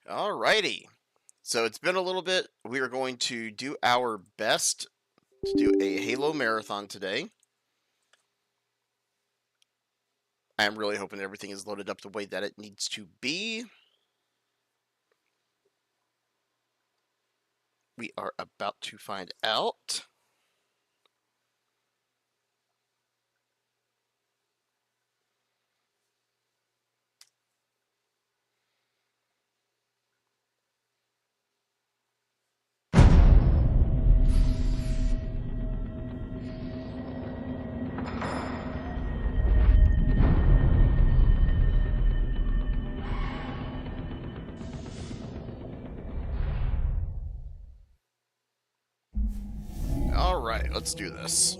Alrighty. So it's been a little bit. We are going to do our best to do a Halo marathon today. I am really hoping everything is loaded up the way that it needs to be. We are about to find out. Alright, let's do this.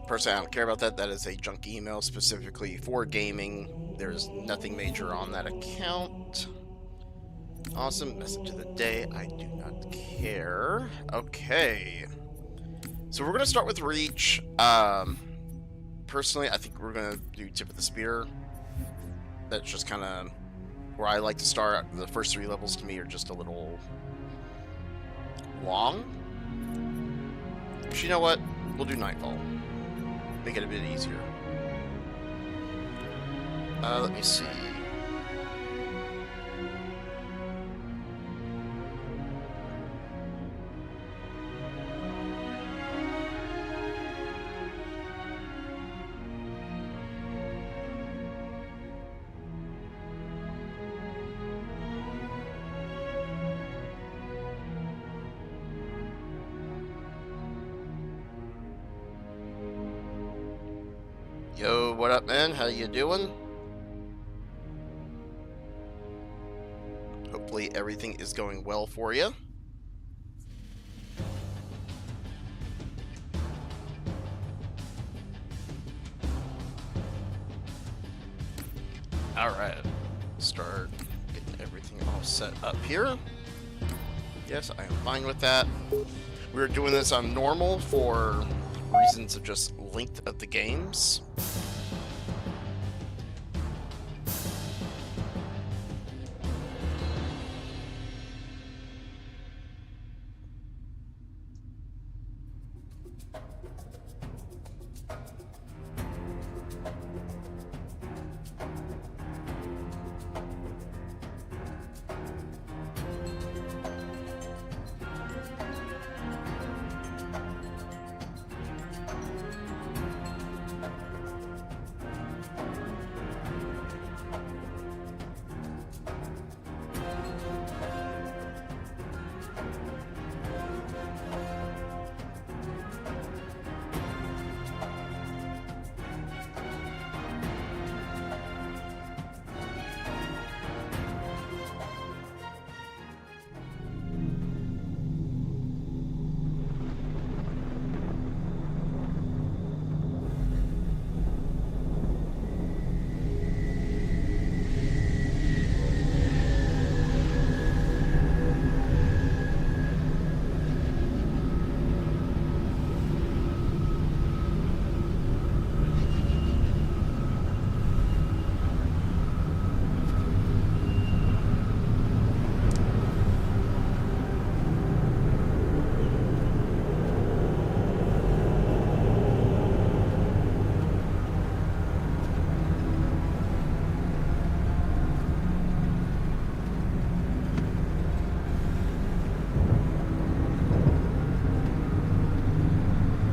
Personally, I don't care about that. That is a junk email specifically for gaming. There's nothing major on that account. Awesome. Message of the day. I do not care. Okay. So we're going to start with Reach. Personally, I think we're going to do Tip of the Spear. That's just kind of where I like to start. The first 3 levels to me are just a little long. But you know what? We'll do Nightfall. Make it a bit easier. Let me see. Yo, what up, man? How you doing? Hopefully everything is going well for you. Alright, start getting everything all set up here. Yes, I am fine with that. We're doing this on normal for reasons of just length of the games.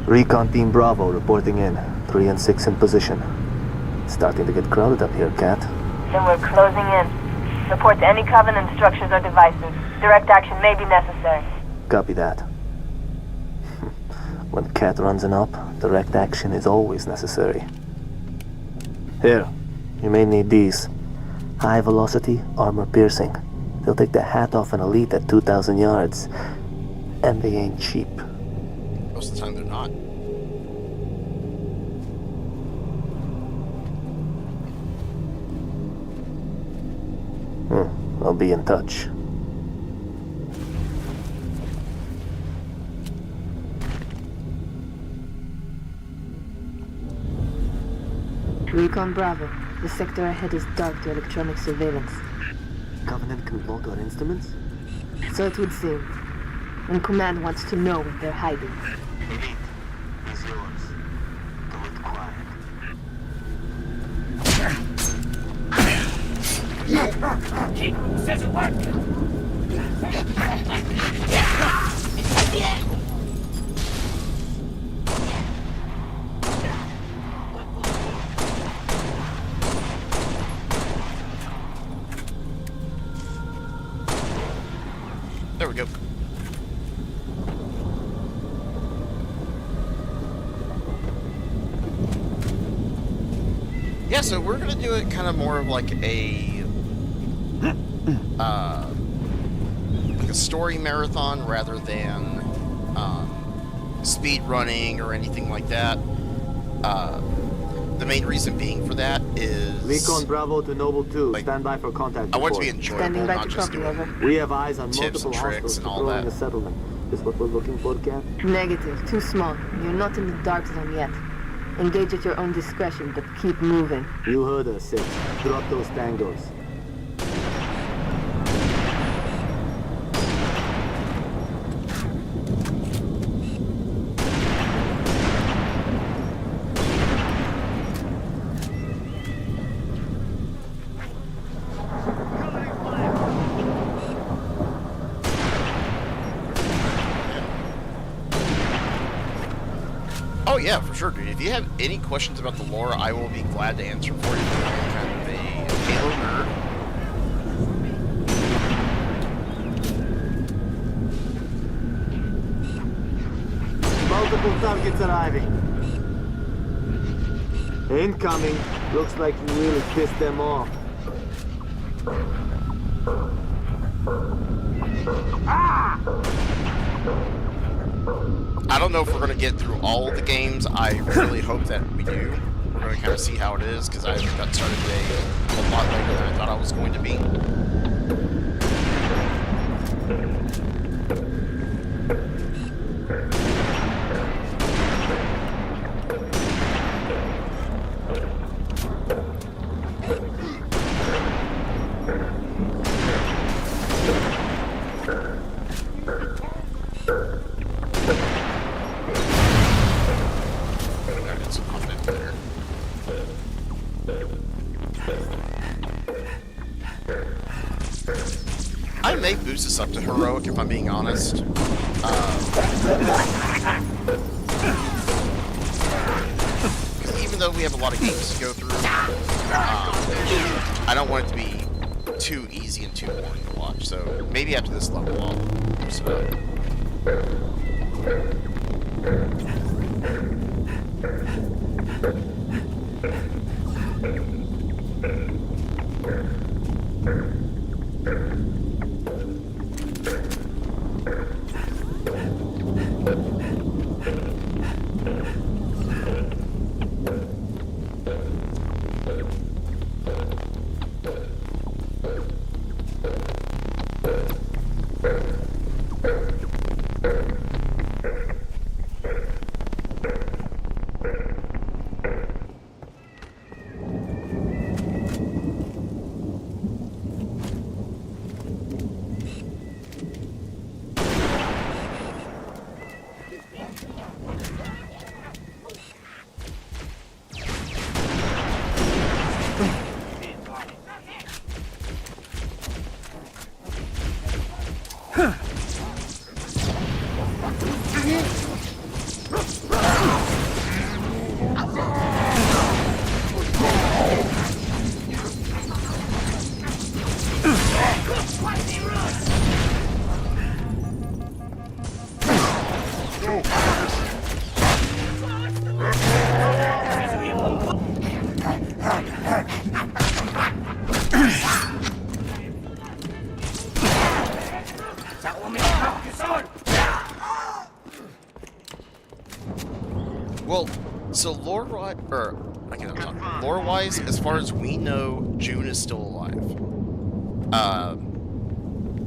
Recon Team Bravo reporting in. 3 and 6 in position. It's starting to get crowded up here, Cat. Then we're closing in. Report to any Covenant structures or devices. Direct action may be necessary. Copy that. When Cat runs an op, direct action is always necessary. Here, you may need these. High velocity, armor piercing. They'll take the hat off an elite at 2,000 yards. And they ain't cheap. Most of the time they're not. I'll be in touch. Recon Bravo. The sector ahead is dark to electronic surveillance. Covenant can block our instruments? So it would seem. And Command wants to know what they're hiding. Elite is yours. Do it quiet. There we go. Yeah, so we're gonna do it kind of more of like a story marathon rather than speed running or anything like that. The main reason being for that is Recon Bravo to Noble 2. Like, Stand by for contact. I want it to be report. enjoyable, Standing by not to just copy, doing. over. We have eyes on tips multiple and tricks hostiles and all patrolling that. the settlement. Is what we're looking for, Cap? Negative. Too small. You're not in the dark zone yet. Engage at your own discretion, but keep moving. You heard us, 6. Drop those tangos. Oh yeah, for sure, dude. If you have any questions about the lore, I will be glad to answer for you. I'm kind of a Halo nerd. Multiple targets arriving. Incoming. Looks like you really pissed them off. I don't know if we're going to get through all of the games. I really hope that we do. We're going to kind of see how it is, because I got started today a lot later than I thought I was going to be. It's on that there. I may boost this up to heroic if I'm being honest. Because even though we have a lot of games to go through, I don't want it to be too easy and too boring to watch. So maybe after this level, I'll boost it up. Well, so lore-wise, as far as we know, June is still alive.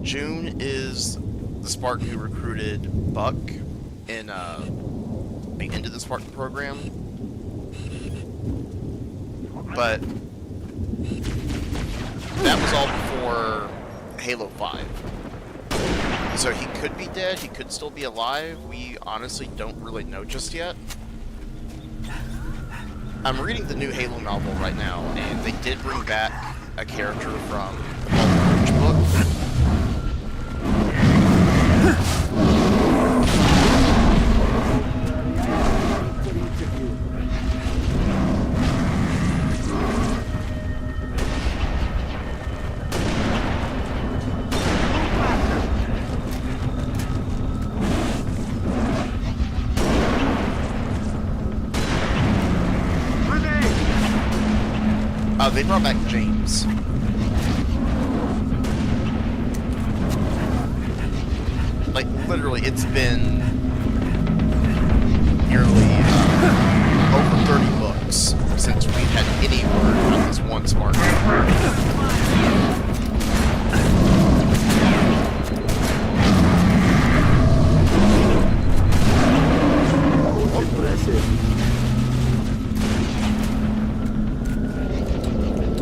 June is the Spartan who recruited Buck into the Spartan program. but that was all before Halo 5. So he could be dead, he could still be alive. We honestly don't really know just yet. I'm reading the new Halo novel right now, and they did bring back a character from the Reforger book. They brought back James. Like, literally, it's been nearly over 30 books since we've had any word about this one Spartan. Impressive.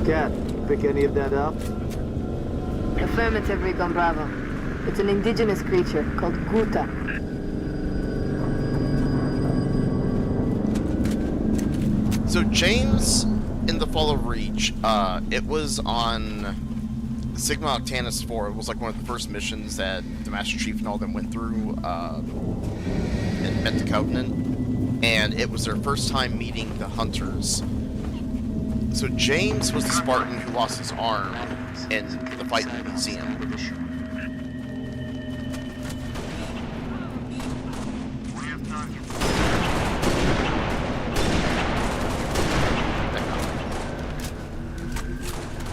Cat, pick any of that up? Affirmative, Recon Bravo. It's an indigenous creature called Guta. So James, in the Fall of Reach, it was on Sigma Octantis 4. It was like one of the first missions that the Master Chief and all them went through and met the Covenant. And it was their first time meeting the Hunters. So James was the Spartan who lost his arm in the fight in the museum.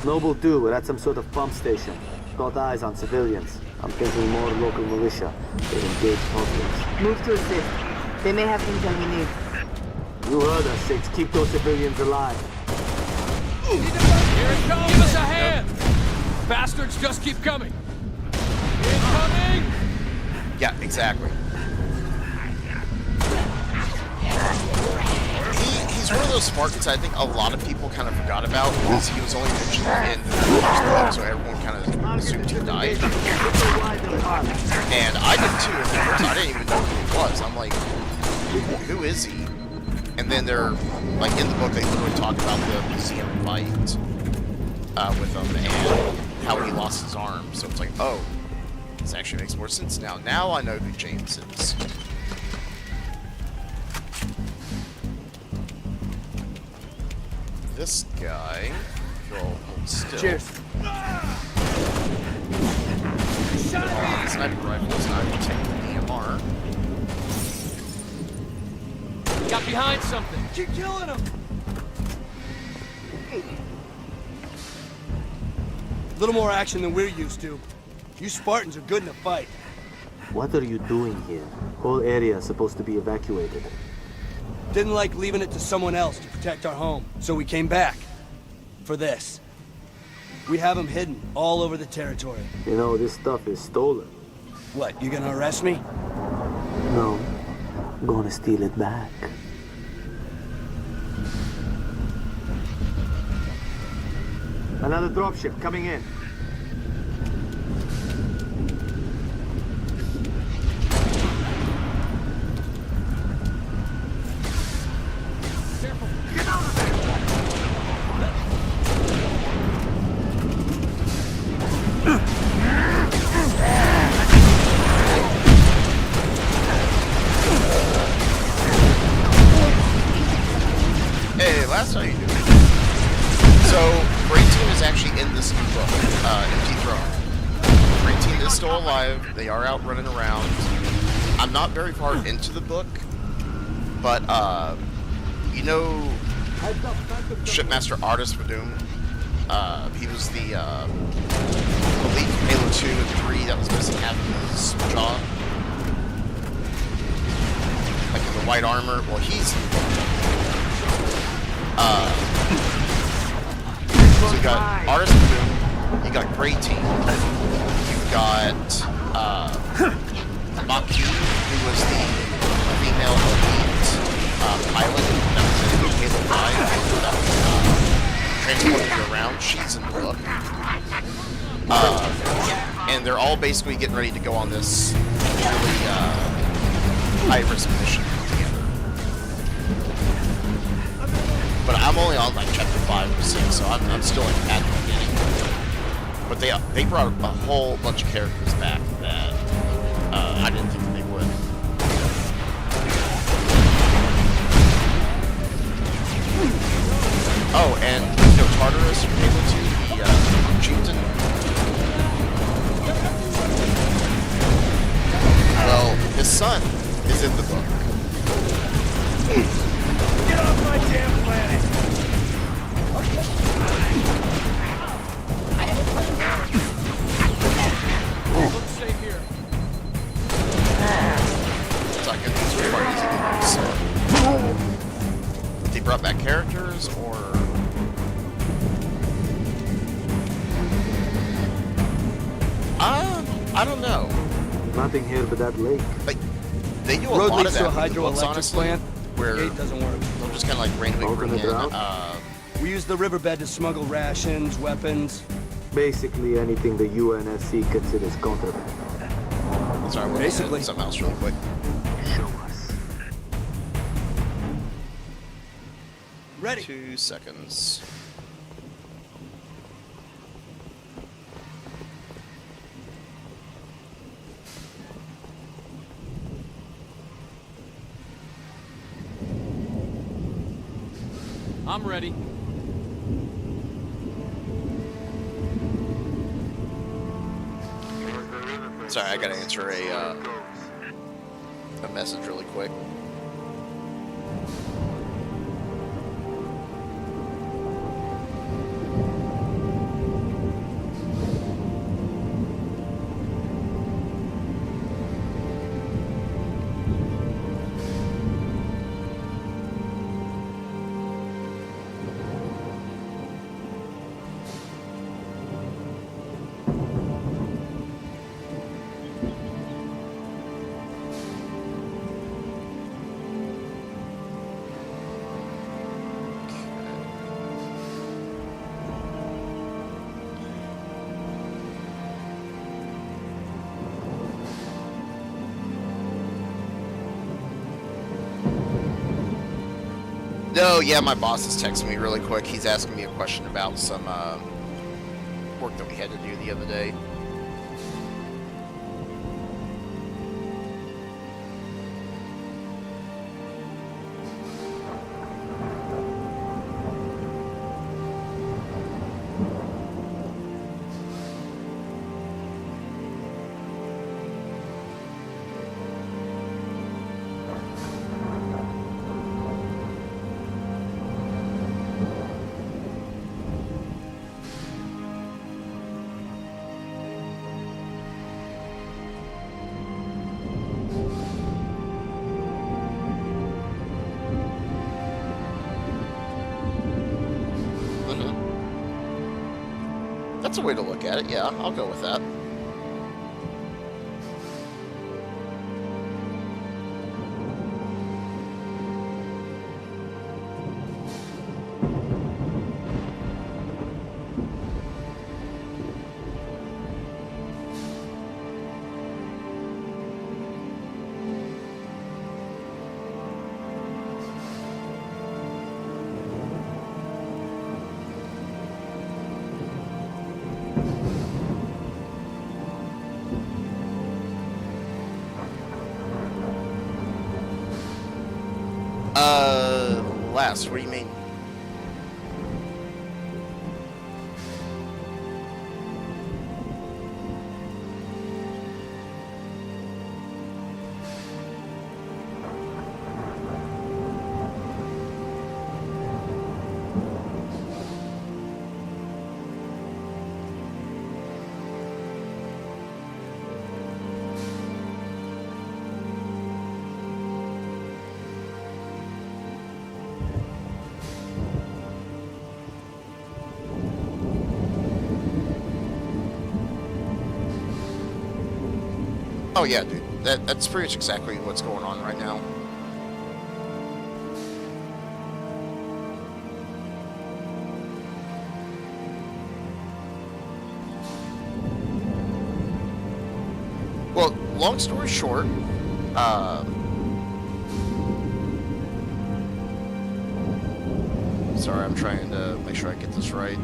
Noble 2, we're at some sort of pump station. Got eyes on civilians. I'm thinking more local militia. They engage hostiles. Move to assist. They may have intel we need. You heard us, Six. Keep those civilians alive. Here it comes! Give us a hand! Bastards just keep coming! Incoming! Yeah, exactly. He's one of those Spartans I think a lot of people kind of forgot about because he was only mentioned in the first book, so everyone kind of assumed he died. And I did too. At first, I didn't even know who he was. I'm like, who is he? And then they're, like, in the book, they literally talk about the museum fight with him and how he lost his arm. So it's like, oh, this actually makes more sense now. Now I know who James is. This guy, he'll hold still. Cheers. Sniper rifles, I will take the DMR. Got behind something. Keep killing him. A little more action than we're used to. You Spartans are good in a fight. What are you doing here? Whole area is supposed to be evacuated. Didn't like leaving it to someone else to protect our home, so we came back. For this. We have them hidden all over the territory. You know, this stuff is stolen. What, you gonna arrest me? No, I'm gonna steal it back. Another dropship coming in. Hey, last time you did. So, Great Team is actually in this new book, Empty Throne. Great Team is still alive. They are out running around. I'm not very far into the book, but, you know, Shipmaster Artist Vadum? He was the, elite from Halo 2 and 3 that was missing half of his jaw. Like in the white armor. Well, he's... so you got Artist Boom, you got Great Team, you got Maki, who was the female elite pilot that was in Halo 5. That was transporting you around. She's in the book. And they're all basically getting ready to go on this really high-risk mission together. But I'm only on like chapter 5 or 6, so I'm still like at the beginning. But they brought a whole bunch of characters back that I didn't think they would. Oh, and you know Tartarus from Halo 2, the chieftain. Well, his son is in the book. Get off my damn planet! Let's stay here. It's not gonna be quite easy to use. They brought back characters, or I don't know. Nothing here but that lake. Like they do a Road lot leads of to that a with the books, hydroelectric honestly, plant. where Gate doesn't work. they'll just kind of like randomly Open bring it in. out. We use the riverbed to smuggle rations, weapons. Basically anything the UNSC considers contraband. Sorry, we'll Basically. do something else really quick. Show us. Ready. 2 seconds. I'm ready. Sorry, I gotta answer a message really quick. No, yeah, my boss is texting me really quick. He's asking me a question about some work that we had to do the other day. That's a way to look at it, yeah, I'll go with that. Last, what do you mean? Oh yeah, dude. That's pretty much exactly what's going on right now. long story short, sorry, I'm trying to make sure I get this right.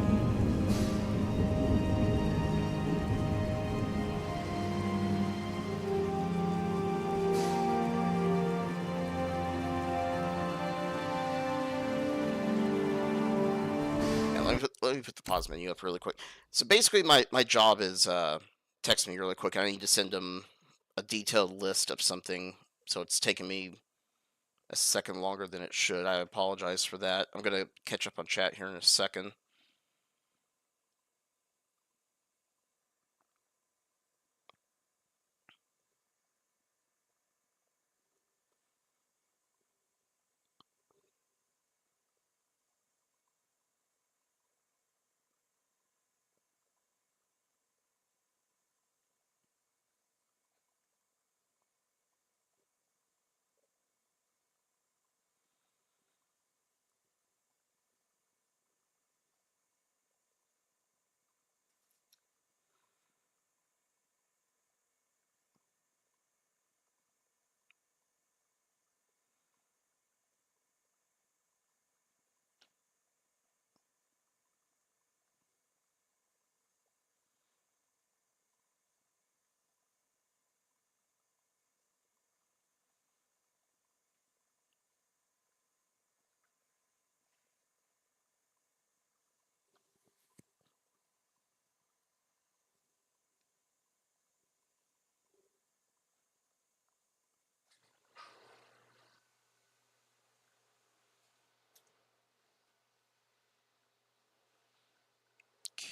Yeah, let me put the pause menu up really quick. So basically, my job is text me really quick. I need to send them a detailed list of something, so it's taking me a second longer than it should. I apologize for that. I'm gonna catch up on chat here in a second.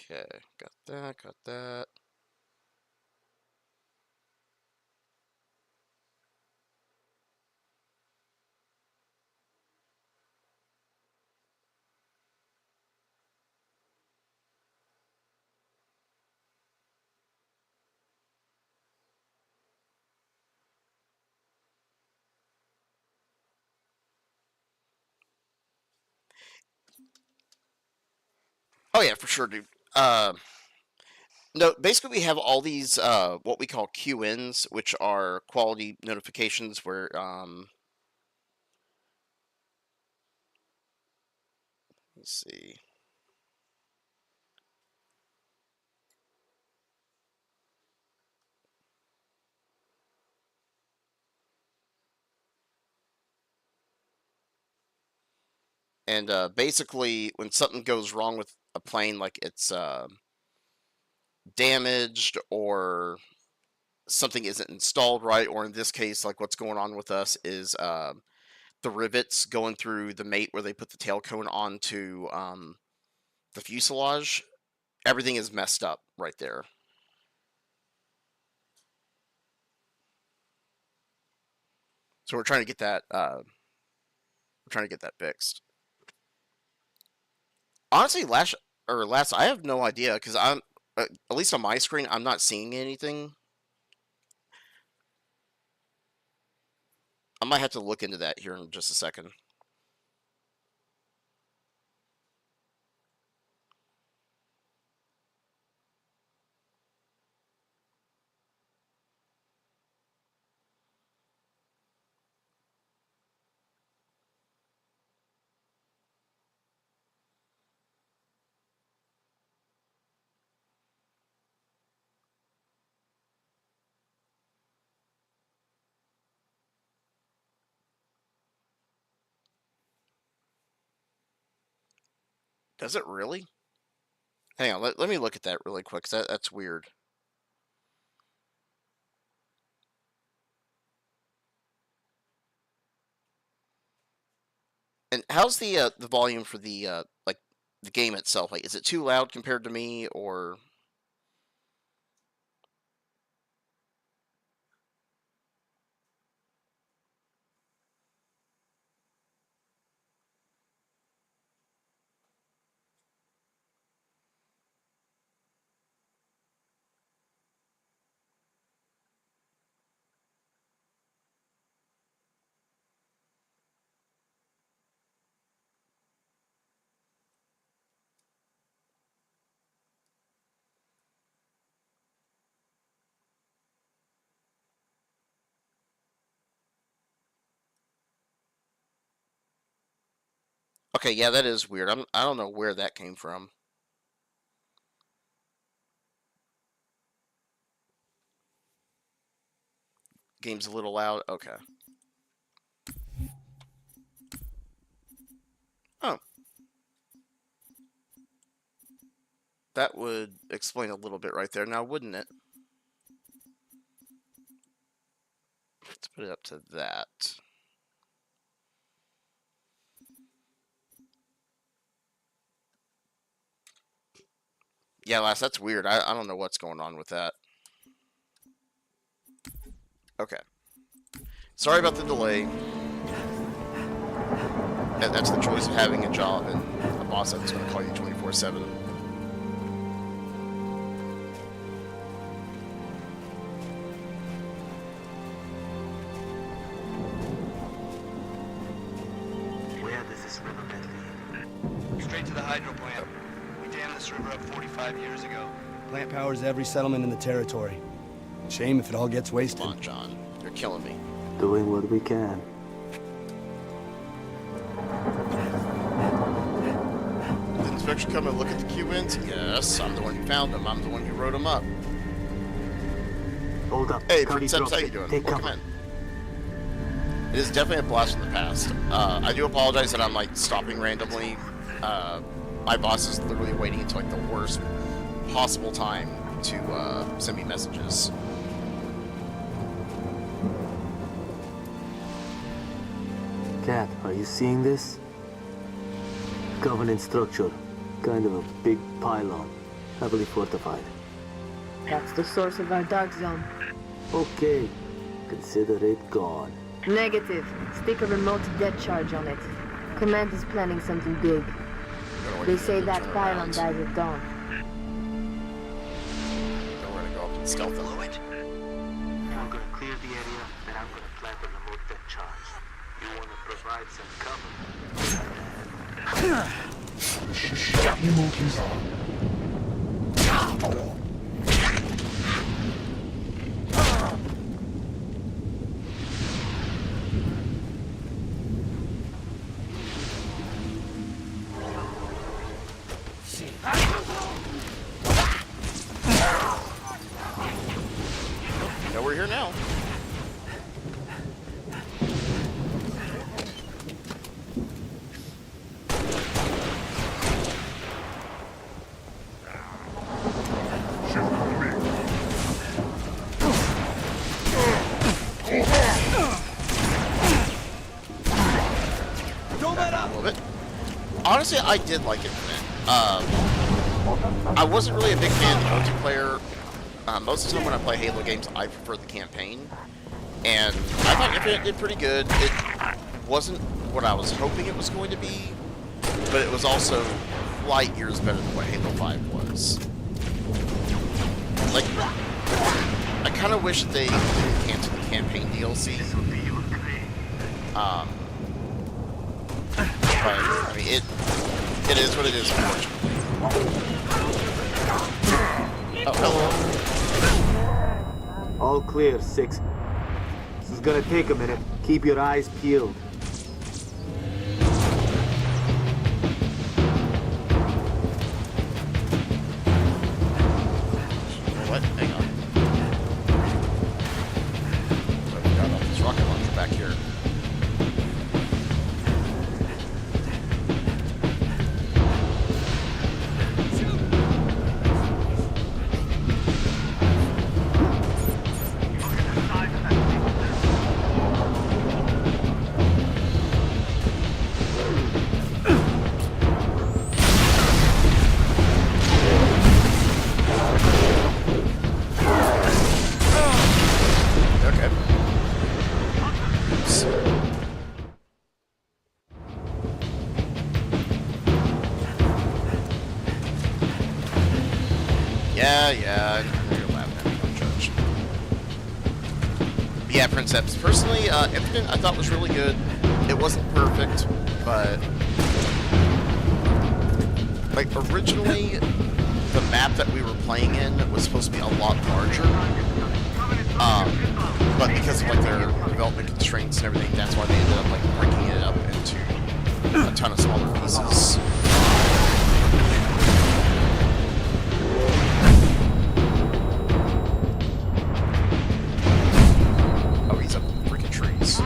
Okay, got that, got that. Oh yeah, for sure, dude. No, basically we have all these what we call QNs, which are quality notifications, where let's see. And basically, when something goes wrong with a plane, like it's damaged or something isn't installed right, or in this case, like what's going on with us is the rivets going through the mate where they put the tail cone onto the fuselage. Everything is messed up right there. So we're trying to get that. We're trying to get that fixed. Honestly, last, I have no idea because I'm at least on my screen, I'm not seeing anything. I might have to look into that here in just a second. Does it really? Hang on, let me look at that really quick. That's weird. And how's the volume for the like the game itself? Like, is it too loud compared to me, or Okay, yeah, that is weird. I don't know where that came from. Game's a little loud. Okay. Oh, that would explain a little bit right there now, wouldn't it? Let's put it up to that. Yeah, lass, that's weird. I don't know what's going on with that. Okay. Sorry about the delay. That's the choice of having a job and a boss that's going to call you 24/7. Where does this riverbed lead? Straight to the hydro plant. We dammed this river up 45 years ago. Plant powers every settlement in the territory. Shame if it all gets wasted. Come on, John. You're killing me. Doing what we can. Did the inspector come and look at the Cubans? Yes, I'm the one who found them. I'm the one who wrote them up. Hold up. Hey, Cody Princeps, dropped how you it. doing? Take Welcome cover. in. It is definitely a blast from the past. I do apologize that I'm like stopping randomly. My boss is literally waiting until like the worst possible time to send me messages. Cat, are you seeing this? Covenant structure. Kind of a big pylon. Heavily fortified. That's the source of our dark zone. Okay. Consider it gone. Negative. Stick a remote dead charge on it. Command is planning something big. They say that pylon dies at dawn. Then we're gonna go up and stealth them. We're gonna clear the area, then I'm gonna plant a remote deck charge. You wanna provide some cover? No, we're here now. Don't let up! A little bit. Honestly, I did like it. I wasn't really a big fan of the multiplayer. Most of the time when I play Halo games, I prefer the campaign. And I thought Infinite did pretty good. It wasn't what I was hoping it was going to be, but it was also light years better than what Halo 5 was. Like, I kind of wish they didn't cancel the campaign DLC. But, I mean, it is what it is, unfortunately. Oh, hello. All clear, 6. This is gonna take a minute. Keep your eyes peeled. What? Hang on. I forgot about this rocket launcher back here. Okay. Yeah, you're laughing at me, don't judge. Yeah, Princeps. Personally, Infinite I thought was really good. It wasn't perfect, but like originally, the map that we were playing in was supposed to be a lot larger. But because of like their development constraints and everything, that's why they ended up like breaking it up into a ton of smaller pieces. Oh, he's up in the freaking trees.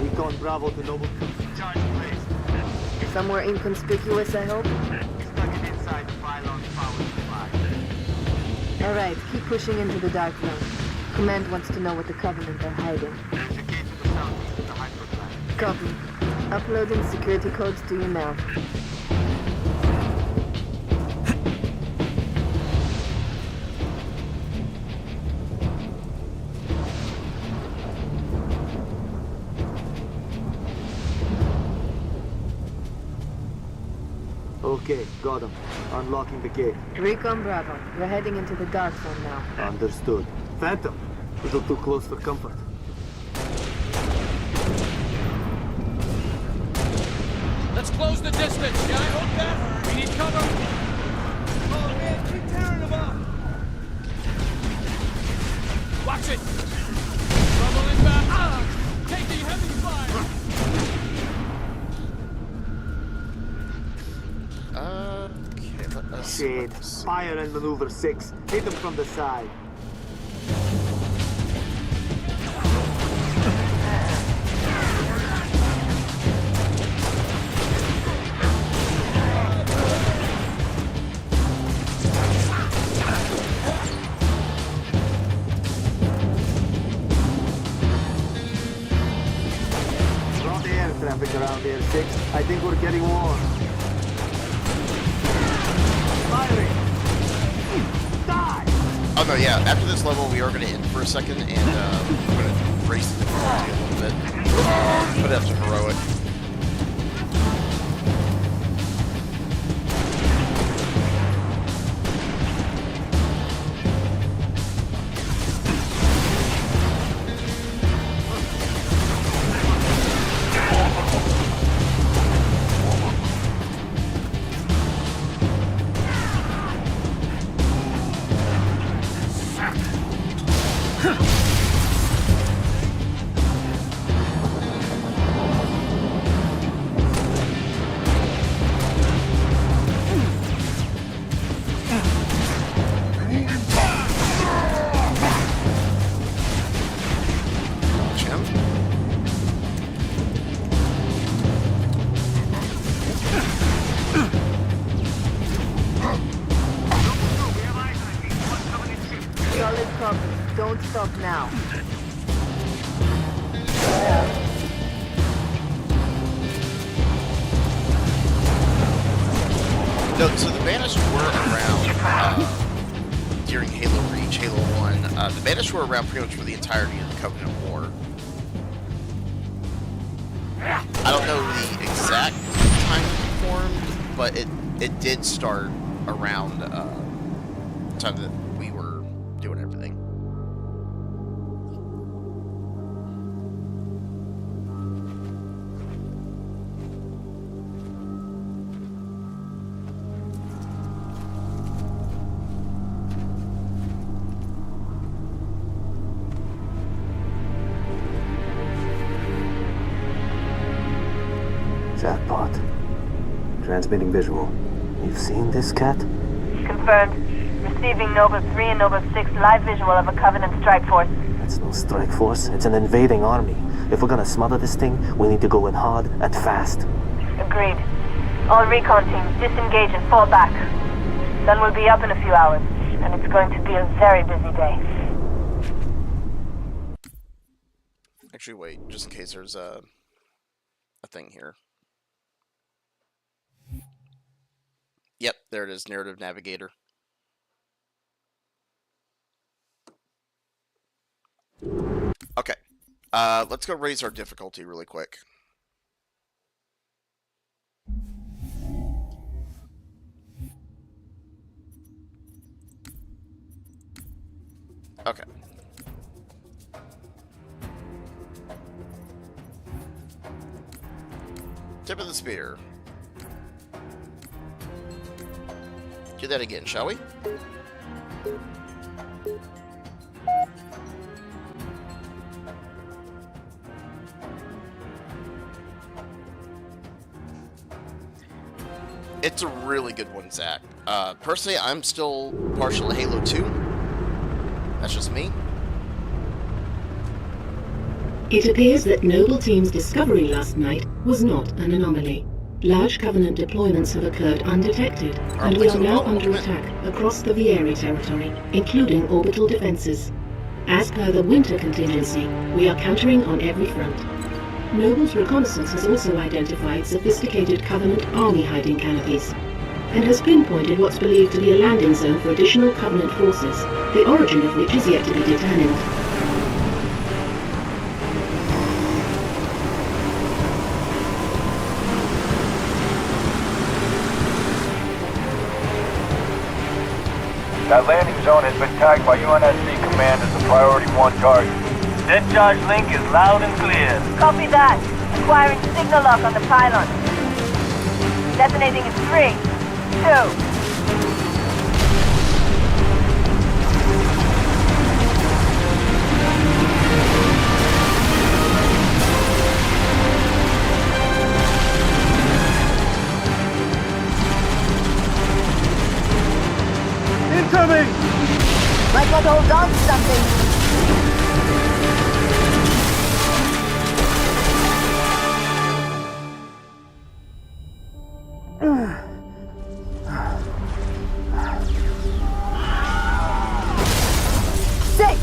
Recon Bravo to Noble. Charge place. Somewhere inconspicuous, I hope? Stuck it inside the pylon's power supply. Alright, keep pushing into the dark zone. Command wants to know what the Covenant are hiding. There's a gate to the southeast of the hyperplanet. Copy. Uploading security codes to you now. Okay, got him. Unlocking the gate. Recon Bravo. We're heading into the dark zone now. Understood. Phantom. Little too close for comfort. Let's close the distance. Yeah, I hope that. We need cover. Oh man, keep tearing them up. Watch it. Trouble inbound. Ah! Taking heavy fire. Okay, let us Shade. Fire and maneuver 6. Hit him from the side. Not air traffic around here, 6. I think we're getting warm. Firing! Die! Oh no, yeah. After this level, we are going to end for a second, and we're going to race the difficulty a little bit. Put it up to heroic. Solid copy. Don't stop now. No, so the Banished were around during Halo Reach, Halo 1. The Banished were around pretty much for the entirety of the Covenant War. I don't know the exact time it formed, but it did start around the time that we were doing everything. Jackpot. Transmitting visual. You've seen this, Cat? Confirmed. Receiving Nova 3 and Nova 6 live visual of a Covenant strike force. It's no strike force. It's an invading army. If we're gonna smother this thing, we need to go in hard and fast. Agreed. All recon teams disengage and fall back. Sun will be up in a few hours, and it's going to be a very busy day. Actually, wait, just in case there's a thing here. Yep, there it is, Narrative Navigator. Okay, let's go raise our difficulty really quick. Okay. Tip of the spear. Do that again, shall we? It's a really good one, Zach. Personally, I'm still partial to Halo 2. That's just me. It appears that Noble Team's discovery last night was not an anomaly. Large Covenant deployments have occurred undetected, and we are now under attack across the Vieri territory, including orbital defenses. As per the winter contingency, we are countering on every front. Noble's reconnaissance has also identified sophisticated Covenant army hiding canopies, and has pinpointed what's believed to be a landing zone for additional Covenant forces, the origin of which is yet to be determined. That landing zone has been tagged by UNSC Command as a priority 1 target. Dead charge link is loud and clear. Copy that. Acquiring signal lock on the pylon. Detonating in 3, 2. Incoming! Might want to hold on to something. Six!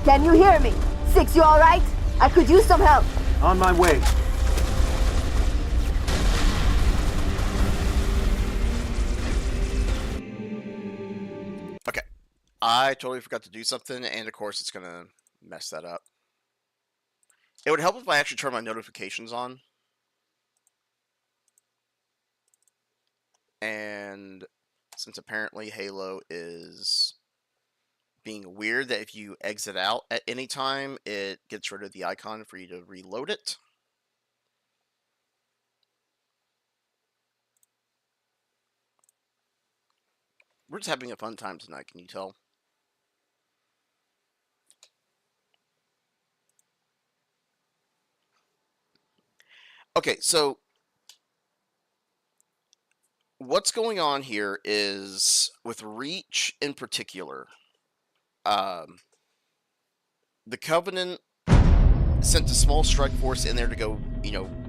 Can you hear me? Six, you alright? I could use some help. On my way. Okay. I totally forgot to do something, and of course it's gonna mess that up. It would help if I actually turn my notifications on. And since apparently Halo is being weird that if you exit out at any time, it gets rid of the icon for you to reload it. We're just having a fun time tonight, can you tell? Okay, so what's going on here is with Reach in particular, the Covenant sent a small strike force in there to go,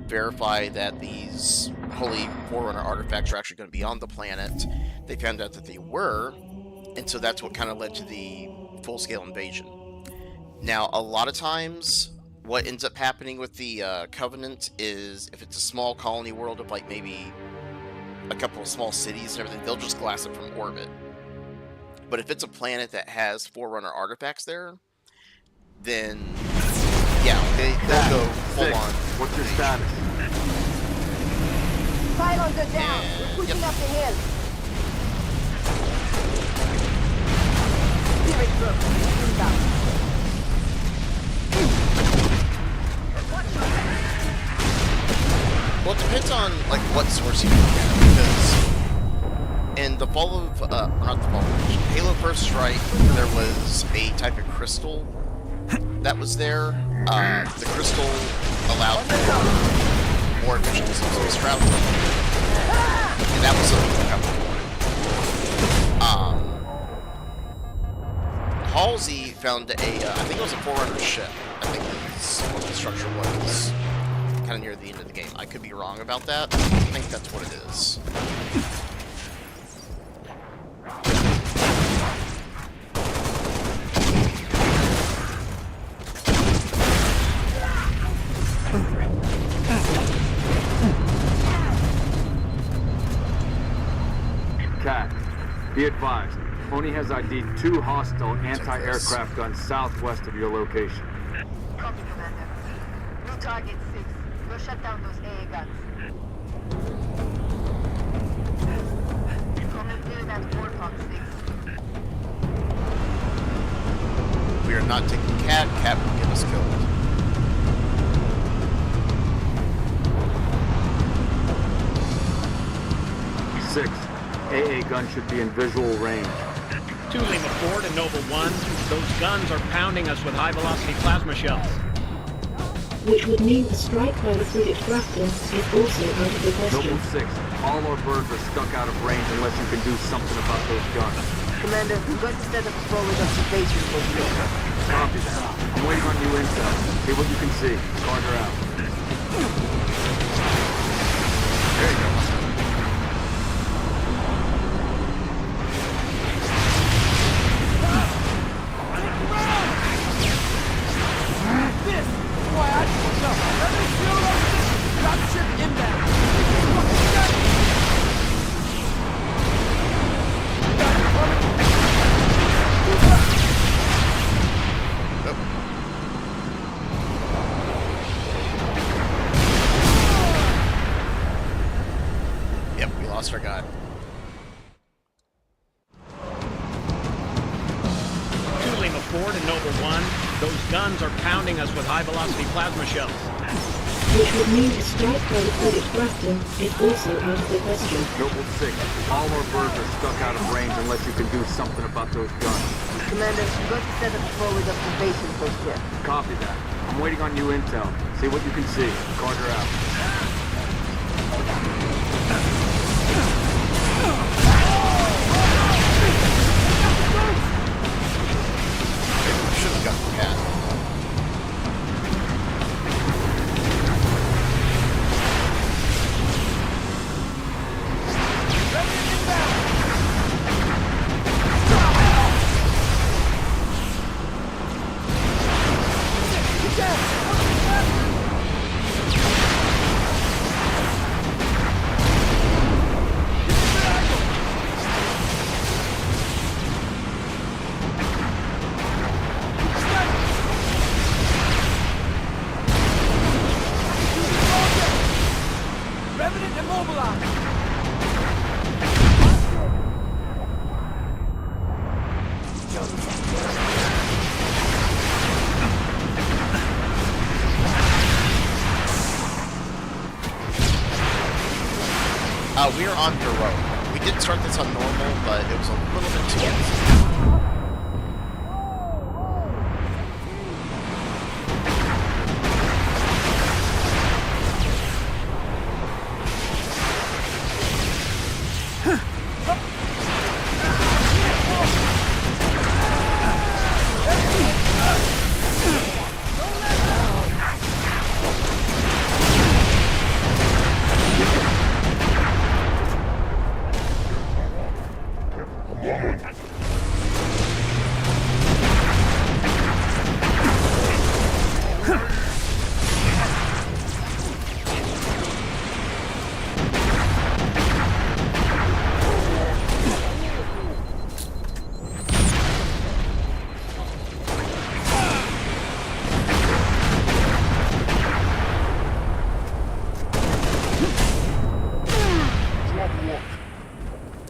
verify that these holy Forerunner artifacts are actually going to be on the planet. They found out that they were, and so that's what kind of led to the full-scale invasion. Now, a lot of times, what ends up happening with the Covenant is, if it's a small colony world of like maybe a couple of small cities and everything, they'll just glass it from orbit. But if it's a planet that has Forerunner artifacts there, then yeah, they'll go full on. What's your status? Pylons are down. We're pushing up the hill. Spirit through. Down. Well, it depends on like what source you look at, because in the fall of not the fall of Halo First Strike, there was a type of crystal that was there. The crystal allowed for more efficient space travel, and that was something that Halsey found I think it was a Forerunner ship. I think that's what the structure was. Kind of near the end of the game. I could be wrong about that. I think that's what it is. Cat, be advised. Oni has ID'd 2 hostile anti-aircraft guns southwest of your location. Copy, Commander. New target 6. We'll shut down those AA guns. Come and clear that warthog 6. We are not taking Cat. Cat will get us killed. Six, AA gun should be in visual range. 2 Lima 4 to Noble 1. Those guns are pounding us with high-velocity plasma shells. Which would mean a strike by the frigate Grafton is also out of the question. Noble 6, All our birds are stuck out of range unless you can do something about those guns. Commander, I'm going to set up a forward observation post here. Copy that. I'm waiting on you intel. See what you can see. Carter out. There you go. Yep, we lost our guy. Tooling aboard in Noble 1. Those guns are pounding us with high-velocity plasma shells. Which would mean a strike by the frigate Grafton is also out of the question. Noble 6, all our birds are stuck out of range unless you can do something about those guns. Commander, I'm going to set up a forward observation post here. Copy that. I'm waiting on you intel. See what you can see. Carter out. Should have got the cat. We are on heroic. We did start this on normal, but it was a little bit too easy.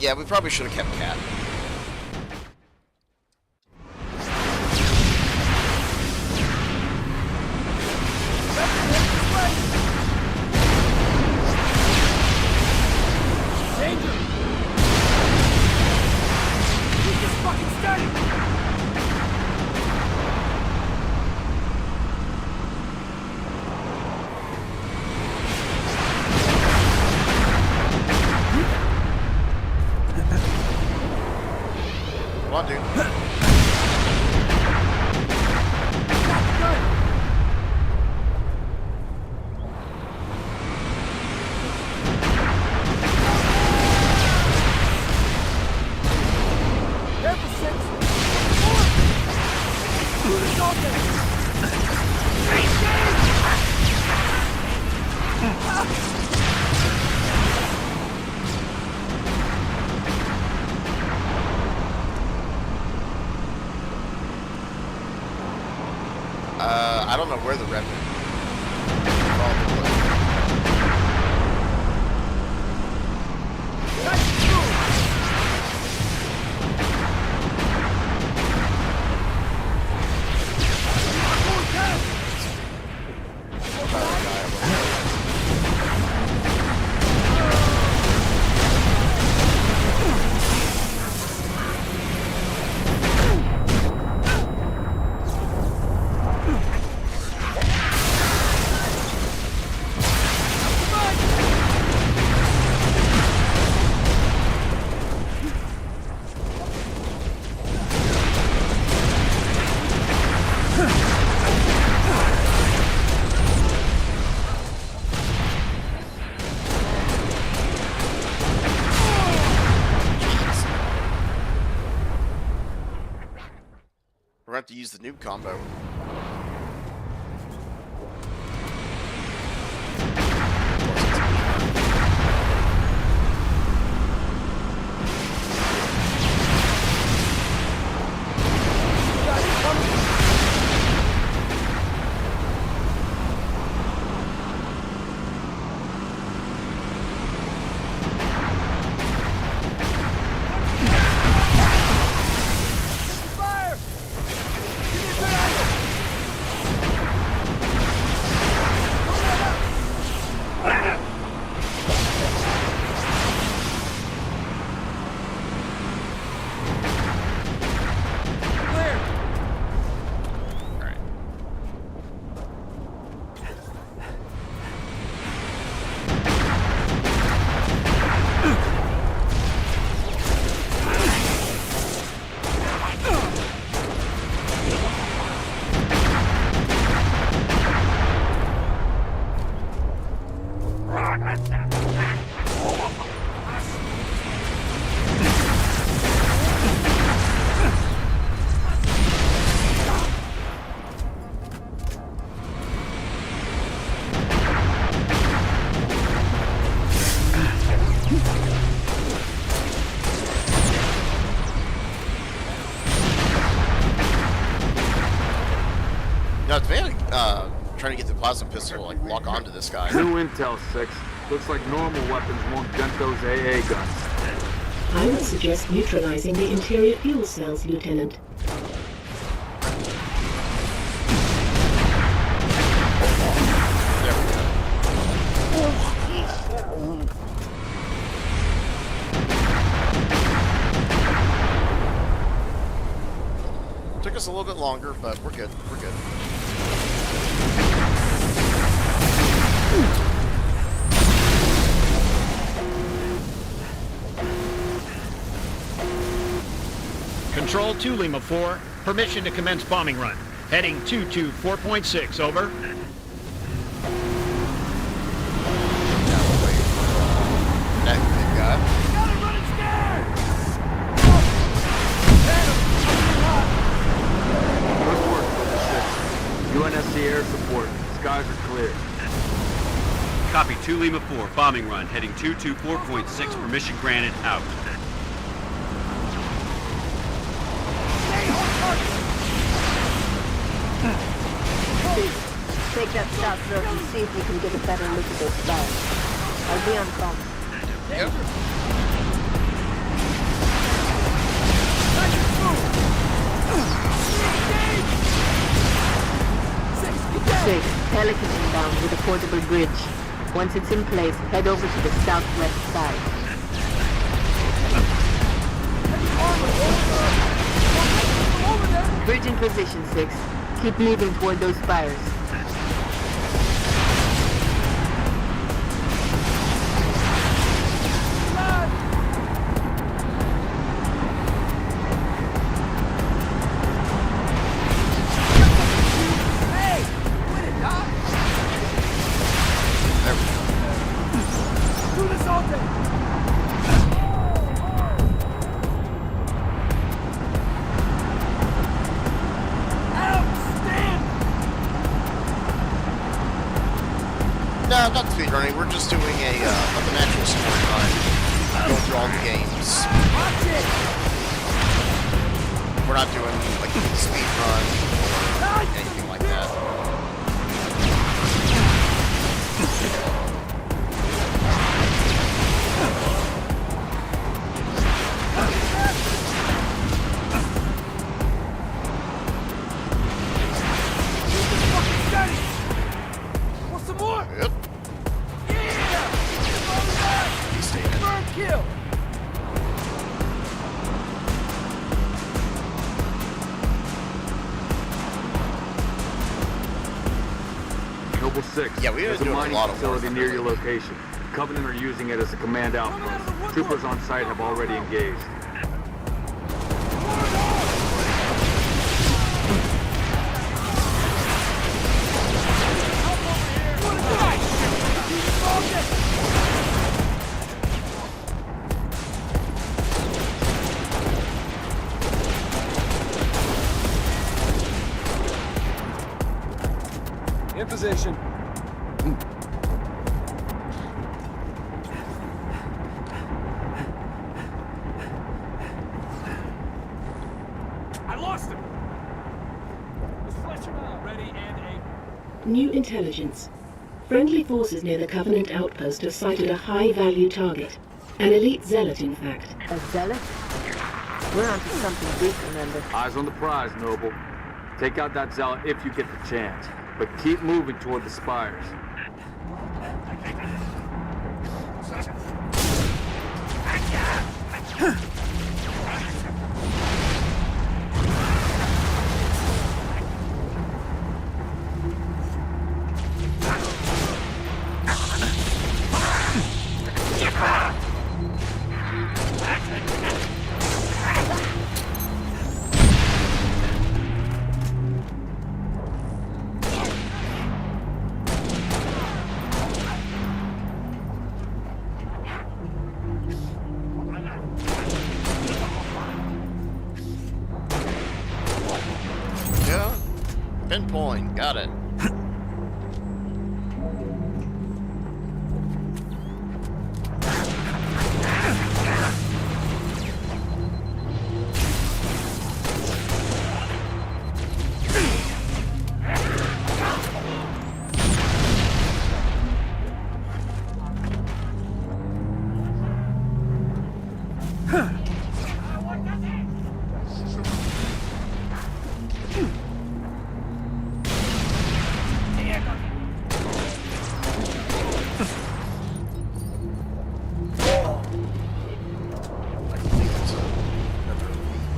Yeah, we probably should have kept Cat. Come on, dude. I don't know where the Revenant. to use the noob combo. No, it's mainly trying to get the plasma pistol like lock onto this guy. New intel, 6. Looks like normal weapons won't dent those AA guns. I would suggest neutralizing the interior fuel cells, Lieutenant. Took us a little bit longer, but we're good. We're good. Control to Lima 4. Permission to commence bombing run. Heading 224.6, over. That big guy. Good work, Lima 6. UNSC air support. Skies are clear. Copy 2 Lima 4, bombing run, heading 224.6, permission granted, out. Take that south road and see if we can get a better look at those stars. I'll be on comms. Yep. Six, Pelican inbound with a portable bridge. Once it's in place, head over to the southwest side. Bridge in position, 6. Keep moving toward those fires. No, not speedrunning. We're just doing a natural story run. Going through all the games. We're not doing like a speed run or anything like that. Want some more? Yep. Burn kill! Noble 6. Yeah, we are There's a doing a mining lot of work facility near your location. Covenant are using it as a command outpost. Troopers on site have already engaged. position. I lost him! Let's flesh him out. Ready and able. New intelligence. Friendly forces near the Covenant outpost have sighted a high-value target. An elite zealot, in fact. A zealot? We're onto something big, Commander. Eyes on the prize, Noble. Take out that zealot if you get the chance, but keep moving toward the spires. Yeah. Pinpoint. Got it.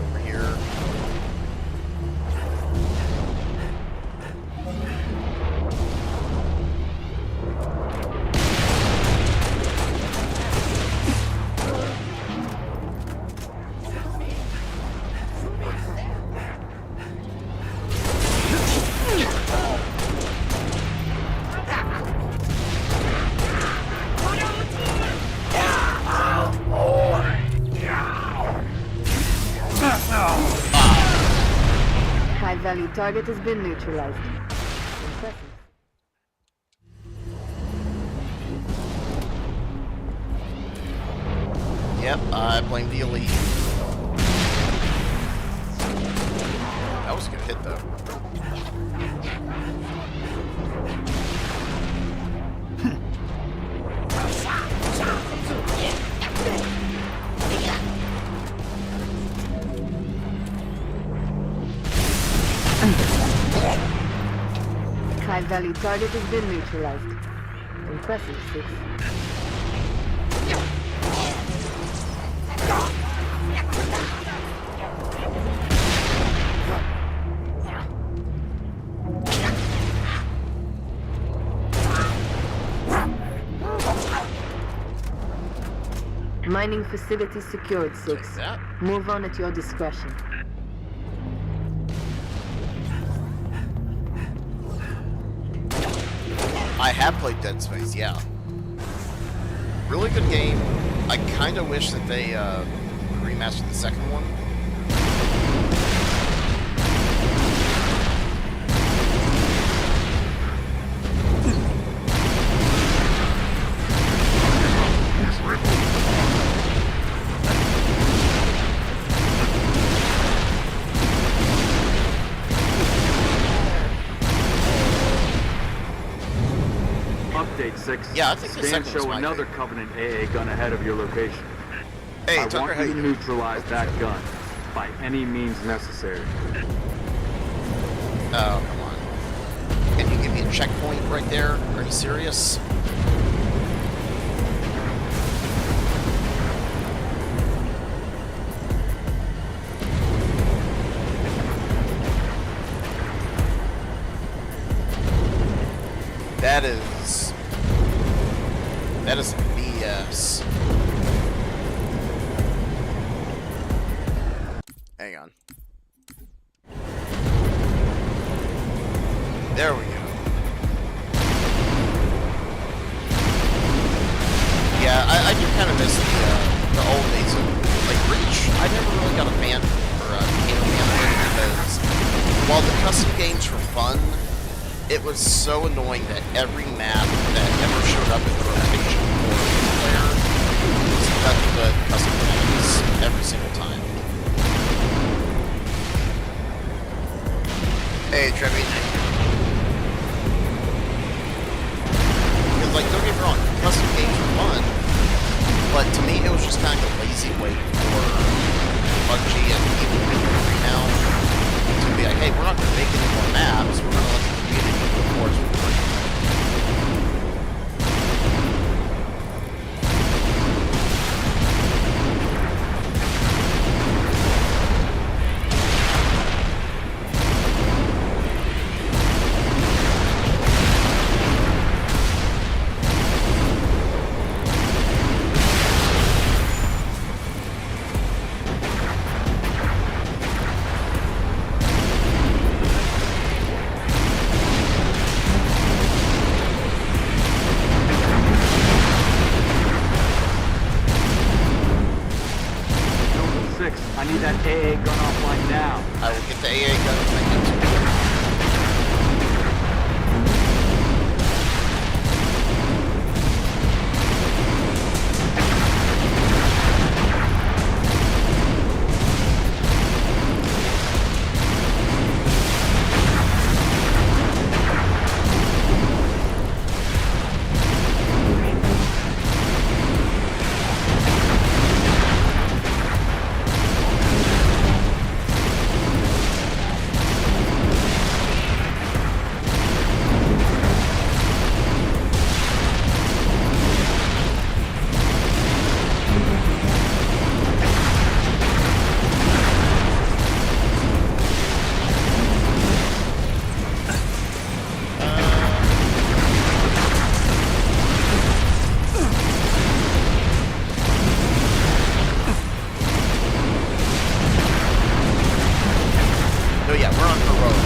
Over here. High-value target has been neutralized. Impressive. Yep, I blame the elite. That was a good hit, though. High-value target has been neutralized. Impressive, 6. Mining facility secured, 6. That. Move on at your discretion. I have played Dead Space, yeah. Really good game. I kind of wish that they remastered the second one. Update 6. Yeah, I think the Stand second was show fine. another Covenant AA gun ahead of your location. Hey, I Tucker, want how you you to doing? neutralize that gun by any means necessary. Oh, come on. Can you give me a checkpoint right there? Are you serious? That is BS. Hang on. There we go. Yeah, I do kind of miss the old days of like Reach. I never really got a fan for became a fan of it because while the custom games were fun, it It was so annoying that every map that ever showed up in the rotation for the player was nothing but custom maps every single time. Hey, Trevi. Because, like, don't get me wrong, custom games are fun, but to me it was just kind of a lazy way for Bungie and even Victory now to be like, hey, we're not going to make any more maps, we're going to let the community do it for us for free. I need that AA gun offline now. I will get the AA gun when I get to it. So yeah, we're on heroic.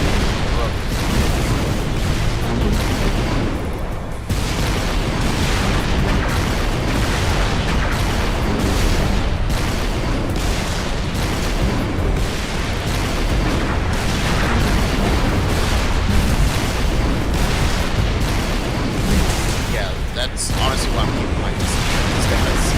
Yeah, that's honestly why I'm keeping my distance. These guys.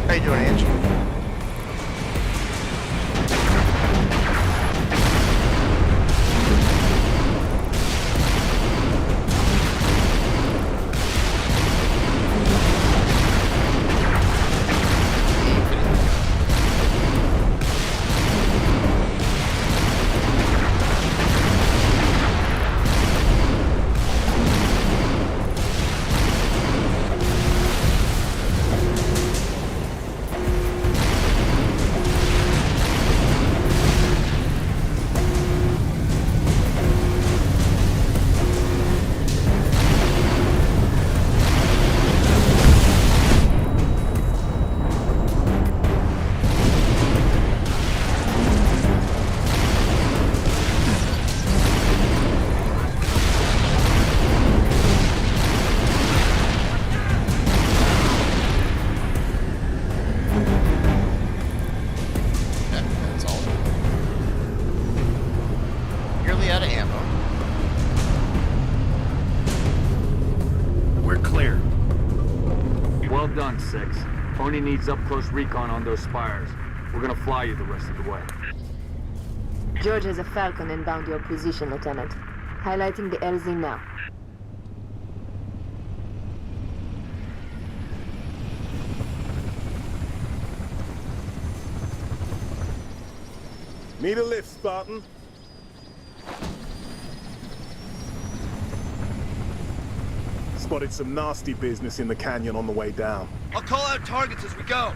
How you doing, Angie? done, 6. Oni needs up-close recon on those spires. We're gonna fly you the rest of the way. George has a Falcon inbound your position, Lieutenant. Highlighting the LZ now. Need a lift, Spartan? Spotted some nasty business in the canyon on the way down. I'll call out targets as we go.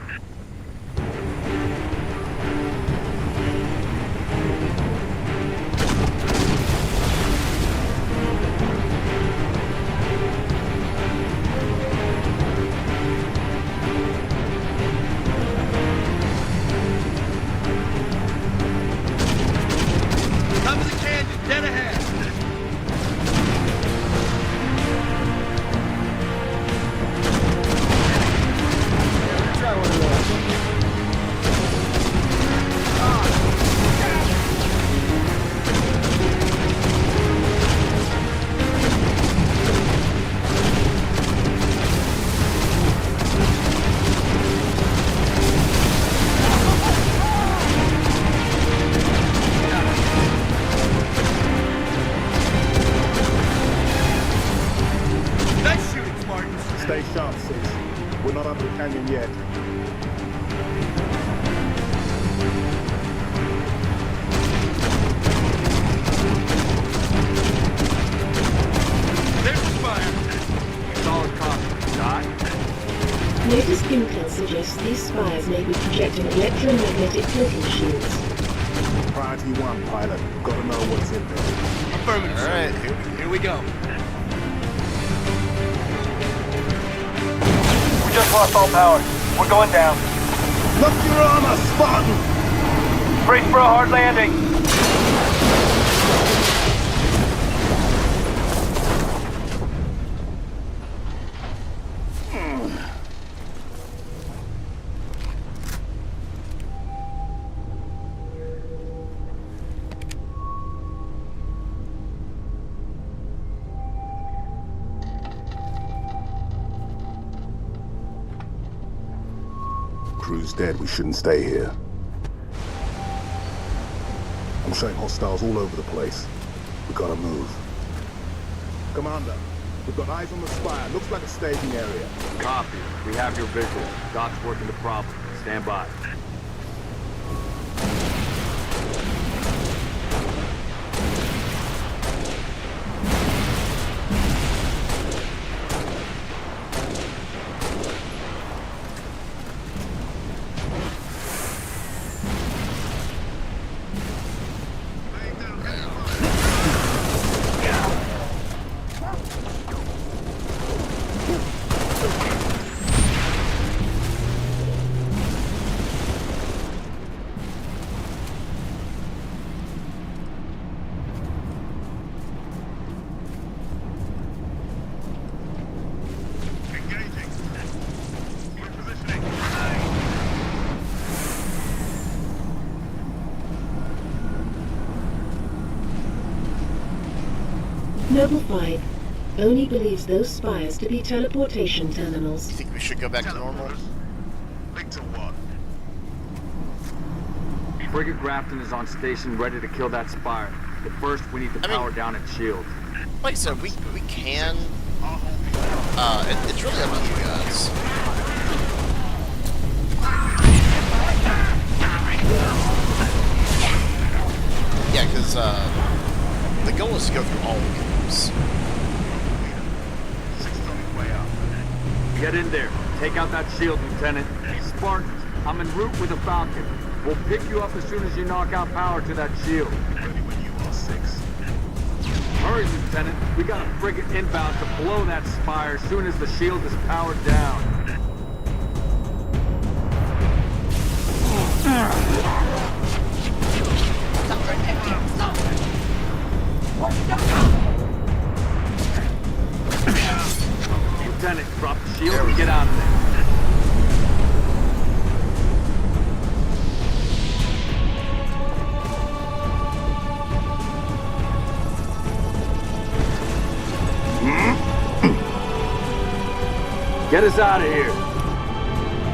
Top of the canyon, dead ahead. Nice shooting, Spartans. Stay sharp, Six. We're not under the canyon yet. There's the spire. Solid copy. Dot. Latest intel suggests these spires may be projecting electromagnetic cloaking shields. Priority 1, pilot. Gotta know what's in there. Affirmative. All right. Here we go. We just lost all power. We're going down. Lock your armor, Spartan! Brace for a hard landing. Crew's dead. We shouldn't stay here. I'm showing hostiles all over the place. We gotta move. Commander, we've got eyes on the spire. Looks like a staging area. Copy. We have your visual. Doc's working the problem. Stand by. Noble 5 only believes those spires to be teleportation terminals. You think we should go back to normal? Link to what? Frigate Grafton is on station ready to kill that spire. But first, we need to power down its shield. Like I said, we can. It's really up to you guys. Yeah, because the goal is to go through all the games. Get in there. Take out that shield, Lieutenant. Spartans, I'm en route with a Falcon. We'll pick you up as soon as you knock out power to that shield. Ready when you are, 6. Hurry, Lieutenant. We got a frigate inbound to blow that spire as soon as the shield is powered down. Lieutenant, drop the shield and get out of there. Get us out of here.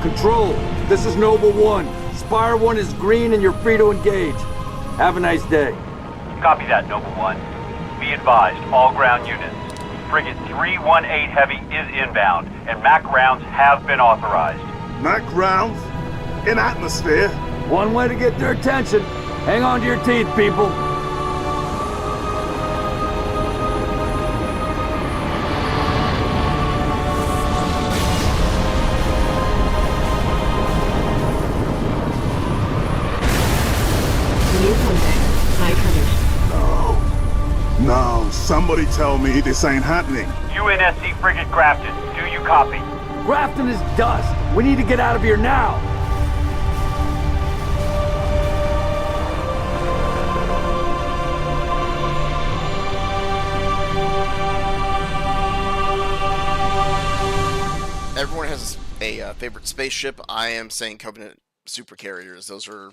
Control, this is Noble 1. Spire 1 is green and you're free to engage. Have a nice day. Copy that, Noble 1. Be advised, all ground units. Frigate 318 Heavy is inbound, and MAC rounds have been authorized. MAC rounds? In atmosphere? One way to get their attention. Hang on to your teeth, people. New contact. High coverage. No, somebody tell me this ain't happening. UNSC frigate Grafton. Do you copy? Grafton is dust. We need to get out of here now. Everyone has a favorite spaceship. I am saying Covenant supercarriers. Those are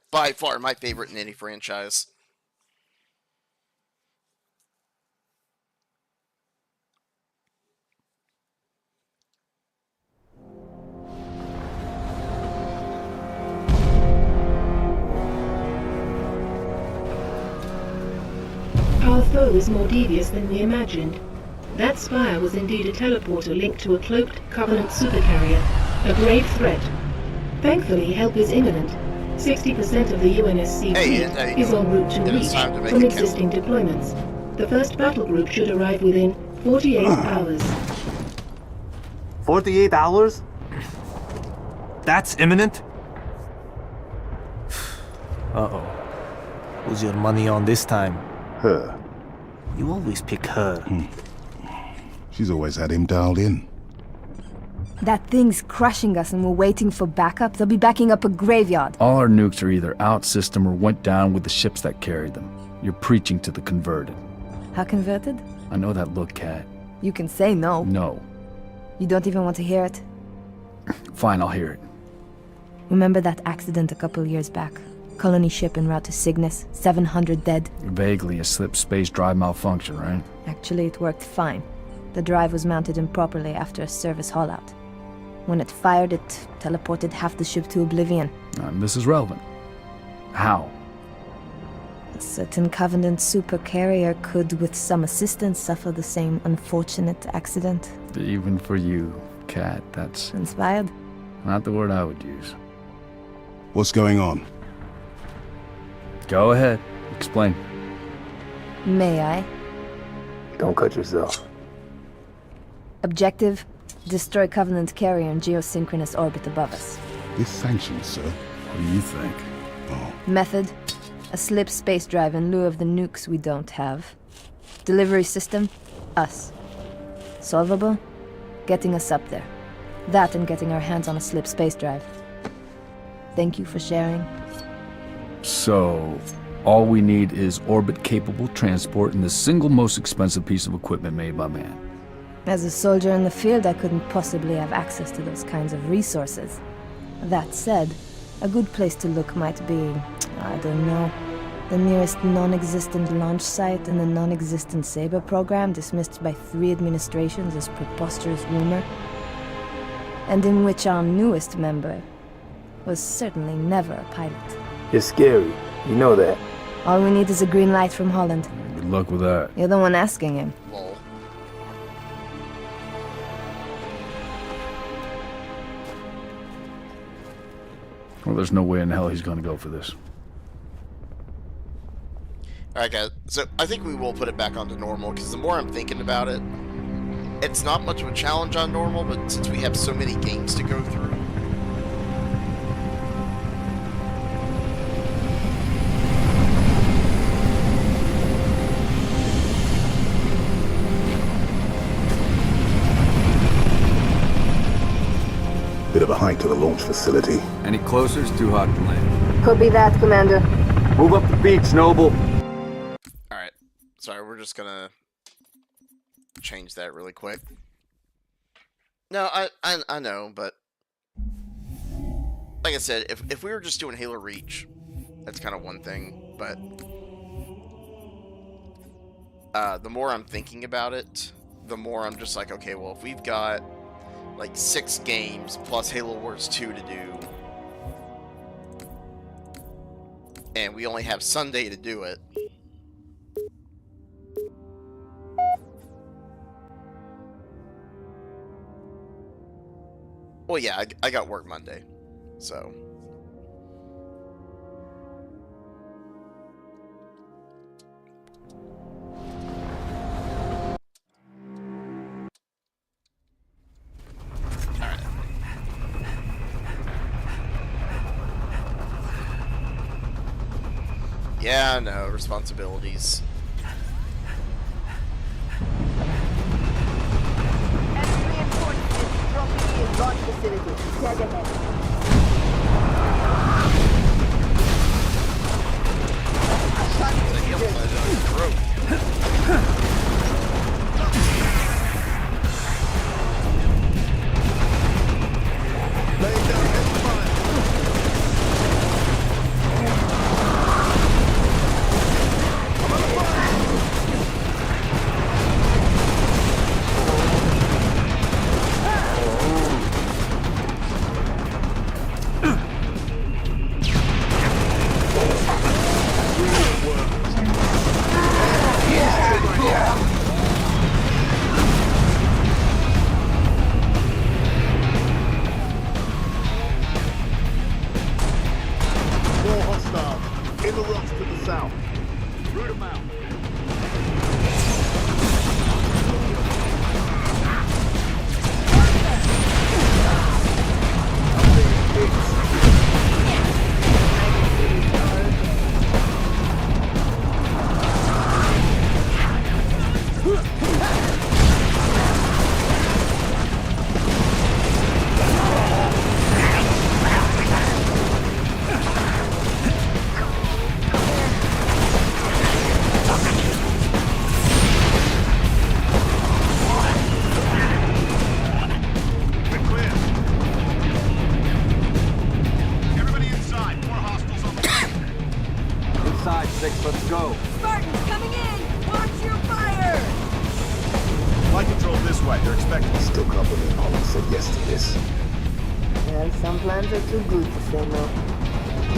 by far my favorite in any franchise. Our foe is more devious than we imagined. That spire was indeed a teleporter linked to a cloaked Covenant supercarrier, a grave threat. Thankfully, help is imminent. 60% of the UNSC fleet is en route to reach from existing deployments. The first battle group should arrive within 48 hours. 48 hours? That's imminent? Uh-oh. Who's your money on this time? Her. You always pick her. She's always had him dialed in. That thing's crushing us and we're waiting for backup. They'll be backing up a graveyard. All our nukes are either out system or went down with the ships that carried them. You're preaching to the converted. How converted? I know that look, Cat. You can say no. No. You don't even want to hear it? Fine, I'll hear it. Remember that accident a couple years back? Colony ship en route to Cygnus, 700 dead. Vaguely a slip space drive malfunction, right? Actually, it worked fine. The drive was mounted improperly after a service haul-out. When it fired, it teleported half the ship to oblivion. This is relevant. How? A certain Covenant supercarrier could, with some assistance, suffer the same unfortunate accident. Even for you, Cat, that's... Inspired? Not the word I would use. What's going on? Go ahead. Explain. May I? Don't cut yourself. Objective: destroy Covenant carrier in geosynchronous orbit above us. This sanctioned, sir. What do you think? Method: a slip space drive in lieu of the nukes we don't have. Delivery system: us. Solvable? Getting us up there. That and getting our hands on a slip space drive. Thank you for sharing. So, all we need is orbit-capable transport and the single most expensive piece of equipment made by man. As a soldier in the field, I couldn't possibly have access to those kinds of resources. That said, a good place to look might be, I don't know, the nearest non-existent launch site in the non-existent Saber program dismissed by 3 administrations as preposterous rumor, and in which our newest member was certainly never a pilot. You're scary. You know that. All we need is a green light from Holland. Good luck with that. You're the one asking him. Well, there's no way in hell he's gonna go for this. Alright guys, so I think we will put it back onto normal, because the more I'm thinking about it, it's not much of a challenge on normal, but since we have so many games to go through, Bit of a hike to the launch facility. Any closer is too hot to land. Could be that, Commander. Move up the beach, Noble. alright, sorry, we're just gonna change that really quick. No, I know, but like I said, if we were just doing Halo Reach, that's kind of one thing, but the more I'm thinking about it, the more I'm just like, okay, well, if we've got like 6 games plus Halo Wars 2 to do, and we only have Sunday to do it, well, yeah, I got work Monday, so Yeah, no, responsibilities. Reinforcements dropping in launch facility. Tag ahead. More hostiles. In the rocks to the south. Root them out. Inside, 6, let's go. Spartans coming in! Watch your fire! Flight control this way. They're expecting. Still can't believe Arma said yes to this. Well, some plans are too good to say no.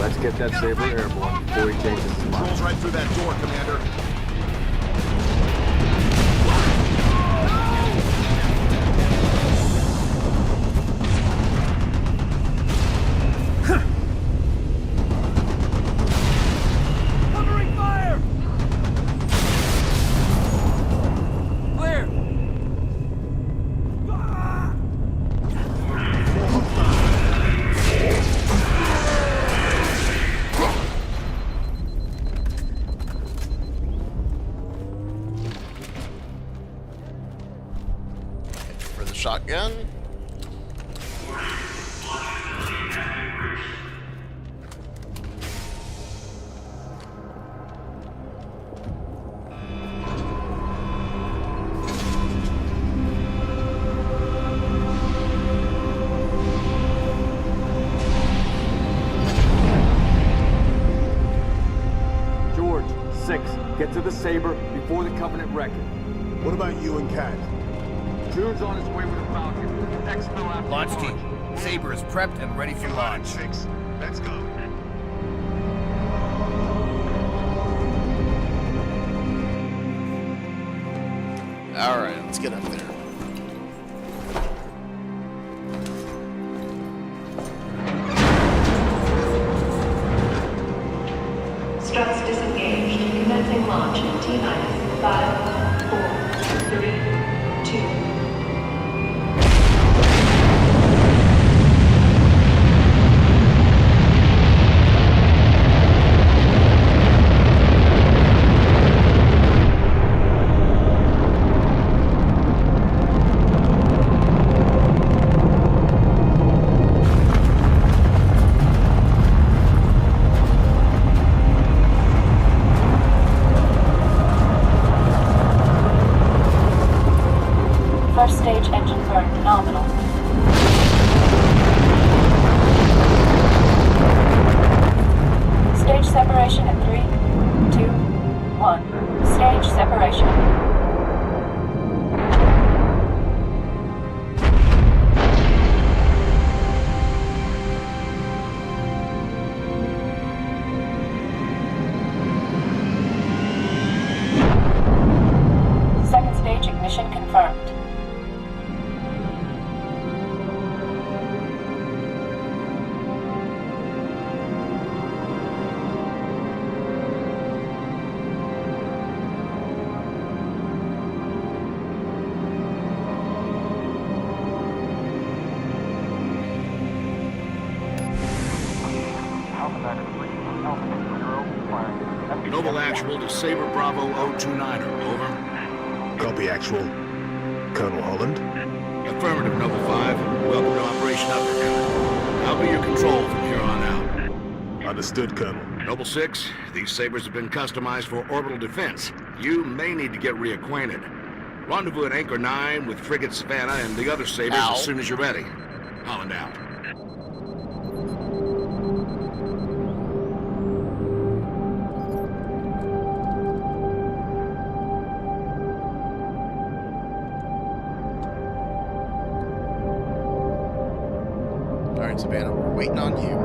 Let's get that Saber airborne before he changes his mind. Controls right through that door, Commander. Covering fire! Clear! For the shotgun. George, 6, get to the Saber before the Covenant wreck it. What about you and Cat? June's on his way with a Falcon. Exfil after Launch team. Saber is prepped and ready for launch. 6. Let's go. Alright, let's get up there. Struts disengaged. Commencing launch in T-minus 5, 4, 3, 2, First stage engine burn nominal. Stage separation in 3, 2, 1. Stage separation. Second stage ignition confirmed. Actual to Sabre Bravo 029er, over. Copy, Actual. Colonel Holland? Affirmative, Noble 5. Welcome to Operation Uppercut. I'll be your control from here on out. Understood, Colonel. Noble 6, these Sabres have been customized for orbital defense. You may need to get reacquainted. Rendezvous at Anchor 9 with Frigate Savannah and the other Sabres as soon as you're ready. Holland out. Alright, Savannah, we're waiting on you.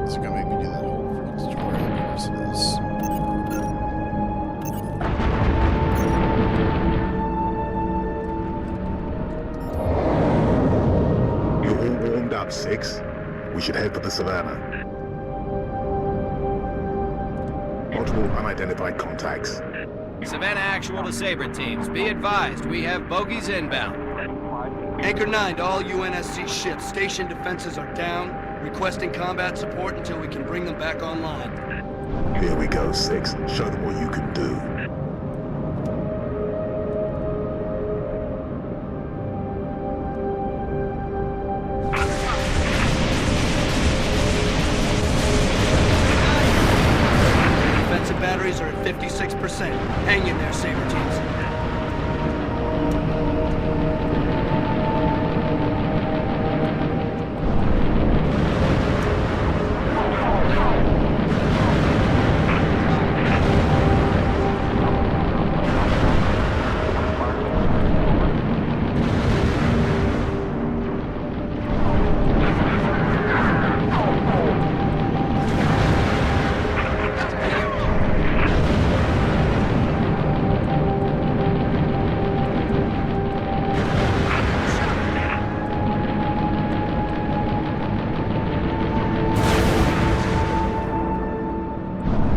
It's gonna make me do that whole freaking tutorial course of this. You're all warmed up, 6. We should head for the Savannah. Multiple unidentified contacts. Savannah Actual to Sabre teams. Be advised, we have bogies inbound. Anchor 9 to all UNSC ships. Station defenses are down. Requesting combat support until we can bring them back online. Here we go, 6. Show them what you can do. Defensive batteries are at 56%. Hang in there, Sabre teams.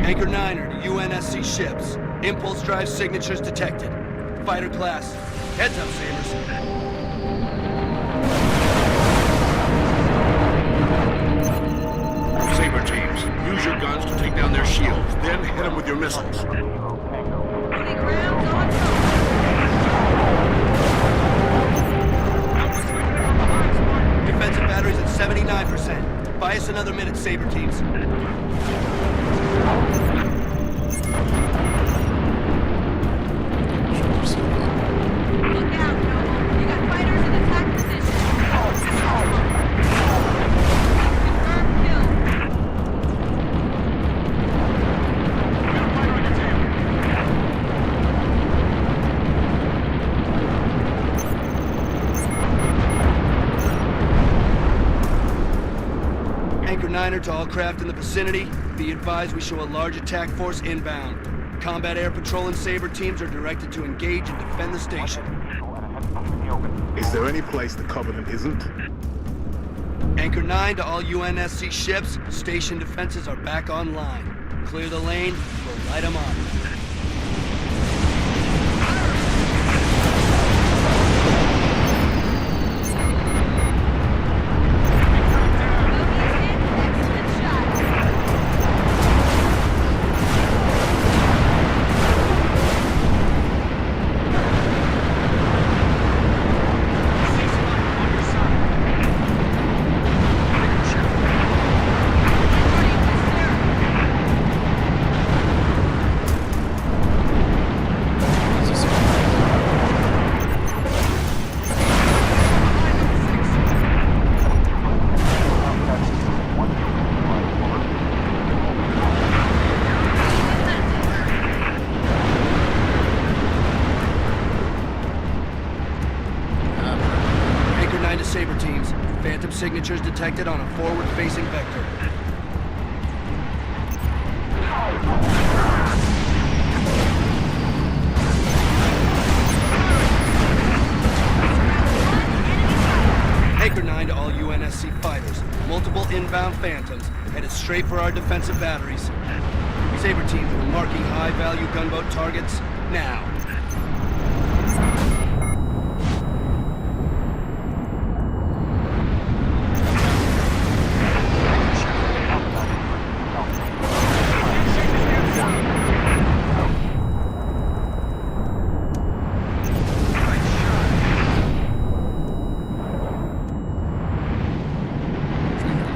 Anchor 9 are to UNSC ships. Impulse drive signatures detected. Fighter class. Heads up, Sabres. Sabre teams, use your guns to take down their shields, then hit them with your missiles. Defensive batteries at 79%. Buy us another minute, Sabre teams. Look out, Noble. You got fighters in attack position. Confirmed kill. Anchor 9er to all craft in the vicinity. Be advised we show a large attack force inbound. Combat air patrol and Sabre teams are directed to engage and defend the station. Is there any place the Covenant isn't? Anchor 9 to all UNSC ships. Station defenses are back online. Clear the lane. We'll light them up. Sabre teams. Phantom signatures detected on a forward-facing vector. Anchor 9 to all UNSC fighters. Multiple inbound Phantoms, headed straight for our defensive batteries. Saber teams are marking high-value gunboat targets now.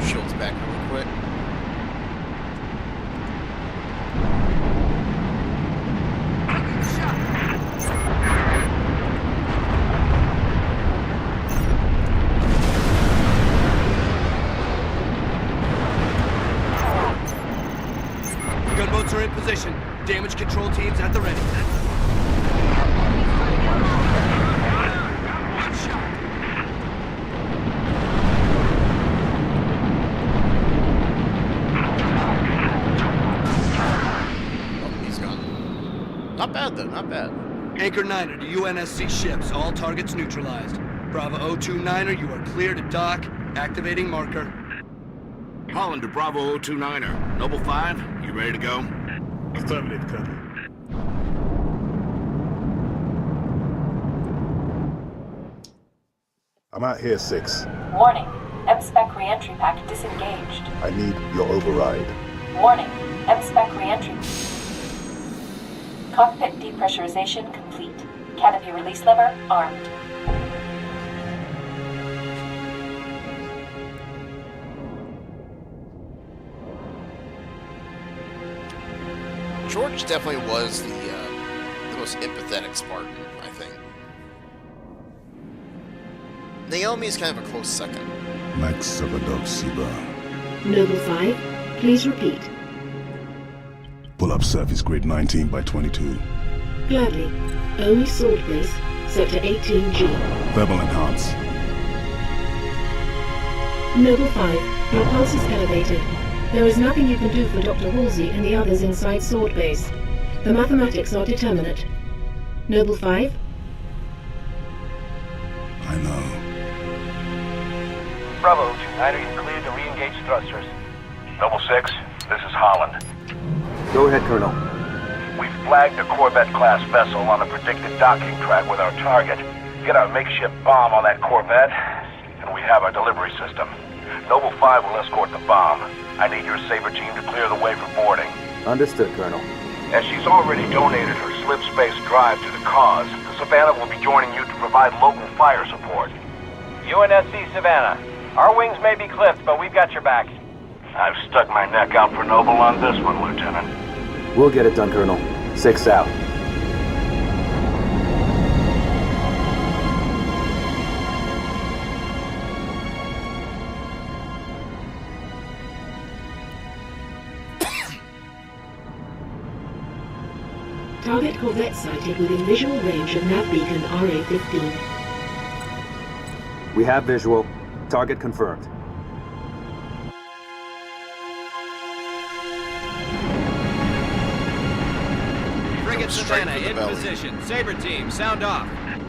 Shields back really quick. Gunboats are in position. Damage control teams at the ready. Oh, he's gone. Not bad though, not bad. Anchor 9er to UNSC ships, all targets neutralized. Bravo 029er, you are clear to dock. Activating marker. Holland to Bravo 029er. Noble 5, you ready to go? Affirmative, Colonel. I'm out here, 6. Warning. M-Spec re-entry pack disengaged. I need your override. Warning. M-Spec re-entry. Cockpit depressurization complete. Canopy release lever armed. George definitely was the most empathetic Spartan, I think. Naomi's kind of a close second. Max Sabadov Siba. Noble 5, please repeat. Pull up surface grid 19 by 22. Gladly. Only sword base, sector 18G. Thermal enhance. Noble 5, your pulse is elevated. There is nothing you can do for Dr. Halsey and the others inside Sword Base. The mathematics are determinate. Noble 5? I know. Bravo 29er, you're cleared to re-engage thrusters. Noble 6, this is Holland. Go ahead, Colonel. We've flagged a Corvette-class vessel on a predicted docking track with our target. Get our makeshift bomb on that Corvette, and we have our delivery system. Noble 5 will escort the bomb. I need your Saber team to clear the way for boarding. Understood, Colonel. As she's already donated her slip space drive to the cause, the Savannah will be joining you to provide local fire support. UNSC Savannah. Our wings may be clipped, but we've got your back. I've stuck my neck out for Noble on this one, Lieutenant. We'll get it done, Colonel. 6 out. Target Corvette sighted within visual range of nav beacon RA-15. We have visual. Target confirmed. Frigate Savannah in position. Saber team, sound off.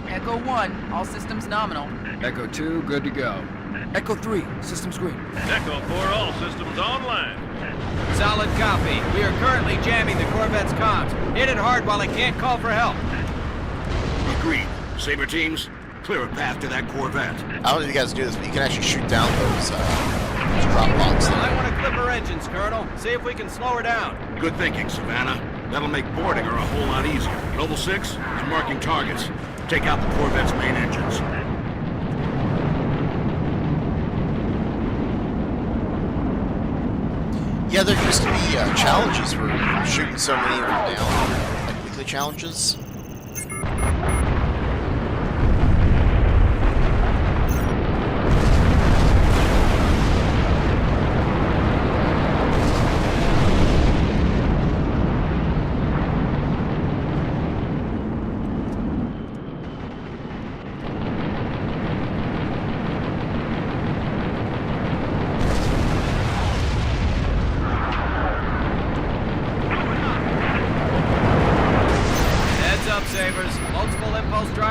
Echo 1, all systems nominal. Echo 2, good to go. Echo 3, systems green. Echo 4, all systems online. Solid copy. We are currently jamming the Corvette's comms. Hit it hard while it can't call for help. Agreed. Saber teams, clear a path to that Corvette. I don't know if you guys do this, but you can actually shoot down those drop pods. I want to clip her engines, Colonel. See if we can slow her down. Good thinking, Savannah. That'll make boarding her a whole lot easier. Noble 6, I'm marking targets. Take out the Corvette's main engines. Yeah, there used to be challenges for shooting so many of them down, like weekly challenges.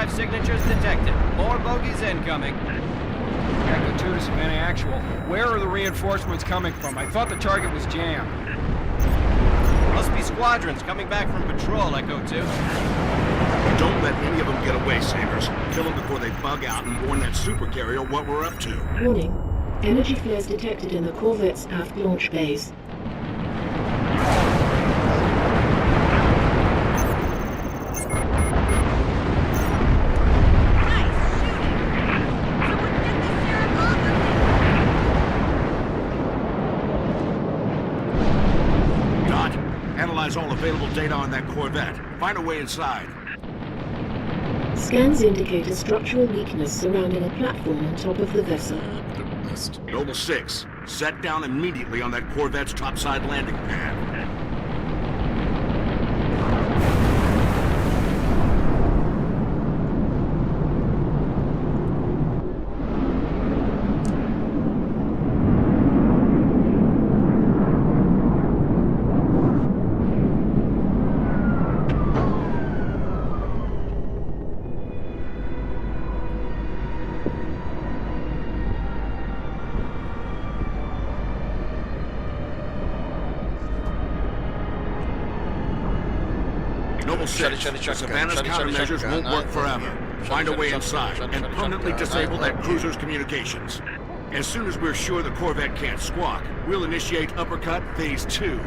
Signatures detected. More bogeys incoming. Echo 2 to Savannah Actual. Where are the reinforcements coming from? I thought the target was jammed. Must be squadrons coming back from patrol, Echo 2. Don't let any of them get away, Sabers. Kill them before they bug out and warn that supercarrier what we're up to. Warning. Energy flares detected in the Corvette's aft launch bays. Dot, analyze all available data on that Corvette. Find a way inside. Scans indicate a structural weakness surrounding a platform on top of the vessel. Noble 6, set down immediately on that Corvette's topside landing pad. Noble 6, Savannah's countermeasures won't work forever. Find a way inside and permanently disable that cruiser's communications. As soon as we're sure the Corvette can't squawk, we'll initiate Uppercut Phase 2.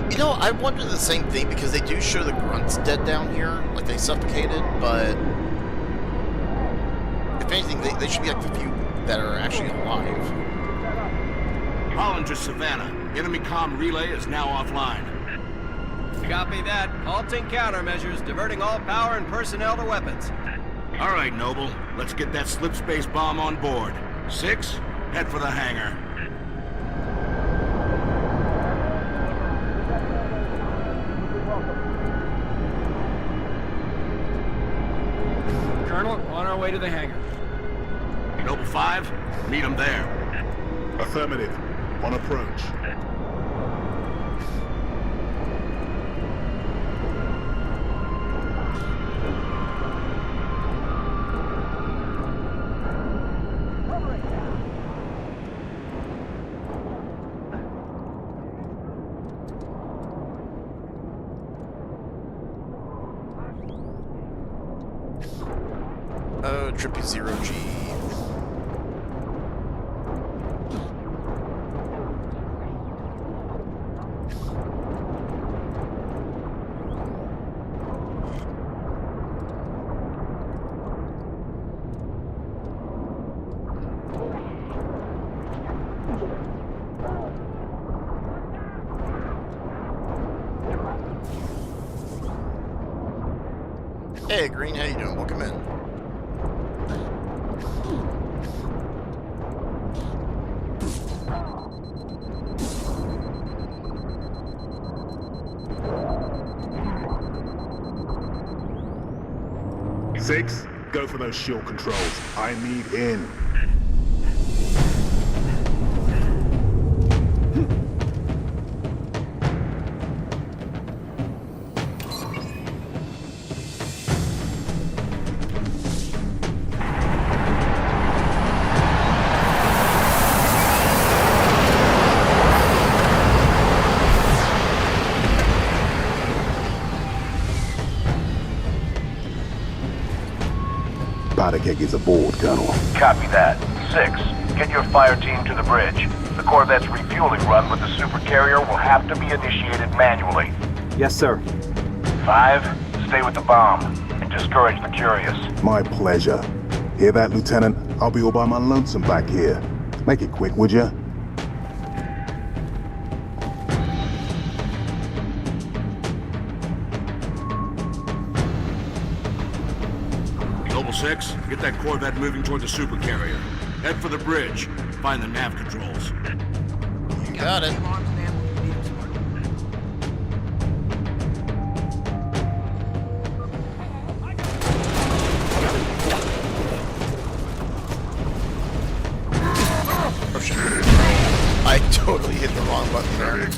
You know, I wonder the same thing, because they do show the grunts dead down here, like they suffocated, but if anything, they should be like the few that are actually alive. Holland to Savannah. Enemy comm relay is now offline. Copy that. Halting countermeasures, diverting all power and personnel to weapons. All right, Noble. Let's get that slip space bomb on board. 6, head for the hangar. Colonel, on our way to the hangar. Noble 5, meet him there. Affirmative. On approach. Trippy 0G. Hey, Green, how you doing? Welcome in. Six, go for those shield controls. I need in. Powder keg is aboard, Colonel. Copy that. 6, get your fire team to the bridge. The Corvette's refueling run with the supercarrier will have to be initiated manually. Yes, sir. 5, stay with the bomb and discourage the curious. My pleasure. Hear that, Lieutenant? I'll be all by my lonesome back here. Make it quick, would ya? Noble 6, get that Corvette moving toward the supercarrier. Head for the bridge. Find the nav controls. You got it. shit. I totally hit the wrong button there.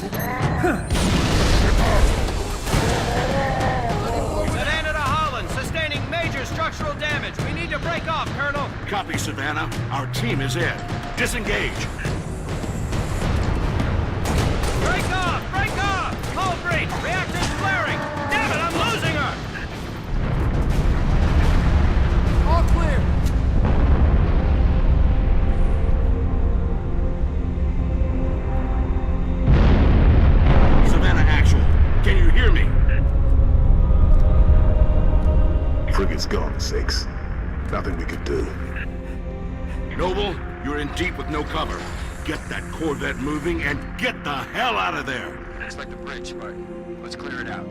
Savannah to Holland, sustaining major structural damage. We need to break off, Colonel. Copy, Savannah. Our team is in. Disengage. Break off! Break off! Hull breach! Reactor's flaring! Damn it, I'm losing her! All clear. Savannah Actual. Can you hear me? Frigate's gone, 6. Nothing we could do. Noble, you're in deep with no cover. Get that Corvette moving and get the hell out of there! Looks like the bridge, but let's clear it out.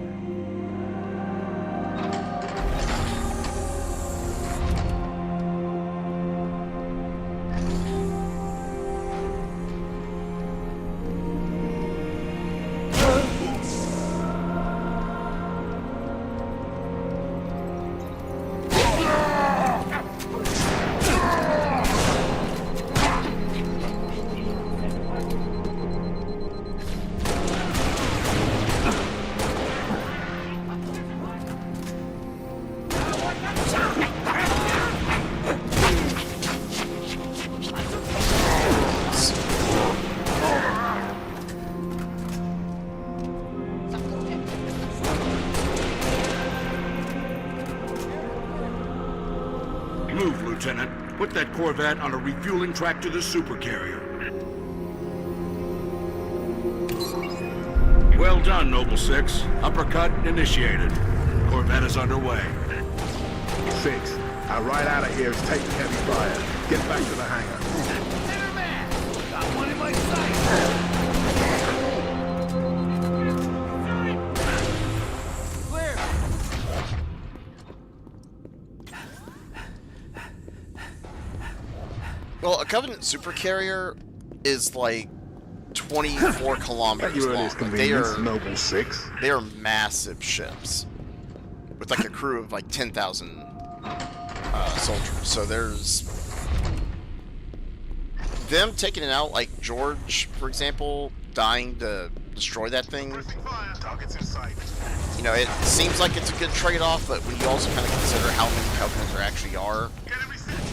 Move, Lieutenant. Put that Corvette on a refueling track to the supercarrier. Well done, Noble 6. Uppercut initiated. Corvette is underway. 6. Our ride out of here is taking heavy fire. Get back to the hangar. Got one in my sight. Clear. Well, a Covenant supercarrier is like 24 kilometers long. Like, they are Noble 6. They are massive ships with like a crew of like 10,000 soldiers. So there's them taking it out, like George, for example, dying to destroy that thing. You know, it seems like it's a good trade-off, but when you also kind of consider how many Covenants there actually are. Enemy spotted.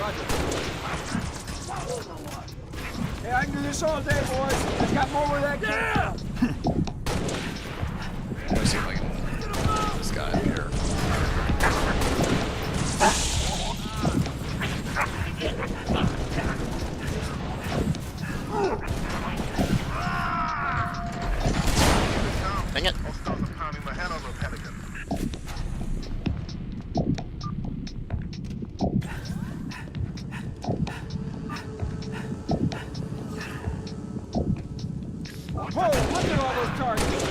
Roger. Hey, I can do this all day, boys. I got more where that came from. Let me see if I can get this guy up here. Dang it. Whoa, look at all those targets.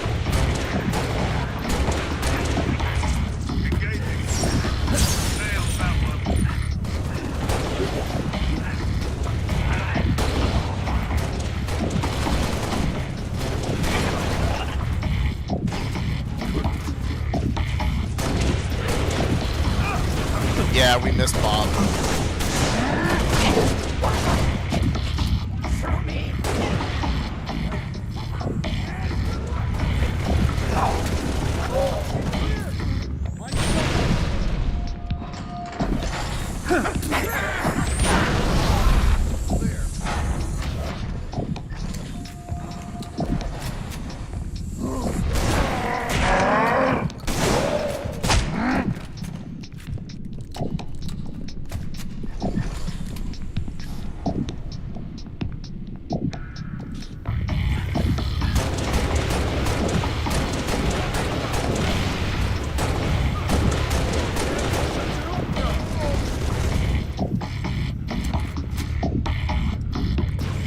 Yeah, we missed Bob.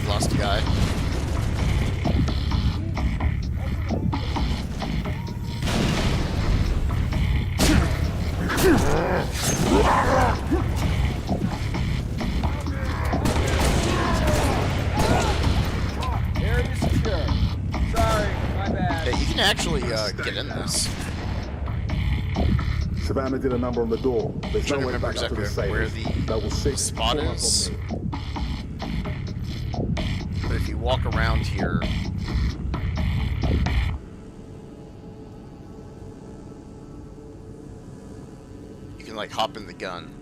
Lost a guy. Area secure. Sorry, my bad. Yeah, you can actually get in this. Savannah did a number on the door. There's trying no to way remember back up to exactly the where sailors. Level 6, spot form up is. on me. But if you walk around here, you can like hop in the gun.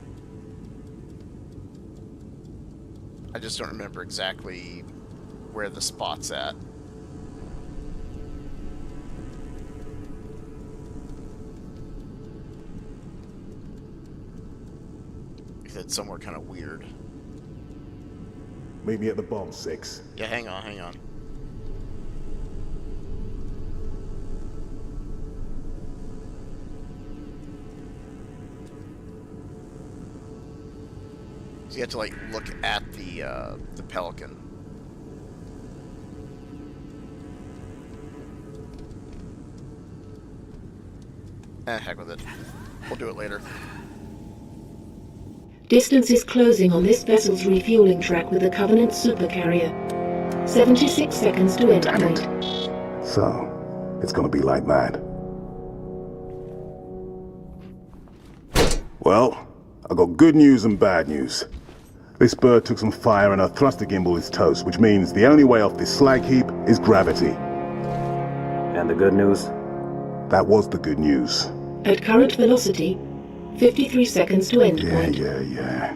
I just don't remember exactly where the spot's at. It's somewhere kind of weird. Meet me at the bomb, 6. Yeah, hang on. So you have to like look at the Pelican. Heck with it. We'll do it later. Distance is closing on this vessel's refueling track with the Covenant supercarrier. 76 seconds to endpoint. So, it's gonna be like that. Well, I got good news and bad news. This bird took some fire and our thruster gimbal is toast, which means the only way off this slag heap is gravity. And the good news? That was the good news. At current velocity, 53 seconds to endpoint. Yeah.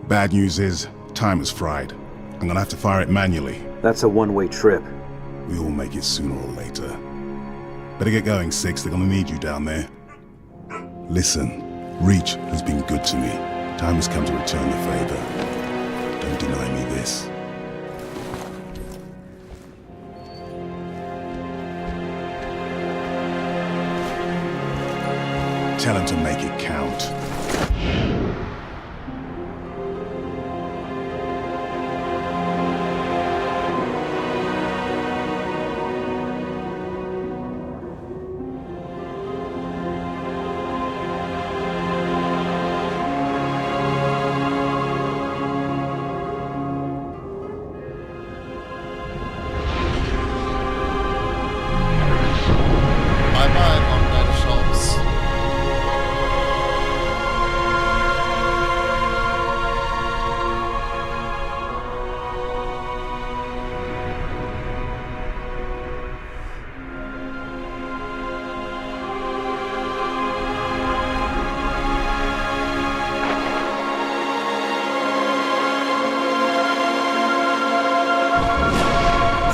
Bad news is, time is fried. I'm gonna have to fire it manually. That's a one-way trip. We all make it sooner or later. Better get going, 6. They're gonna need you down there. Listen, Reach has been good to me. Time has come to return the favor. Don't deny me this. Tell him to make it count.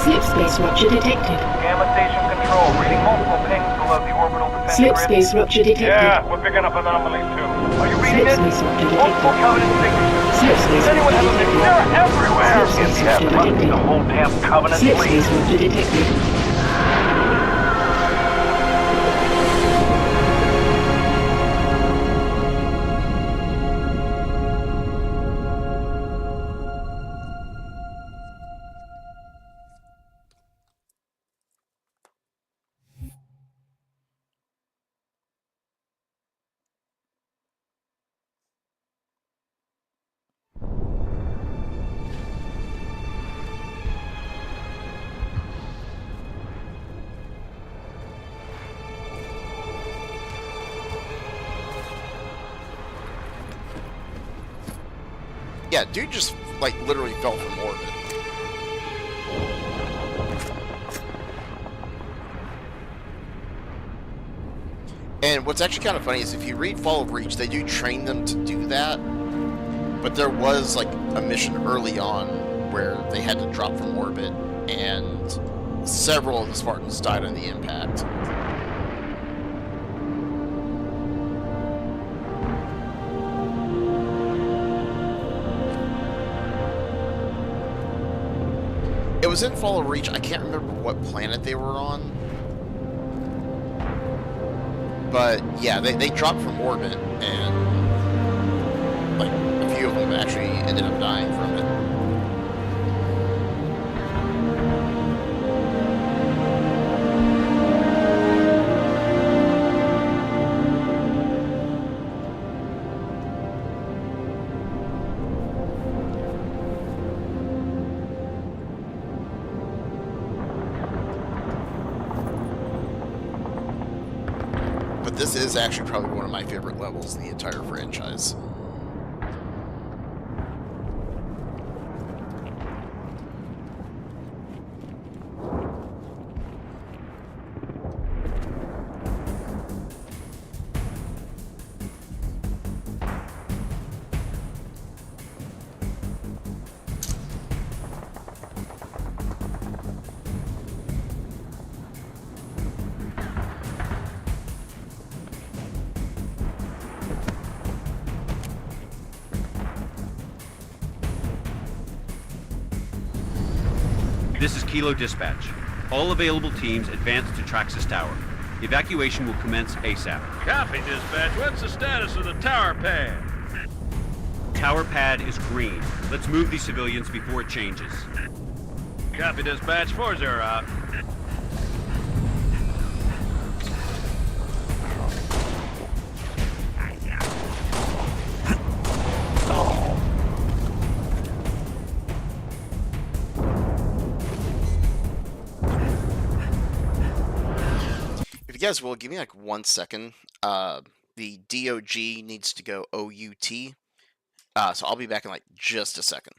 Slip space rupture detected. Gamma station control, reading multiple pings below the orbital defense Slip grid. space rupture detected. Yeah, we're picking up anomalies too. Are you reading Slip it? space rupture Multiple detected. covenant signatures. Slip space Does anyone have a rupture mix? They're detected. everywhere! Slip space Yeah, rupture must be detected. the whole damn covenant Slip fleet. space rupture detected. Yeah, dude just, like, literally fell from orbit. And what's actually kind of funny is if you read Fall of Reach, they do train them to do that. But there was, like, a mission early on where they had to drop from orbit, and several of the Spartans died on the impact. It was in Fall of Reach. I can't remember what planet they were on. But, yeah, they dropped from orbit, and, like, a few of them actually ended up dying from it. this is actually probably one of my favorite levels in the entire franchise. This is Kilo Dispatch. All available teams advance to Traxxas Tower. Evacuation will commence ASAP. Copy, dispatch. What's the status of the tower pad? Tower pad is green. Let's move these civilians before it changes. Copy, dispatch. 4-0 out. If you guys will, give me like 1 second. The DOG needs to go OUT. So I'll be back in like just a second.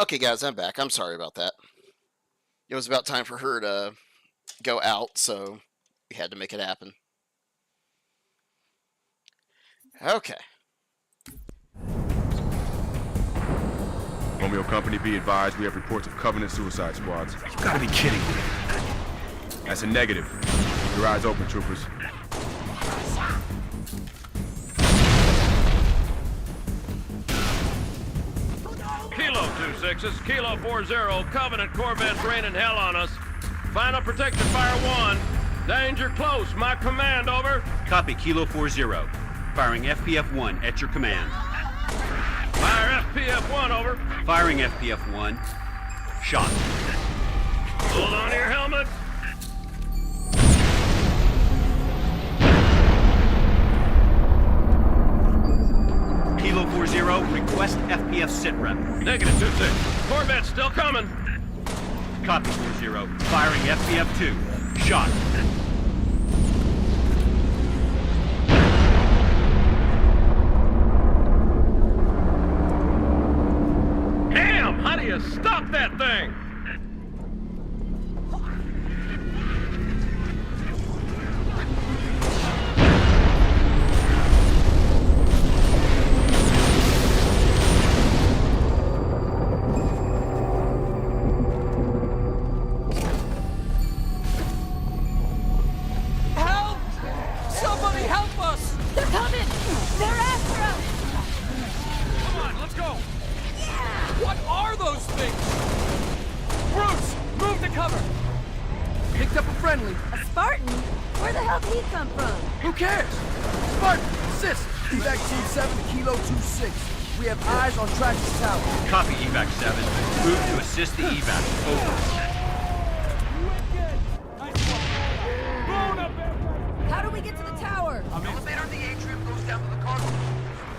Okay, guys, I'm back. I'm sorry about that. It was about time for her to go out, so we had to make it happen. Okay. Romeo Company, be advised, we have reports of Covenant suicide squads. You gotta be kidding me. That's a negative. Keep your eyes open, troopers. Kilo 26s, Kilo 40, Covenant Corvettes raining hell on us. Final protective fire 1. Danger close, my command, over. Copy, Kilo 40. Firing FPF-1 at your command. Fire FPF-1, over. Firing FPF-1. Shot. Hold on to your helmet. Kilo 40, request FPF sitrep. Negative 26. Corvette's still coming. Copy 40. Firing FPF-2. Shot. Damn! How do you stop that thing? Help! Somebody help us! They're coming! They're after us! Come on, let's go! What are those things? Bruce, move to cover! Picked up a friendly. A Spartan? Where the hell did he come from? Who cares? Spartan, assist! Evac Team 7 to Kilo 26. We have eyes on track to tower. Copy, Evac 7. Move to assist the evac. Over. How do we get to the tower? Elevator in the atrium goes down to the cargo.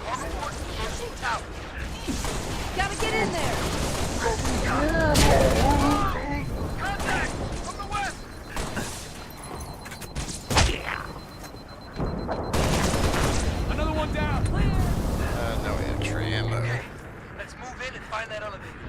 Cargo ports to the first tower. Gotta get in there! Contact! From the west! Another one down! No entry ammo. Okay, let's move in and find that elevator.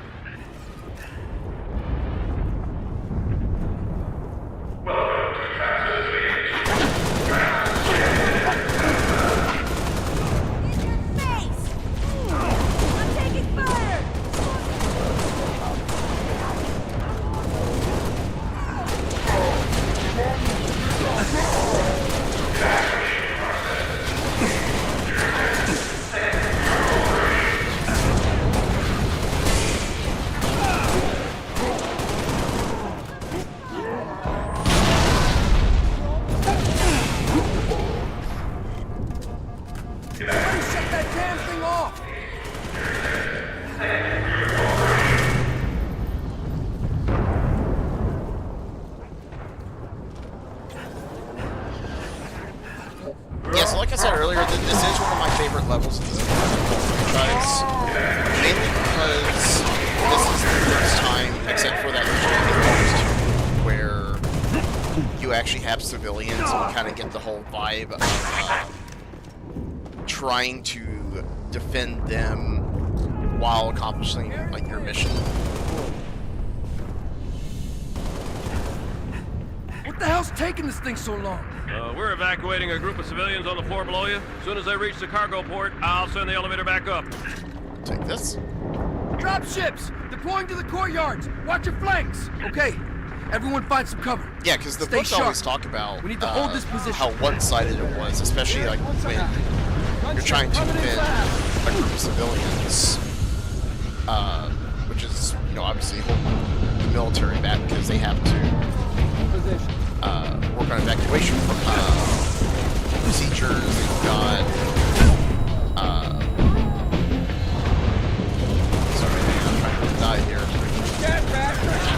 I'm taking fire! Somebody shut that damn thing off! Yeah, so like I said earlier, this is one of my favorite levels of the franchise. Mainly because this is the first time, except for that first where you actually have civilians and you kind of get the whole vibe of trying to defend them while accomplishing like your mission. What the hell's taking this thing so long? We're evacuating a group of civilians on the floor below you. As soon as they reach the cargo port, I'll send the elevator back up. Take this. Drop ships! Deploying to the courtyards! Watch your flanks! Okay, everyone find some cover. Yeah, because the Stay books sharp. always talk about We need to hold this position. how one-sided it was, especially like when you're trying to defend a group of civilians, which is, you know, obviously holding the military back because they have to work on evacuation procedures. They've got sorry, man, I'm trying to die here.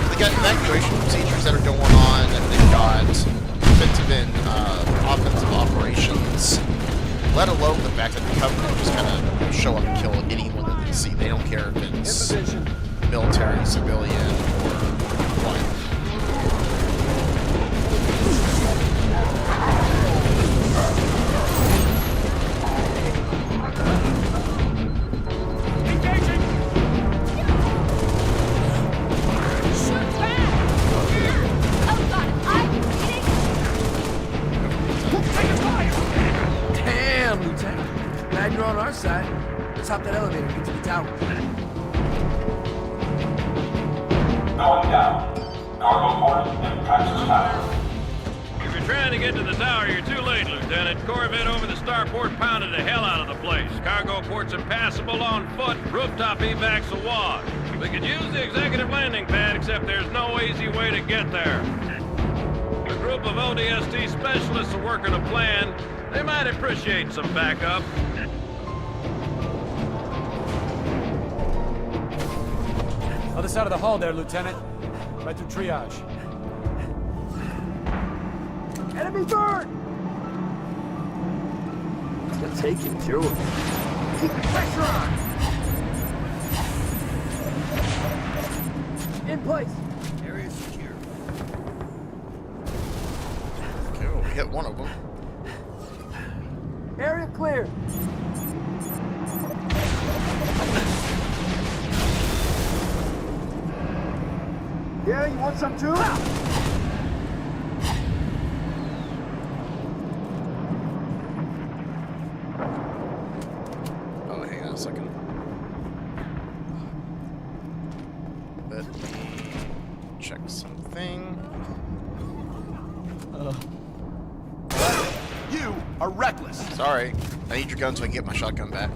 They got evacuation procedures that are going on, and they've got defensive and offensive operations. Let alone the fact that the Covenant just kind of show up and kill anyone that they see. They don't care if it's military, civilian, or what. Lieutenant. Glad you're on our side. Let's hop that elevator and get to the tower. Going down. Cargo port and Praxis Tower. If you're trying to get to the tower, you're too late, Lieutenant. Corvette over the starport pounded the hell out of the place. Cargo port's impassable on foot. Rooftop evac's a wash. We could use the executive landing pad, except there's no easy way to get there. A group of ODST specialists are working a plan. They might appreciate some backup. Other side of the hall there, Lieutenant. Right through triage. Enemy bird! Let's take him, Joe. Keep the pressure on! In place. Area secure. Okay, well, we hit one of them. Area clear. Yeah, you want some too? Oh, hang on a second. Let me check something. You are reckless. Sorry. I need your gun so I can get my shotgun back.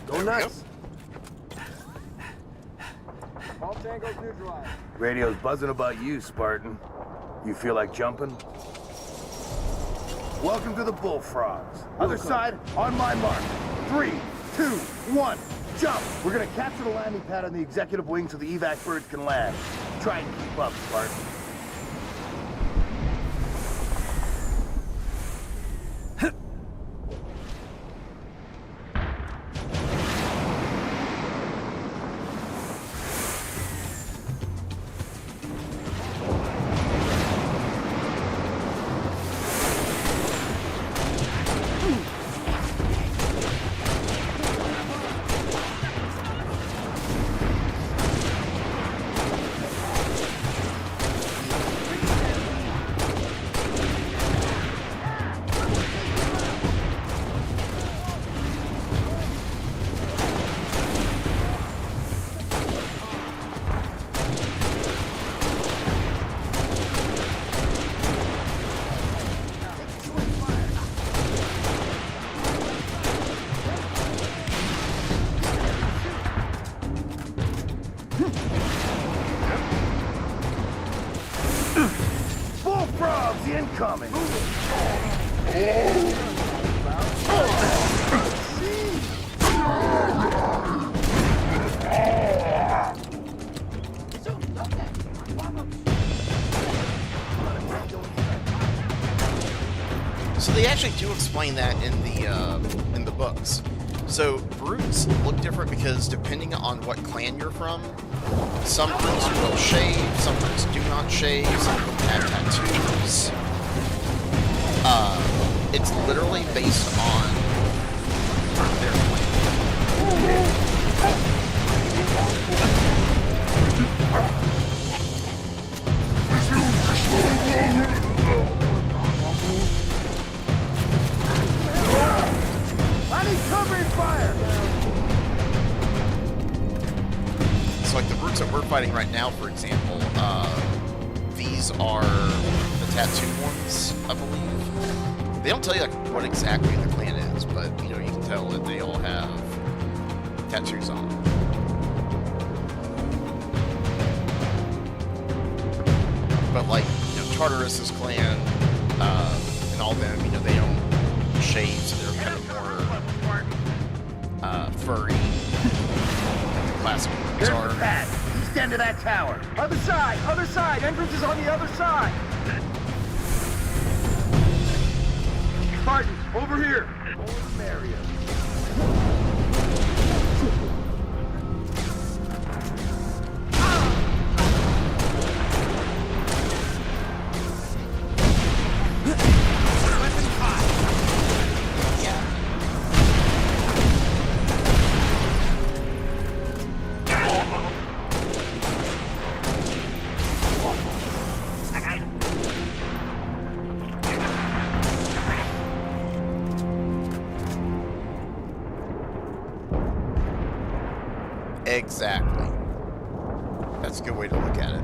Go nuts. All tangos neutralized. Radio's buzzing about you, Spartan. You feel like jumping? Welcome to the Bullfrogs. Other side, on my mark. 3, 2, 1, jump! We're gonna capture the landing pad on the executive wing so the evac birds can land. Try and keep up, Spartan. Bullfrogs incoming! So they actually do explain that in the books. So brutes look different because depending on what clan you're from, some brutes will shave, some brutes do not shave, some of them have tattoos. It's literally based on their I need covering fire! So like the brutes that we're fighting right now, for example, these are the tattooed ones, I believe. They don't tell you like what exactly the clan is, but you know, you can tell that they all have tattoos on them. But like, you know, Tartarus's clan, and all them, you know, they don't shave, so they're kind of more furry, like the classic ones are. There's the pad. East end of that tower. Other side! Entrance is on the other side! Spartan, over here! Old Mario. Exactly. That's a good way to look at it.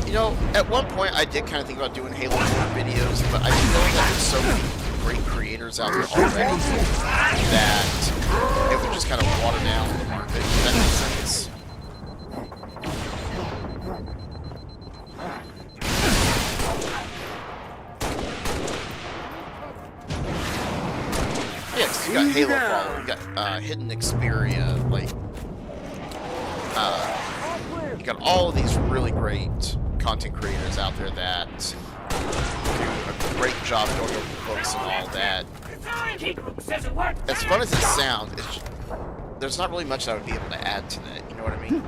You know, at one point I did kind of think about doing Halo 4 videos, but I know that there's so many great creators out there already that it would just kind of water down the market, if that makes sense. Yeah, 'cause you got Halo Follower, you got Hidden Xperia, like, you got all of these really great content creators out there that do a great job going over the books and all that. As fun as it sounds, there's not really much that I would be able to add to that, you know what I mean?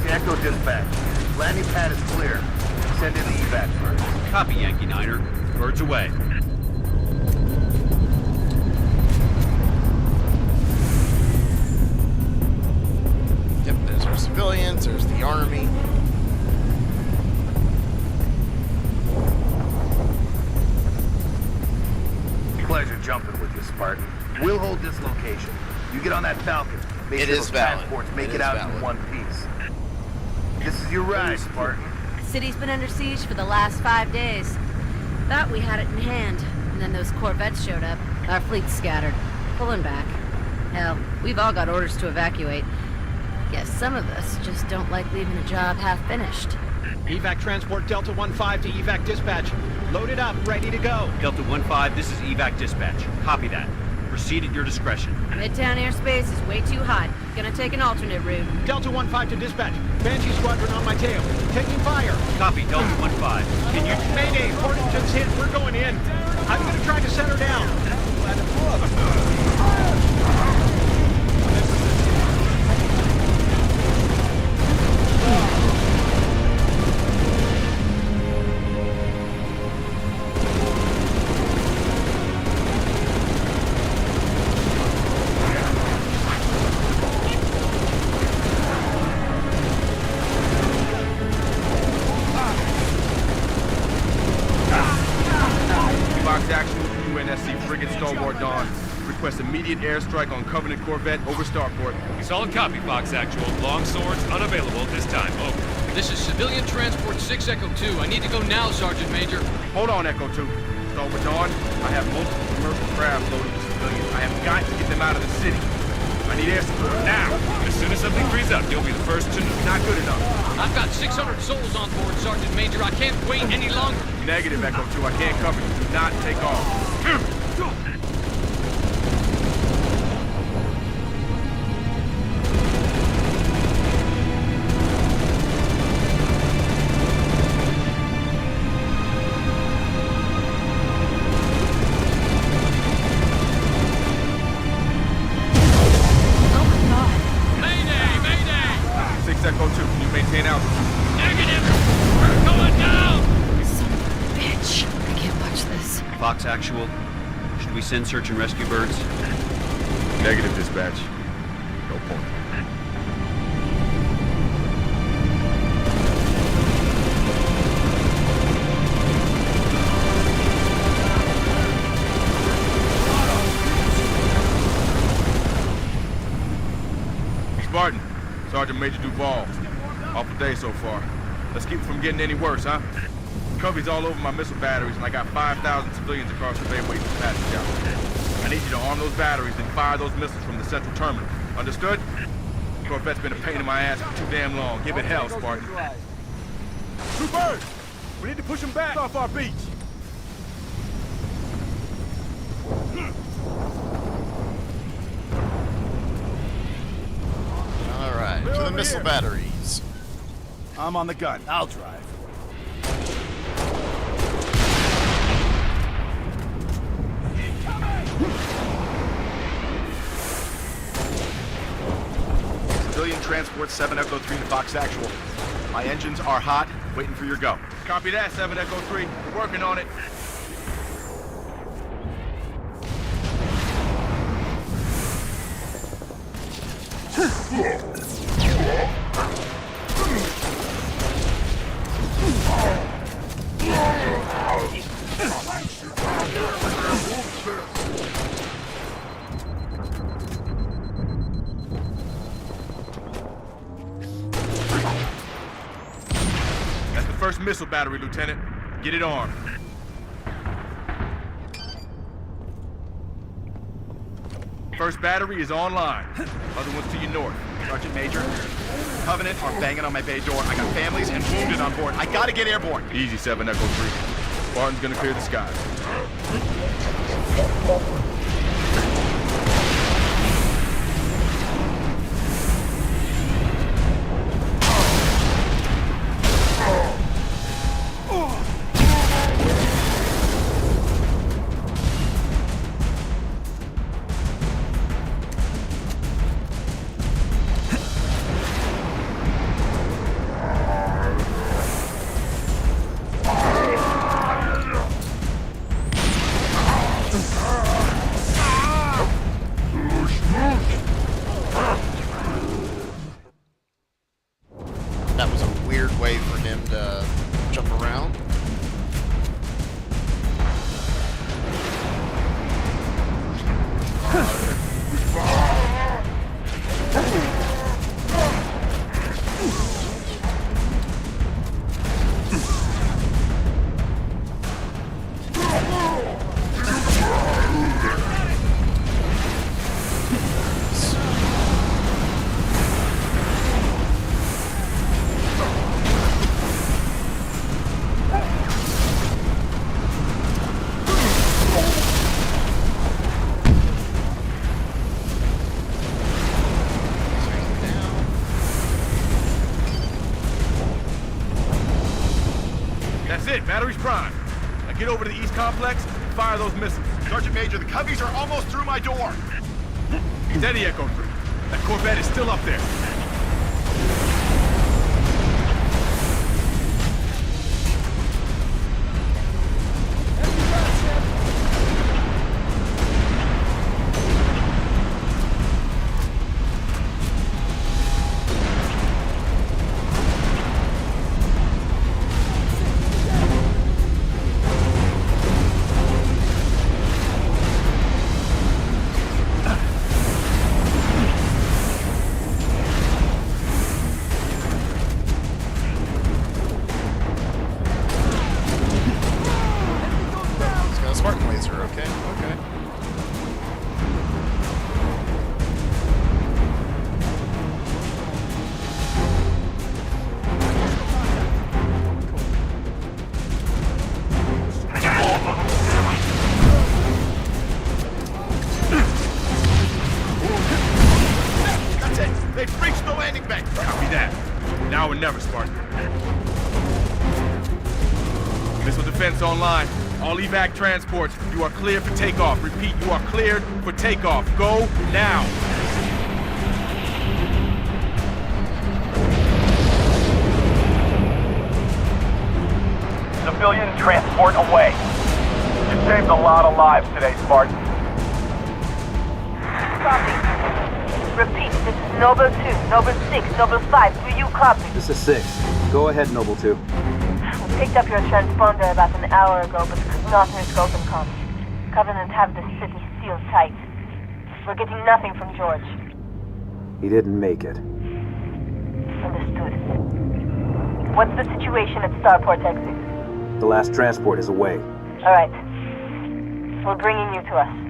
Echo dispatch. Landing pad is clear. Send in the evac first. Copy, Yankee Niner. Birds away. Yep, there's our civilians, there's the Army. Pleasure jumping with you, Spartan. We'll hold this location. You get on that Falcon. Make sure those transports make it out in one piece. This is your ride, Spartan. City's been under siege for the last 5 days. Thought we had it in hand, and then those Corvettes showed up. Our fleet's scattered, pulling back. Hell, we've all got orders to evacuate. Guess some of us just don't like leaving a job half-finished. Evac transport Delta 1-5 to evac dispatch. Loaded up, ready to go. Delta 1-5, this is evac dispatch. Copy that. Proceed at your discretion. Midtown airspace is way too hot. Gonna take an alternate route. Delta 1-5 to dispatch. Banshee squadron on my tail. Taking fire. Copy, Delta 1-5. Can you... Mayday, Portington's hit. We're going in. I'm gonna try to set her down. Request immediate airstrike on Covenant Corvette over Starport. Solid copy, Fox Actual. Long swords unavailable at this time. Over. This is Civilian Transport 6 Echo 2. I need to go now, Sergeant Major. Hold on, Echo 2. Start with Dawn. I have multiple commercial craft loaded with civilians. I have got to get them out of the city. I need air support now. As soon as something frees up, you'll be the first to know. Not good enough. I've got 600 souls on board, Sergeant Major. I can't wait any longer. Negative, Echo 2. I can't cover you. Do not take off. Mayday! Mayday! 6 Echo 2, can you maintain Fox Actual, should we send search and rescue birds? Negative, dispatch. No point. Spartan, Sergeant Major Duval. Awful day so far. Let's keep it from getting any worse, huh? Coveys all over my missile batteries, and I got 5,000 civilians across the bay waiting for passage out. I need you to arm those batteries and fire those missiles from the central terminal. Understood? Corvette's been a pain in my ass for too damn long. Give it hell, Spartan. Two birds! We need to push them back off our beach. All right, to the missile batteries. I'm on the gun. I'll drive. Civilian transport 7 Echo 3 to Fox Actual. My engines are hot, waiting for your go. Copy that, 7 Echo 3. We're working on it. That's the first missile battery, Lieutenant. Get it armed. First battery is online. Other ones to your north. Sergeant Major, Covenant are banging on my bay door. I got families and wounded on board. I gotta get airborne. Easy, 7 Echo 3. Spartan's gonna clear the skies. That was a weird way for him to jump around. That's it, battery's prime. Now get over to the east complex and fire those missiles. Sergeant Major, the Coveys are almost through my door. Steady, Echo 3. That Corvette is still up there. Now or never, Spartan. Missile defense online. All evac transports, you are cleared for takeoff. Repeat, you are cleared for takeoff. Go now. Civilian transport away. You saved a lot of lives today, Spartan. Copy. Repeat, this is Noble 2, Noble 6, Noble 5. Do you copy? This is 6. Go ahead, Noble 2. We picked up your transponder about an hour ago, but could not hear Scope and comms. Covenant have the city sealed tight. We're getting nothing from George. He didn't make it. Understood. What's the situation at Starport exit? The last transport is away. All right. We're bringing you to us.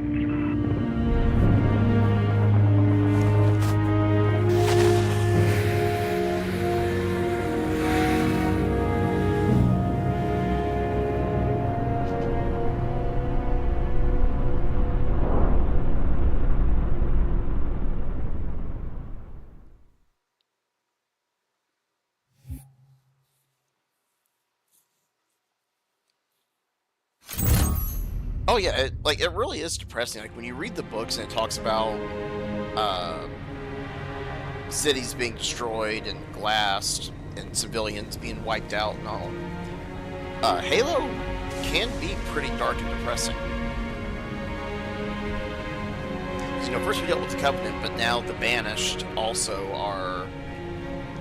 Oh yeah, it really is depressing. Like when you read the books and it talks about cities being destroyed and glassed and civilians being wiped out and all. Halo can be pretty dark and depressing. You know, first we dealt with the Covenant, but now the Banished also are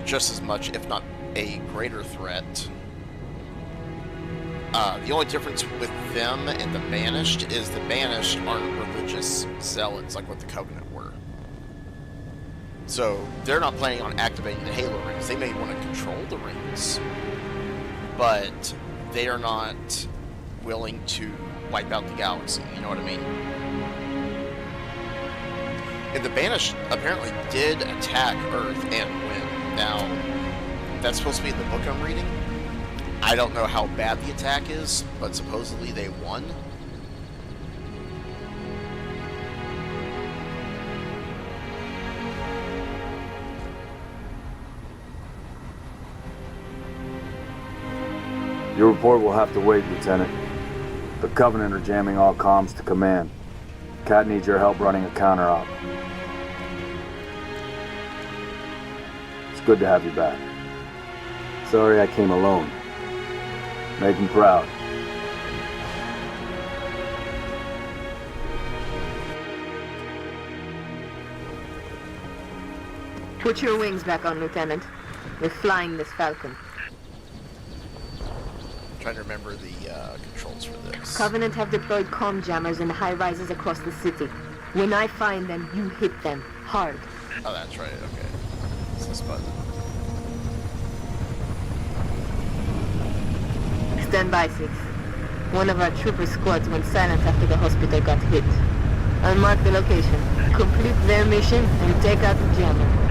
just as much, if not a greater threat. The only difference with them and the Banished is the Banished aren't religious zealots like what the Covenant were. So they're not planning on activating the Halo rings. They may want to control the rings, but they are not willing to wipe out the galaxy, you know what I mean? And the Banished apparently did attack Earth and win. Now, that's supposed to be in the book I'm reading. I don't know how bad the attack is, but supposedly they won. Your report will have to wait, Lieutenant. The Covenant are jamming all comms to command. Cat needs your help running a counter-op. It's good to have you back. Sorry I came alone. Make him proud. Put your wings back on, Lieutenant. We're flying this Falcon. I'm trying to remember the controls for this. Covenant have deployed comm jammers in high-rises across the city. When I find them, you hit them. Hard. Oh, that's right, okay. It's this button. Stand by, 6. One of our trooper squads went silent after the hospital got hit. I'll mark the location. Complete their mission and take out the jammer.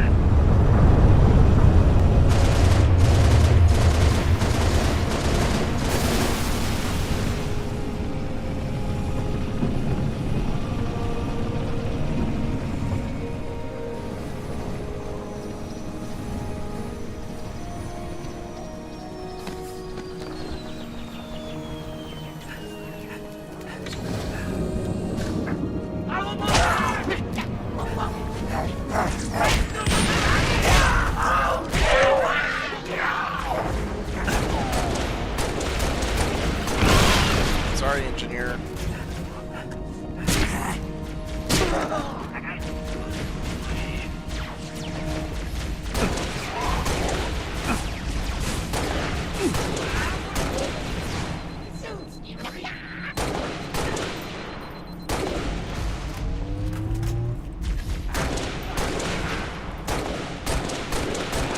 Sorry, engineer.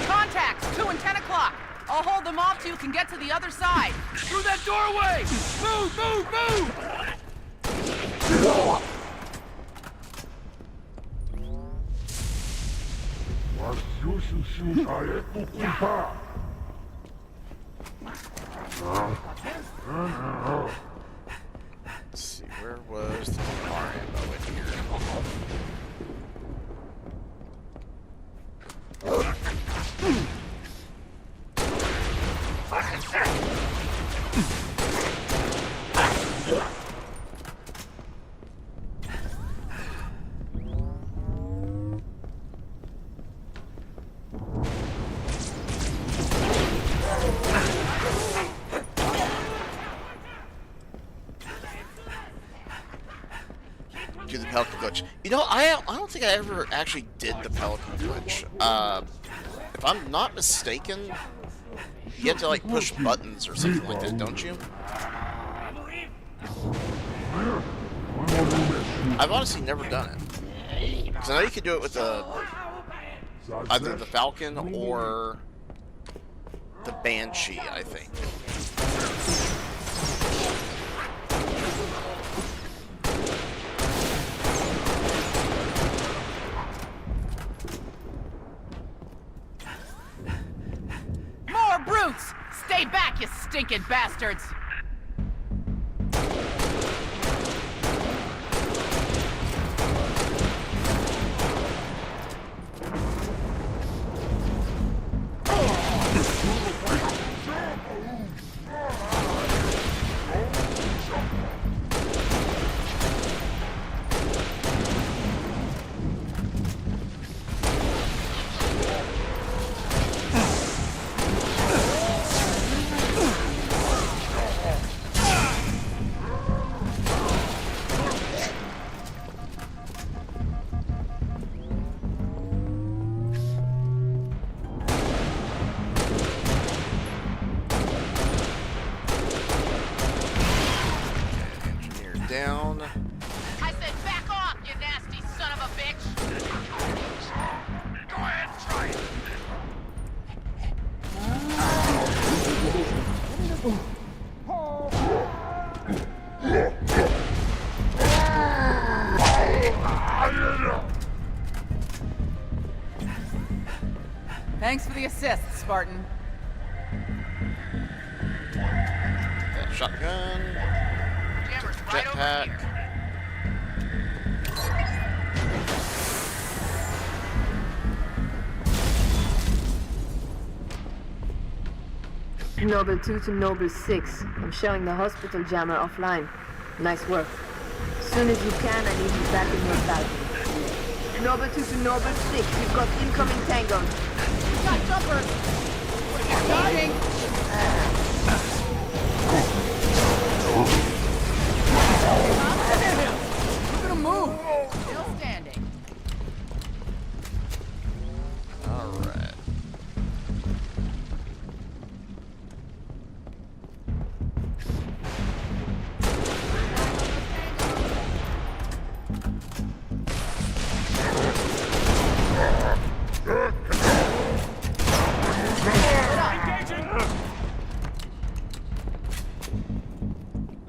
Contacts, 2 and 10 o'clock. I'll hold them off so you can get to the other side. Through that doorway! Move, move, move! Let's see, where was the car ammo in here? Do the Pelican glitch. You know, I don't think I ever actually did the Pelican glitch. If I'm not mistaken, you have to like push buttons or something like that, don't you? I've honestly never done it. Because I know you can do it with the either the Falcon or the Banshee, I think. More brutes! Stay back, you stinking bastards! Down. I said back off, you nasty son of a bitch! Go ahead, try it! Thanks for the assist, Spartan. That shotgun. Jetpack. Noble 2 to Noble 6. I'm showing the hospital jammer offline. Nice work. Soon as you can, I need you back in your Falcon. Noble 2 to Noble 6. You've got incoming tangos. We got jumpers! Dying! Look at him move! Still standing. Alright.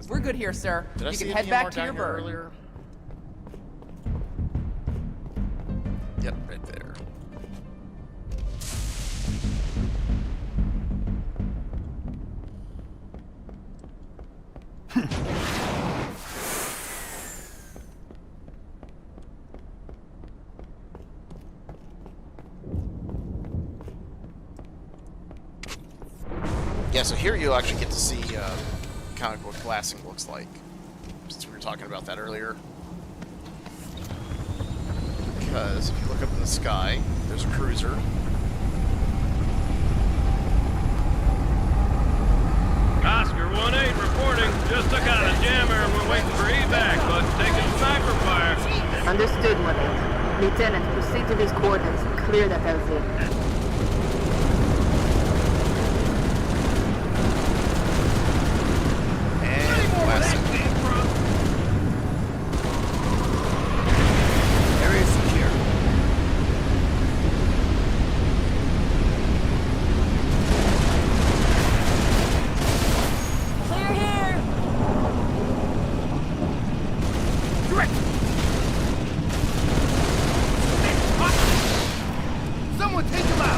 We're good here, sir. Did I You see can a head PMR back to down your here bird. earlier? Yep, right there. Yeah, so here you actually get to see kind of what glassing looks like, since we were talking about that earlier. Because if you look up in the sky, there's a cruiser. Oscar 1-8 reporting. Just took out a jammer and we're waiting for evac, but taking sniper fire. Understood, 1-8. Lieutenant, proceed to these coordinates and clear that LZ. Area secure. Clear here! Direct! Someone take him out!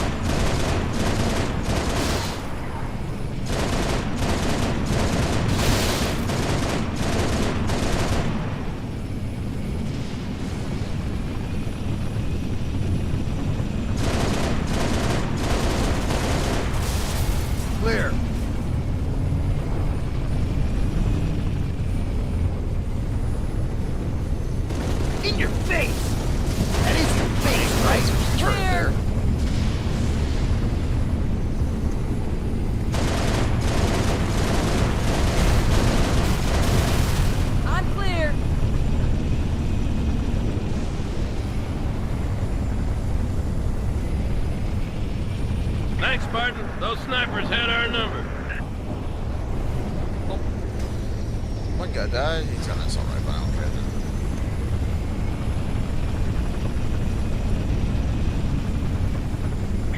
one guy died. He's got an assault rifle. I don't care.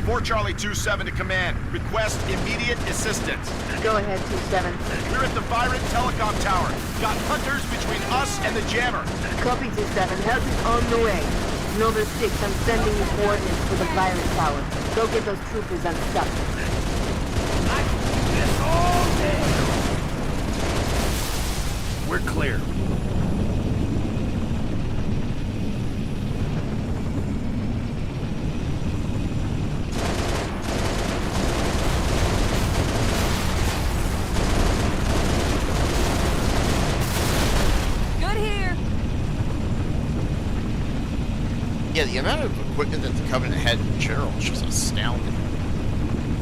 4 Charlie 2-7 to command. Request immediate assistance. Go ahead, 2-7. We're at the Byron Telecom Tower. Got hunters between us and the jammer. Copy, 2-7. Help is on the way. Nova 6, I'm sending you coordinates for the Byron Tower. Go get those troopers unstuck. We're clear. Yeah, the amount of equipment that the Covenant had in general is just astounding.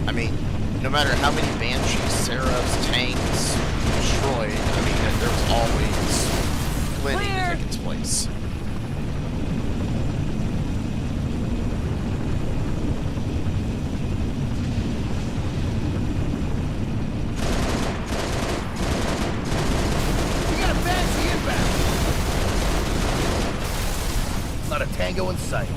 I mean, no matter how many Banshees, Seraphs, tanks destroyed, I mean, there was always plenty to take its place. We got a Banshee inbound. Not a tango in sight.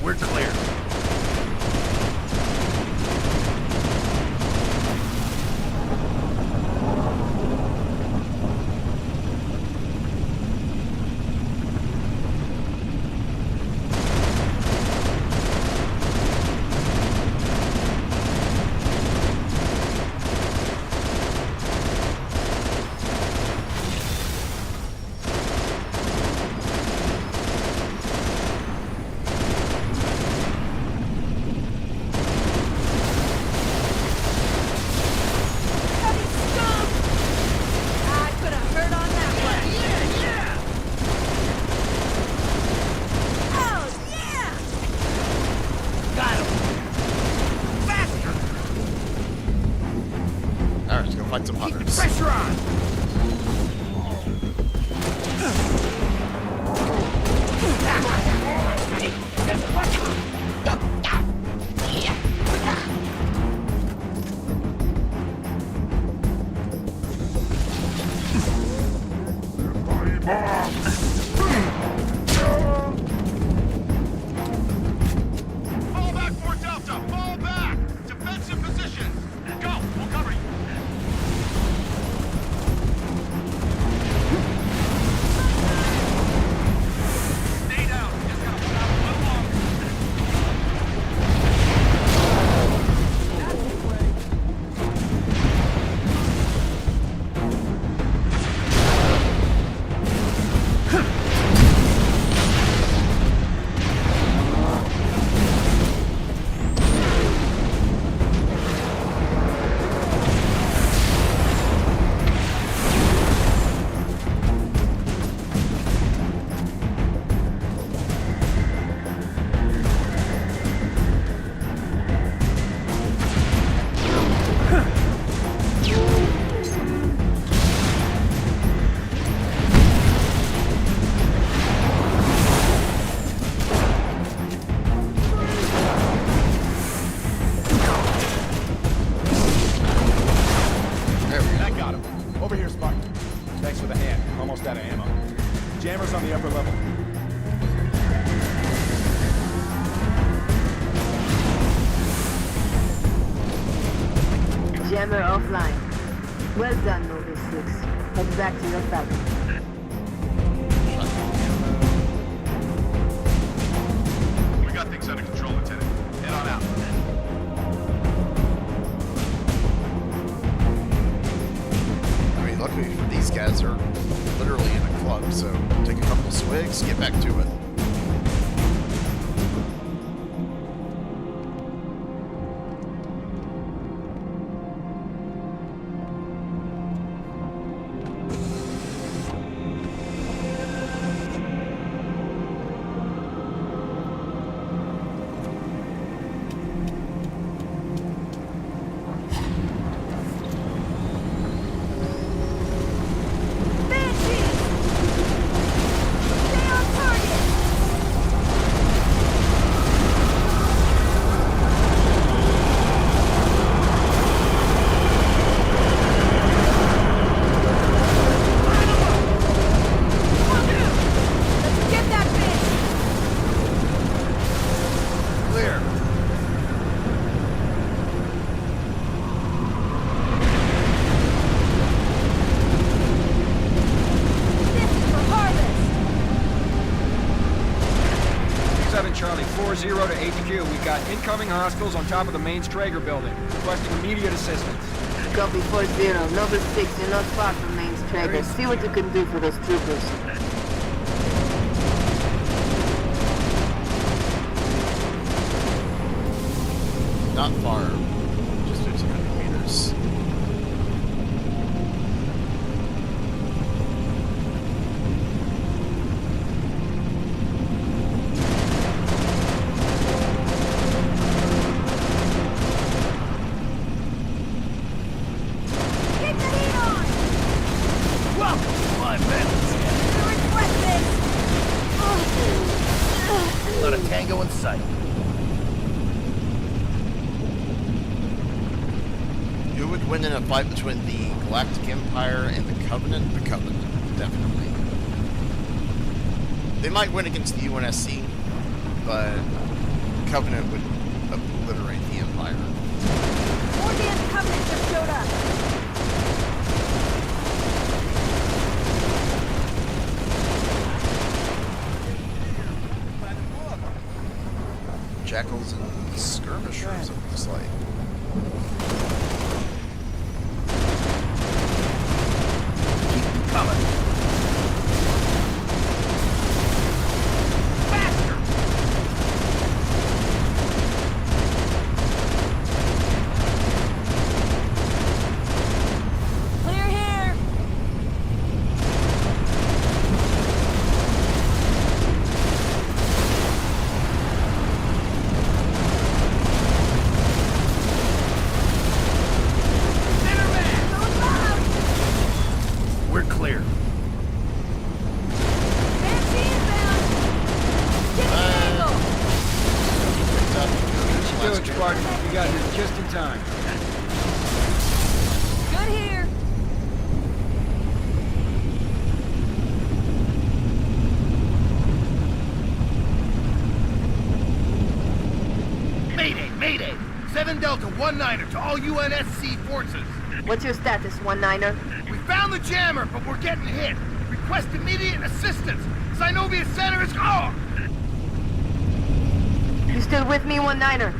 We're clear. Alright, let's go find some hunters. Pressure on! Fall back, 4 Delta! Fall back! Defensive position! Go! We'll cover you! Stay down! Just gotta hold out a little longer. That got him. Over here, Spartan. Thanks for the hand. Almost out of ammo. Jammer's on the upper level. Jammer offline. Well done, Nova 6. Head back to your Falcon. We got things under control, Lieutenant. Head on out. I mean, luckily for these guys are literally in a club, so take a couple swigs, get back to it. 4-0 to HQ. We got incoming hostiles on top of the main Traeger building, requesting immediate assistance. Copy 4-0. Noble 6, you're not far from main Traeger. See what you can do for those troopers. Not far. Just 1,500 meters. Not a tango in sight. Who would win in a fight between the Galactic Empire and the Covenant? The Covenant, definitely. They might win against the UNSC, but Covenant would obliterate the Empire. More damn Covenant just showed up. Jackals and skirmishers, it looks like. Keep coming. Faster! Clear here. We're clear. Do it, Spartan. We got here just in time. Good here. Mayday, mayday! 7 Delta 1-9er to all UNSC forces. What's your status, 1-9er? We found the jammer, but we're getting hit. Request immediate assistance. Synovia Center is... Oh! You still with me, 1-9er?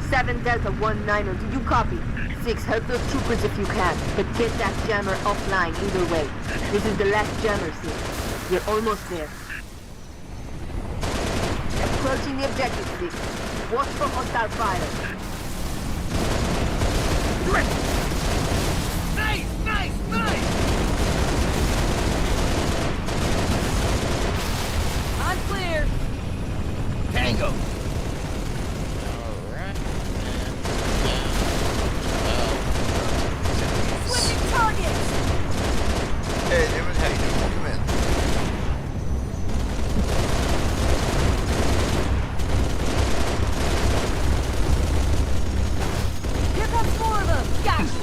7 Delta 1-9er, do you copy? 6, help those troopers if you can, but get that jammer offline either way. This is the last jammer, 6. You're almost there. Approaching the objective, 6. Watch for hostile fire. Nice, nice, nice! I'm clear. Tango. Switching targets. Hey, David, how you doing? Welcome in. Here comes more of them. Gotcha.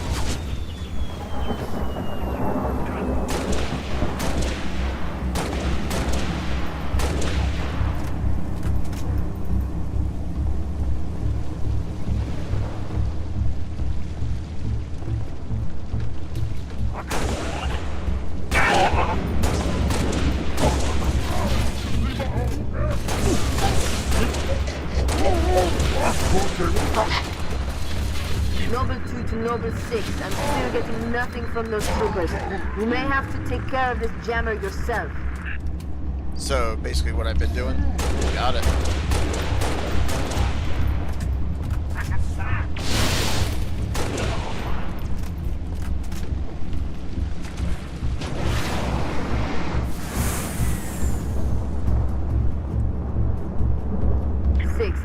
Noble 2 to Noble 6, I'm still getting nothing from those troopers. You may have to take care of this jammer yourself. So, basically what I've been doing. Got it.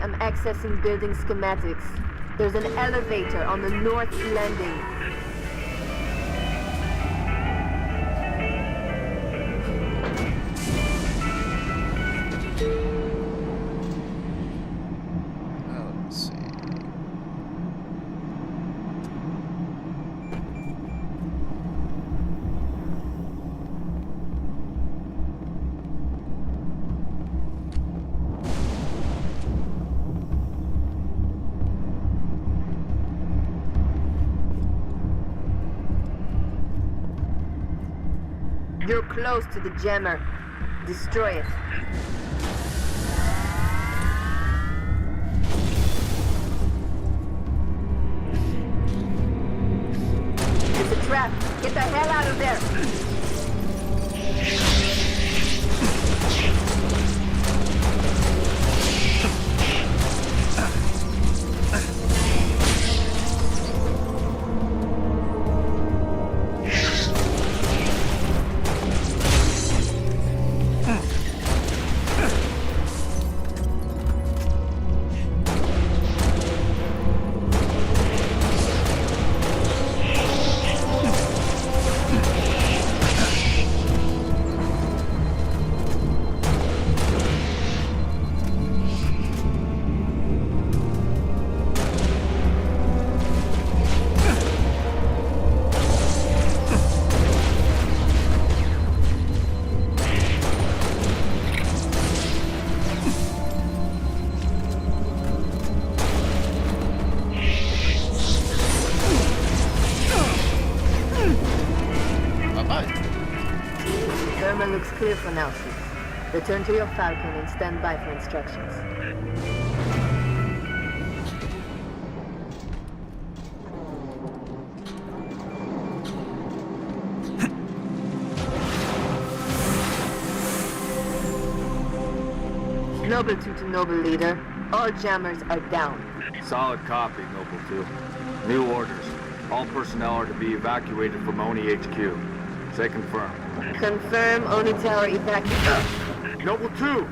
I'm accessing building schematics. There's an elevator on the north landing. Let's see. You're close to the jammer. Destroy it. Looks clear for now, Six. Return to your Falcon and stand by for instructions. Noble 2 to Noble Leader. All jammers are down. Solid copy, Noble 2. New orders. All personnel are to be evacuated from Oni HQ. Say confirm. Confirm Oni Tower evacuation. Noble 2!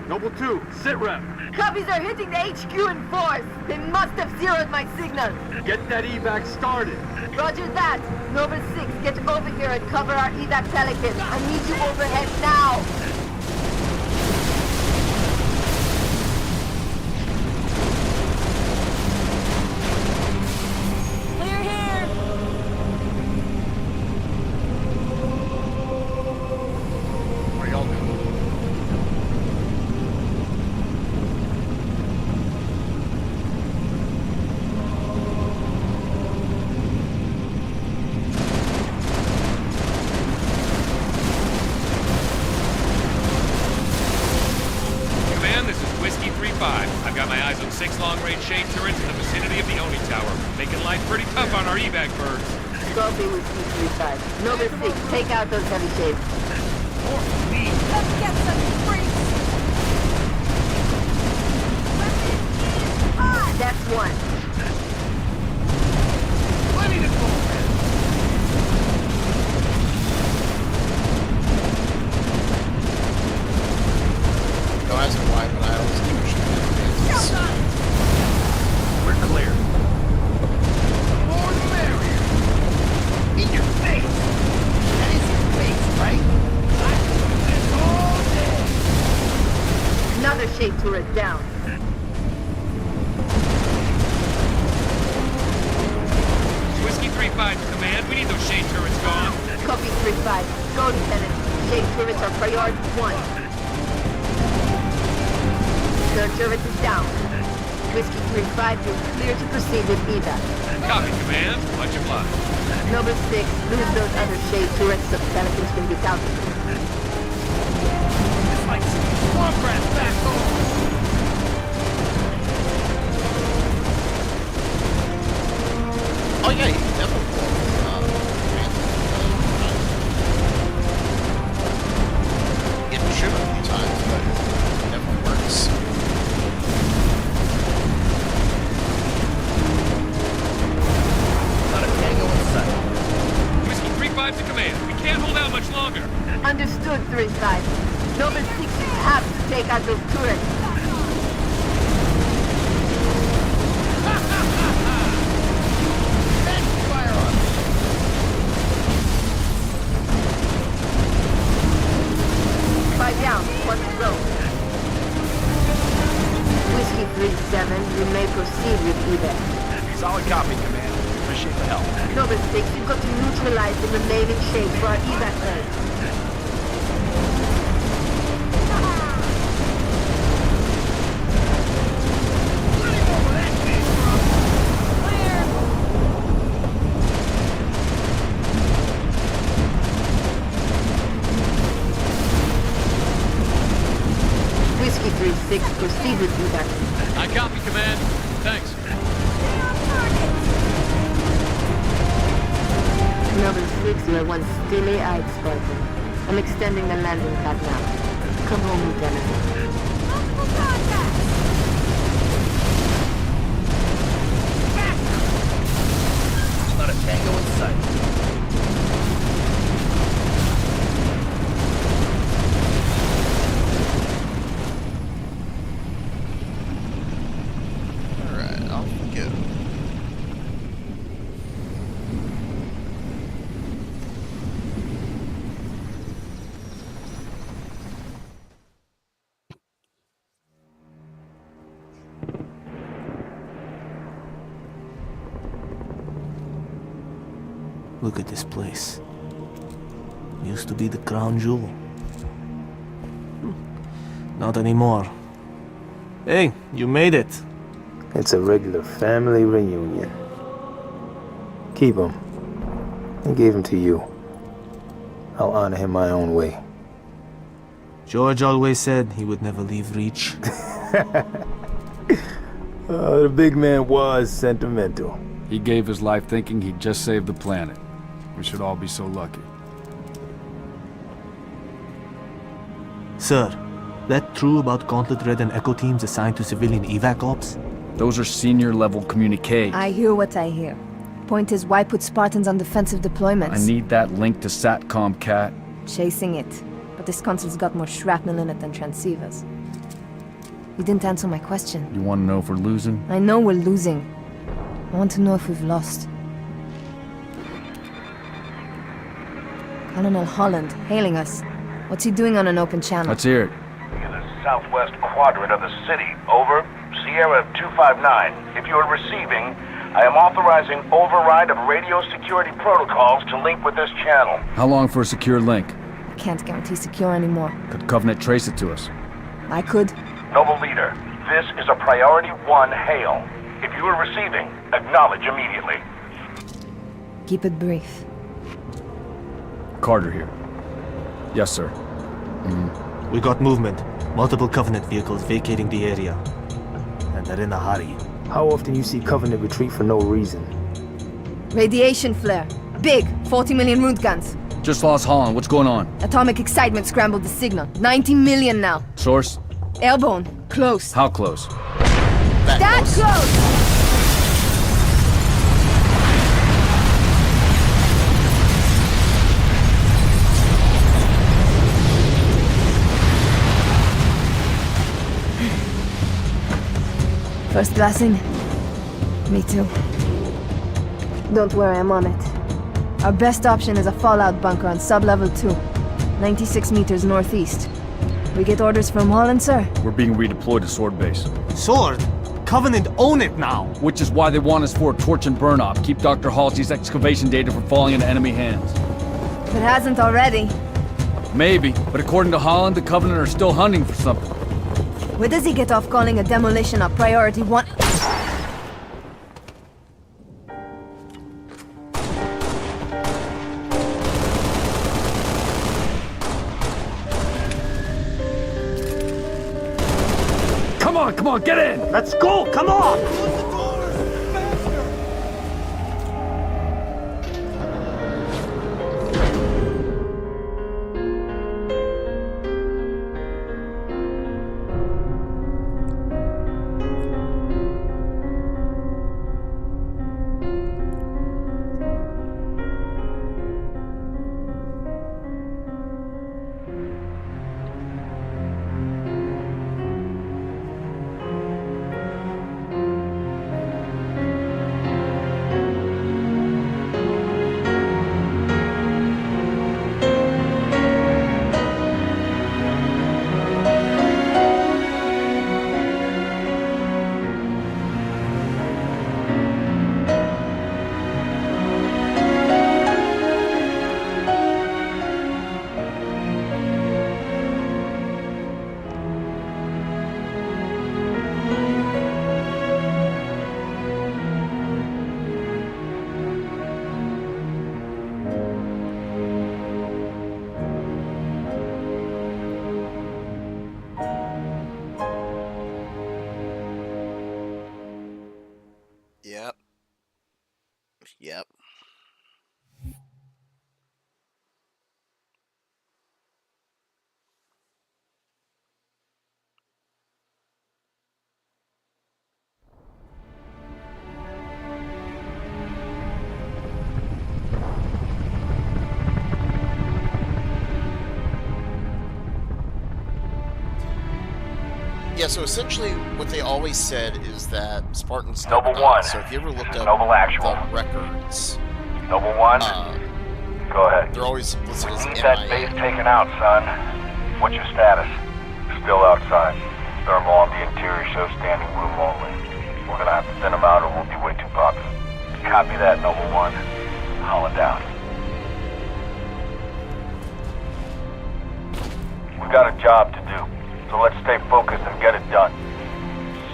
Noble 2, sit rep! Copies are hitting the HQ in force! They must have zeroed my signal! Get that evac started! Roger that! Noble 6, get over here and cover our evac Pelican. I need you overhead now! I've got my eyes on 6 long-range shade turrets in the vicinity of the Oni Tower, making life pretty tough on our evac birds. Copy with C-35. Noble 6, take out those heavy shades. Let's get some freaks! That's one. Plenty to go. Don't ask me why, but I always keep shooting. We're clear. More the merrier. In your face! That is your face, right? I do this all day! Another shade turret down. Whiskey 3-5 to command. We need those shade turrets gone. Copy 3-5. Go, Lieutenant. Shade turrets are priority 1. Third turret is down. Whiskey 3-5, you're clear to proceed with evac. Copy, command. Much obliged. Noble 6, lose those other shade turrets so Pelicans can get out. It's like swamp rat back home. Oh yeah, you can definitely get to shoot a few times, but it definitely works. Not a tango in sight. Whiskey 3-5 to command. We can't hold out much longer. Understood, 3-5. Noble 6, you have to take out those turrets. Down, one to go. Whiskey 3-7, you may proceed with evac. Solid copy, Command. Appreciate the help. Noble 6, you've got to neutralize the remaining shades for our evac birds. Whiskey 3-6, proceed with evac. I copy, command. Thanks. Noble 6, you are one stilly-eyed Spartan. I I'm extending the landing pad now. Come home, Lieutenant. Multiple contacts! There's not a tango in sight. Alright, off we go. Look at this place. Used to be the crown jewel. Not anymore. Hey, you made it. It's a regular family reunion. Keep him. I gave him to you. I'll honor him my own way. George always said he would never leave Reach. The big man was sentimental. He gave his life thinking he'd just saved the planet. We should all be so lucky. Sir, that true about Gauntlet Red and Echo teams assigned to civilian evac ops? Those are senior level communiques. I hear what I hear. Point is, why put Spartans on defensive deployments? I need that link to SATCOM, Cat. Chasing it. But this console's got more shrapnel in it than transceivers. You didn't answer my question. You want to know if we're losing? I know we're losing. I want to know if we've lost. Colonel Holland, hailing us. What's he doing on an open channel? Let's hear it. In the southwest quadrant of the city. Over. Sierra 259. If you are receiving, I am authorizing override of radio security protocols to link with this channel. How long for a secure link? I can't guarantee secure anymore. Could Covenant trace it to us? I could. Noble leader, this is a priority 1 hail. If you are receiving, acknowledge immediately. Keep it brief. Carter here. Yes, sir. We got movement. Multiple Covenant vehicles vacating the area. And they're in a hurry. How often you see Covenant retreat for no reason? Radiation flare. Big. 40 million root guns. Just lost Holland. What's going on? Atomic excitement scrambled the signal. 90 million now. Source? Airborne. Close. How close? That close! First blessing? Me too. Don't worry, I'm on it. Our best option is a fallout bunker on sub-level 2. 96 meters northeast. We get orders from Holland, sir? We're being redeployed to Sword Base. Sword? Covenant own it now! Which is why they want us for a torch and burn off. Keep Dr. Halsey's excavation data from falling into enemy hands. If it hasn't already. Maybe, but according to Holland, the Covenant are still hunting for something. Where does he get off calling a demolition a priority 1? Come on, get in! Let's go, come on! Yep. Yep. Yeah, so essentially what they always said is that Spartans Noble never die. One. So if you ever looked up Noble Actual. the records, Noble One, go ahead. they're always listed We as need that MIA. base taken out, son. What's your status? Still outside. Thermal on the interior shows standing room only. We're gonna have to thin them out or we'll be way too popular. Copy that, Noble One. Holland out. We've got a job to do, so let's stay focused and get it done.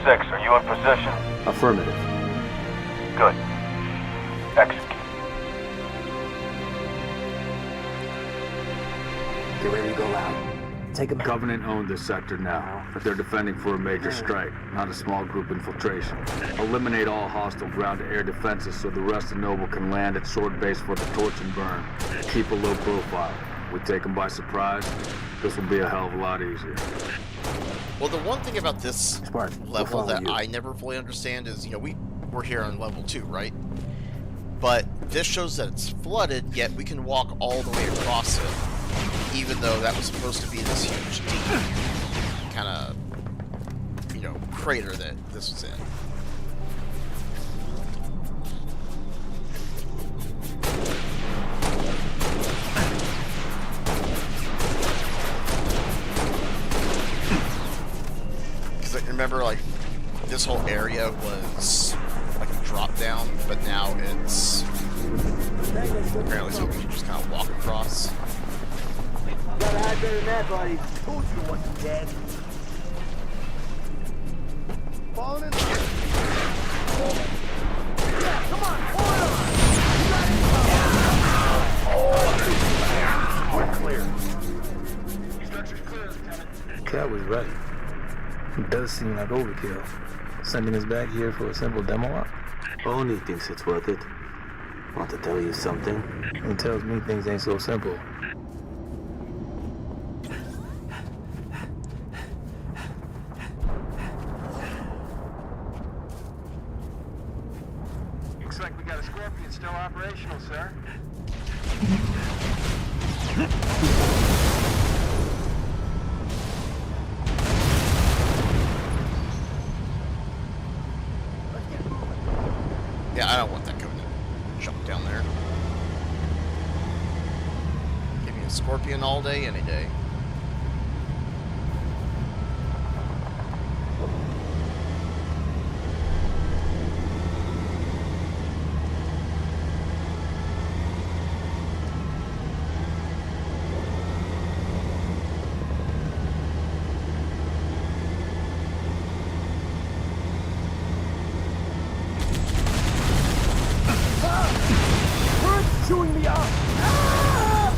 6, are you in position? Affirmative. Good. Execute. Get ready to go out. Take them. Covenant owned this sector now, but they're defending for a major strike, not a small group infiltration. Eliminate all hostile ground-to-air defenses so the rest of Noble can land at Sword Base for the torch and burn. Keep a low profile. We take them by surprise, this will be a hell of a lot easier. Well, the one thing about this level that you. I never fully understand is, you know, we're here on level 2, right? But this shows that it's flooded, yet we can walk all the way across it, even though that was supposed to be this huge, deep kind of, you know, crater that this was in. Remember, like, this whole area was like a drop down, but now it's apparently so we can just kind of walk across. Gotta hide better than that, buddy. Told you it wasn't dead. Falling in. Yeah, come on, pull it on. We're clear. Structure's clear, Lieutenant. Cat was right. It does seem like overkill. Sending us back here for a simple demo op? Oni thinks it's worth it. Want to tell you something? He tells me things ain't so simple. Looks like we got a Scorpion still operational, sir. Yeah, I don't want that Covenant junk down there. Give me a Scorpion all day, any day. Chewing me up! Ah!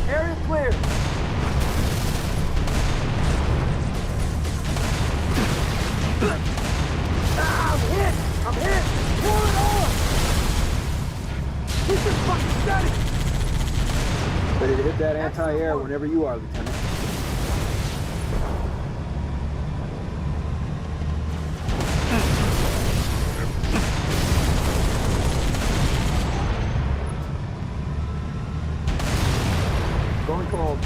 Area clear! Ah, I'm hit! Pull it on! Keep it fucking steady! Ready to hit that anti-air whenever you are, Lieutenant. Going cold.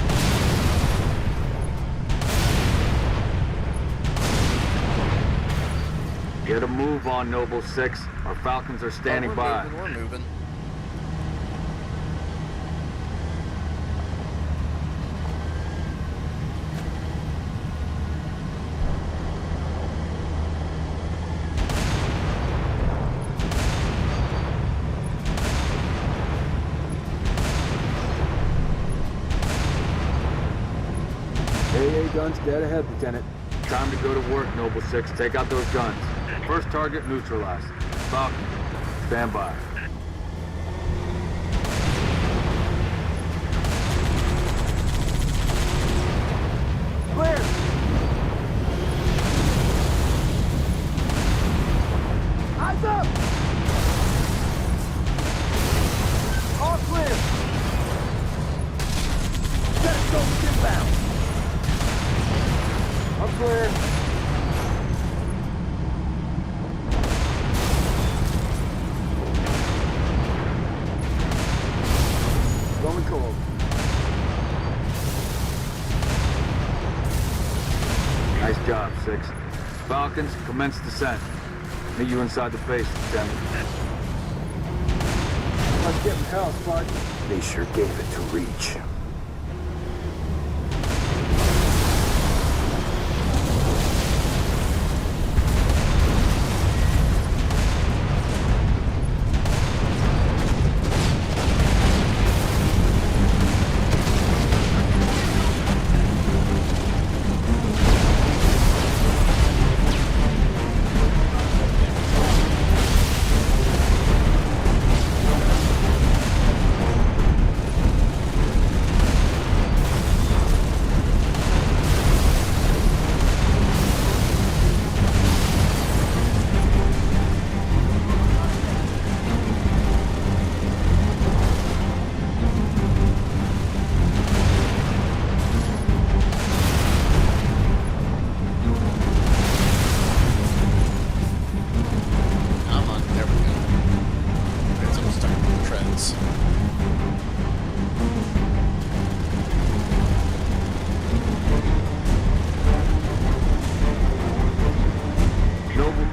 Get a move on, Noble 6. Our Falcons are standing by. We're moving. AA guns dead ahead, Lieutenant. Time to go to work, Noble 6. Take out those guns. First target neutralized. Falcon, stand by. Clear! Eyes up! All clear! Let's go inbound! I'm clear. Going cold. 6. Falcons, commence descent. Meet you inside the base, Lieutenant. Let's get in hell, Spartan. They sure gave it to Reach.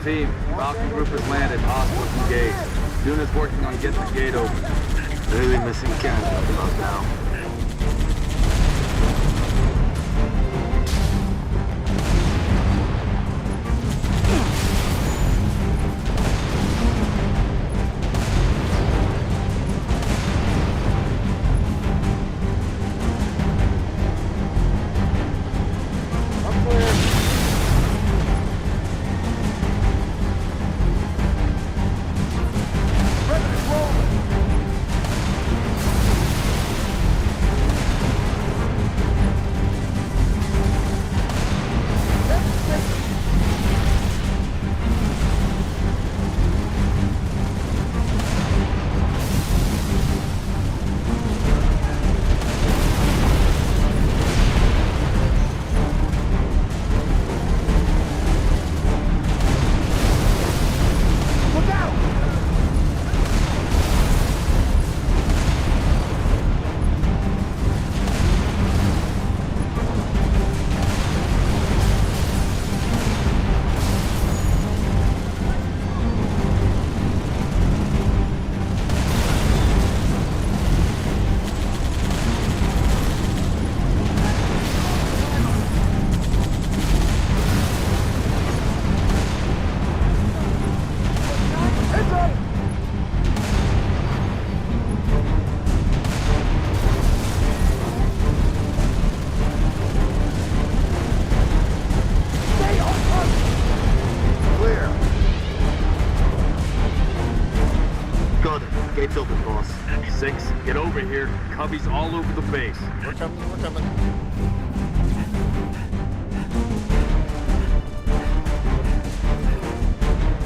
Team, Falcon group has landed. Hostiles engaged. Units working on getting the gate open. Really missing Canada about now. Gate's open, boss. 6, get over here. Cubbies all over the base. We're coming, we're coming.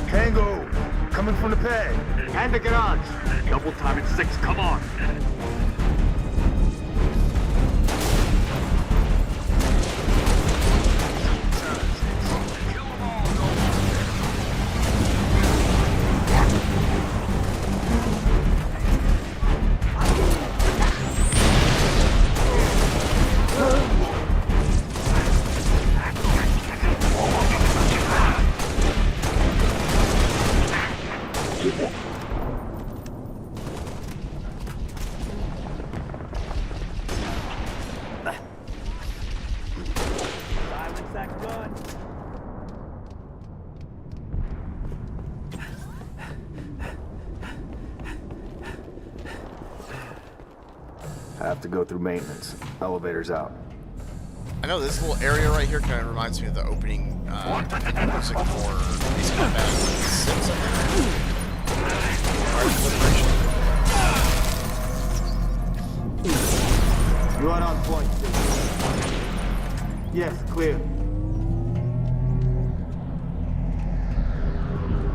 Tango, coming from the pad. And the garage. Double time at 6, come on. I have to go through maintenance. Elevator's out. I know this little area right here kind of reminds me of the opening music for Ace Combat 6, I think. You are on point. Yes, clear.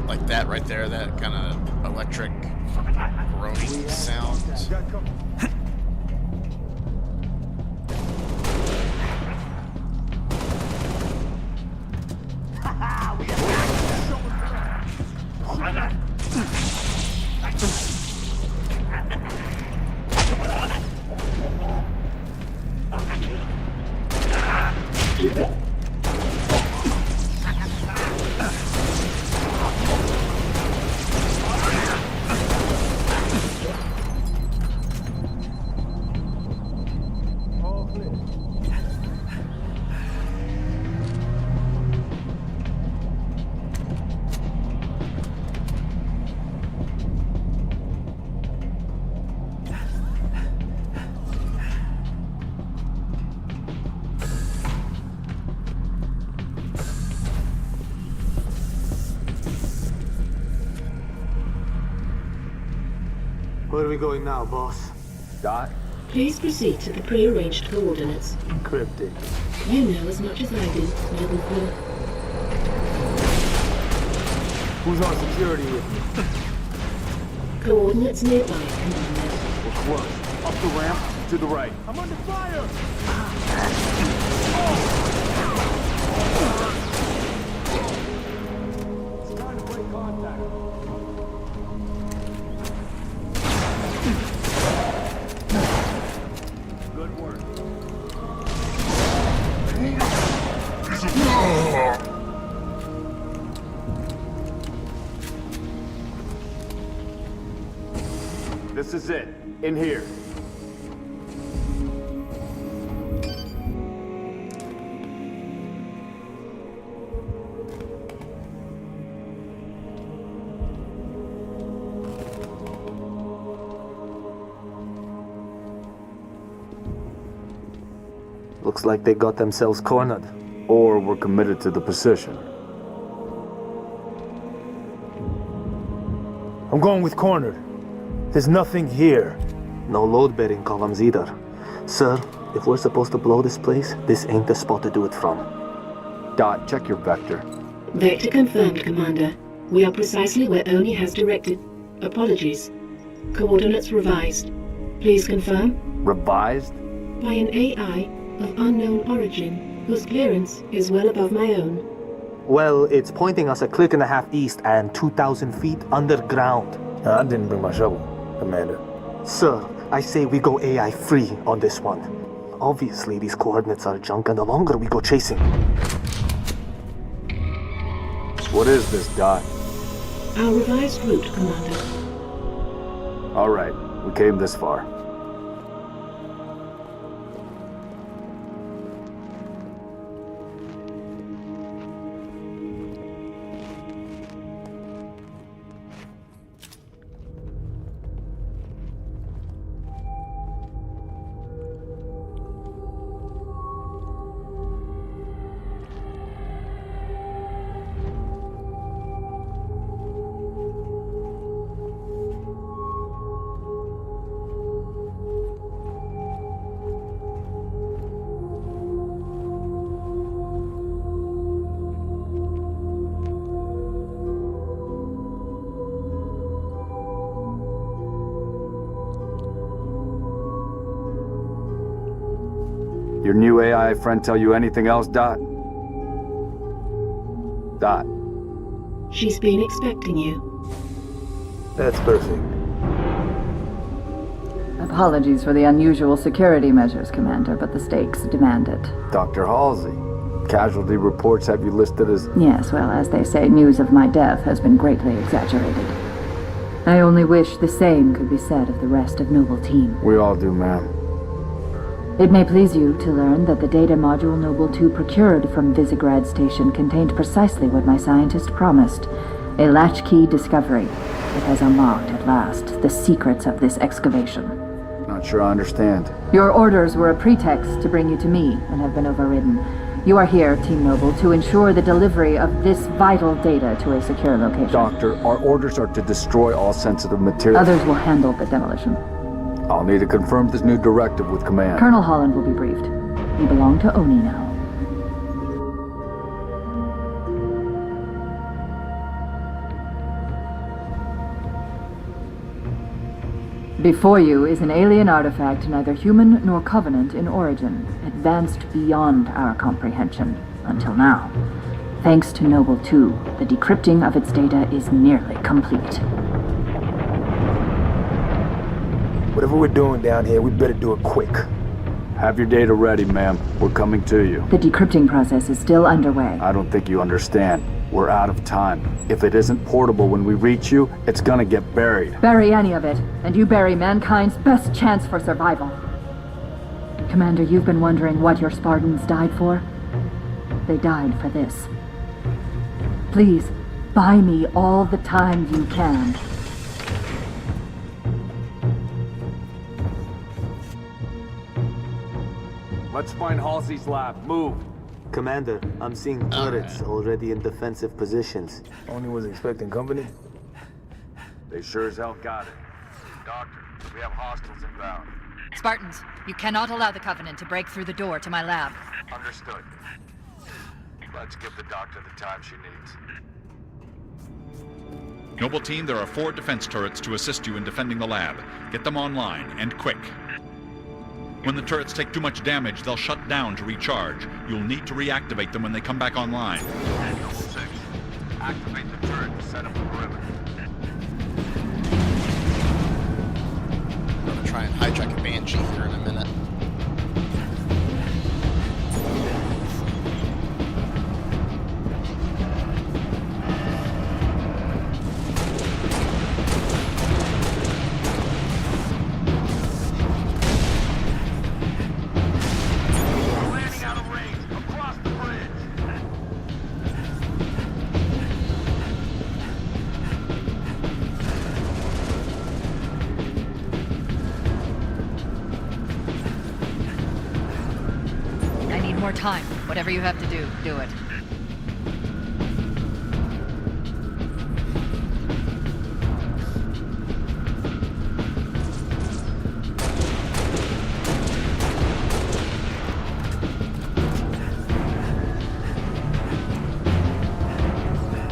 Like that right there, that kind of electric groaning sound. Where are we going now, boss? Dot? Please proceed to the pre-arranged coordinates. Cryptic. You know as much as I do, Level 4. Who's on security with me? Coordinates nearby, Commander. We're close. Up the ramp, to the right. I'm under fire! It's time to break contact. Good work. This is it. In here. Looks like they got themselves cornered. Or we're committed to the position. I'm going with cornered. There's nothing here. No load-bearing columns either. Sir, if we're supposed to blow this place, this ain't the spot to do it from. Dot, check your vector. Vector confirmed, Commander. We are precisely where Oni has directed. Apologies. Coordinates revised. Please confirm? Revised? By an AI of unknown origin, whose clearance is well above my own. Well, it's pointing us a click and a half east and 2,000 feet underground. I didn't bring my shovel, Commander. Sir, I say we go AI free on this one. Obviously, these coordinates are junk, and the longer we go chasing... What is this, Dot? Our revised route, Commander. All right, we came this far. Your new AI friend tell you anything else, Dot? Dot. She's been expecting you. That's perfect. Apologies for the unusual security measures, Commander, but the stakes demand it. Dr. Halsey. Casualty reports have you listed as... Yes, well, as they say, news of my death has been greatly exaggerated. I only wish the same could be said of the rest of Noble Team. We all do, ma'am. It may please you to learn that the data module Noble 2 procured from Visegrad Station contained precisely what my scientist promised. A latchkey discovery. It has unlocked, at last, the secrets of this excavation. Not sure I understand. Your orders were a pretext to bring you to me, and have been overridden. You are here, Team Noble, to ensure the delivery of this vital data to a secure location. Doctor, our orders are to destroy all sensitive material. Others will handle the demolition. I'll need to confirm this new directive with command. Colonel Holland will be briefed. You belong to Oni now. Before you is an alien artifact neither human nor Covenant in origin, advanced beyond our comprehension, until now. Thanks to Noble 2, the decrypting of its data is nearly complete. Whatever we're doing down here, we better do it quick. Have your data ready, ma'am. We're coming to you. The decrypting process is still underway. I don't think you understand. We're out of time. If it isn't portable when we reach you, it's gonna get buried. Bury any of it, and you bury mankind's best chance for survival. Commander, you've been wondering what your Spartans died for? They died for this. Please, buy me all the time you can. Let's find Halsey's lab. Move. Commander, I'm seeing turrets already in defensive positions. Only was expecting company. They sure as hell got it. Doctor, We have hostiles inbound. Spartans, you cannot allow the Covenant to break through the door to my lab. Understood. Let's give the doctor the time she needs. Noble team, there are 4 defense turrets to assist you in defending the lab. Get them online, and quick. When the turrets take too much damage, they'll shut down to recharge. You'll need to reactivate them when they come back online. Noble 6, activate the turret to set up a perimeter. I'm gonna try and hijack a Banshee here in a minute. More time. Whatever you have to do, do it.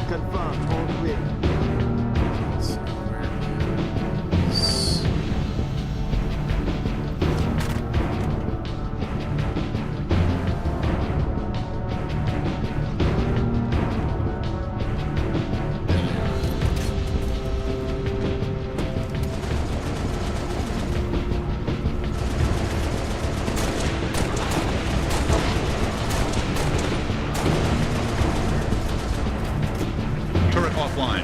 Confirmed, all clear. Offline.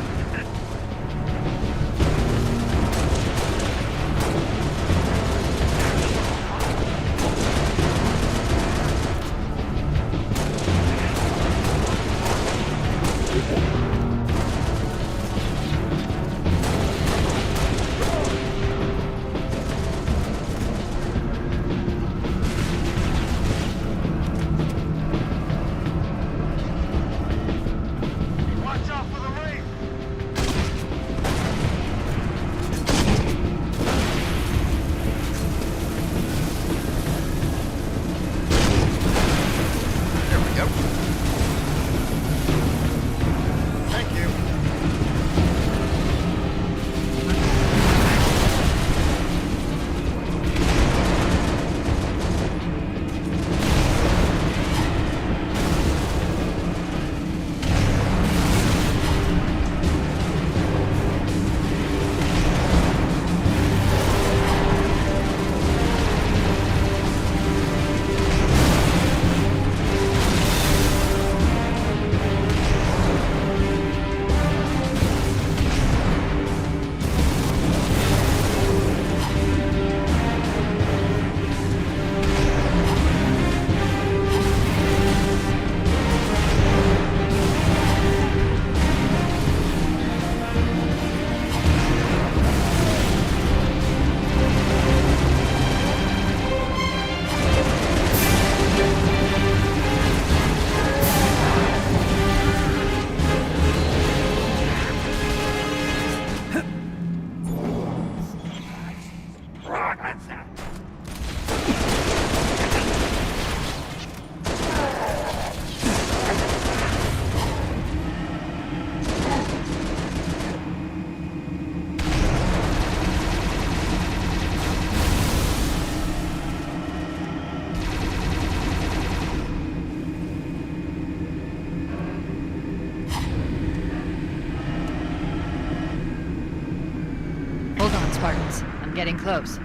Spartans. I'm getting close.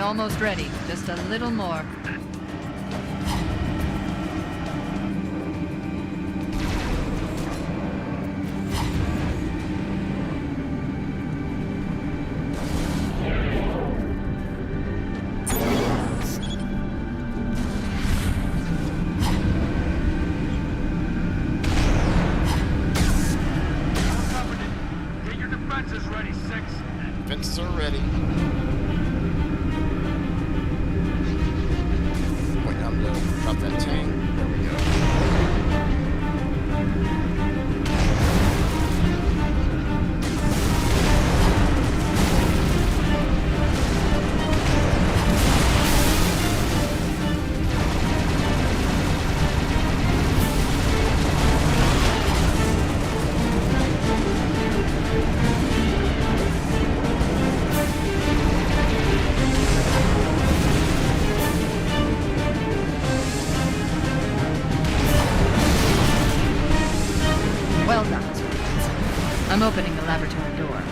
almost ready. Just a little more. Defenses are ready. Wait, I'm gonna drop that tank. There we go. Well done. I'm opening the laboratory door.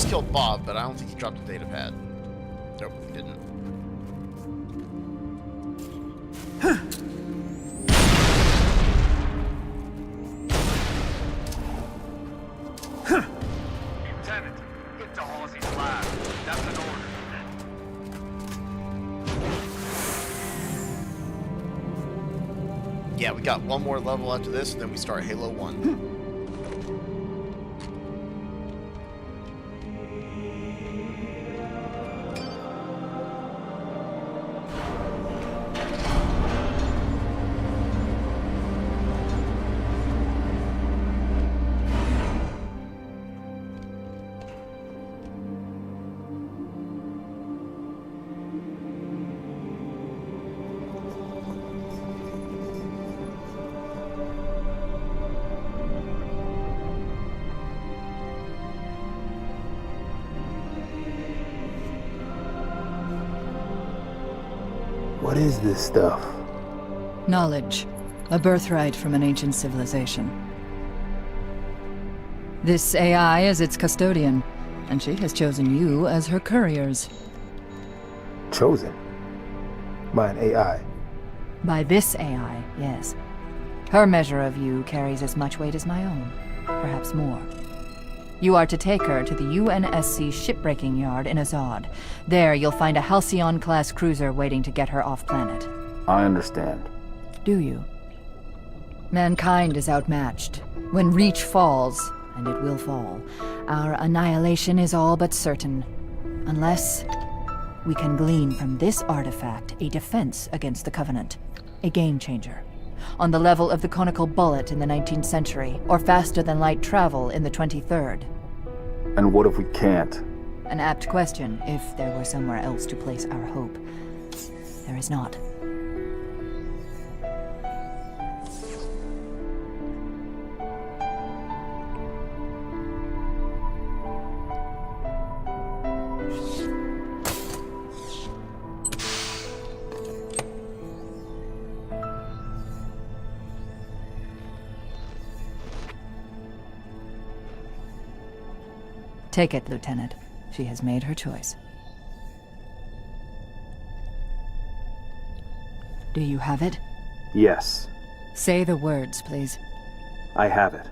Killed Bob, but I don't think he dropped a data pad. Nope, he didn't. Lieutenant, get to Halsey's lab. That's an order. Yeah, we got one more level after this, and then we start Halo 1. What is this stuff? Knowledge. A birthright from an ancient civilization. This AI is its custodian, and she has chosen you as her couriers. Chosen? By an AI? By this AI, yes. Her measure of you carries as much weight as my own, perhaps more. You are to take her to the UNSC shipbreaking yard in Azad. There, you'll find a Halcyon-class cruiser waiting to get her off-planet. I understand. Do you? Mankind is outmatched. When Reach falls, and it will fall, our annihilation is all but certain. Unless we can glean from this artifact a defense against the Covenant. A game-changer. On the level of the conical bullet in the 19th century, or faster-than-light travel in the 23rd. And what if we can't? An apt question, if there were somewhere else to place our hope. There is not. Take it, Lieutenant. She has made her choice. Do you have it? Yes. Say the words, please. I have it.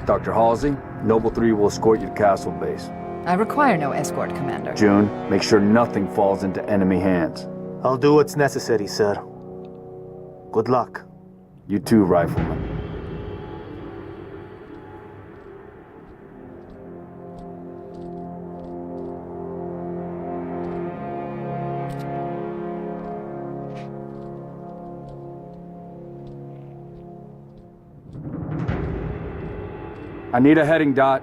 Dr. Halsey, Noble 3 will escort you to Castle Base. I require no escort, Commander. June, make sure nothing falls into enemy hands. I'll do what's necessary, sir. Good luck. You too, Rifleman. I need a heading, Dot.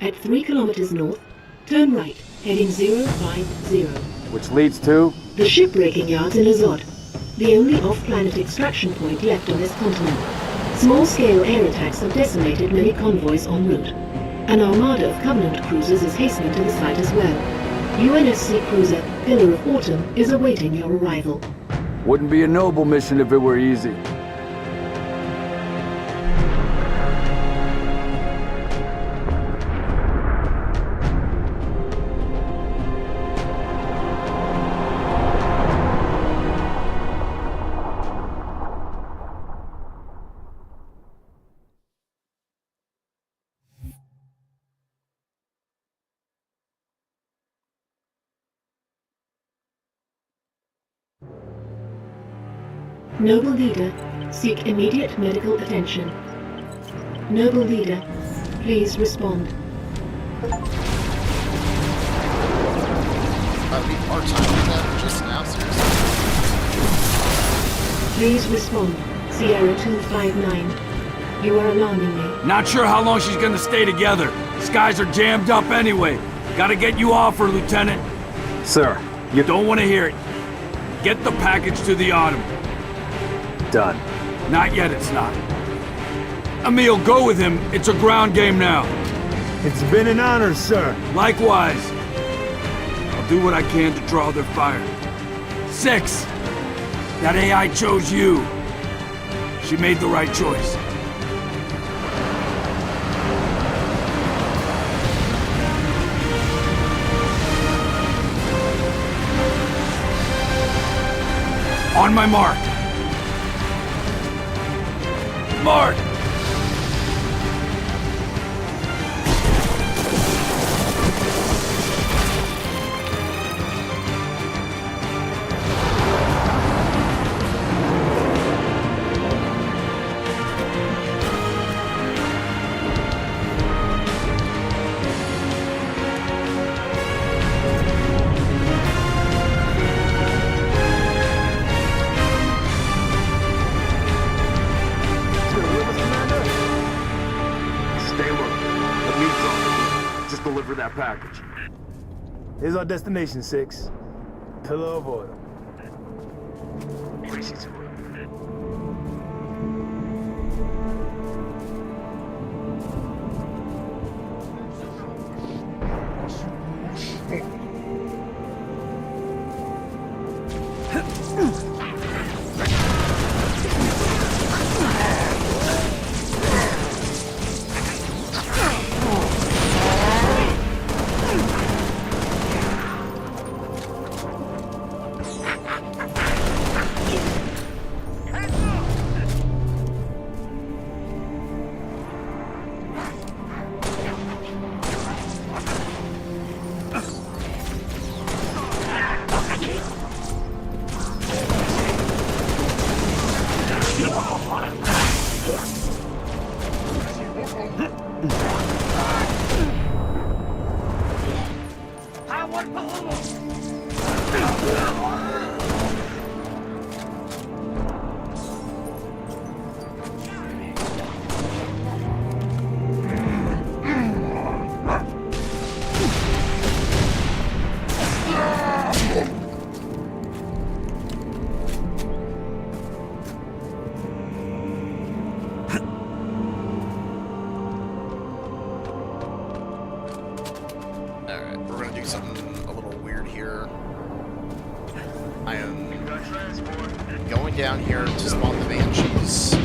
At 3 kilometers north, turn right, heading 050. Which leads to? The shipbreaking yards in Azod, the only off-planet extraction point left on this continent. Small-scale air attacks have decimated many convoys en route. An armada of Covenant cruisers is hastening to the site as well. UNSC cruiser Pillar of Autumn is awaiting your arrival. Wouldn't be a noble mission if it were easy. Noble Leader, seek immediate medical attention. Noble Leader, please respond. We part-time with that just now, seriously. Please respond. Sierra 259. You are alarming me. Not sure how long she's gonna stay together. Skies are jammed up anyway. Gotta get you off her, Lieutenant. Sir, you don't want to hear it. Get the package to the Autumn. Done. Not yet, it's not. Emil, go with him. It's a ground game now. It's been an honor, sir. Likewise. I'll do what I can to draw their fire. 6. That AI chose you. She made the right choice. On my mark. Mark! That package. Here's our destination, 6. Pillar of Autumn. Down here to spawn the Banshees.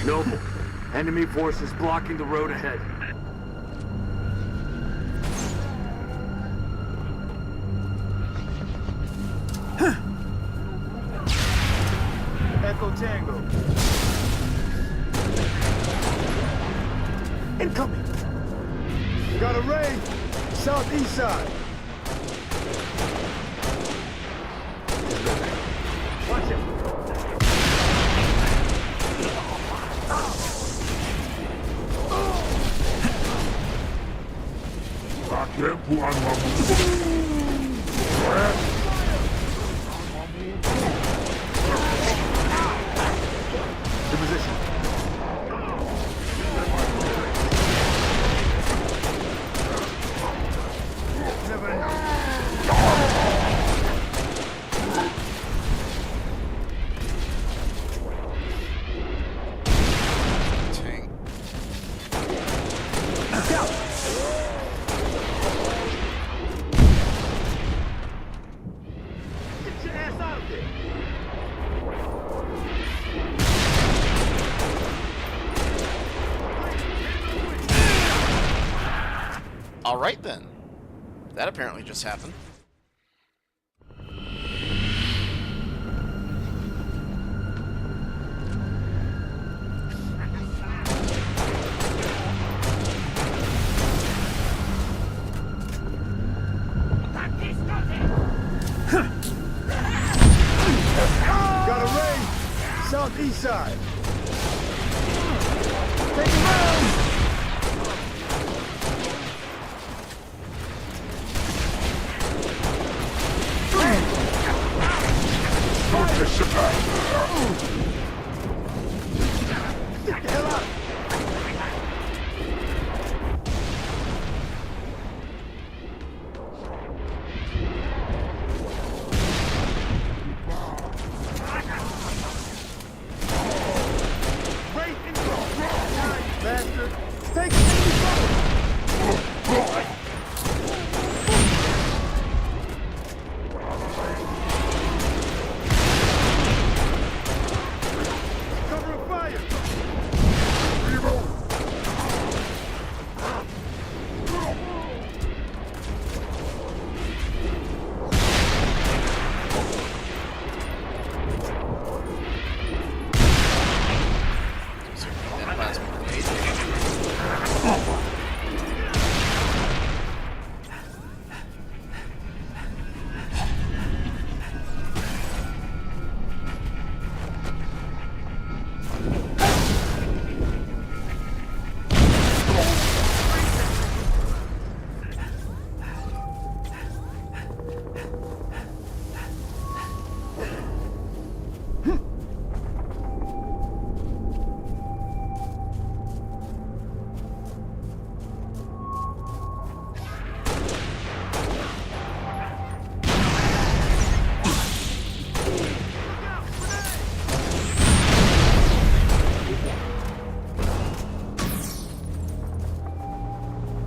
Noble, enemy forces blocking the road ahead. Echo Tango. Incoming. Got a raid. Southeast side. Watch it. To position. All right then. That apparently just happened. Got a raid. Southeast side. Take him out. Get the hell out! Great info! Bastard! Take enemy fire! Cover fire! That plasma grenade.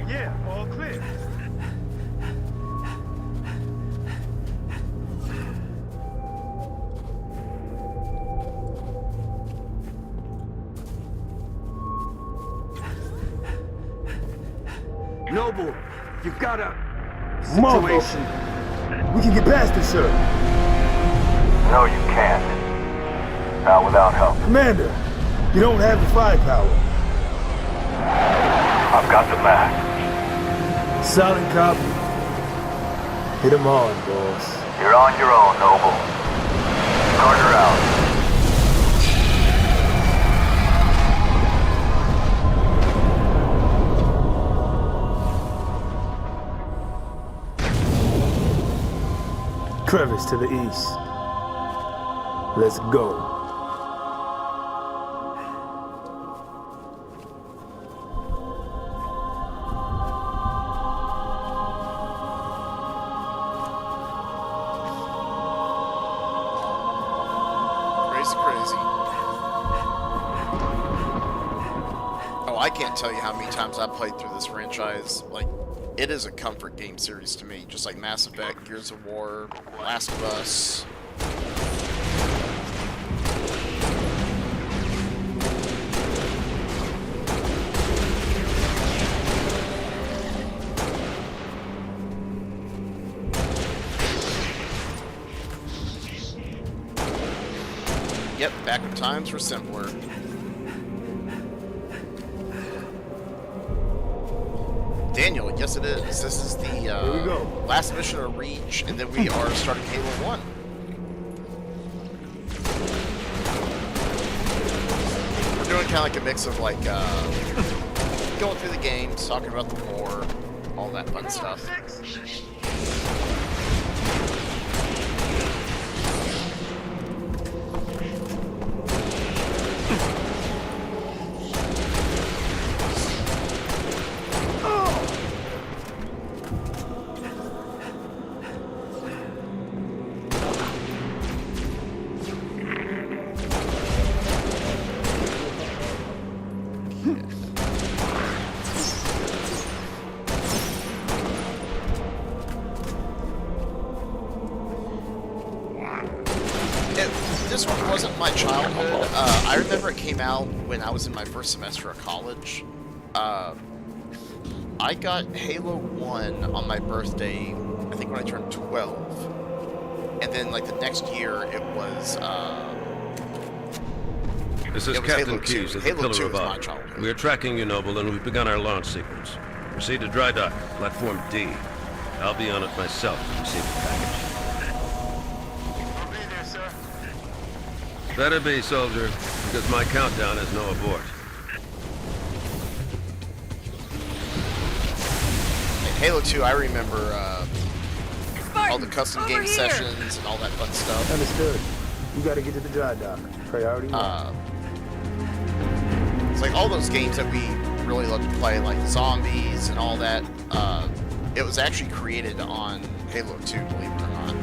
Yeah, all clear. Noble, you've got a Mother. situation. We can get past this, sir. No, you can't. Not without help. Commander, you don't have the firepower. I've got the map. Solid copy. Hit him hard, boss. You're on your own, Noble. Carter out. Crevice to the east. Let's go. Crazy. Oh, I can't tell you how many times I've played through this franchise. Like, it is a comfort game series to me, just like Mass Effect, Gears of War, Last of Us. Yep, back when times were simpler. Daniel, yes it is. This is the last mission of Reach, and then we are starting Halo 1. We're doing kind of like a mix of like going through the games, talking about the war, all that fun stuff. This one wasn't my childhood. I remember it came out when I was in my first semester of college. I got Halo 1 on my birthday, I think when I turned 12. And then, like, the next year, it was, This is Captain Keyes of the Pillar of Autumn. We are tracking you, Noble, and we've begun our launch sequence. Proceed to dry dock, platform D. I'll be on it myself to receive the package. Better be, soldier, because my countdown is no abort. Halo 2, I remember all the custom game sessions and all that fun stuff. Understood. You gotta get to the dry dock. Priority one. It's like all those games that we really love to play, like Zombies and all that. It was actually created on Halo 2, believe it or not.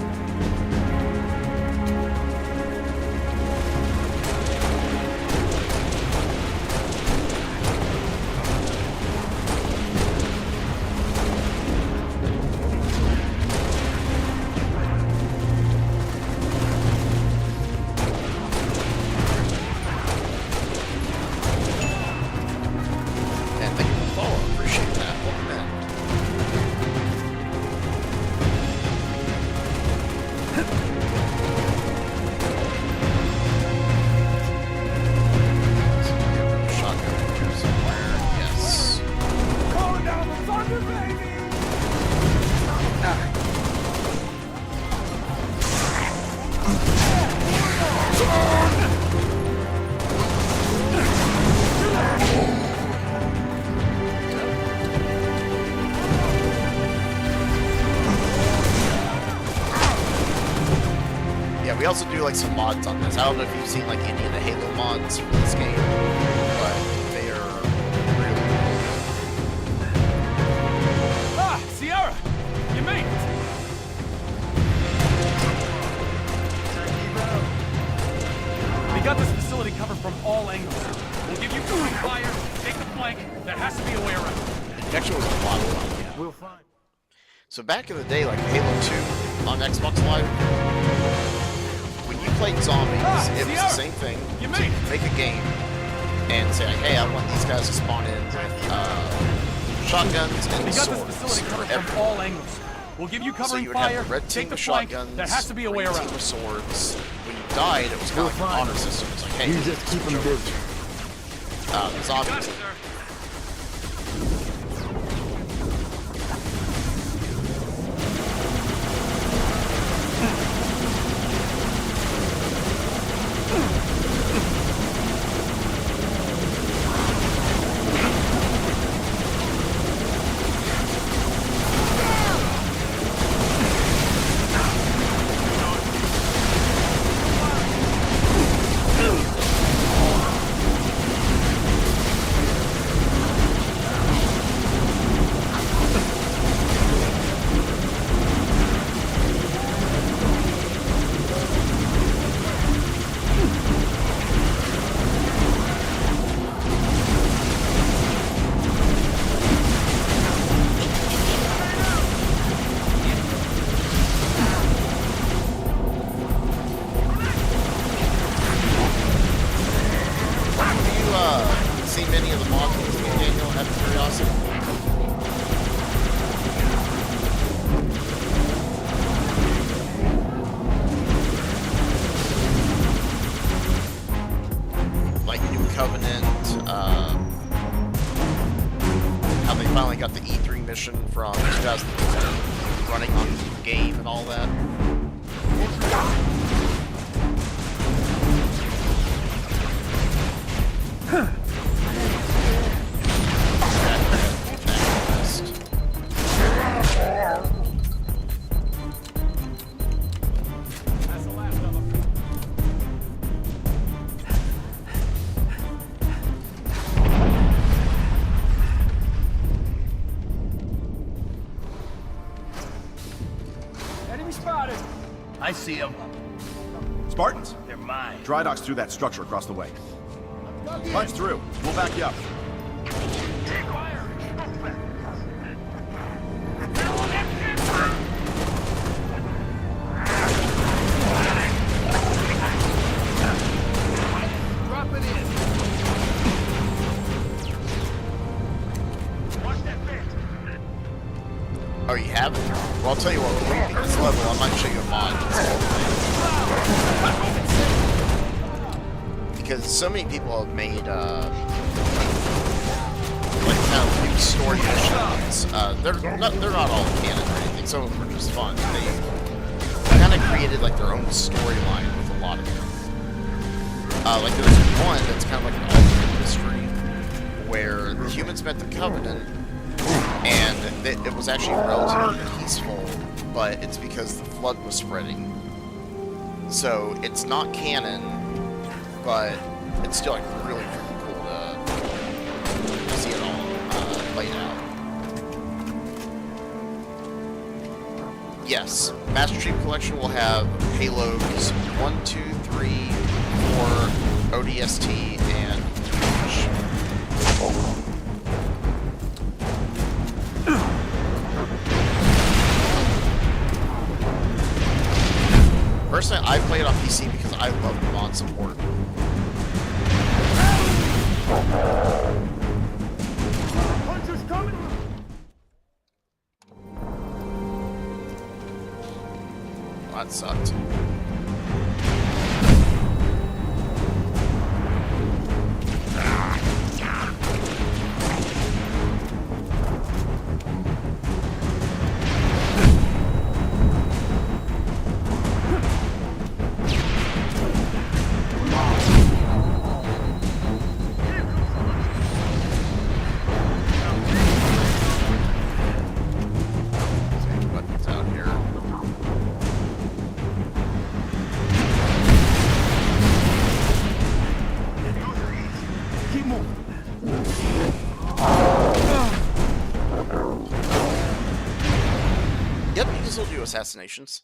We also do like some mods on this. I don't know if you've seen like any of the Halo mods for this game, but they are really cool. Ah, Sierra! You made it! We got this facility covered from all angles. We'll give you covering fire, take the flank. There has to be a way around. It actually was a lot of fun. Yeah. We'll find. So back in the day, like Halo 2 on Xbox Live, you played Zombies, it was the same thing. So you make a game and say, like, hey, I want these guys to spawn in with shotguns and swords. We got this facility covered from all angles. We'll give you covering so fire, have the red team take the with flank. shotguns, There has to be a way green around. team with swords. When you died, it was kind of like an honor system. It's like, hey, you just keep them busy. Zombies. Seen many of the mods in this game, Daniel, out of curiosity? like New Covenant, how they finally got the E3 mission from 2010 running on the game and all that. Enemy spotted! I see him. Spartans, They're mine. dry dock's through that structure across the way. Punch through. We'll back you up. Drop it in. Oh, you have it? Well, I'll tell you what, when we beat this level, I might show you a mod. Because so many people have made, like, kind of new story missions. They're not all canon or anything, some of them are just fun. They kind of created, like, their own storyline with a lot of them. Like, there's one that's kind of like an alternate history, where the humans met the Covenant, and it was actually relatively peaceful, but it's because the flood was spreading. So it's not canon, but it's still like really cool to see it all played out. Yes, Master Chief Collection will have Halos 1, 2, 3, 4, ODST, and Reach. Personally, I play it on PC because I love the mod support. Puncher's coming! Well, that sucked. Weapons out here. Keep moving. Yep, you can still do assassinations.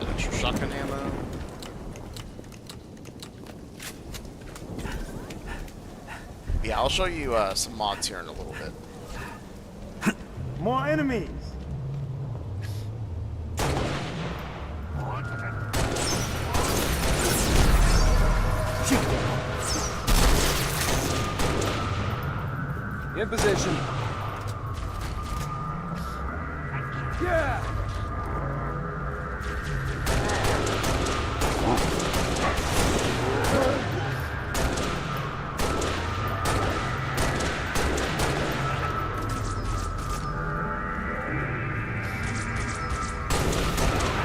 Extra shotgun ammo. Yeah, I'll show you some mods here in a little bit. More enemies. In position. Yeah!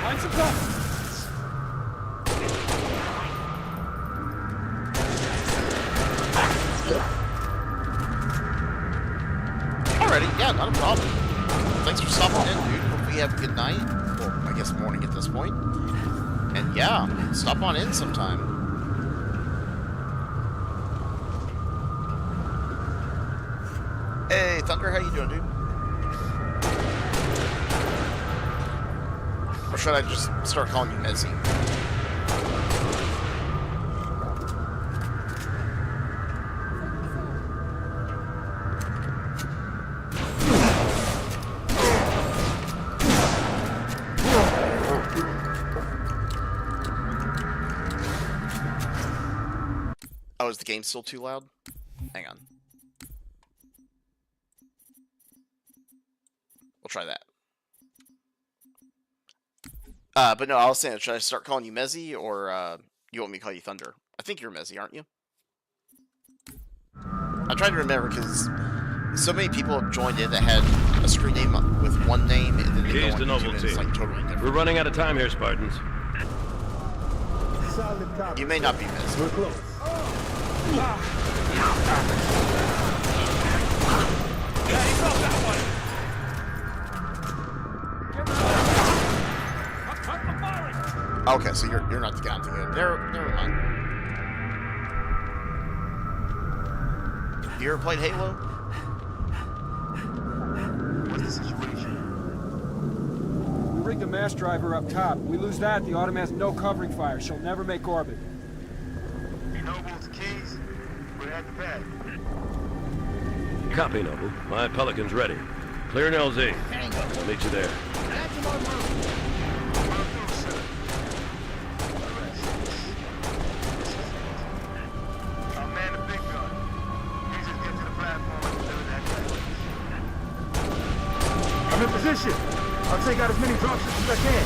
Find some cover. Alrighty, yeah, not a problem. Thanks for stopping in, dude. Hope you have a good night. Well, I guess morning at this point. And yeah, stop on in sometime. Hey, Thunder, how you doing, dude? Or should I just start calling you Milsim? Oh, is the game still too loud? Hang on. We'll try that. But no, I was saying, should I start calling you Mezzy, or you want me to call you Thunder? I think you're Mezzy, aren't you? I'm trying to remember, because so many people have joined in that had a screen name with one name, and then they go on YouTube, and it's like totally different. We're running out of time here, Spartans. You may not be Mezzy. We're close. Okay, so you're not the guy I'm thinking of. Never mind. You ever played Halo? What's the situation? We rigged a mass driver up top. We lose that, the Autumn has no covering fire. She'll never make orbit. Noble's keys. We're at the pad. Copy, Noble. My Pelican's ready. Clear an LZ. I'll meet you there. I'll man the big gun. You just get to the platform and deliver that package. I'm in position. I'll take out as many dropships as I can.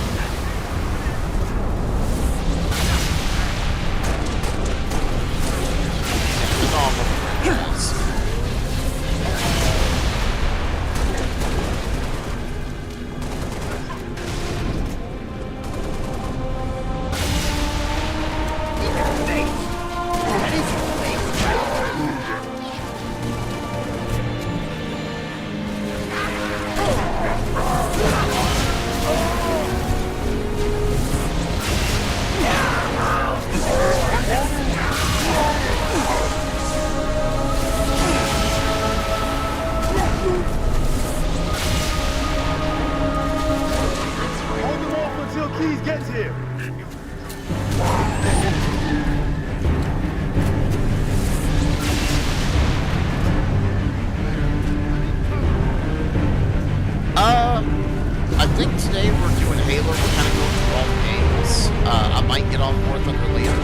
I think today we're doing Halo. We're kind of going through all the games. I might get on War Thunder later.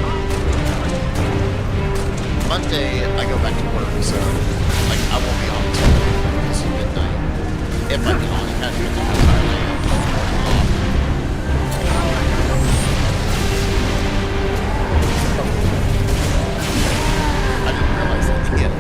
Monday, I go back to work, so like I won't be on until midnight. If I get on, it kind of depends on how tired I am. I didn't realize that. Yeah.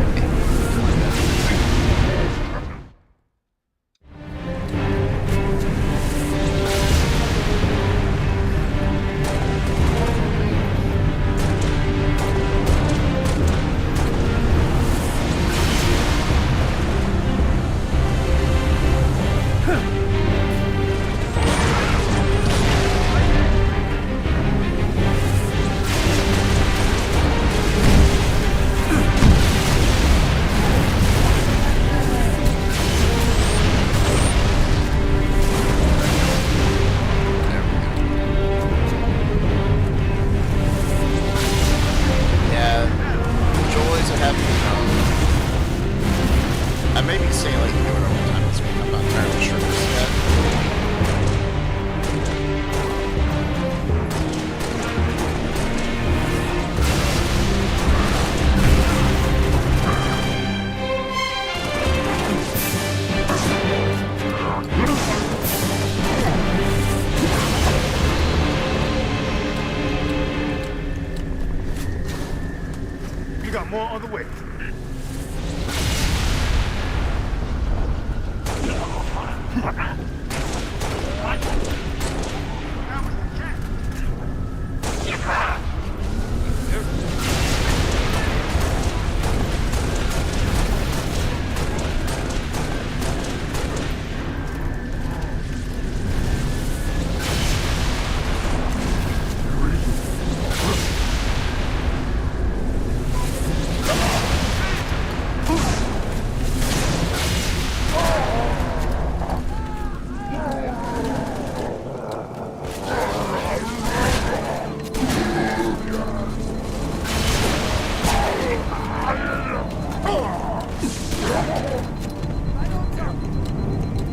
I may be saying like do it over time this week. I'm not entirely sure this yet. We got more on the way.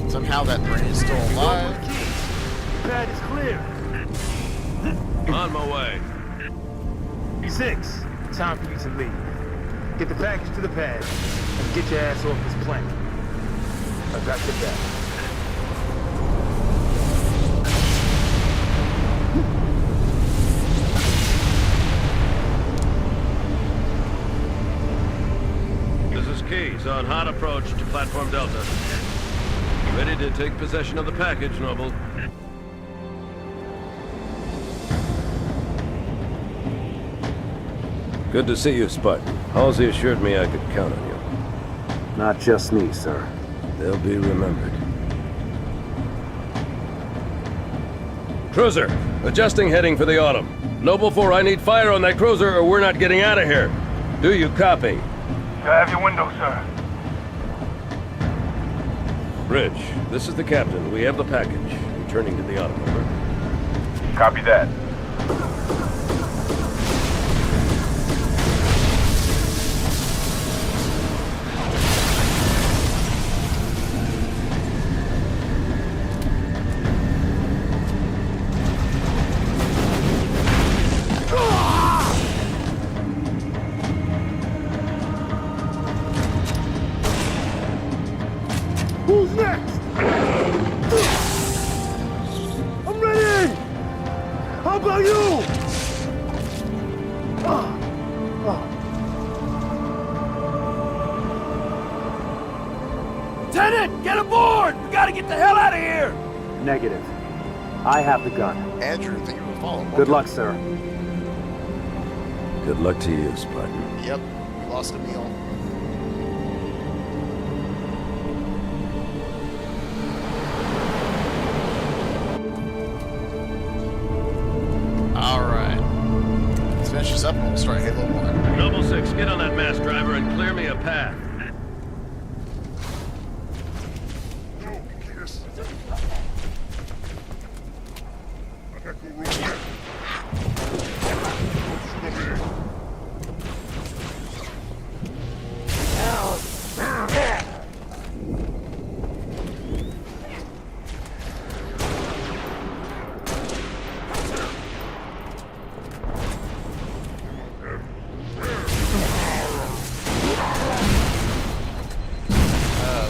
Somehow that brain is still alive. Pad is clear. On my way. 6. Time for you to leave. Get the package to the pad and get your ass off this plane. I got your back. This is Keys on hot approach to Platform Delta. Ready to take possession of the package, Noble. Good to see you, Spartan. Halsey assured me I could count on you. Not just me, sir. They'll be remembered. Cruiser, adjusting heading for the Autumn. Noble 4, I need fire on that cruiser or we're not getting out of here. Do you copy? I have your window, sir. Bridge, this is the captain. We have the package. Returning to the Autumn, over. Copy that. Who's next? I'm ready! How about you? Lieutenant, get aboard! We gotta get the hell out of here! Negative. I have the gun. Andrew, I think you were following. Good luck, sir. Good luck to you, Spartan. Yep, we lost a meal. Alright. Let's finish this up and we'll start Halo 1. Noble 6, get on that mass driver and clear me a path.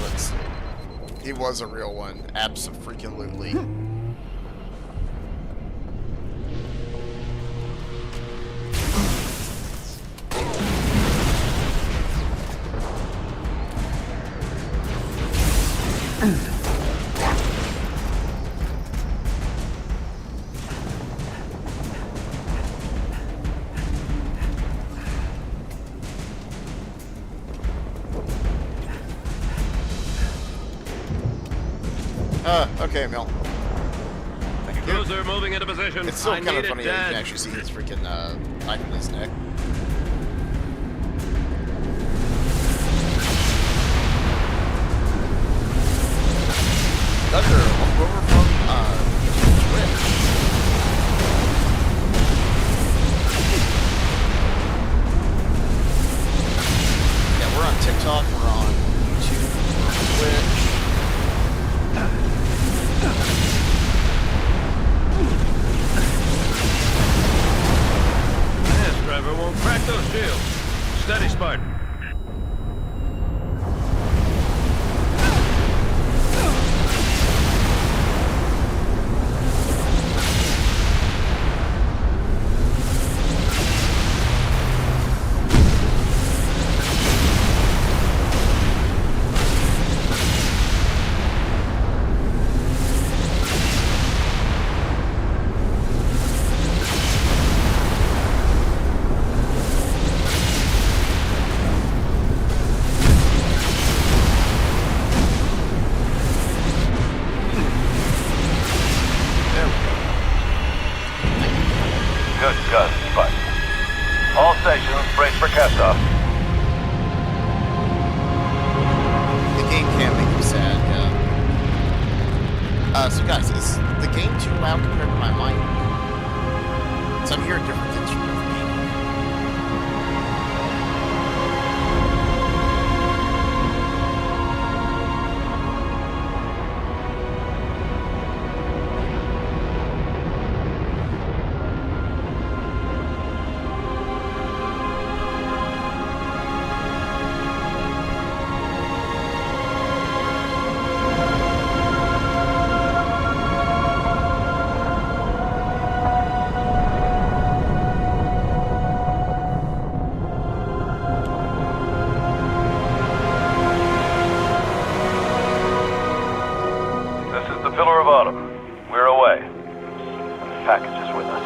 Let's see. He was a real one. Abso-freaking-lutely. Okay, Mel. Cruiser moving into position. It's still kind of funny that you can actually see his freaking knife in his neck. Thunder, over from Twitch. Yeah, we're on TikTok, we're on YouTube, we're on Twitch. Driver won't crack those shields. Steady, Spartan. Good gun, Spike. All stations, brace for cast-off. The game can make you sad, yeah. So guys, is the game too loud compared to my mic? So I'm hearing different things from different people. Pillar of Autumn. We're away. And the package is with us.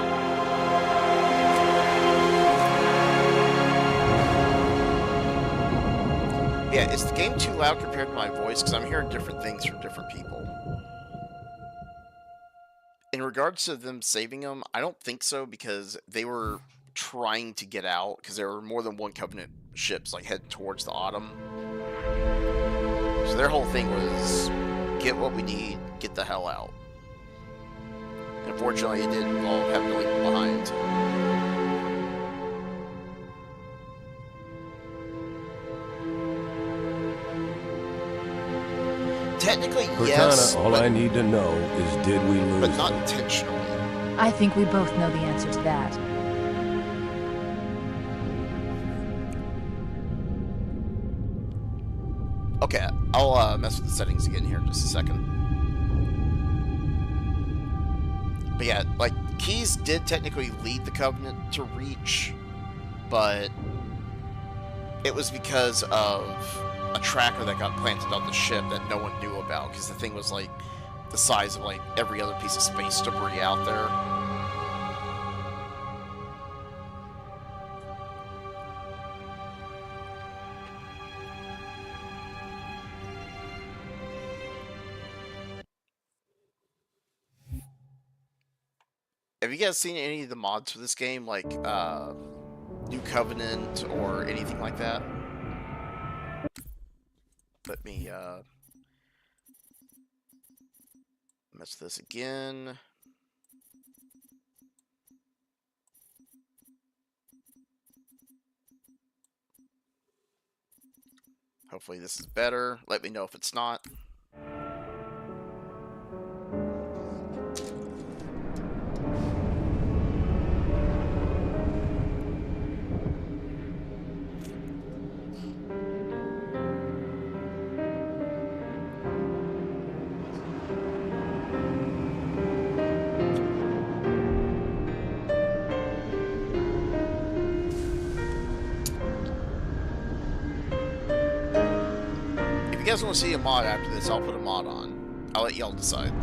Yeah, is the game too loud compared to my voice? Because I'm hearing different things from different people. In regards to them saving them, I don't think so, because they were trying to get out, because there were more than one Covenant ships like heading towards the Autumn. So their whole thing was get what we need, get the hell out. Unfortunately, it did involve having to leave them behind. Technically, Cortana, yes. all I need to know is did we lose but not them? intentionally. I think we both know the answer to that. Okay, I'll mess with the settings again here in just a second. But yeah, like, Keyes did technically lead the Covenant to Reach, but it was because of a tracker that got planted on the ship that no one knew about, because the thing was like the size of like every other piece of space debris out there. Have you guys seen any of the mods for this game, like New Covenant or anything like that? Let me mess this again. Hopefully this is better. Let me know if it's not. If you guys want to see a mod after this, I'll put a mod on. I'll let y'all decide.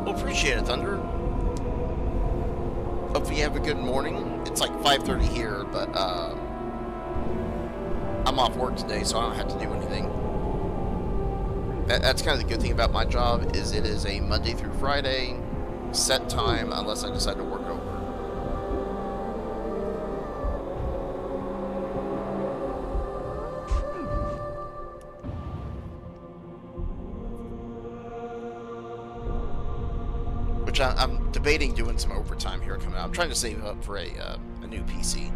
Well, appreciate it, Thunder. Hope you have a good morning. It's like 5:30 here, but I'm off work today, so I don't have to do anything. That's kind of the good thing about my job, is it is a Monday through Friday set time, unless I decide to work over. Which I'm debating doing some overtime here coming out. I'm trying to save up for a new PC.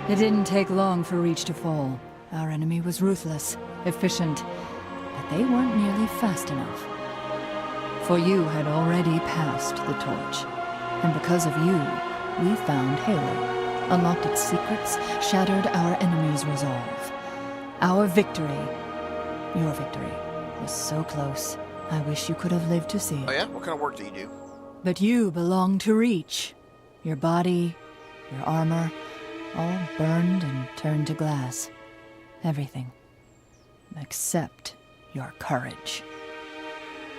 It didn't take long for Reach to fall. Our enemy was ruthless, efficient, but they weren't nearly fast enough. For you had already passed the torch, and because of you, we found Halo, unlocked its secrets, shattered our enemy's resolve. Our victory, your victory, was so close. I wish you could have lived to see it. Oh yeah? What kind of work do you do? But you belong to Reach. Your body, your armor, all burned and turned to glass. Everything. Except your courage.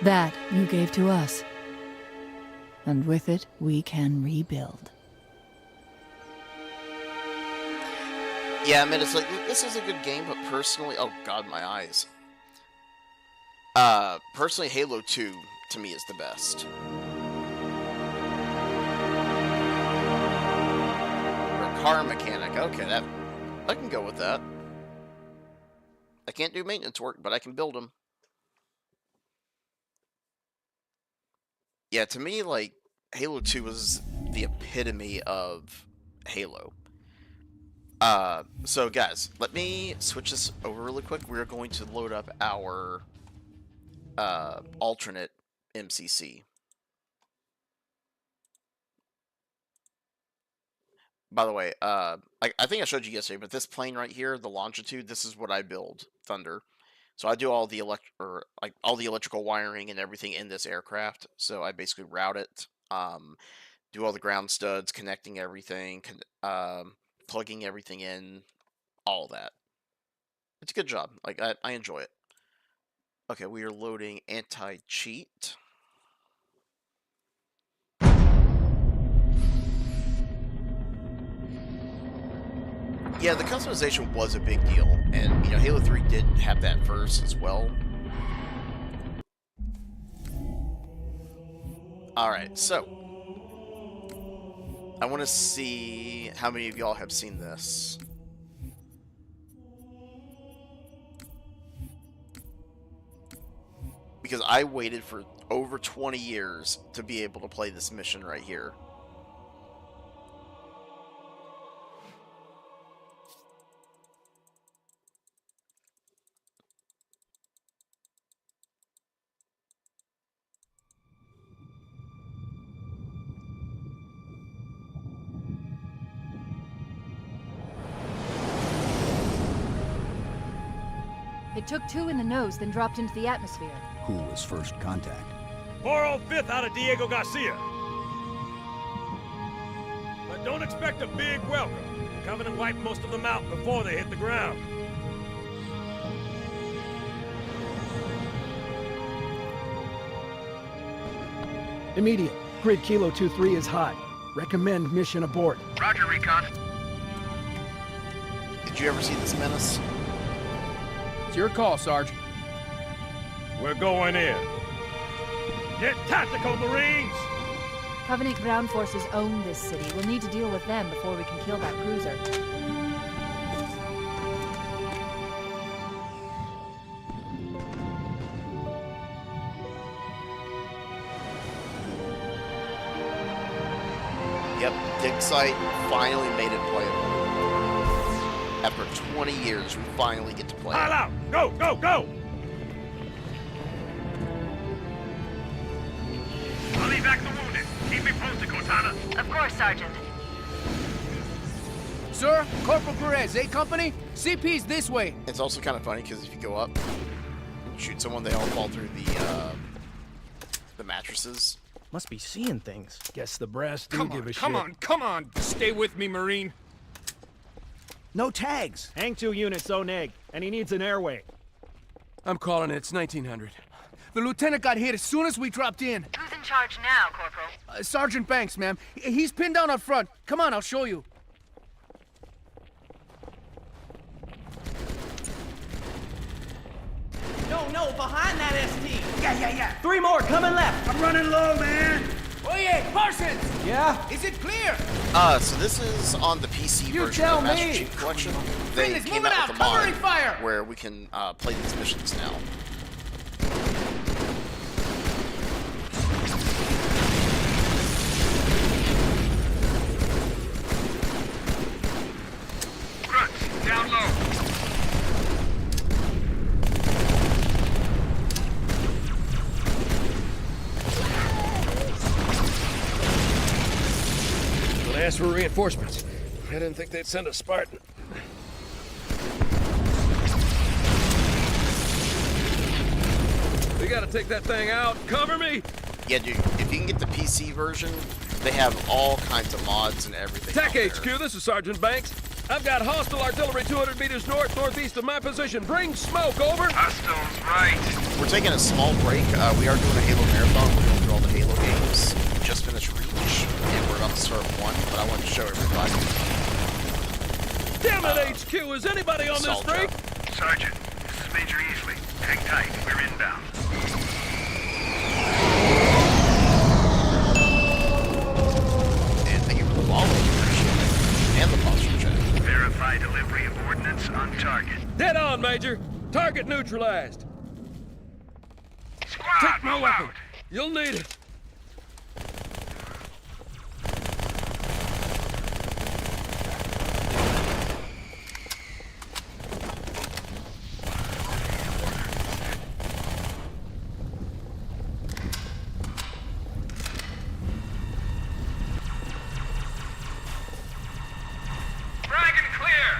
That you gave to us. And with it, we can rebuild. Yeah, I mean, it's like, this is a good game, but personally... Oh, God, my eyes. Personally, Halo 2, to me, is the best. Car mechanic. Okay, that I can go with that. I can't do maintenance work, but I can build them. Yeah, to me, like, Halo 2 was the epitome of Halo. So guys, let me switch this over really quick. We're going to load up our alternate MCC. By the way, I think I showed you yesterday, but this plane right here, the Longitude, this is what I build, Thunder. So I do all the electrical wiring and everything in this aircraft. So I basically route it, do all the ground studs, connecting everything, plugging everything in, all that. It's a good job. Like, I enjoy it. Okay, we are loading anti-cheat. Yeah, the customization was a big deal, and, you know, Halo 3 did have that first as well. Alright, so I want to see how many of y'all have seen this. Because I waited for over 20 years to be able to play this mission right here. It took 2 in the nose, then dropped into the atmosphere. Who was first contact? 405th out of Diego Garcia. But don't expect a big welcome. The Covenant wiped most of them out before they hit the ground. Immediate. Grid Kilo 2-3 is hot. Recommend mission abort. Roger, Recon. Did you ever see this menace? It's your call, Sarge. We're going in. Get tactical, Marines! Covenant ground forces own this city. We'll need to deal with them before we can kill that cruiser. Yep, dig site finally made it playable. After 20 years, we finally get to play it. Pile out! Go, go, go! I'll evac the wounded. Keep me posted, Cortana. Of course, Sergeant. Sir, Corporal Perez, A Company? CP's this way. It's also kind of funny because if you go up and shoot someone, they all fall through the mattresses. Must be seeing things. Guess the brass do give a shit. Come on! Stay with me, Marine. No tags. Hang 2 units, Oneg, and he needs an airway. I'm calling it. It's 1900. The lieutenant got hit as soon as we dropped in. Who's in charge now, Corporal? Sergeant Banks, ma'am. He's pinned down up front. Come on, I'll show you. No, behind that ST. Yeah. 3 more coming left. I'm running low, man. Oh yeah, Parsons! Yeah? Is it clear? So this is on the PC version tell of Master me. Chief Collection. They Friendly's came moving out out, with a mod covering fire. where we can play these missions now. Grunts, down low. We'll ask for reinforcements. I didn't think they'd send a Spartan. We gotta take that thing out. Cover me! Yeah, dude, if you can get the PC version, they have all kinds of mods and everything. TAC on HQ, there. this is Sergeant Banks. I've got hostile artillery 200 meters northeast of my position. Bring smoke, over. Hostiles, right. We're taking a small break. We are doing a Halo marathon. We're going through all the Halo games. We just finished Reach, and we're about to start 1, but I wanted to show everybody. Damn it, HQ! Is anybody on this streak? Sergeant, this is Major Easley. Hang tight, we're inbound. And thank you for the follow. Appreciate it. And the posture check. Verify delivery of ordnance on target. Dead on, Major. Target neutralized. Squad, Take my move weapon. out. You'll need it. Frag and clear.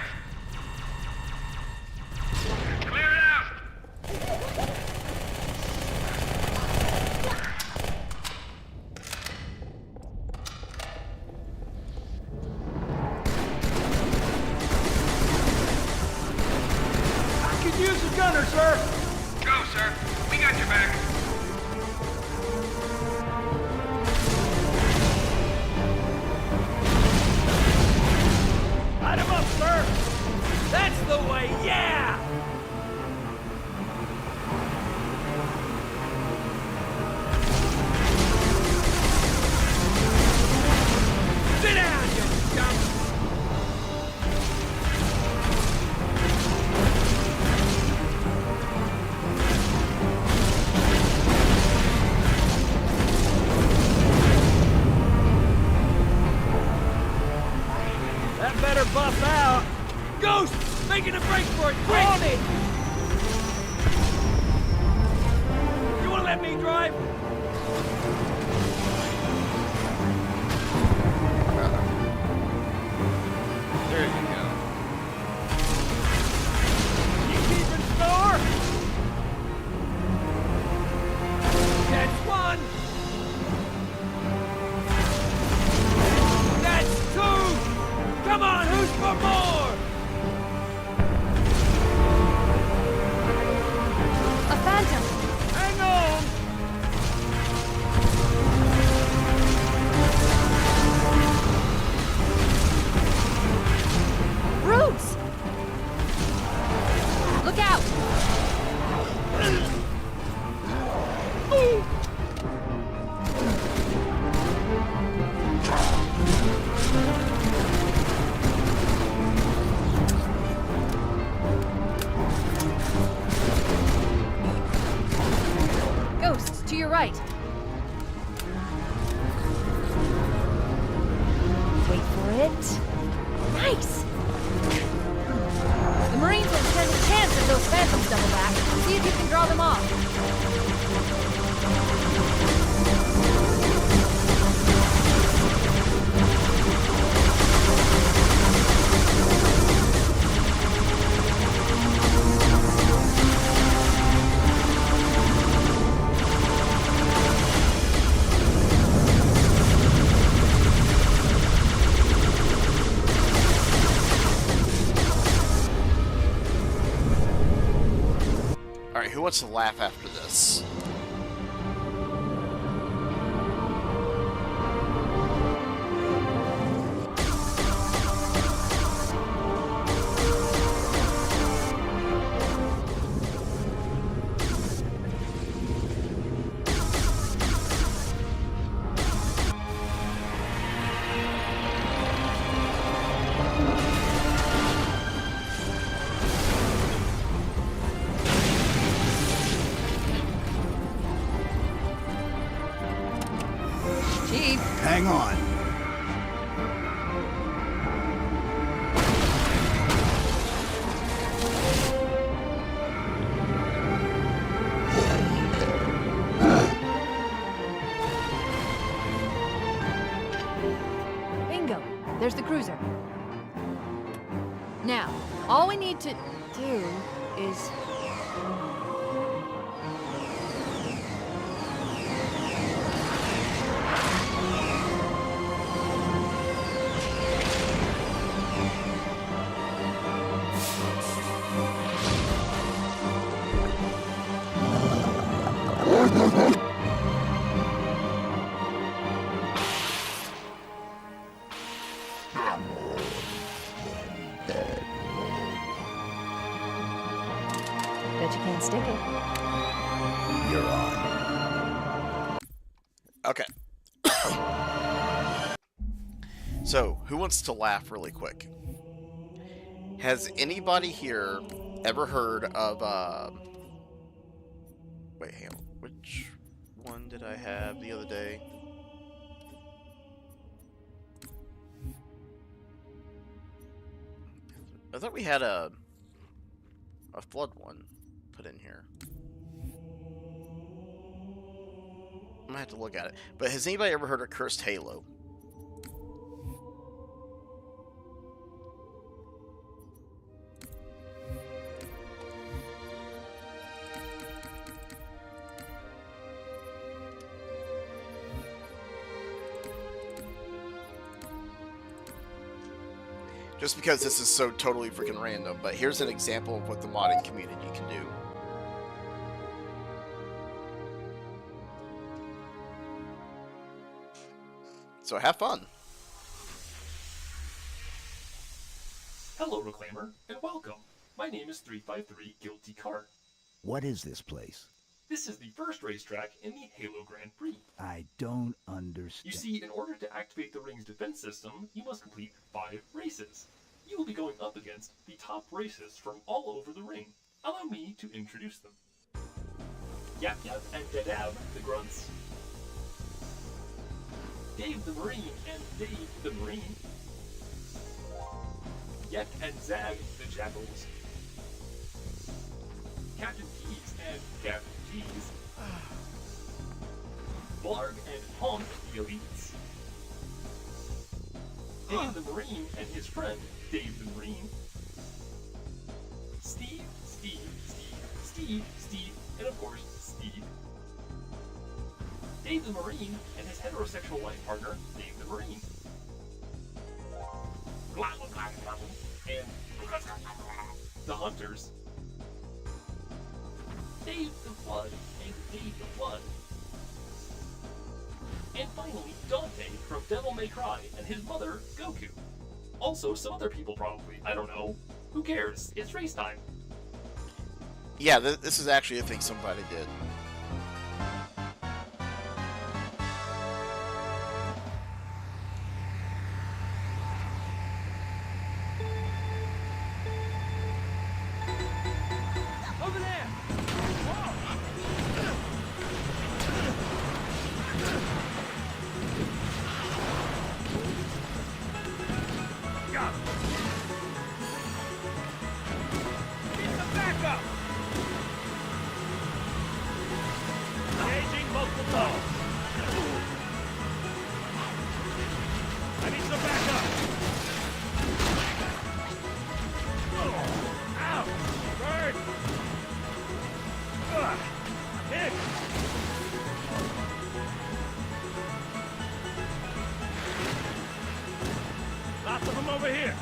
Clear it out. I could use a gunner, sir. Go, sir. We got your back. Light him up, sir. That's the way, yeah! Sit down, you dumb! That better buff out. Ghost! Making a break for it! Quick! On it! You wanna let me drive? There you go. You keeping score? That's 1. That's 2. Come on, who's for more? A phantom! Hang on! Roots! Look out! Ghosts, to your right. Wait for it. Nice! The Marines will stand a chance if those phantoms double back. See if you can draw them off. wants to laugh after this? Hang on. Bingo! There's the cruiser. Now, all we need to do is... Bet you can't stick it. You're on. Okay. So, who wants to laugh really quick? Has anybody here ever heard of, wait, hang on. Which one did I have the other day? I thought we had a flood one put in here. I'm gonna have to look at it. But has anybody ever heard of Cursed Halo? Just because this is so totally freaking random, but here's an example of what the modding community can do. So have fun. Hello, Reclaimer, and welcome. My name is 353 Guilty Cart. What is this place? This is the first racetrack in the Halo Grand Prix. I don't understand. You see, in order to activate the ring's defense system, you must complete 5 races. You will be going up against the top racers from all over the ring. Allow me to introduce them. Yap Yap and Dadab, the grunts. Dave the Marine and Dave the Marine. Yek and Zag, the jackals. Captain Keys and Captain Keys. Blarg and Honk, the elites. Dave the Marine and his friend, Dave the Marine. Steve, and of course, Steve. Dave the Marine and his heterosexual life partner, Dave the Marine. And the Hunters. Dave the Flood and Dave the Flood. And finally, Dante from Devil May Cry and his mother, Goku. Also, some other people probably. I don't know. Who cares? It's race time. Yeah, this is actually a thing somebody did. Over there! Got him! Need some backup! Engaging multiple dogs. I need some backup! Ow! Bird! Hit! Lots of them over here.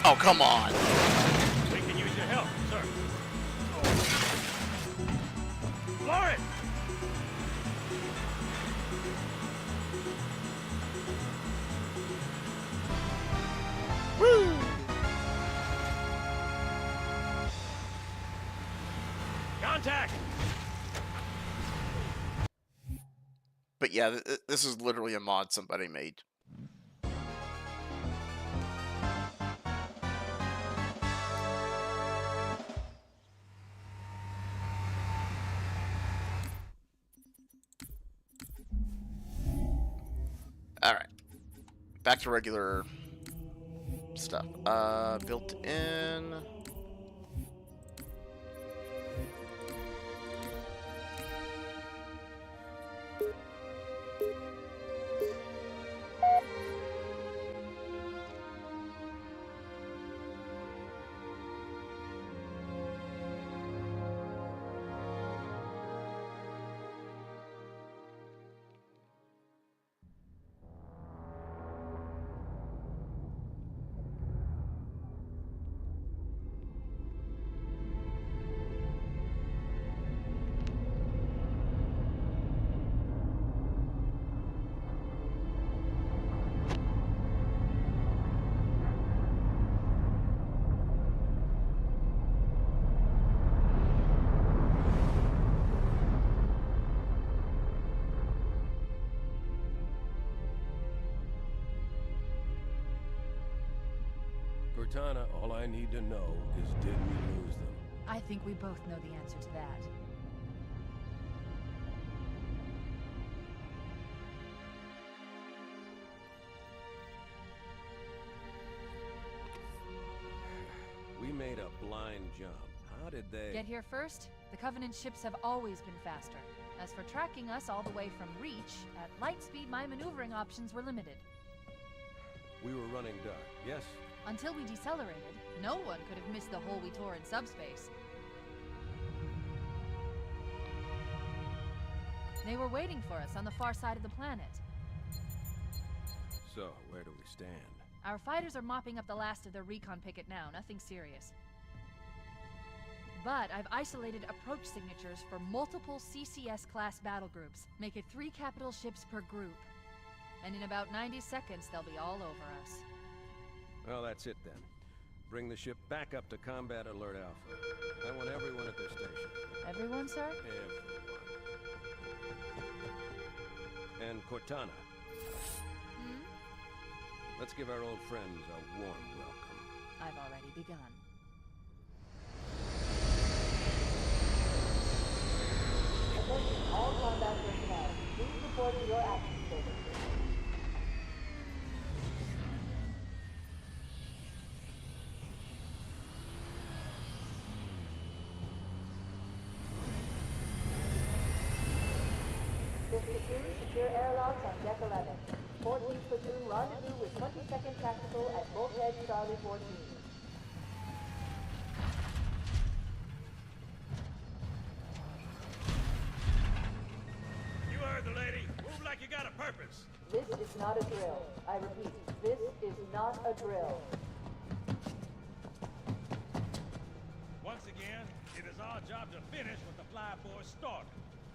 Oh, come on. We can use your help, sir. Lawrence! Woo! Contact! But yeah, this is literally a mod somebody made. Alright. Back to regular stuff. Built in. Cortana, all I need to know is did we lose them? I think we both know the answer to that. We made a blind jump. How did they... Get here first? The Covenant ships have always been faster. As for tracking us all the way from Reach, at light speed my maneuvering options were limited. We were running dark, yes? Until we decelerated, no one could have missed the hole we tore in subspace. They were waiting for us on the far side of the planet. So, where do we stand? Our fighters are mopping up the last of their recon picket now, nothing serious. But I've isolated approach signatures for multiple CCS-class battle groups. Make it 3 capital ships per group. And in about 90 seconds, they'll be all over us. Well, that's it then. Bring the ship back up to Combat Alert Alpha. I want everyone at their station. Everyone, sir? Everyone. And Cortana. Hmm? Let's give our old friends a warm welcome. I've already begun. Attention all combat personnel. Please report to your action stations. Secure airlocks on Deck 11. 14th Platoon rendezvous with 22nd Tactical at Bulkhead Charlie 14. You heard the lady. Move like you got a purpose. This is not a drill. I repeat, this is not a drill. Once again, it is our job to finish what the flyboys started.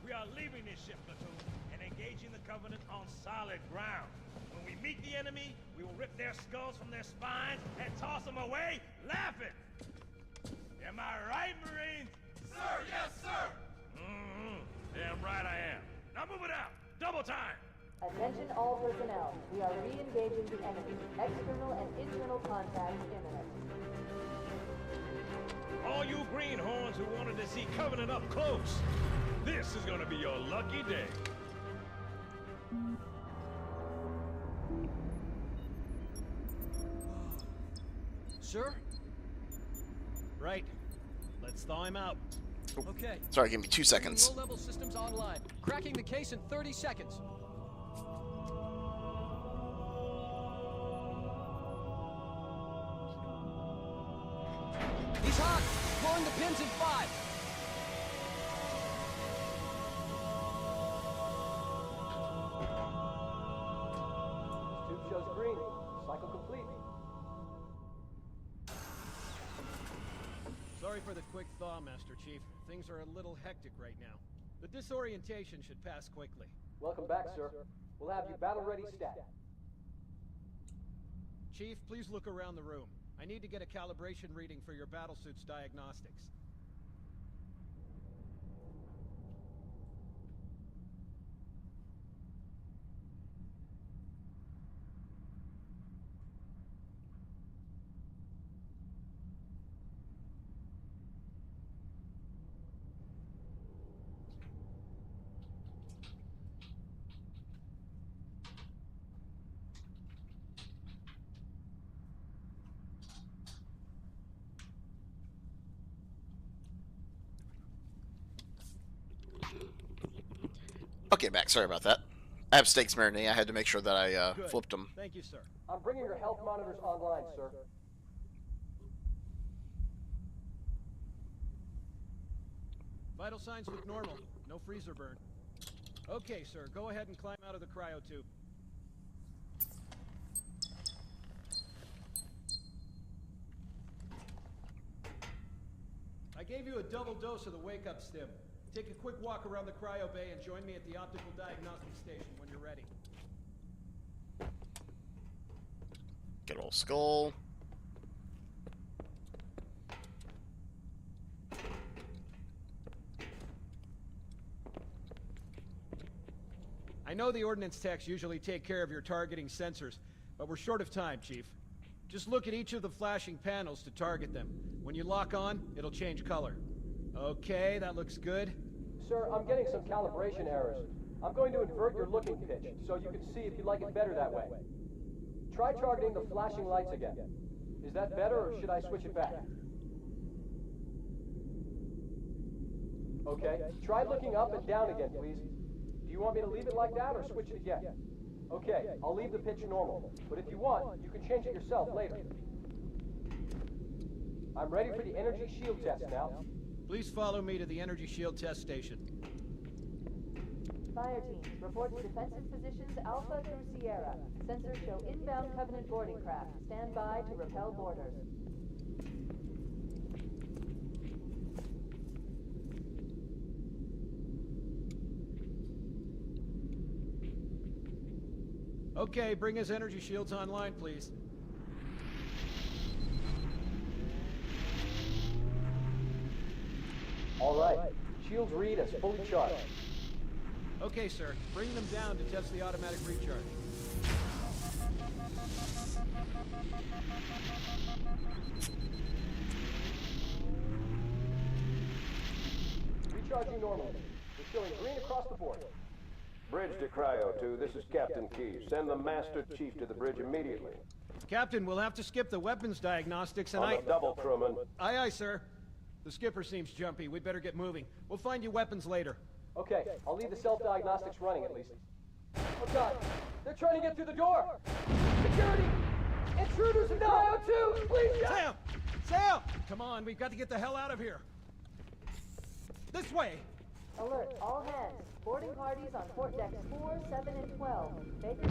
We are leaving this ship platoon and engaging the Covenant on solid ground. When we meet the enemy, we will rip their skulls from their spines and toss them away, laughing. Am I right, Marines? Sir, yes, sir! Damn right I am. Now move it out! Double time! Attention all personnel. We are re-engaging the enemy. External and internal contact imminent. All you greenhorns who wanted to see Covenant up close, this is gonna be your lucky day. Sir? Right. Let's thaw him out. Okay. Sorry, give me 2 seconds. Low-level systems online. Cracking the case in 30 seconds. He's hot! Pulling the pins in 5. Tube shows green. Cycle complete. Sorry for the quick thaw, Master Chief. Things are a little hectic right now. The disorientation should pass quickly. Welcome back, sir. We'll have you battle-ready stat. Chief, please look around the room. I need to get a calibration reading for your battlesuit's diagnostics. Okay, Max, sorry about that. I have steaks marinating. I had to make sure that I flipped them. Thank you, sir. I'm bringing your health monitors online, sir. Vital signs look normal. No freezer burn. Okay, sir. Go ahead and climb out of the cryo tube. I gave you a double dose of the wake-up stim. Take a quick walk around the cryo bay and join me at the optical diagnostic station when you're ready. Good old skull. I know the ordnance techs usually take care of your targeting sensors, but we're short of time, Chief. Just look at each of the flashing panels to target them. When you lock on, it'll change color. Okay, that looks good. Sir, I'm getting some calibration errors. I'm going to invert your looking pitch, so you can see if you like it better that way. Try targeting the flashing lights again. Is that better, or should I switch it back? Okay, try looking up and down again, please. Do you want me to leave it like that, or switch it again? Okay, I'll leave the pitch normal, but if you want, you can change it yourself later. I'm ready for the energy shield test now. Please follow me to the energy shield test station. Fire teams, report to defensive positions Alpha through Sierra. Sensors show inbound Covenant boarding craft. Stand by to repel boarders. Okay, bring his energy shields online, please. All right. Shields read as fully charged. Okay, sir. Bring them down to test the automatic recharge. Recharging normally. We're showing green across the board. Bridge to Cryo 2. This is Captain Key. Send the Master Chief to the bridge immediately. Captain, we'll have to skip the weapons diagnostics and On the double, Truman. Aye, aye, sir. The skipper seems jumpy. We'd better get moving. We'll find you weapons later. Okay, I'll leave the self-diagnostics running at least. Oh God, they're trying to get through the door! Security! Intruders in Cryo 2! Please, Sam! Sam! Come on, we've got to get the hell out of here. This way! Alert, all hands. Boarding parties on port decks 4, 7, and 12. Baker.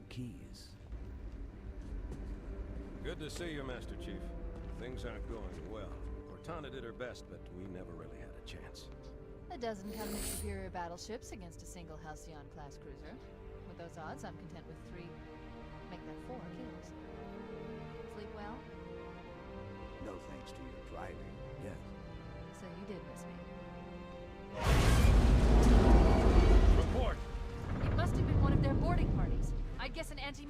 Keys. Good to see you, Master Chief. Things aren't going well. Cortana did her best, but we never really had a chance. A dozen Covenant superior battleships against a single Halcyon-class cruiser. With those odds, I'm content with 3, make that 4 kills. Sleep well? No thanks to your driving, yes. So you did miss me. Report! It must have been one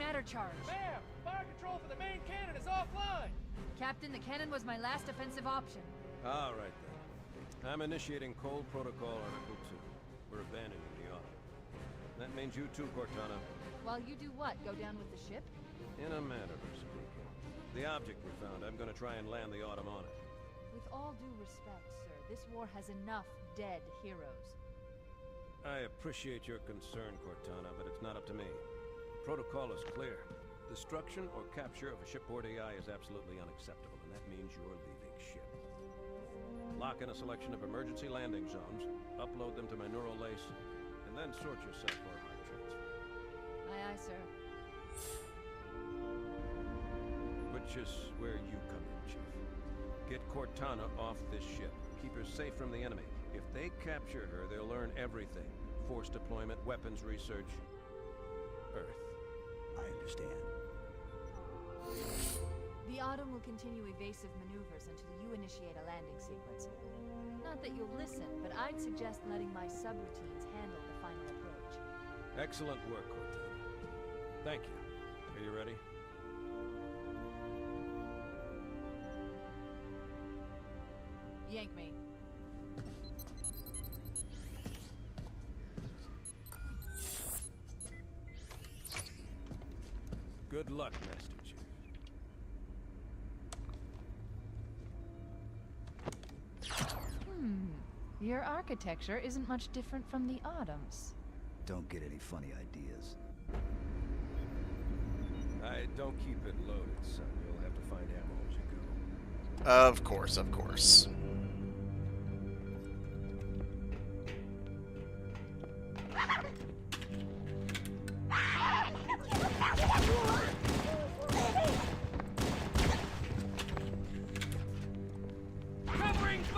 anti-matter charge. Ma'am, fire control for the main cannon is offline. Captain, the cannon was my last offensive option. All right, then. I'm initiating Cold Protocol Article 2. We're abandoning the Autumn. That means you too, Cortana. While you do what? Go down with the ship? In a manner of speaking. The object we found, I'm gonna try and land the Autumn on it. With all due respect, sir, this war has enough dead heroes. I appreciate your concern, Cortana, but it's not up to me. The protocol is clear. Destruction or capture of a shipboard AI is absolutely unacceptable, and that means you're leaving ship. Lock in a selection of emergency landing zones, upload them to my neural lace, and then sort yourself for a hard transfer. Aye, aye, sir. Which is where you come in, Chief. Get Cortana off this ship. Keep her safe from the enemy. If they capture her, they'll learn everything. Force deployment, weapons research, Earth. I understand. The Autumn will continue evasive maneuvers until you initiate a landing sequence. Not that you'll listen, but I'd suggest letting my subroutines handle the final approach. Excellent work, Cortana. Thank you. Are you ready? Yank me. Good luck, Master Chief. Your architecture isn't much different from the Autumn's. Don't get any funny ideas. I don't keep it loaded, son. You'll have to find ammo as you go. Of course, of course.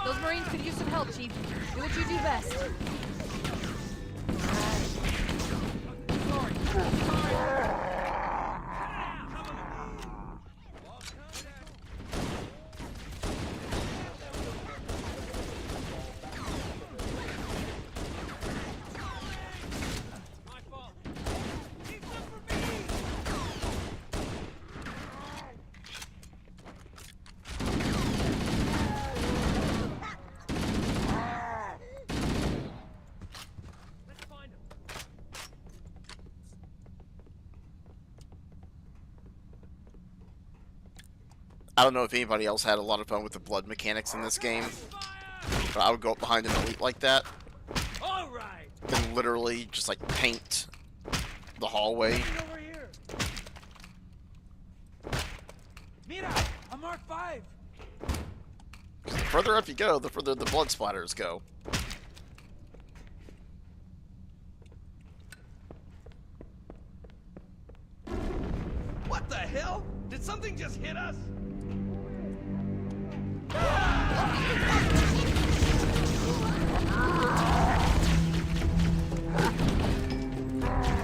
Those Marines could use some help, Chief. Do what you do best. I don't know if anybody else had a lot of fun with the blood mechanics in this game, but I would go up behind an elite like that, and literally just like paint the hallway. Over here. Mira, a Mark 5. The further up you go, the further the blood splatters go. What the hell? Did something just hit us?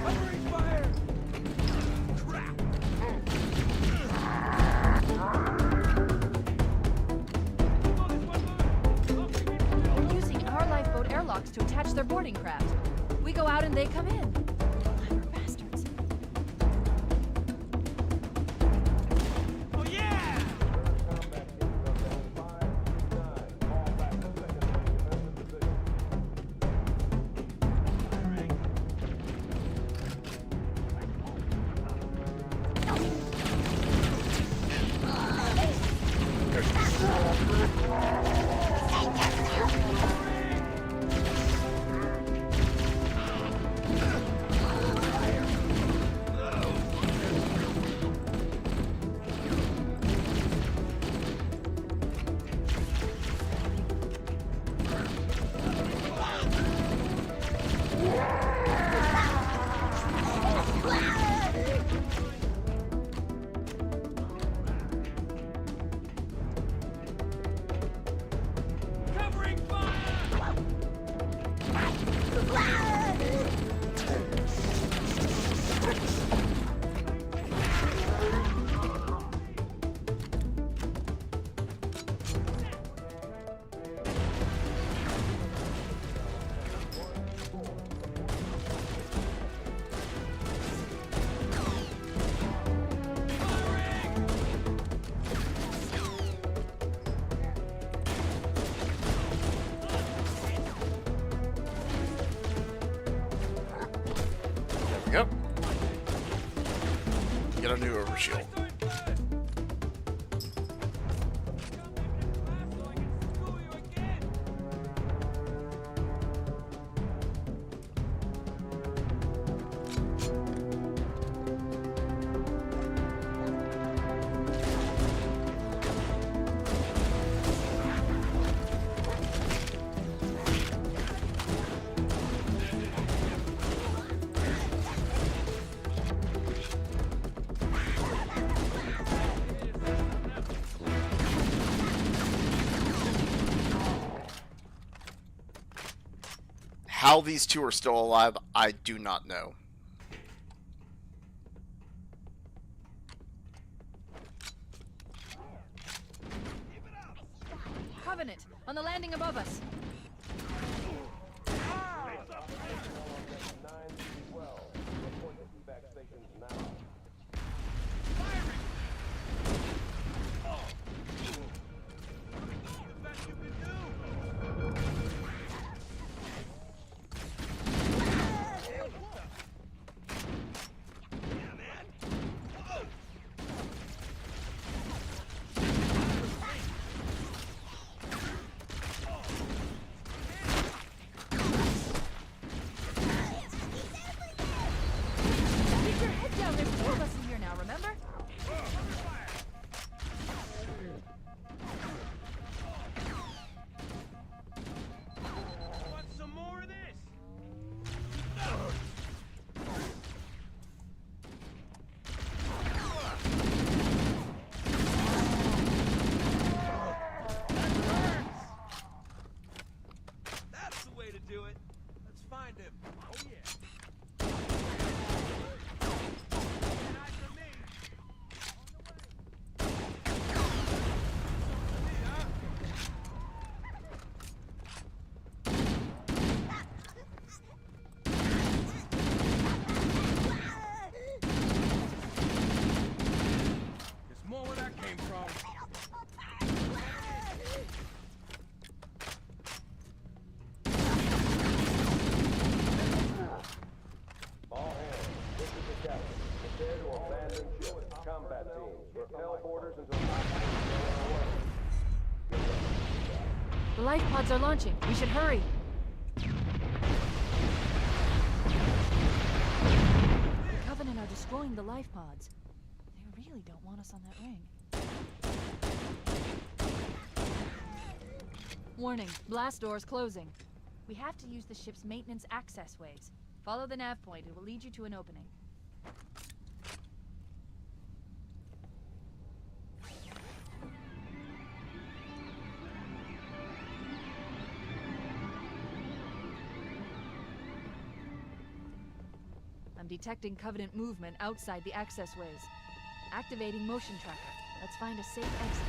Covering fire! Crap! They're using our lifeboat airlocks to attach their boarding craft. We go out and they come in. Clever bastards. Oh yeah! Covering fire! go. Get a new overshield. How these two are still alive, I do not know. Covenant, on the landing above us. The life pods are launching. We should hurry. The Covenant are destroying the life pods. They really don't want us on that ring. Warning, blast doors closing. We have to use the ship's maintenance access ways. Follow the nav point. It will lead you to an opening. I'm detecting Covenant movement outside the access ways. Activating motion tracker. Let's find a safe exit.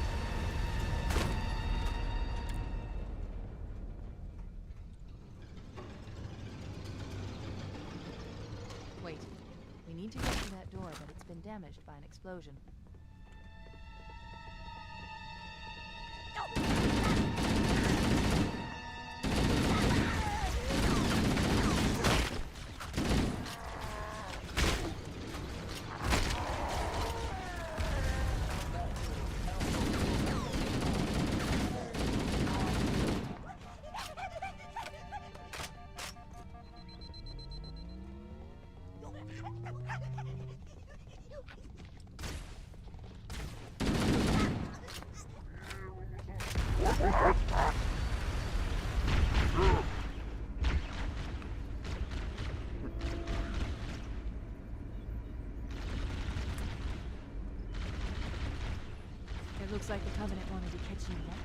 Wait. We need to get to that door, but it's been damaged by an explosion. It looks like the Covenant wanted to catch you next.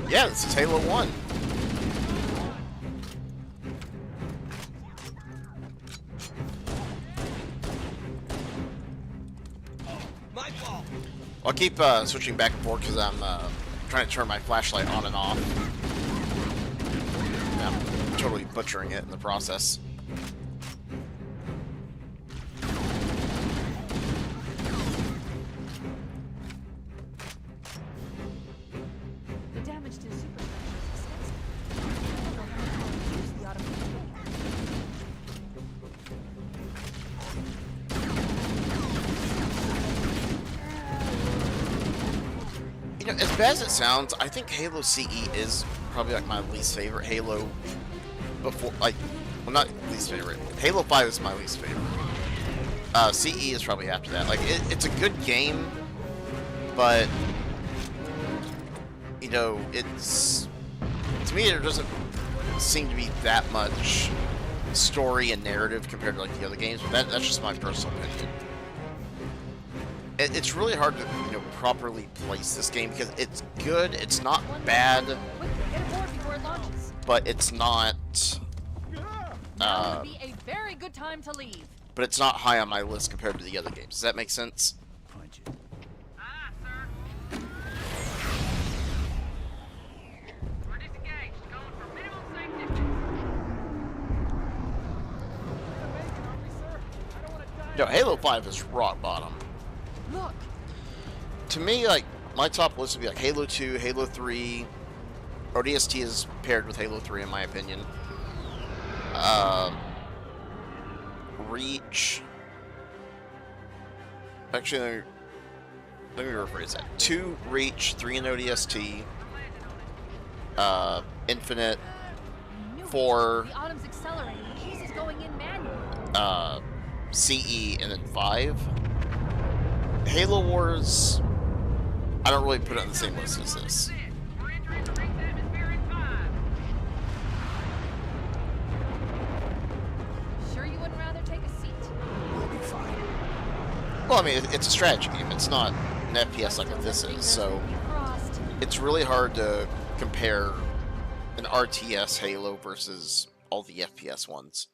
Yeah, this is Halo 1. My fault. I'll keep switching back and forth because I'm trying to turn my flashlight on and off. Yeah, I'm totally butchering it in the process. The damage to the superstructure is extensive. I don't know how to use the automated You know, as bad as it sounds, I think Halo CE is probably like my least favorite Halo before, like, well, not least favorite. Halo 5 is my least favorite. CE is probably after that. Like, it's a good game, but, you know, it's, to me, there doesn't seem to be that much story and narrative compared to, like, the other games, but that's just my personal opinion. It's really hard to, you know, properly place this game because it's good, it's not bad, but it's not, Now would be a very good time to leave. but it's not high on my list compared to the other games. Does that make sense? Punch it. No, Halo 5 is rock bottom. Look. To me, like, my top list would be like Halo 2, Halo 3. ODST is paired with Halo 3 in my opinion. Reach. Actually, let me rephrase that. 2 Reach, 3 in ODST. Infinite. 4. The Autumn's accelerating. The keys is going in manually. CE, and then 5. Halo Wars, I don't really put it on the same list as this. Sure you wouldn't rather take a seat? We'll be fine. Well, I mean, it's a strategy game. It's not an FPS like what this is, so it's really hard to compare an RTS Halo versus all the FPS ones.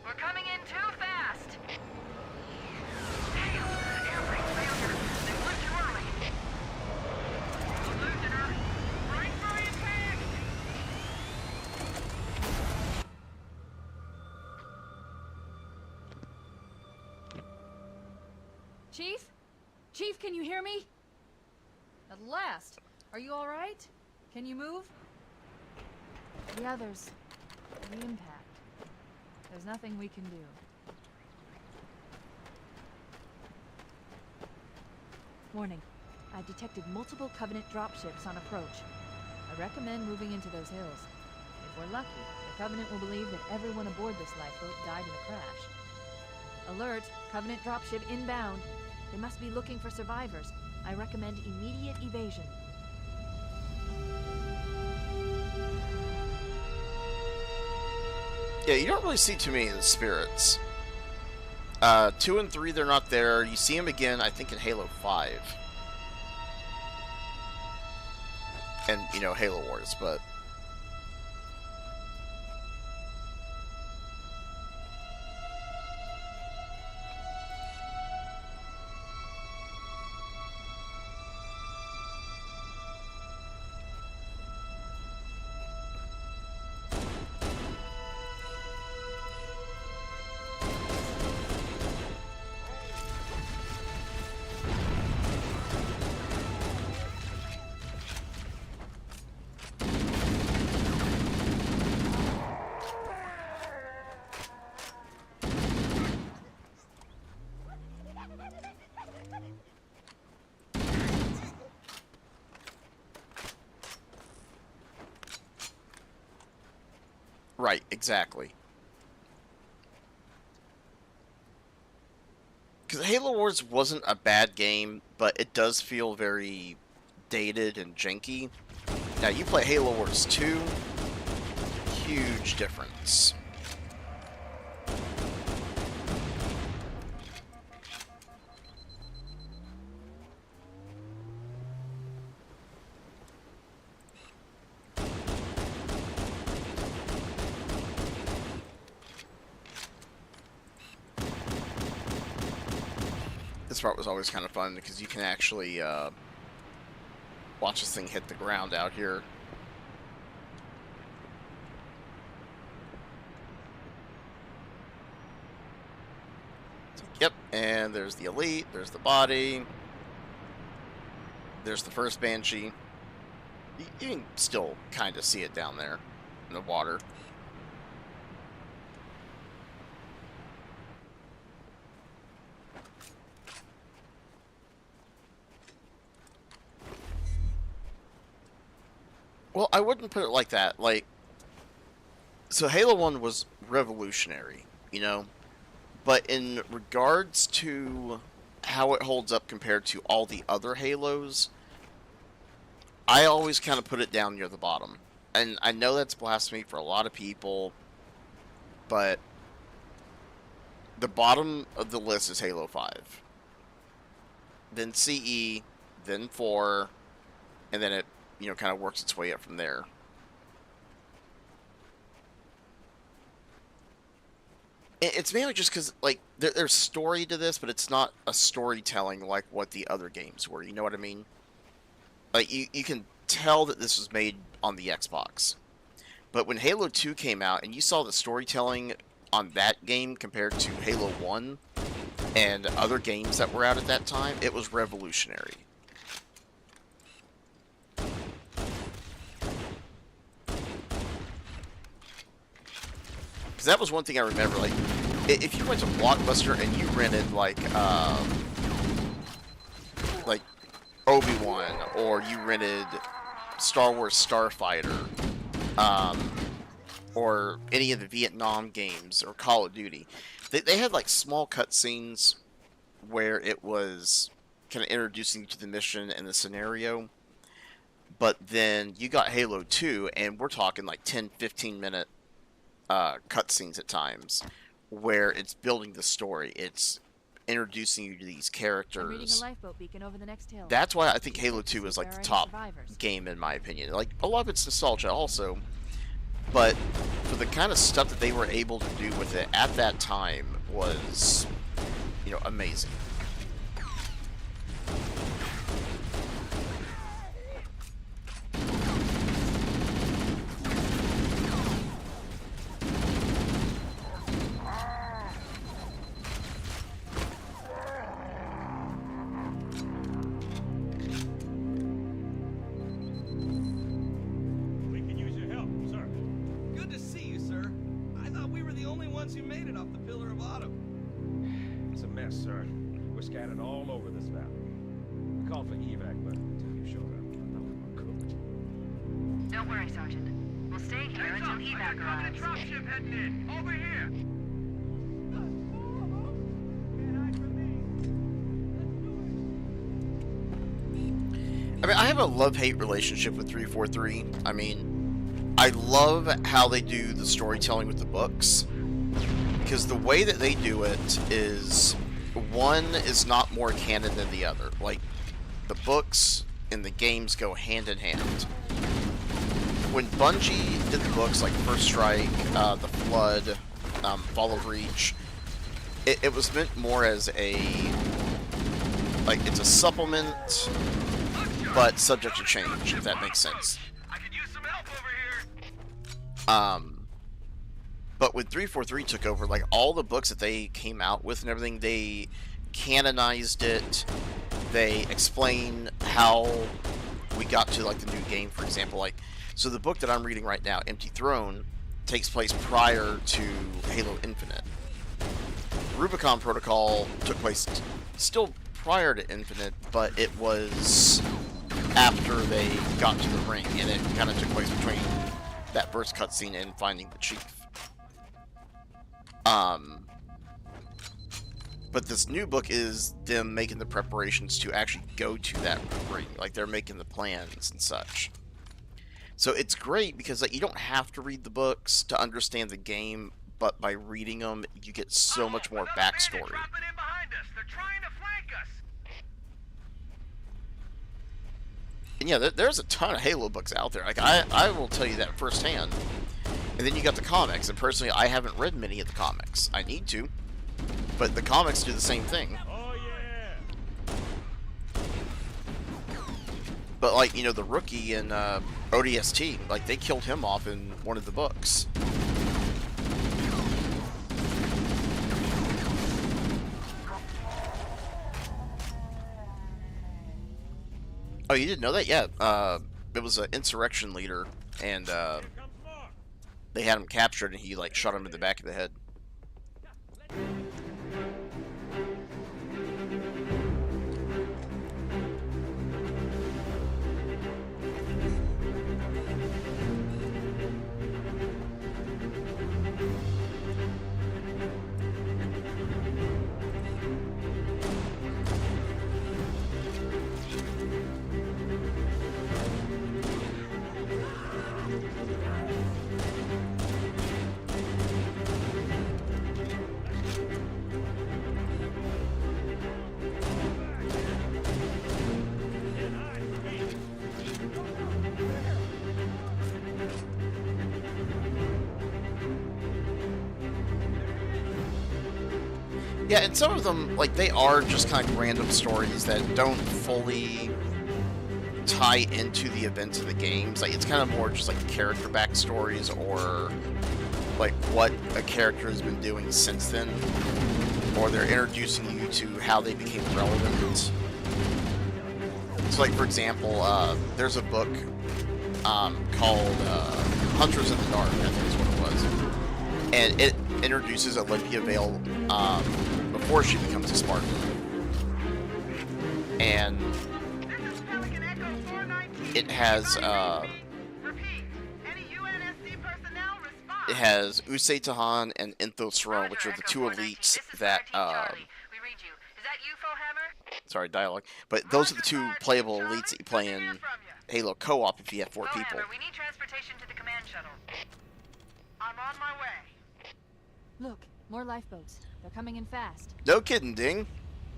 We're coming in too fast. Chief? Chief, can you hear me? At last. Are you all right? Can you move? The others. The impact. There's nothing we can do. Warning. I've detected multiple Covenant dropships on approach. I recommend moving into those hills. If we're lucky, the Covenant will believe that everyone aboard this lifeboat died in a crash. Alert! Covenant dropship inbound. They must be looking for survivors. I recommend immediate evasion. Yeah, you don't really see too many of the spirits. 2 and 3, they're not there. You see them again, I think, in Halo 5. And, you know, Halo Wars, but... Right, exactly. Because Halo Wars wasn't a bad game, but it does feel very dated and janky. Now, you play Halo Wars 2, huge difference. This part was always kind of fun because you can actually watch this thing hit the ground out here. Yep, and there's the Elite, there's the body, there's the first Banshee. You can still kind of see it down there in the water. Well, I wouldn't put it like that. Like, so Halo 1 was revolutionary, you know? But in regards to how it holds up compared to all the other Halos, I always kind of put it down near the bottom. And I know that's blasphemy for a lot of people, but the bottom of the list is Halo 5. Then CE, then 4, and then it, you know, kind of works its way up from there. It's mainly just because, like, there's story to this, but it's not a storytelling like what the other games were, you know what I mean? Like, you can tell that this was made on the Xbox. But when Halo 2 came out, and you saw the storytelling on that game compared to Halo 1 and other games that were out at that time, it was revolutionary. Because that was one thing I remember, like, if you went to Blockbuster and you rented, like Obi-Wan, or you rented Star Wars Starfighter, or any of the Vietnam games, or Call of Duty, they had, like, small cutscenes where it was kind of introducing you to the mission and the scenario. But then you got Halo 2, and we're talking, like, 10-15 minute cutscenes at times, where it's building the story. It's introducing you to these characters. I'm reading a lifeboat beacon over the next hill. That's why I think Halo 2 is, like, the top game in my opinion. Like, a lot of it's nostalgia also, but for the kind of stuff that they were able to do with it at that time was, you know, amazing. You made it off the Pillar of Autumn. It's a mess, sir. We're scattered all over this valley. We called for evac, but until you showed up, I thought we were cooked. Don't worry, Sergeant. We'll stay here until evac arrives. Dropship heading in. Over here. I mean, I have a love-hate relationship with 343. I mean, I love how they do the storytelling with the books, because the way that they do it is, one is not more canon than the other. Like, the books and the games go hand in hand. When Bungie did the books, like First Strike, The Flood, Fall of Reach, it was meant more as a, like, it's a supplement, but subject to change, if that makes sense. I could use some help over here. But when 343 took over, like, all the books that they came out with and everything, they canonized it. They explain how we got to, like, the new game, for example. Like, so the book that I'm reading right now, Empty Throne, takes place prior to Halo Infinite. Rubicon Protocol took place still prior to Infinite, but it was after they got to the ring, and it kind of took place between that first cutscene and finding the chief. But this new book is them making the preparations to actually go to that ring. Like, they're making the plans and such. So it's great because like, you don't have to read the books to understand the game, but by reading them, you get so much more backstory. And yeah, there's a ton of Halo books out there. Like, I will tell you that firsthand. And then you got the comics, and personally, I haven't read many of the comics. I need to. But the comics do the same thing. Oh, yeah. But, like, you know, the rookie in ODST, like, they killed him off in one of the books. Oh, you didn't know that? Yeah, it was an insurrection leader, and they had him captured, and he, like, shot him in the back of the head. Yeah, and some of them, like, they are just kind of random stories that don't fully tie into the events of the games. Like, it's kind of more just, like, character backstories or, like, what a character has been doing since then. Or they're introducing you to how they became relevant. So, like, for example, there's a book called Hunters in the Dark, I think is what it was. And it introduces Olympia Vale before she becomes a Spartan. And it has Usei Tahan and Inthos Rome, which are the two elites that sorry, dialogue. But those are the two playable elites that you play in Halo co-op if you have 4 people. We need transportation to the command shuttle. I'm on my way. Look, more lifeboats. They're coming in fast. No kidding, Ding.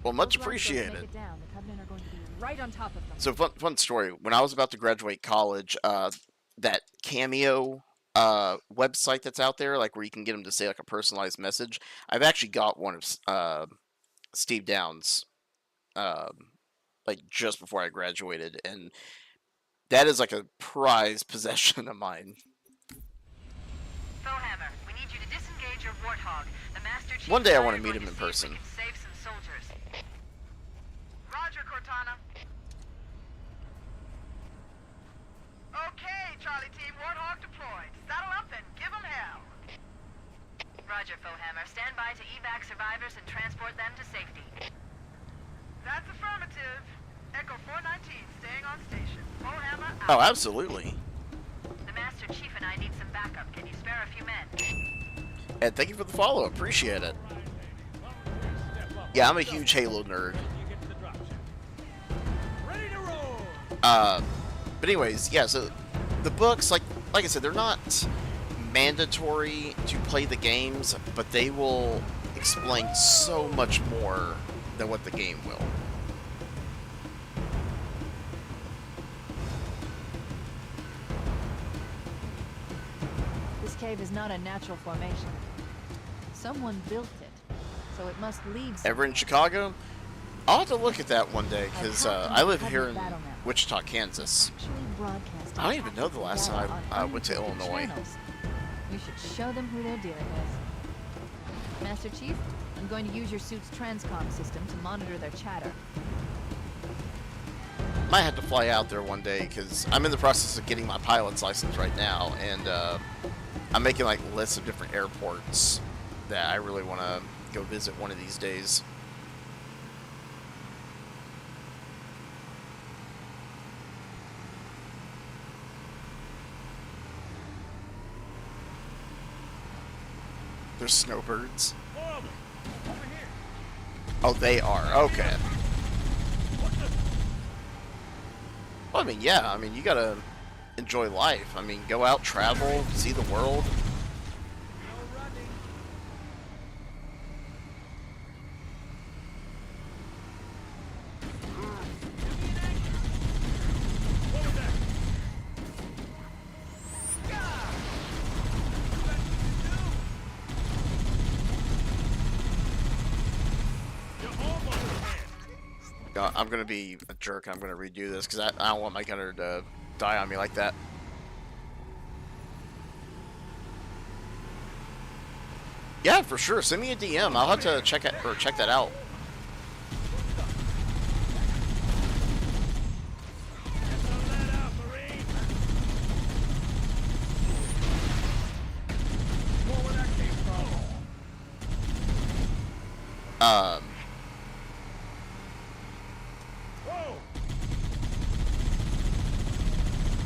Well, much Those lifeboats appreciated. make it down. The Covenant are going to be right on top of them. So fun story. When I was about to graduate college, that Cameo website that's out there, like where you can get them to say like a personalized message, I've actually got one of Steve Downs, like just before I graduated, and that is like a prized possession of mine. Bowhammer, we need you to disengage your Warthog. The Master Chief One day I want to meet him in person. save some soldiers. Roger, Cortana. Okay, Charlie Team, Warthog deployed. Saddle up and give them hell. Roger, Bowhammer. Stand by to evac survivors and transport them to safety. That's affirmative. Echo 419 staying on station. Bowhammer out. Oh, absolutely. The Master Chief and I need some backup. Can you spare a few men? And thank you for the follow. Appreciate it. Yeah, I'm a huge Halo nerd. But anyways, yeah, so the books, like I said, they're not mandatory to play the games, but they will explain so much more than what the game will. This cave is not a natural formation. Someone built it, so it must lead somewhere. Ever in Chicago? I'll have to look at that one day, because I live here in Wichita, Kansas. I don't even know the last time I went to Illinois. We should show them who they're dealing with. Master Chief, I'm going to use your suit's transcom system to monitor their chatter. Might have to fly out there one day, because I'm in the process of getting my pilot's license right now, and I'm making like lists of different airports that I really want to go visit one of these days. There's snowbirds. Oh, they are. Okay. Well, I mean, yeah. I mean, you gotta enjoy life. I mean, go out, travel, see the world. I'm gonna be a jerk. I'm gonna redo this because I don't want my gunner to die on me like that. Yeah, for sure. Send me a DM. I'll have to check that out.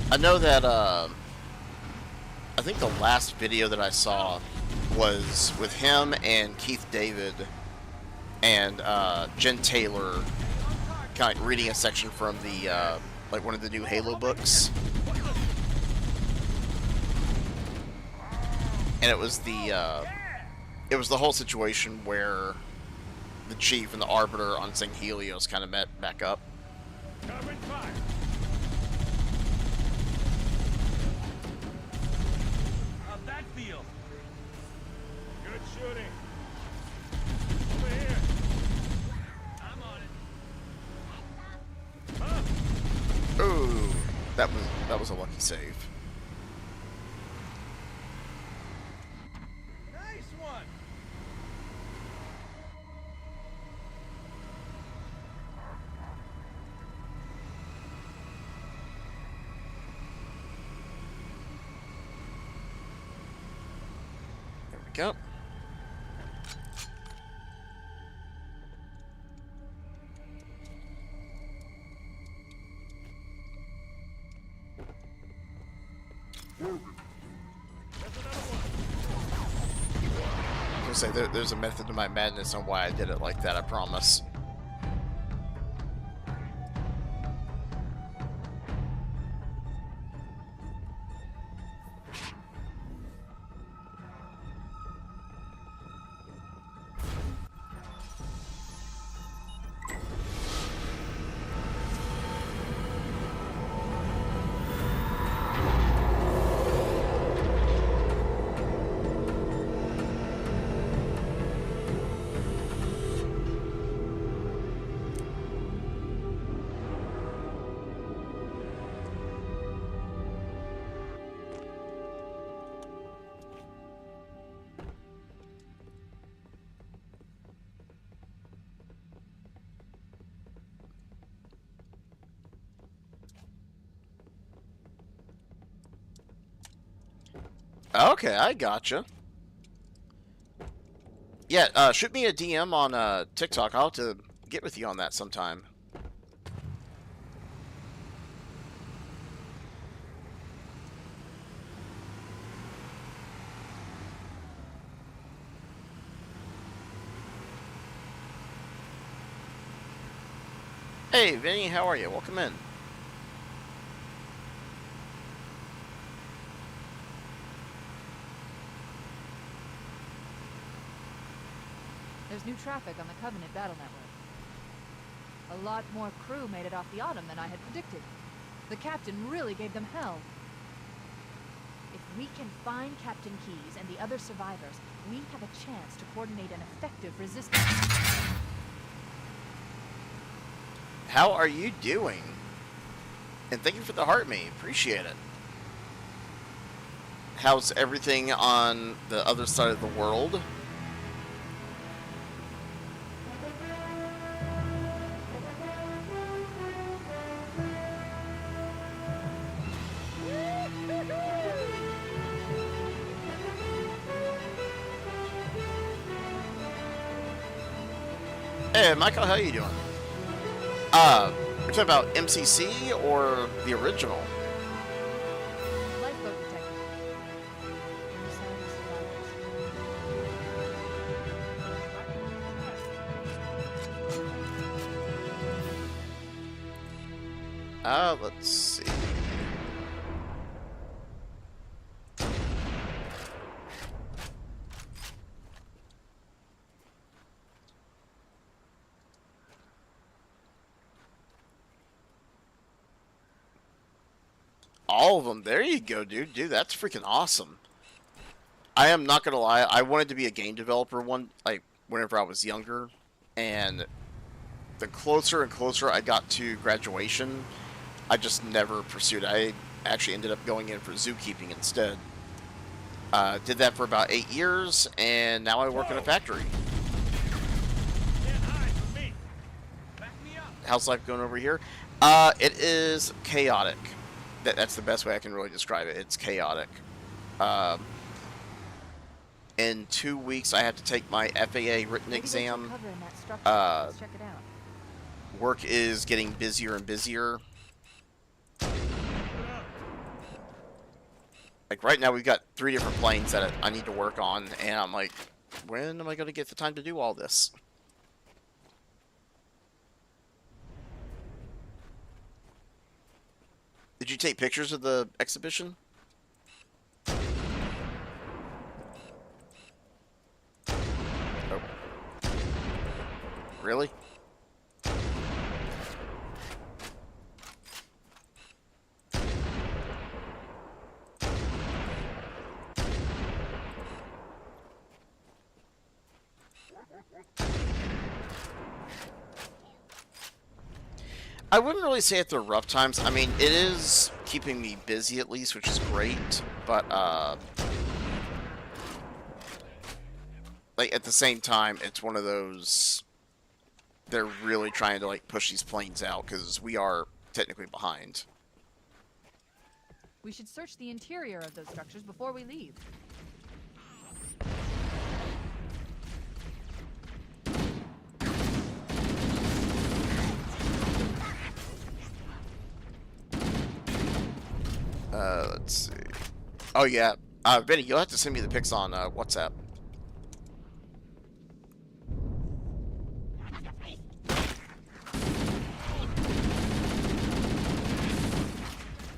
I know that, I think the last video that I saw was with him and Keith David and, Jen Taylor kind of reading a section from the, like one of the new Halo books. And it was the whole situation where the Chief and the Arbiter on St. Helios kind of met back up. How'd that feel? Good shooting. Over here. I'm on it. Ooh, that was a lucky save. Nice one. There we go. I was gonna say there's a method to my madness on why I did it like that. I promise. Okay, I gotcha. Yeah, shoot me a DM on TikTok. I'll have to get with you on that sometime. Hey, Vinny, how are you? Welcome in. There's new traffic on the Covenant battle network. A lot more crew made it off the Autumn than I had predicted. The captain really gave them hell. If we can find Captain Keyes and the other survivors, we have a chance to coordinate an effective resistance. How are you doing? And thank you for the heart me. Appreciate it. How's everything on the other side of the world? Hey, Michael, how you doing? We're talking about MCC or the original? Lifeboat detected. Let's see. All of them. There you go, dude. Dude, that's freaking awesome. I am not gonna lie. I wanted to be a game developer whenever I was younger, and the closer and closer I got to graduation, I just never pursued it. I actually ended up going in for zookeeping instead. Did that for about 8 years, and now I work in a factory. How's life going over here? It is chaotic. That's the best way I can really describe it. It's chaotic. In 2 weeks, I have to take my FAA written exam. Let's check it out. Work is getting busier and busier. Like right now, we've got 3 different planes that I need to work on, and I'm like, when am I going to get the time to do all this? Did you take pictures of the exhibition? Oh. Really? I wouldn't really say it they're rough times. I mean, it is keeping me busy at least, which is great. But, like, at the same time, it's one of those... They're really trying to, like, push these planes out, because we are technically behind. We should search the interior of those structures before we leave. Let's see. Oh, yeah. Vinny, you'll have to send me the pics on WhatsApp.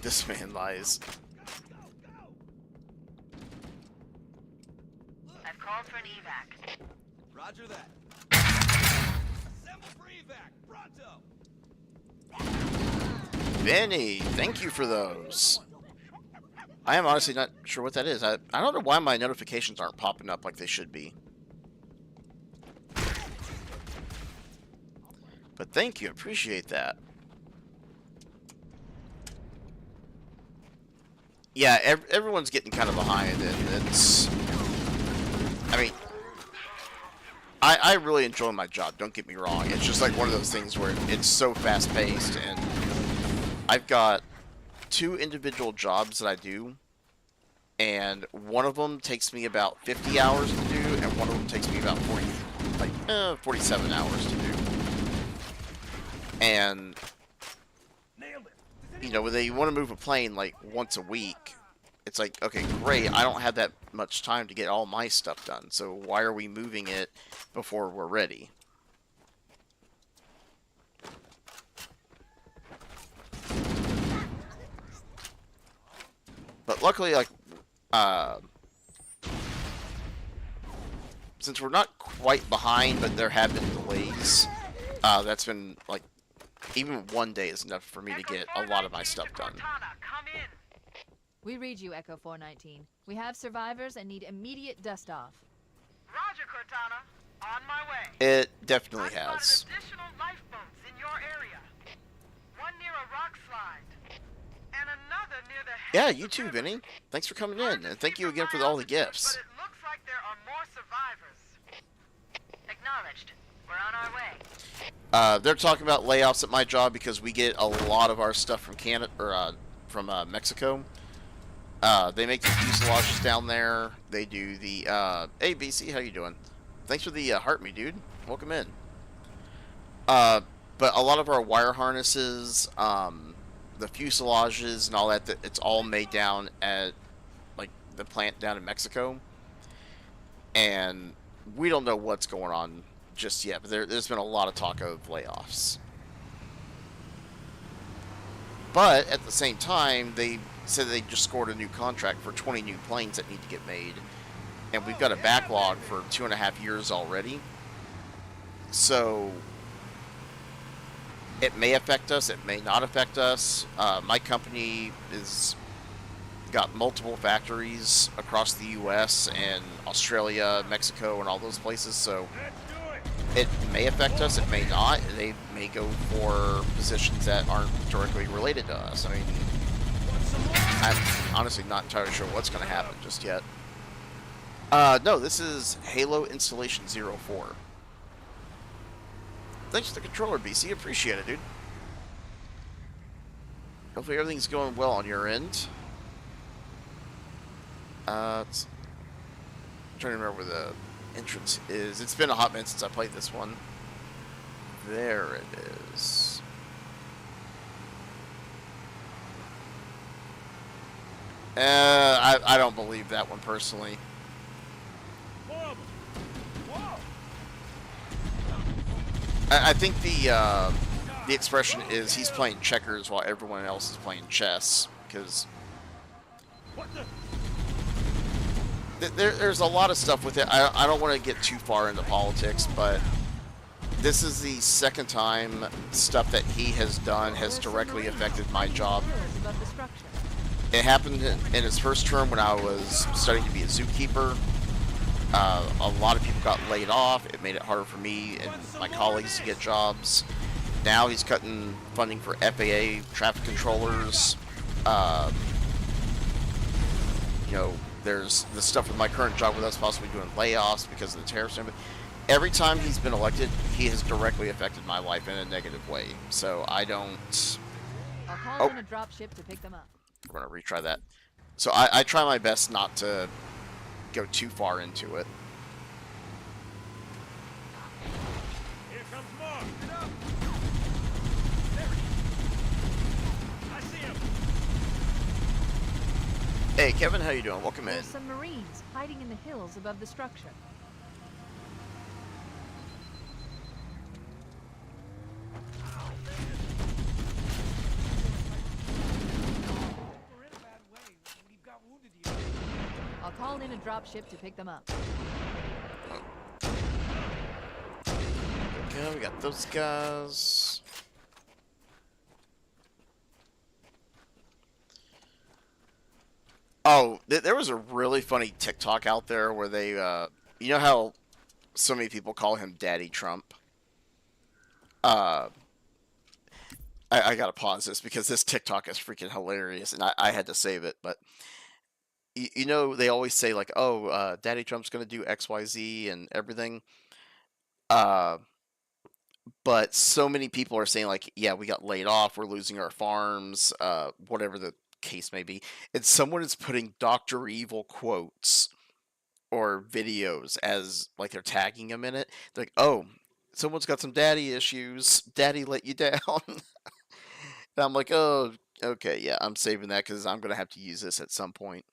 This man lies. I've called for an evac. Roger that. Assemble for evac. Pronto. Vinny, thank you for those. I am honestly not sure what that is. I don't know why my notifications aren't popping up like they should be. But thank you, appreciate that. Yeah, everyone's getting kind of behind, and it's... I mean, I really enjoy my job, don't get me wrong. It's just like one of those things where it's so fast-paced, and I've got 2 individual jobs that I do, and one of them takes me about 50 hours to do, and one of them takes me about 47 hours to do. And, you know, when they want to move a plane like once a week, it's like, okay, great, I don't have that much time to get all my stuff done, so why are we moving it before we're ready? But luckily, like, since we're not quite behind, but there have been delays, that's been, like, even one day is enough for me to get a lot of my stuff done. We read you, Echo 419. We have survivors and need immediate dust-off. Roger, Cortana. On my way. It definitely has. Additional lifeboats in your area. One near a rock slide. And another near the... Yeah, you too, Vinny. Thanks for coming in, and thank you again for all the gifts. But it looks like there are more survivors. Acknowledged. We're on our way. They're talking about layoffs at my job because we get a lot of our stuff from Canada or from Mexico. They make the fuselages down there. They do the hey BC, how you doing? Thanks for the heart me, dude. Welcome in. But a lot of our wire harnesses, the fuselages and all that, it's all made down at like the plant down in Mexico, and we don't know what's going on just yet. But there's been a lot of talk of layoffs. But at the same time, they said they just scored a new contract for 20 new planes that need to get made. And we've got a backlog for 2.5 years already. So it may affect us, it may not affect us. My company is got multiple factories across the U.S. and Australia, Mexico, and all those places, so it may affect us, it may not. They may go for positions that aren't directly related to us. I mean, I'm honestly not entirely sure what's going to happen just yet. No, this is Halo Installation 04. Thanks to the controller, BC. Appreciate it, dude. Hopefully everything's going well on your end. I'm trying to remember where the entrance is. It's been a hot minute since I played this one. There it is. I don't believe that one personally. I think the expression is he's playing checkers while everyone else is playing chess, because there's a lot of stuff with it. I don't want to get too far into politics, but this is the second time stuff that he has done has directly affected my job. It happened in his first term when I was studying to be a zookeeper. A lot of people got laid off. It made it harder for me and my colleagues to get jobs. Now he's cutting funding for FAA traffic controllers. You know, there's the stuff with my current job with us possibly doing layoffs because of the tariffs. Every time he's been elected, he has directly affected my life in a negative way. So I don't... I'll call in a drop ship to pick them up. We're going to retry that. So I try my best not to go too far into it. Here comes more. Get up. There he is. I see him. Hey, Kevin, how you doing? Welcome in. There's some Marines hiding in the hills above the structure. I'll call in a drop ship to pick them up. Okay, we got those guys. Oh, there was a really funny TikTok out there where they, you know how so many people call him Daddy Trump? I gotta pause this because this TikTok is freaking hilarious, and I had to save it, but you know, they always say, like, oh, Daddy Trump's gonna do XYZ and everything. But so many people are saying, like, yeah, we got laid off, we're losing our farms, whatever the case may be. And someone is putting Dr. Evil quotes or videos as, like, they're tagging him in it. They're like, oh, someone's got some daddy issues. Daddy let you down. And I'm like, oh, okay, yeah, I'm saving that because I'm going to have to use this at some point.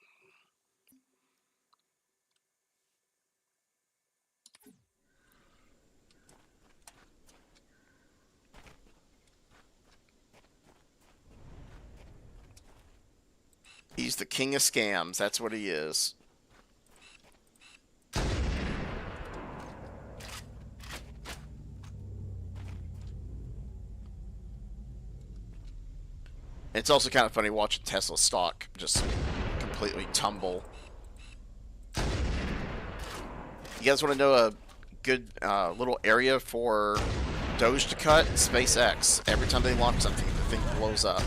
He's the king of scams. That's what he is. It's also kind of funny watching Tesla stock just completely tumble. You guys want to know a good little area for Doge to cut? SpaceX. Every time they launch something, the thing blows up.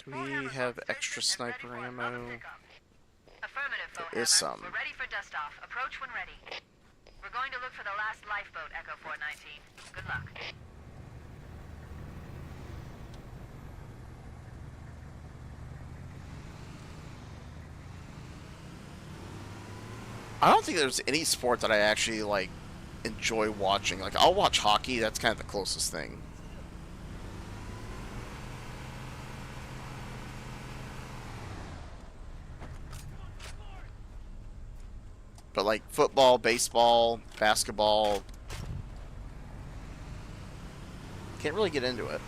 We have extra sniper ammo. There is some. We're ready for dust off. Approach when ready. We're going to look for the last lifeboat, Echo 419. Good luck. I don't think there's any sport that I actually, like, enjoy watching. Like, I'll watch hockey. That's kind of the closest thing. But, like, football, baseball, basketball, can't really get into it.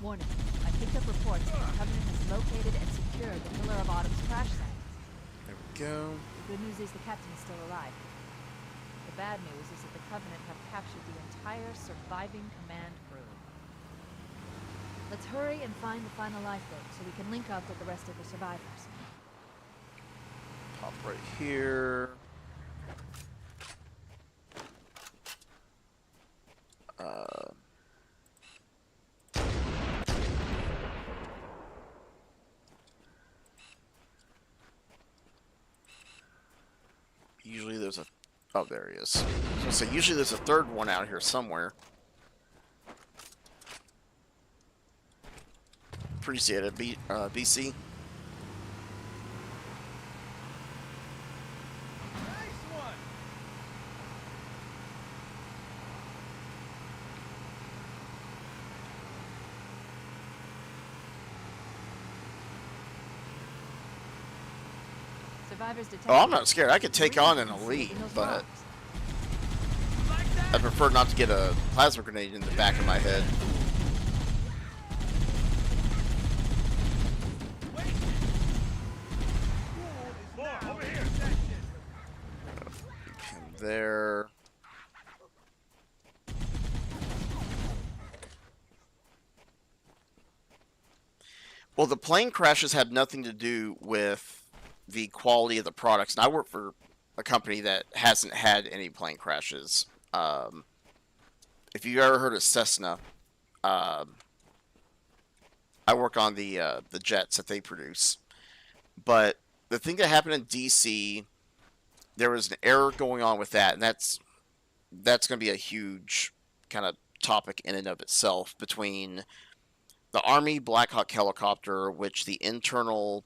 Warning. I picked up reports that the Covenant has located and secured the Pillar of Autumn's crash site. There we go. The good news is the captain is still alive. The bad news is that the Covenant have captured the entire surviving command crew. Let's hurry and find the final lifeboat so we can link up with the rest of the survivors. Pop right here. Usually there's a... Oh, there he is. I was gonna say, usually there's a third one out here somewhere. Appreciate it, BC. Oh, I'm not scared. I could take on an elite, but I prefer not to get a plasma grenade in the back of my head. Keep him there. Well, the plane crashes had nothing to do with the quality of the products. And I work for a company that hasn't had any plane crashes. If you ever heard of Cessna, I work on the jets that they produce. But the thing that happened in DC, there was an error going on with that, and that's going to be a huge kind of topic in and of itself between the Army Black Hawk helicopter, which the internal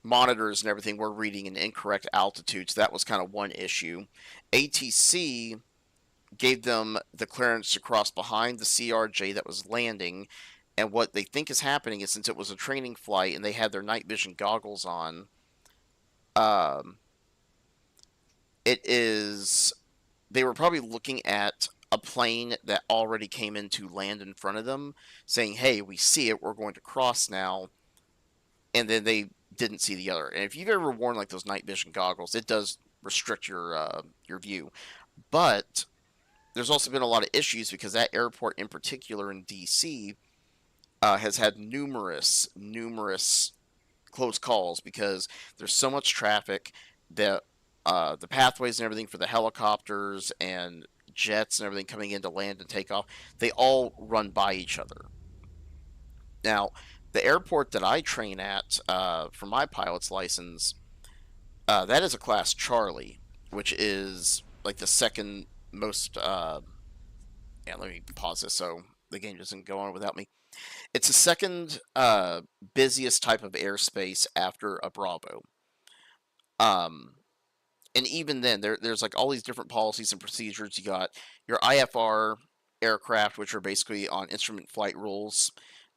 monitors and everything were reading an incorrect altitude, so that was kind of one issue. ATC gave them the clearance to cross behind the CRJ that was landing, and what they think is happening is, since it was a training flight and they had their night vision goggles on, they were probably looking at a plane that already came in to land in front of them, saying, hey, we see it, we're going to cross now, and then they didn't see the other. And if you've ever worn like those night vision goggles, it does restrict your view. But there's also been a lot of issues because that airport in particular in DC has had numerous close calls because there's so much traffic that the pathways and everything for the helicopters and jets and everything coming in to land and take off, they all run by each other. Now, the airport that I train at for my pilot's license, that is a class Charlie, which is like the second most... yeah, let me pause this so the game doesn't go on without me. It's the second busiest type of airspace after a Bravo. And even then, there's like all these different policies and procedures. You got your IFR aircraft, which are basically on instrument flight rules,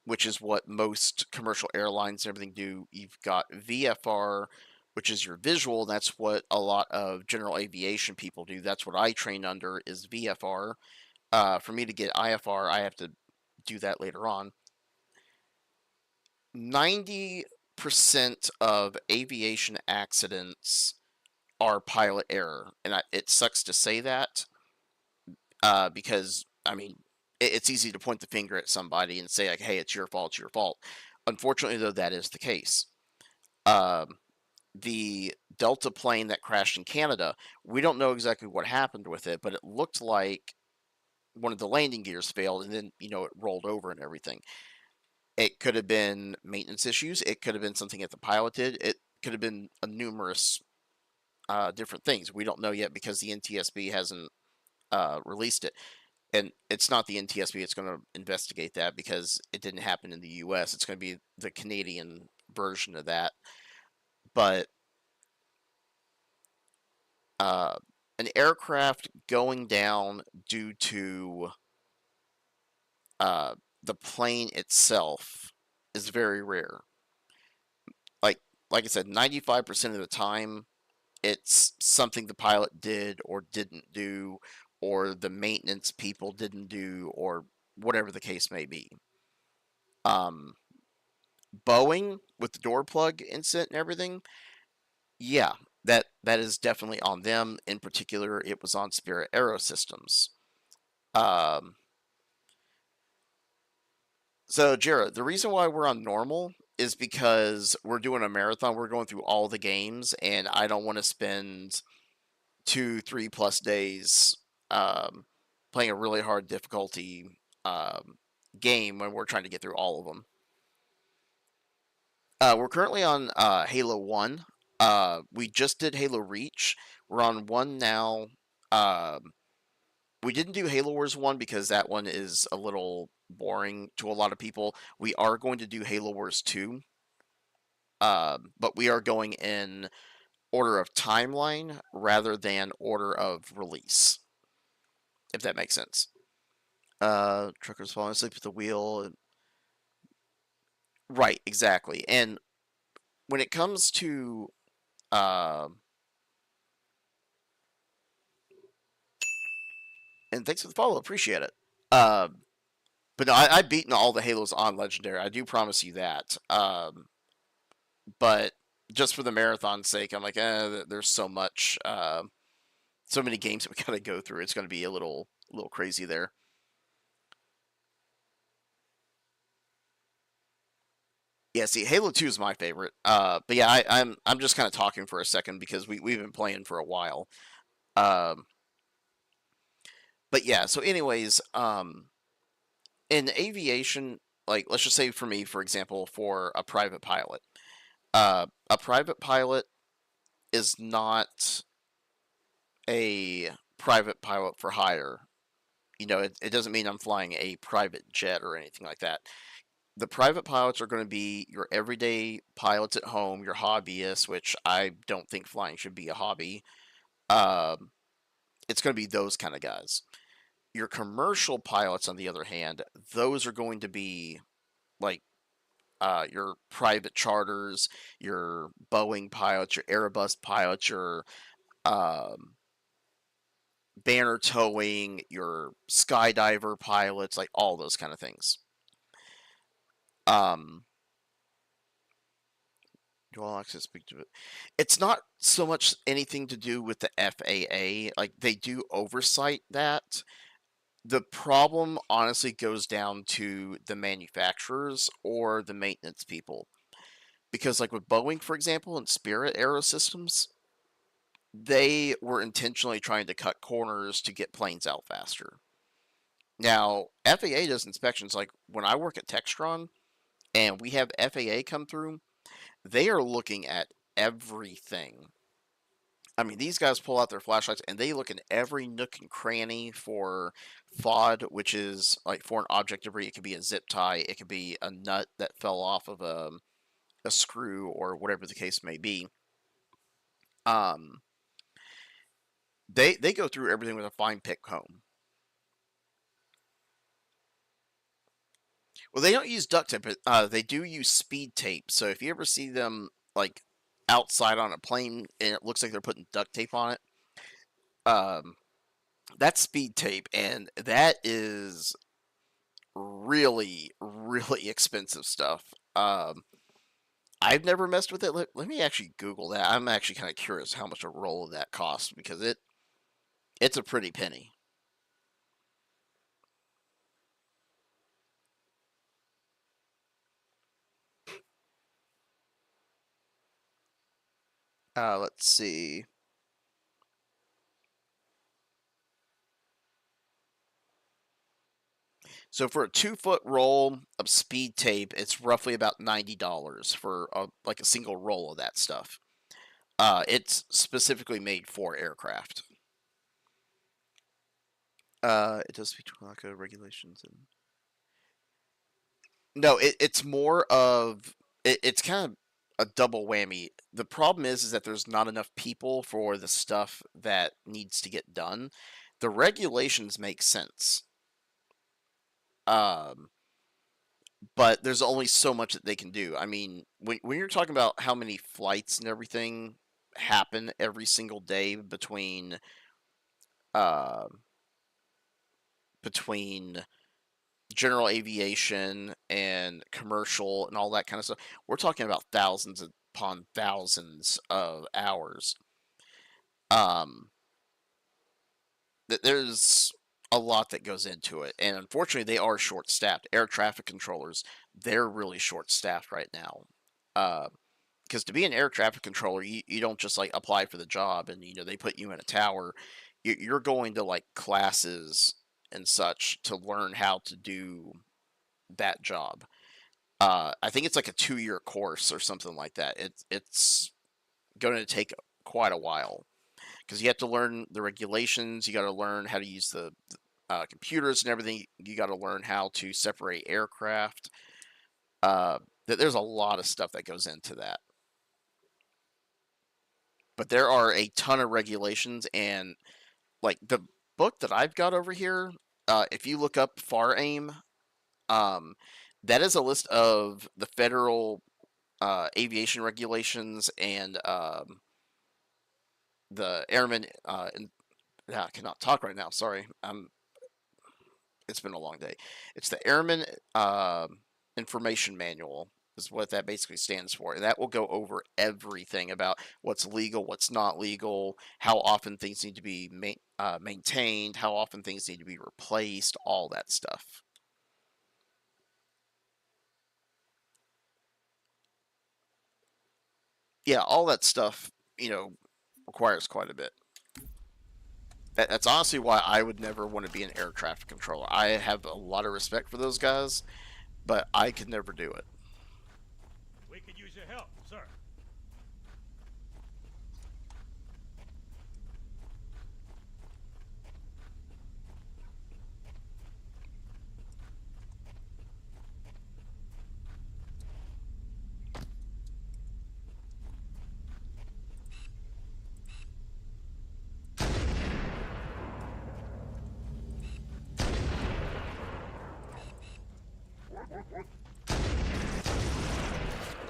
which is what most commercial airlines and everything do. You've got VFR, which is your visual. That's what a lot of general aviation people do. That's what I train under, is VFR. For me to get IFR, I have to do that later on. 90% of aviation accidents are pilot error, and it sucks to say that because, I mean, it's easy to point the finger at somebody and say, like, hey, it's your fault, it's your fault. Unfortunately, though, that is the case. The Delta plane that crashed in Canada, we don't know exactly what happened with it, but it looked like one of the landing gears failed, and then, you know, it rolled over and everything. It could have been maintenance issues. It could have been something that the pilot did. It could have been a numerous different things. We don't know yet because the NTSB hasn't released it. And it's not the NTSB that's going to investigate that because it didn't happen in the U.S. It's going to be the Canadian version of that. But an aircraft going down due to the plane itself is very rare. Like like I said, 95% of the time, it's something the pilot did or didn't do, or the maintenance people didn't do, or whatever the case may be. Um, Boeing with the door plug incident and everything, yeah, that is definitely on them. In particular, it was on Spirit Aerosystems. Um, so, Jared, the reason why we're on normal is because we're doing a marathon. We're going through all the games, and I don't want to spend 2, 3+ days playing a really hard difficulty game when we're trying to get through all of them. We're currently on Halo 1. We just did Halo Reach. We're on 1 now. We didn't do Halo Wars 1 because that one is a little boring to a lot of people. We are going to do Halo Wars 2. But we are going in order of timeline rather than order of release, if that makes sense. Truckers falling asleep at the wheel. Right, exactly. And when it comes to and thanks for the follow, appreciate it. But no, I've beaten all the Halos on Legendary. I do promise you that. But just for the marathon's sake, I'm like, there's so much, so many games that we gotta go through. It's going to be a little crazy there. Yeah, see, Halo 2 is my favorite. But yeah, I'm just kind of talking for a second because we've been playing for a while. Um, but yeah, so anyways, in aviation, like let's just say for me, for example, for a private pilot, a private pilot is not a private pilot for hire. You know, it doesn't mean I'm flying a private jet or anything like that. The private pilots are going to be your everyday pilots at home, your hobbyists, which I don't think flying should be a hobby. It's going to be those kind of guys. Your commercial pilots, on the other hand, those are going to be like your private charters, your Boeing pilots, your Airbus pilots, your banner towing, your skydiver pilots, like all those kind of things. Dual access speak to it. It's not so much anything to do with the FAA. Like they do oversight that. The problem honestly goes down to the manufacturers or the maintenance people. Because like with Boeing, for example, and Spirit Aerosystems, they were intentionally trying to cut corners to get planes out faster. Now, FAA does inspections. Like when I work at Textron and we have FAA come through, they are looking at everything. I mean, these guys pull out their flashlights and they look in every nook and cranny for FOD, which is like foreign object debris. It could be a zip tie, it could be a nut that fell off of a screw, or whatever the case may be. Um, they go through everything with a fine pick comb. Well, they don't use duct tape, but they do use speed tape. So if you ever see them like outside on a plane and it looks like they're putting duct tape on it, um, that's speed tape, and that is really, really expensive stuff. I've never messed with it. Let me actually Google that. I'm actually kind of curious how much a roll of that costs because it's a pretty penny. Let's see. So for a 2-foot roll of speed tape, it's roughly about $90 for like a single roll of that stuff. It's specifically made for aircraft. It does speak to NACA regulations and no, it's more of it's kind of a double whammy. The problem is that there's not enough people for the stuff that needs to get done. The regulations make sense. But there's only so much that they can do. I mean, when you're talking about how many flights and everything happen every single day uh, between general aviation and commercial and all that kind of stuff, we're talking about thousands upon thousands of hours. There's a lot that goes into it, and unfortunately they are short-staffed. Air traffic controllers, they're really short-staffed right now. Because to be an air traffic controller, you don't just like apply for the job and they put you in a tower. You're going to like classes and such to learn how to do that job. I think it's like a 2-year course or something like that. It's going to take quite a while because you have to learn the regulations. You got to learn how to use the computers and everything. You got to learn how to separate aircraft. There's a lot of stuff that goes into that. But there are a ton of regulations, and like the book that I've got over here, if you look up FAR AIM, that is a list of the federal aviation regulations and the airmen. I cannot talk right now. Sorry, it's been a long day. It's the Airman Information Manual is what that basically stands for. And that will go over everything about what's legal, what's not legal, how often things need to be maintained, how often things need to be replaced, all that stuff. Yeah, all that stuff, requires quite a bit. That's honestly why I would never want to be an air traffic controller. I have a lot of respect for those guys, but I could never do it. We could use your help, sir.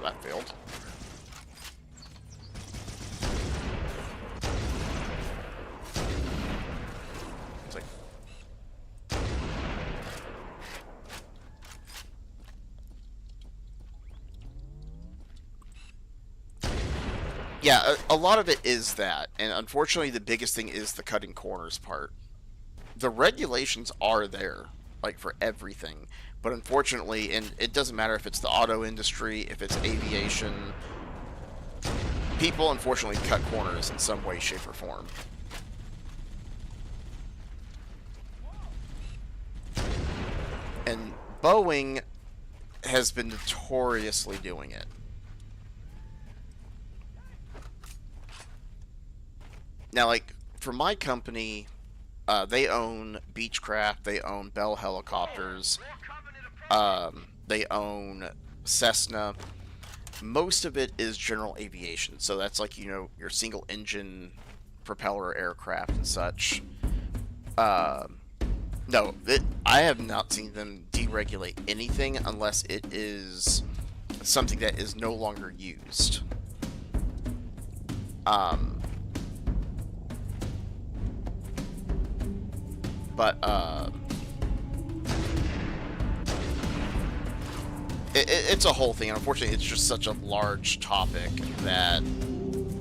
That failed. It's like... Yeah, a lot of it is that, and unfortunately the biggest thing is the cutting corners part. The regulations are there, like for everything, but unfortunately, and it doesn't matter if it's the auto industry, if it's aviation, people unfortunately cut corners in some way, shape, or form. And Boeing has been notoriously doing it. Now, like, for my company, they own Beechcraft, they own Bell Helicopters, they own Cessna. Most of it is general aviation, so that's like, your single engine propeller aircraft and such. No, I have not seen them deregulate anything unless it is something that is no longer used. But, it's a whole thing. Unfortunately, it's just such a large topic that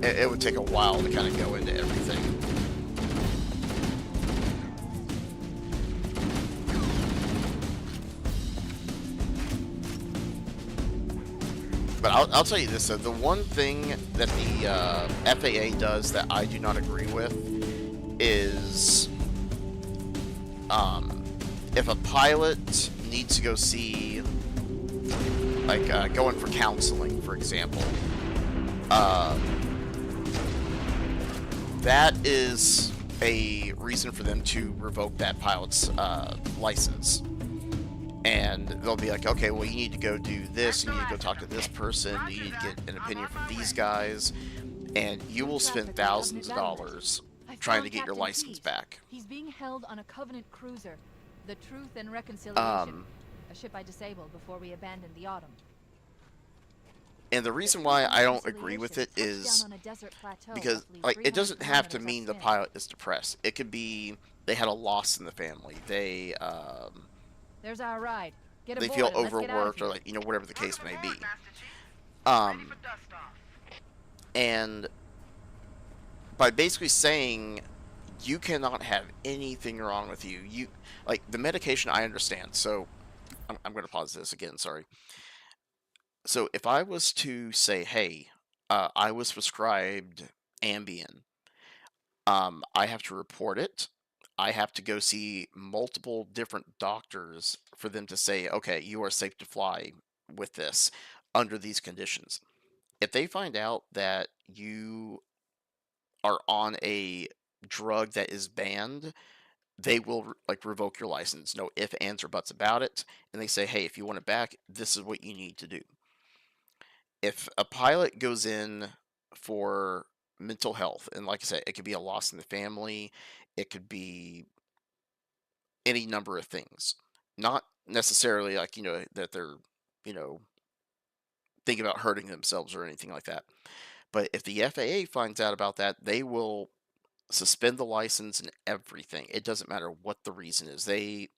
it would take a while to kind of go into everything. But I'll tell you this, though. The one thing that the FAA does that I do not agree with is... if a pilot needs to go see, like, going for counseling, for example, that is a reason for them to revoke that pilot's license. And they'll be like, okay, well, you need to go do this, you need to go talk to this person, you need to get an opinion from these guys, and you will spend thousands of dollars trying to get your license back. He's being held on a Covenant cruiser, the Truth and Reconciliation, a ship I disabled before we abandoned the Autumn. And the reason why I don't agree with it is because, like, it doesn't have to mean the pilot is depressed. It could be they had a loss in the family. They There's our ride. Get they aboard feel and let's get out of overworked, or, here. like, you know, whatever the case may be. And by basically saying you cannot have anything wrong with you, like, the medication, I understand. So I'm going to pause this again. Sorry. So if I was to say, hey, I was prescribed Ambien, I have to report it. I have to go see multiple different doctors for them to say, okay, you are safe to fly with this under these conditions. If they find out that you are on a drug that is banned, they will, like, revoke your license. No ifs, ands, or buts about it. And they say, hey, if you want it back, this is what you need to do. If a pilot goes in for mental health, and like I said, it could be a loss in the family, it could be any number of things. Not necessarily, like, you know, that they're, you know, thinking about hurting themselves or anything like that. But if the FAA finds out about that, they will suspend the license and everything. It doesn't matter what the reason is. They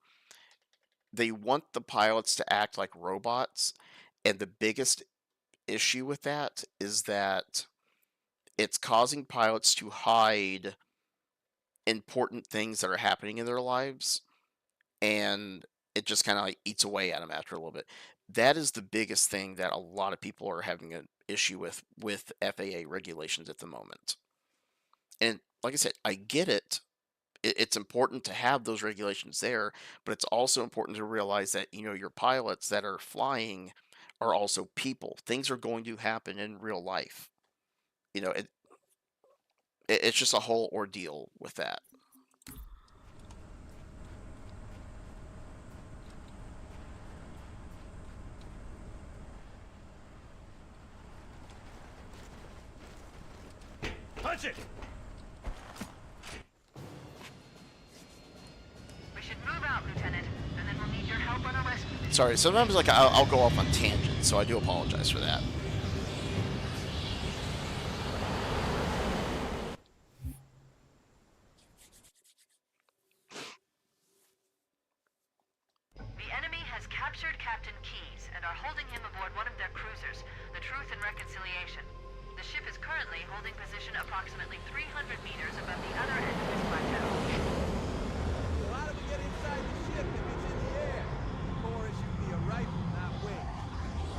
want the pilots to act like robots, and the biggest issue with that is that it's causing pilots to hide important things that are happening in their lives, and it just kind of, like, eats away at them after a little bit. That is the biggest thing that a lot of people are having an issue with FAA regulations at the moment. And like I said, I get it. It's important to have those regulations there, but it's also important to realize that, you know, your pilots that are flying are also people. Things are going to happen in real life. You know, it's just a whole ordeal with that. Punch it! We should move out, Lieutenant, and then we'll need your help on a rescue. Sorry, sometimes, like, I'll go off on tangents, so I do apologize for that. The enemy has captured Captain Keyes and are holding him aboard one of their cruisers, the Truth and Reconciliation. The ship is currently holding position approximately 300 meters above the other end of this plateau. So how do we get inside the ship if it's in the air? Core should be a rifle, not wings.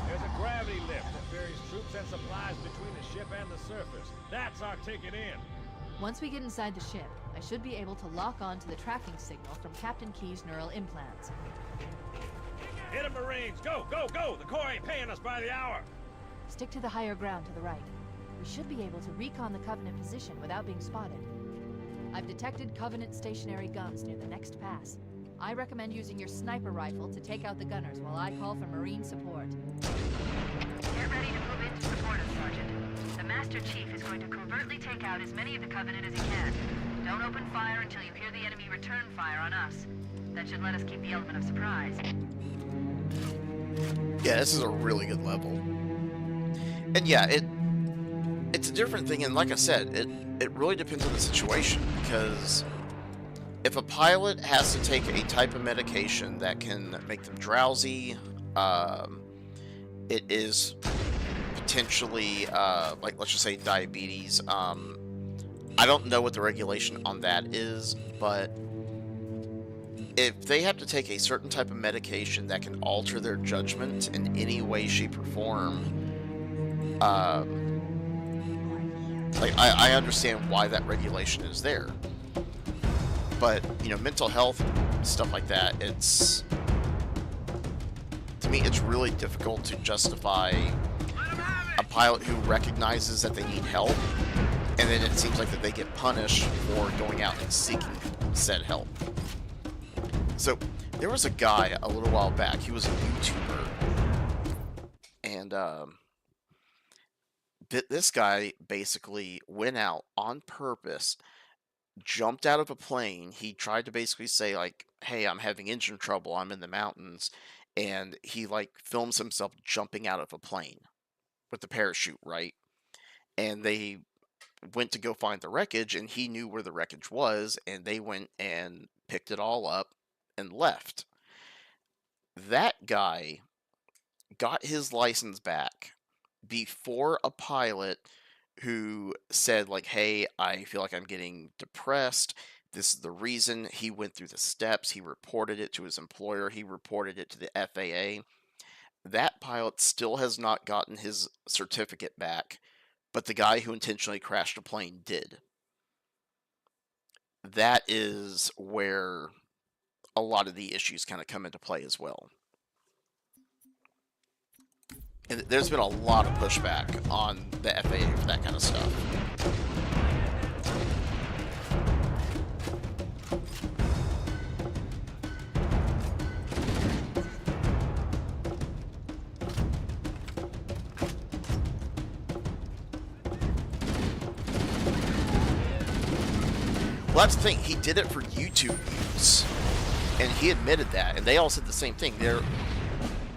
There's a gravity lift that ferries troops and supplies between the ship and the surface. That's our ticket in. Once we get inside the ship, I should be able to lock on to the tracking signal from Captain Key's neural implants. Hit 'em, Marines! Go, go, go! The Corps ain't paying us by the hour! Stick to the higher ground to the right. We should be able to recon the Covenant position without being spotted. I've detected Covenant stationary guns near the next pass. I recommend using your sniper rifle to take out the gunners while I call for Marine support. Get ready to move in to support us, Sergeant. The Master Chief is going to covertly take out as many of the Covenant as he can. Don't open fire until you hear the enemy return fire on us. That should let us keep the element of surprise. Yeah, this is a really good level. And yeah, it's a different thing, and like I said, it really depends on the situation, because if a pilot has to take a type of medication that can make them drowsy, it is potentially, like, let's just say diabetes. I don't know what the regulation on that is, but if they have to take a certain type of medication that can alter their judgment in any way, shape, or form, like, I understand why that regulation is there. But, you know, mental health, stuff like that, it's to me, it's really difficult to justify a pilot who recognizes that they need help, and then it seems like that they get punished for going out and seeking said help. So, there was a guy a little while back, he was a YouTuber, and this guy basically went out on purpose, jumped out of a plane. He tried to basically say, like, hey, I'm having engine trouble, I'm in the mountains, and he, like, films himself jumping out of a plane with the parachute, right? And they went to go find the wreckage, and he knew where the wreckage was, and they went and picked it all up and left. That guy got his license back before a pilot who said, like, hey, I feel like I'm getting depressed. This is the reason. He went through the steps. He reported it to his employer. He reported it to the FAA. That pilot still has not gotten his certificate back, but the guy who intentionally crashed a plane did. That is where a lot of the issues kind of come into play as well. And there's been a lot of pushback on the FAA for that kind of stuff. Well, that's the thing. He did it for YouTube use, and he admitted that. And they all said the same thing.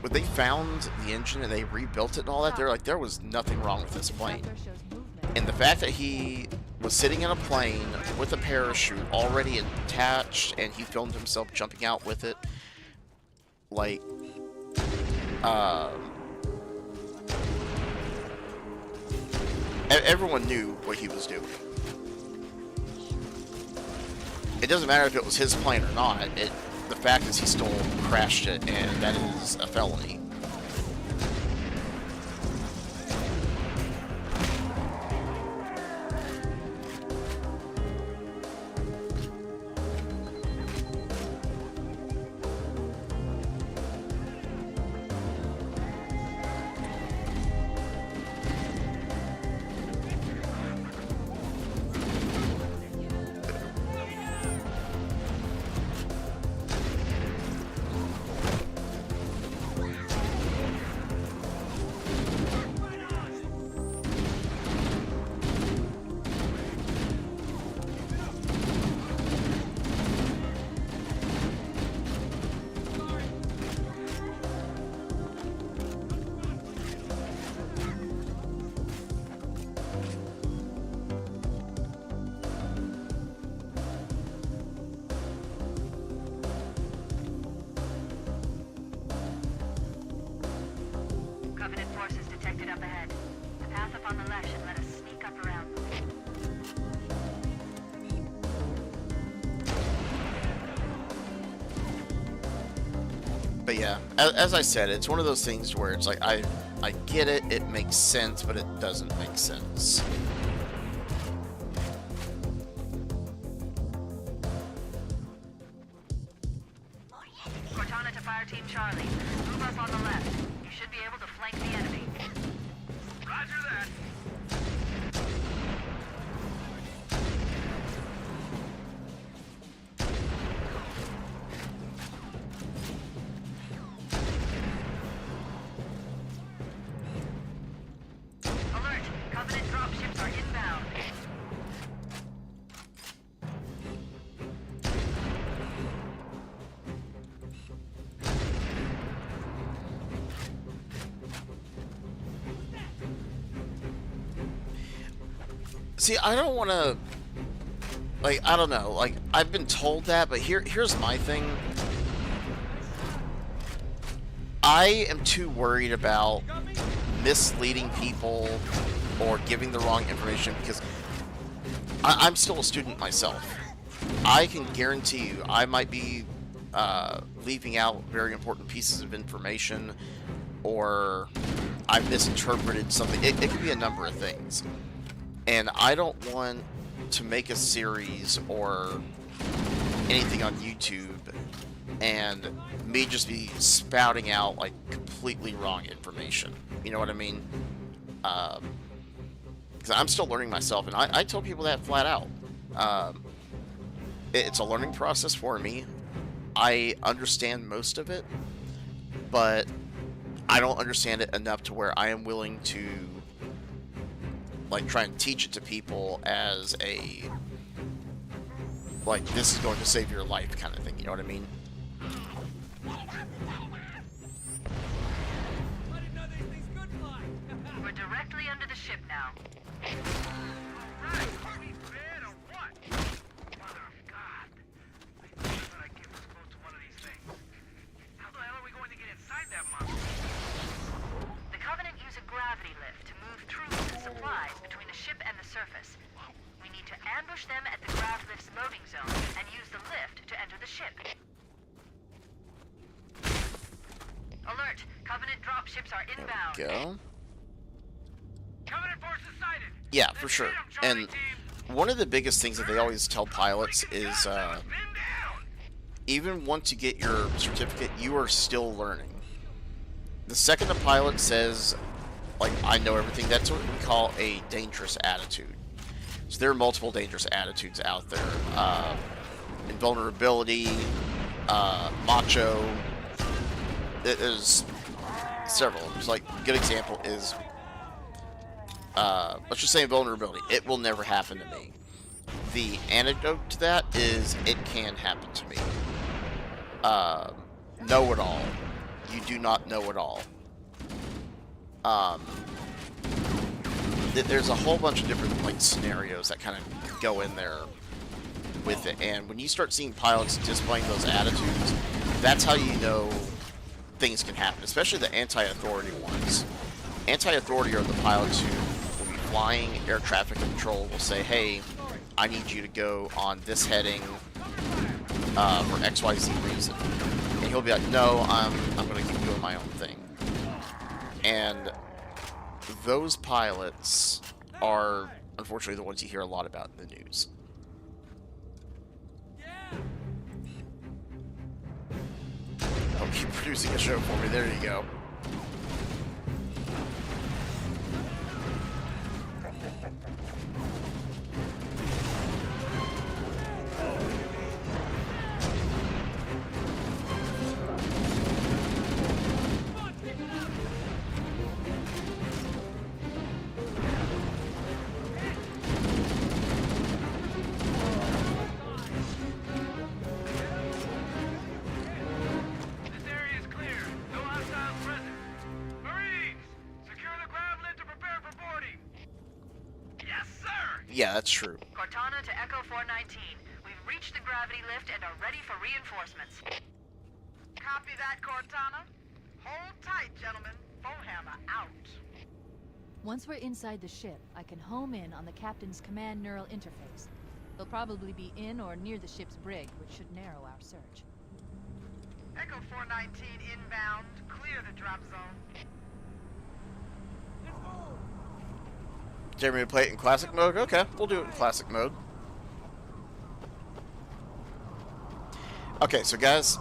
When they found the engine and they rebuilt it and all that, they're like, there was nothing wrong with this plane. And the fact that he was sitting in a plane with a parachute already attached, and he filmed himself jumping out with it, like, everyone knew what he was doing. It doesn't matter if it was his plane or not. The fact is he still crashed it, and that is a felony. But yeah, as I said, it's one of those things where it's like, I get it, it makes sense, but it doesn't make sense. Cortana to Fire Team Charlie. Move up on the left. You should be able to flank the enemy. Roger that. Alert! Covenant dropships are inbound. See, I don't want to, like, I don't know, like, I've been told that, but here's my thing. I am too worried about misleading people or giving the wrong information, because I'm still a student myself. I can guarantee you I might be leaving out very important pieces of information, or I misinterpreted something. It could be a number of things. And I don't want to make a series or anything on YouTube and me just be spouting out like completely wrong information. You know what I mean? Because I'm still learning myself, and I tell people that flat out. It's a learning process for me. I understand most of it, but I don't understand it enough to where I am willing to like try and teach it to people as a like this is going to save your life kind of thing. You know what I mean? We're directly under the ship now. The Covenant use a gravity lift to move troops and supplies between the ship and the surface. We need to ambush them at the grav lift's loading zone and use the lift to enter the ship. Alert! Covenant dropships are inbound. Go. Covenant forces sighted. Yeah, for sure. And one of the biggest things that they always tell pilots is even once you get your certificate, you are still learning. The second a pilot says, like, I know everything, that's what we call a dangerous attitude. So there are multiple dangerous attitudes out there. Invulnerability, macho. There's several. There's like a good example is let's just say invulnerability. It will never happen to me. The antidote to that is it can happen to me. Know-it-all. You do not know it all. There's a whole bunch of different like scenarios that kind of go in there with it, and when you start seeing pilots displaying those attitudes, that's how you know things can happen, especially the anti-authority ones. Anti-authority are the pilots who will be flying air traffic control, will say, hey, I need you to go on this heading for XYZ reason. And he'll be like, no, I'm going to keep doing my own thing. And those pilots are, unfortunately, the ones you hear a lot about in the news. Oh, keep producing a show for me. There you go. Yeah, that's true. Cortana to Echo 419. We've reached the gravity lift and are ready for reinforcements. Copy that, Cortana. Hold tight, gentlemen. Foehammer out. Once we're inside the ship, I can home in on the captain's command neural interface. They'll probably be in or near the ship's brig, which should narrow our search. Echo 419 inbound. Clear the drop zone. Jeremy, play it in classic mode? Okay, we'll do it in classic mode. Okay, so guys,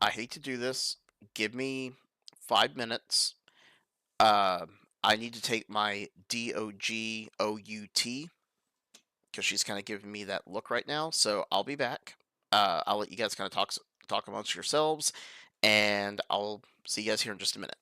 I hate to do this. Give me 5 minutes. I need to take my DOGOUT because she's kind of giving me that look right now. So I'll be back. I'll let you guys kind of talk amongst yourselves, and I'll see you guys here in just a minute.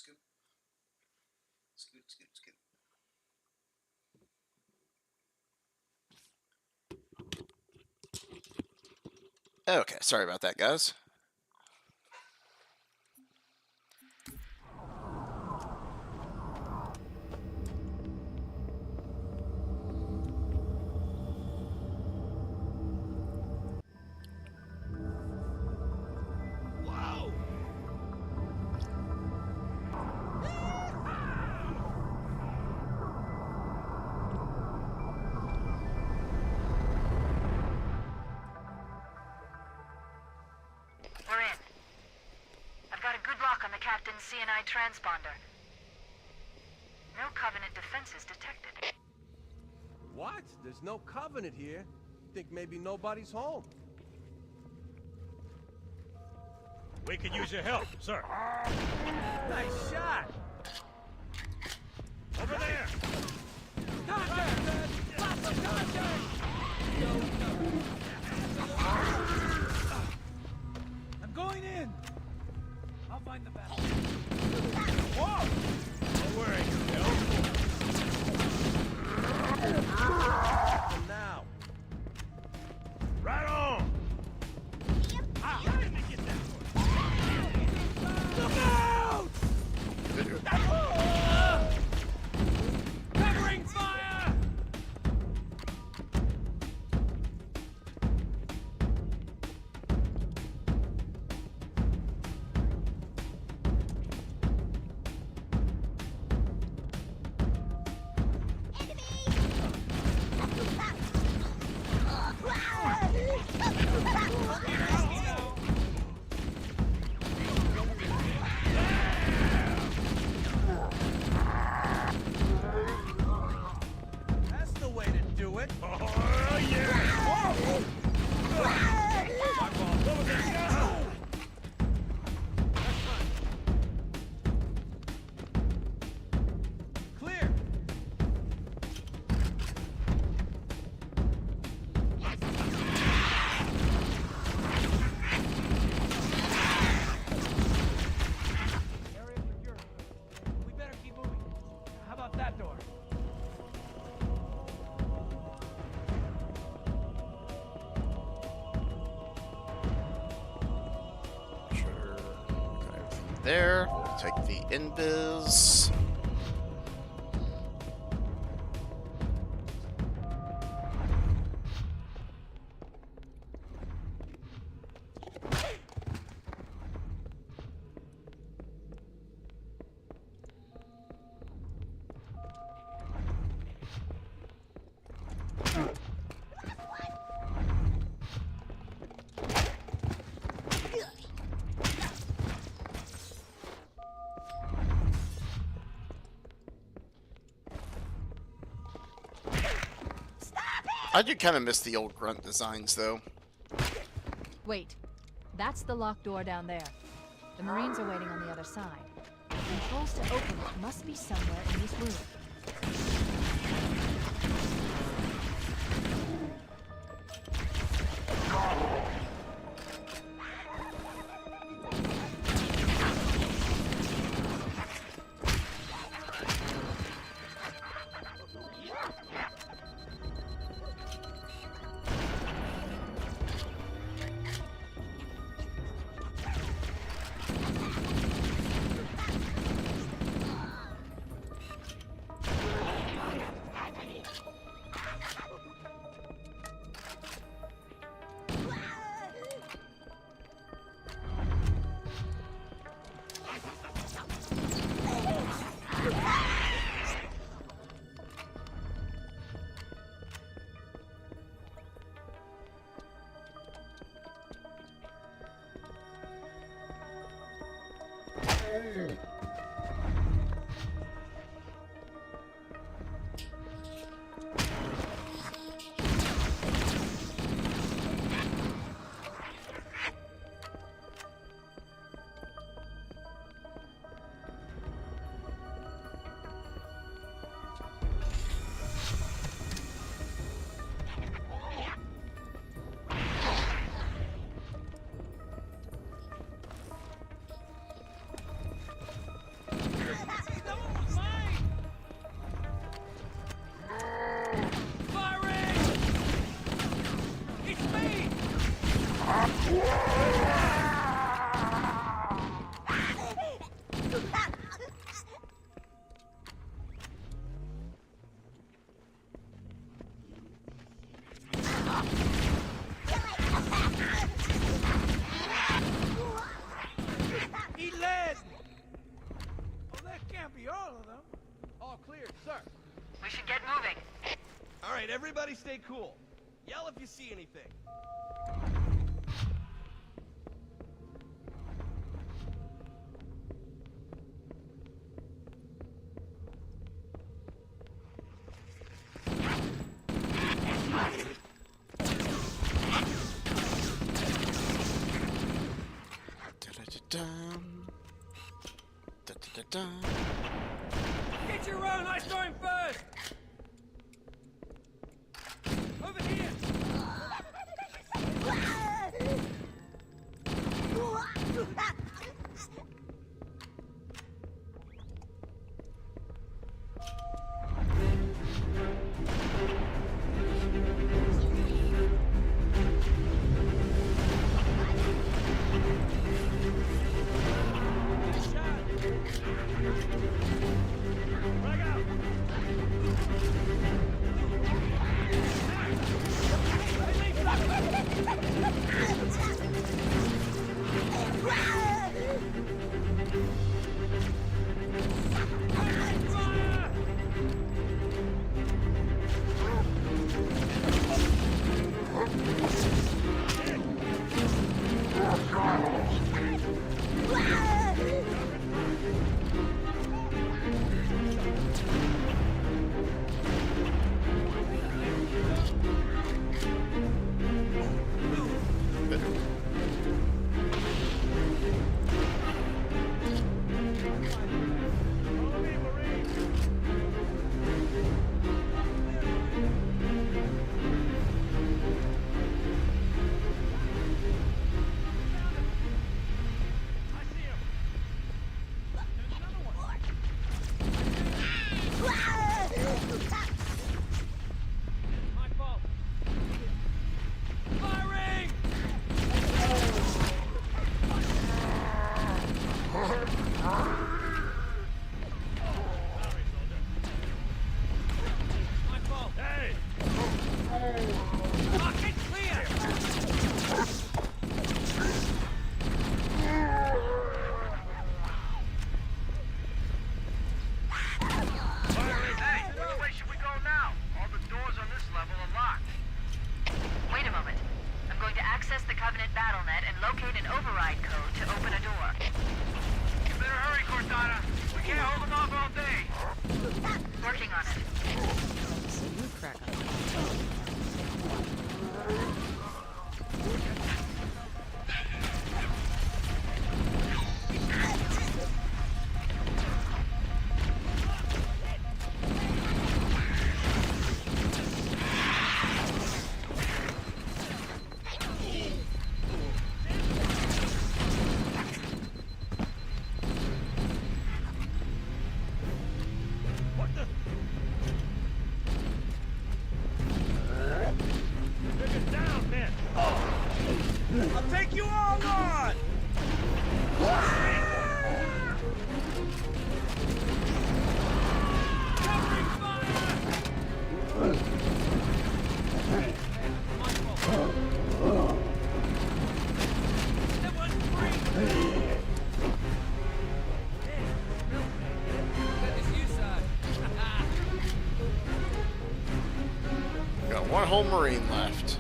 Scoot. Scoot, scoot, scoot. Okay, sorry about that, guys. We're in. I've got a good lock on the captain's CNI transponder. No Covenant defenses detected. What? There's no Covenant here. Think maybe nobody's home. We could use your help, sir. Nice shot! Over there! Contact! Lots of contact! I'm going in! I'll find the battle. Whoa! Don't worry, For now. right on! Ah. Let me get that Look out! Covering fire! That's the way to do it. Oh, yeah! My fault. Over there! Clear. Area secure. We better keep moving. How about that door? Sure. Got everything there. We'll take the invis. I do kind of miss the old grunt designs, though. Wait. That's the locked door down there. The Marines are waiting on the other side. The controls to open it must be somewhere in this room. can't be all of them. All clear, sir. We should get moving. All right, everybody stay cool. Yell if you see anything. Get your own! I saw him first! Over here! One whole Marine left.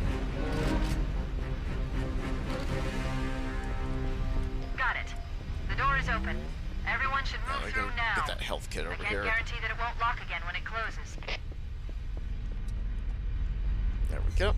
Got it. The door is open. Everyone should move through now. Get that health kit over I can't here. guarantee that it won't lock again when it closes. There we go.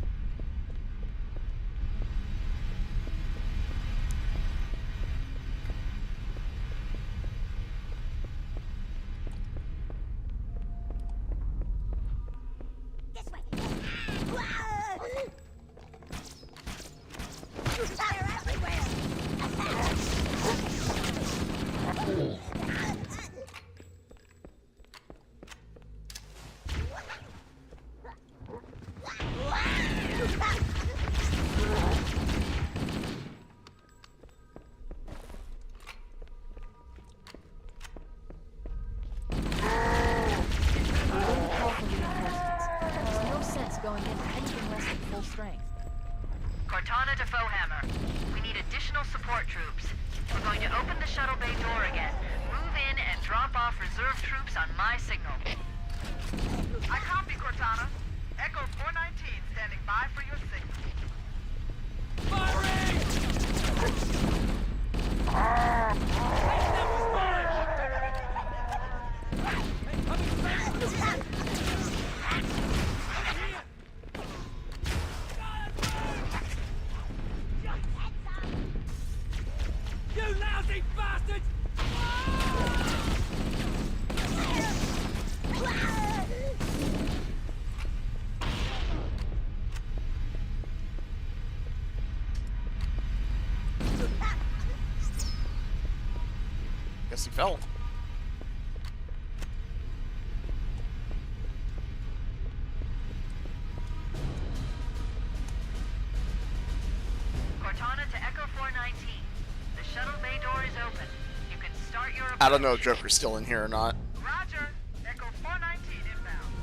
Cortana to Foehammer. We need additional support troops. We're going to open the shuttle bay door again, move in, and drop off reserve troops on my signal. I copy, Cortana. Echo 419 standing by for your signal. You lousy bastards! Guess he fell. Cortana to Echo 419. The shuttle bay door is open. You can start your... I don't know if Joker's still in here or not. Roger. Echo 419 inbound.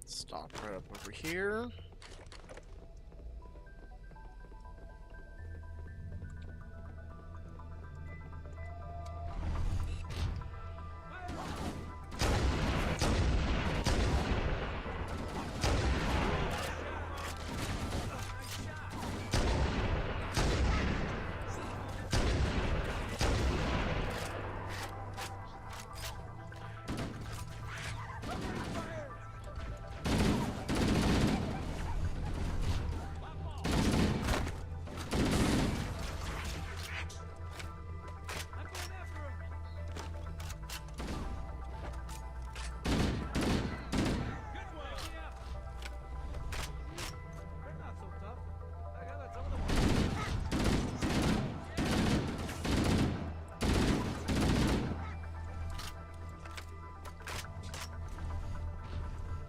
Stop right up over here.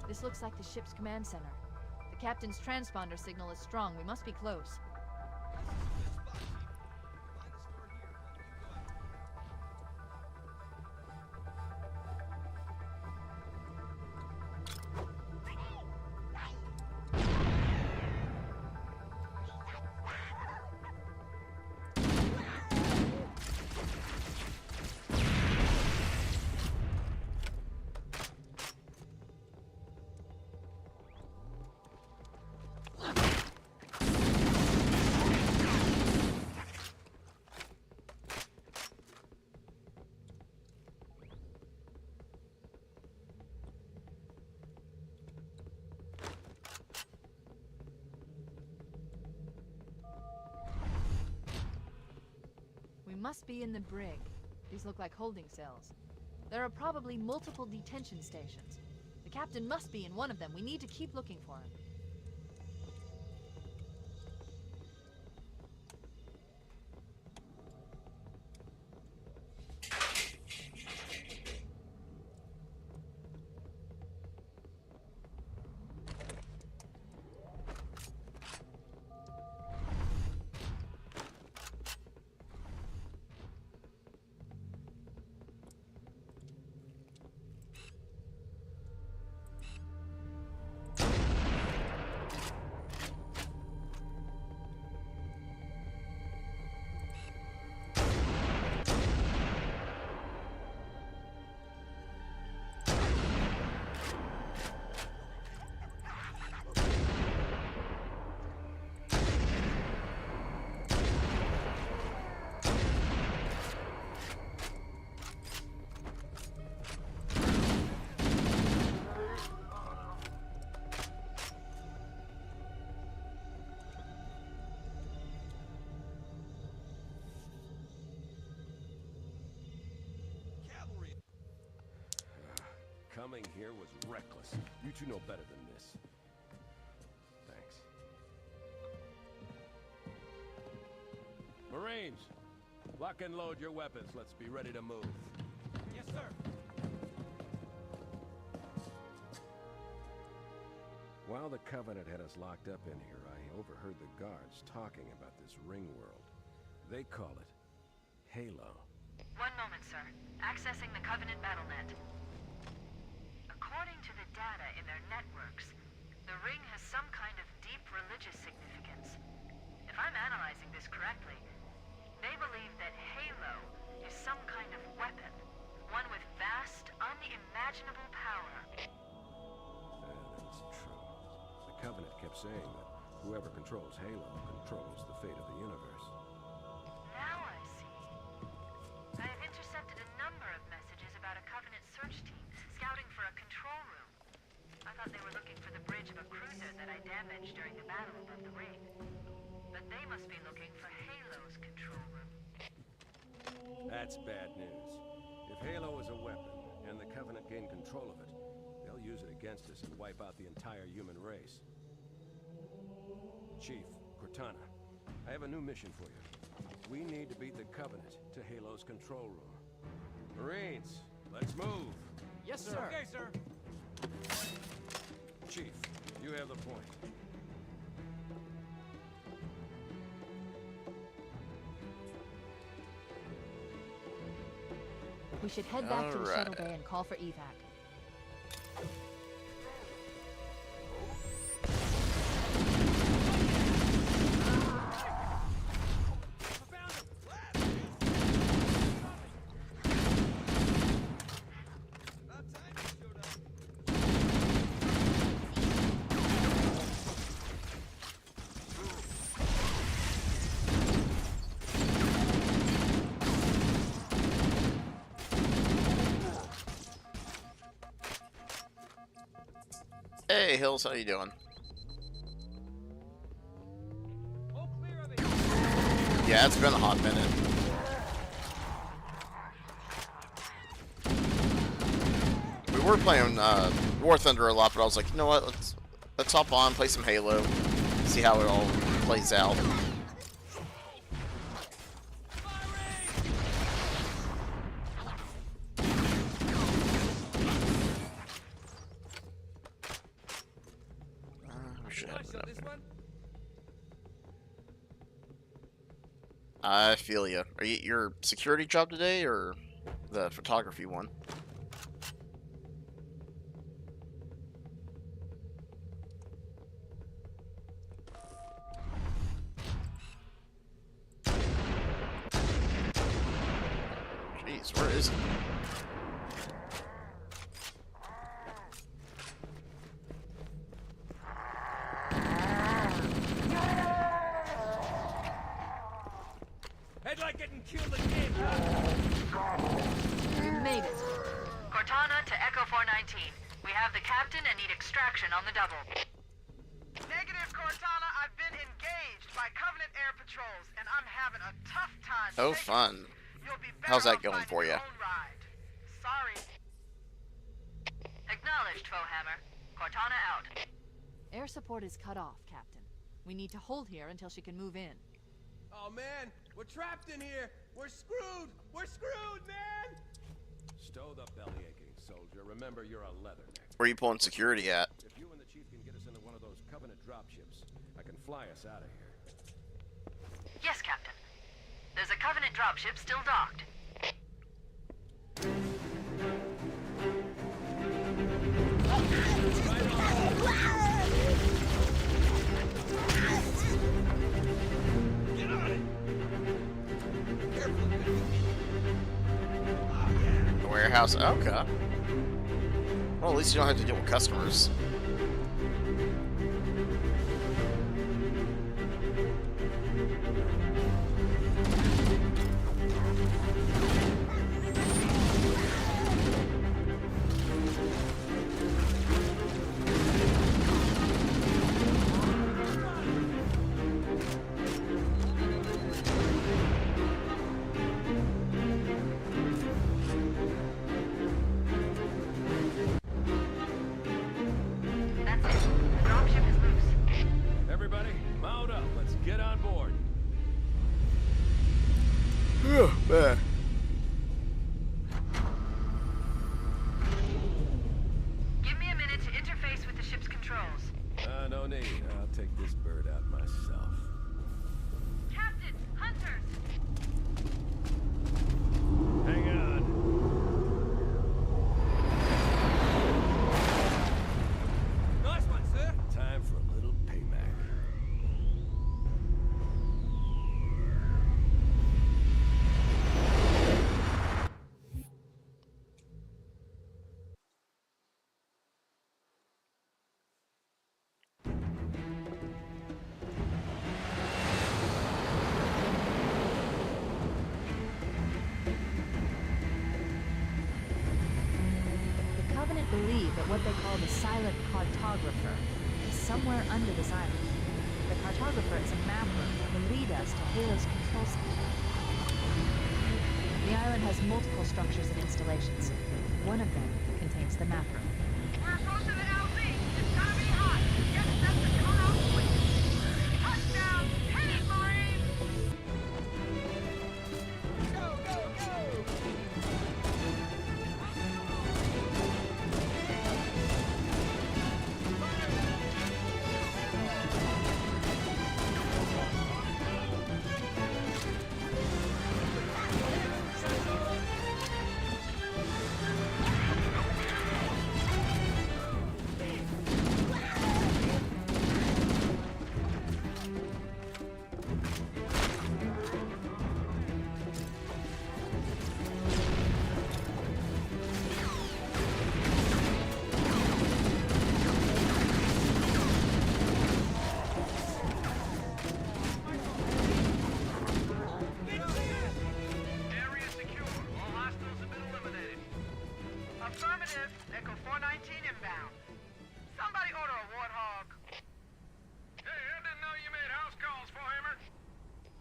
This looks like the ship's command center. The captain's transponder signal is strong. We must be close. must be in the brig. These look like holding cells. There are probably multiple detention stations. The captain must be in one of them. We need to keep looking for him. Coming here was reckless. You two know better than this. Thanks. Marines, lock and load your weapons. Let's be ready to move. Yes, sir. While the Covenant had us locked up in here, I overheard the guards talking about this ring world. They call it Halo. One moment, sir. Accessing the Covenant BattleNet. According to the data in their networks, the ring has some kind of deep religious significance. If I'm analyzing this correctly, they believe that Halo is some kind of weapon, one with vast, unimaginable power. That's true. The Covenant kept saying that whoever controls Halo controls the fate of the universe. Now I see. I have intercepted a number of messages about a Covenant search team scouting for a control room. I thought they were looking for the bridge of a cruiser that I damaged during the battle above the ring. But they must be looking for Halo's control room. That's bad news. If Halo is a weapon, and the Covenant gain control of it, they'll use it against us and wipe out the entire human race. Chief, Cortana, I have a new mission for you. We need to beat the Covenant to Halo's control room. Marines, let's move! Yes, sir. Okay, sir. Chief, you have the point. We should head back to the Alright. shuttle bay and call for evac. Hey, Hills, how you doing? Yeah, it's been a hot minute. We were playing War Thunder a lot, but I was like, you know what? Let's hop on, play some Halo, see how it all plays out. I feel you. Are you your security job today or the photography one? Jeez, where is it? Head like getting killed again. We made it. Cortana to Echo 419. We have the captain and need extraction on the double. Negative, Cortana. I've been engaged by Covenant air patrols, and I'm having a tough time. Oh, fun. How's that going for you? Sorry. Acknowledged, Foehammer. Cortana out. Air support is cut off, Captain. We need to hold here until she can move in. Oh man, we're trapped in here. We're screwed. We're screwed, man. Stow the belly-aching, soldier. Remember, you're a leatherneck. Where are you pulling security at? If you and the chief can get us into one of those Covenant dropships, I can fly us out of here. Yes, Captain. There's a Covenant dropship still docked. Get on it. The warehouse. Okay. Well, at least you don't have to deal with customers. Man. Give me a minute to interface with the ship's controls. No need. I'll take this bird out myself. Captain, hunters! Hang on. Nice one, sir. Time for a little payback. Believe that what they call the silent cartographer is somewhere under this island. The cartographer is a mapper that will lead us to Halo's control center. The island has multiple structures and installations. One of them contains the map room. We're approaching the LZ. It's gonna be hot. Get set to come out quick. Touchdown, hit it, Marines! Go, go, go! Affirmative. Echo 419 inbound. Somebody order a warthog. Hey, I didn't know you made house calls, Foehammer.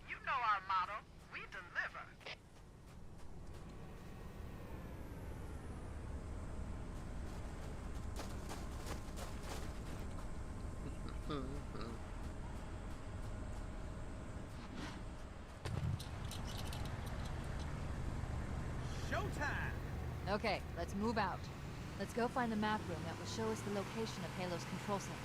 You know our motto. We deliver. Showtime! Okay, let's move out. Let's go find the map room that will show us the location of Halo's control center.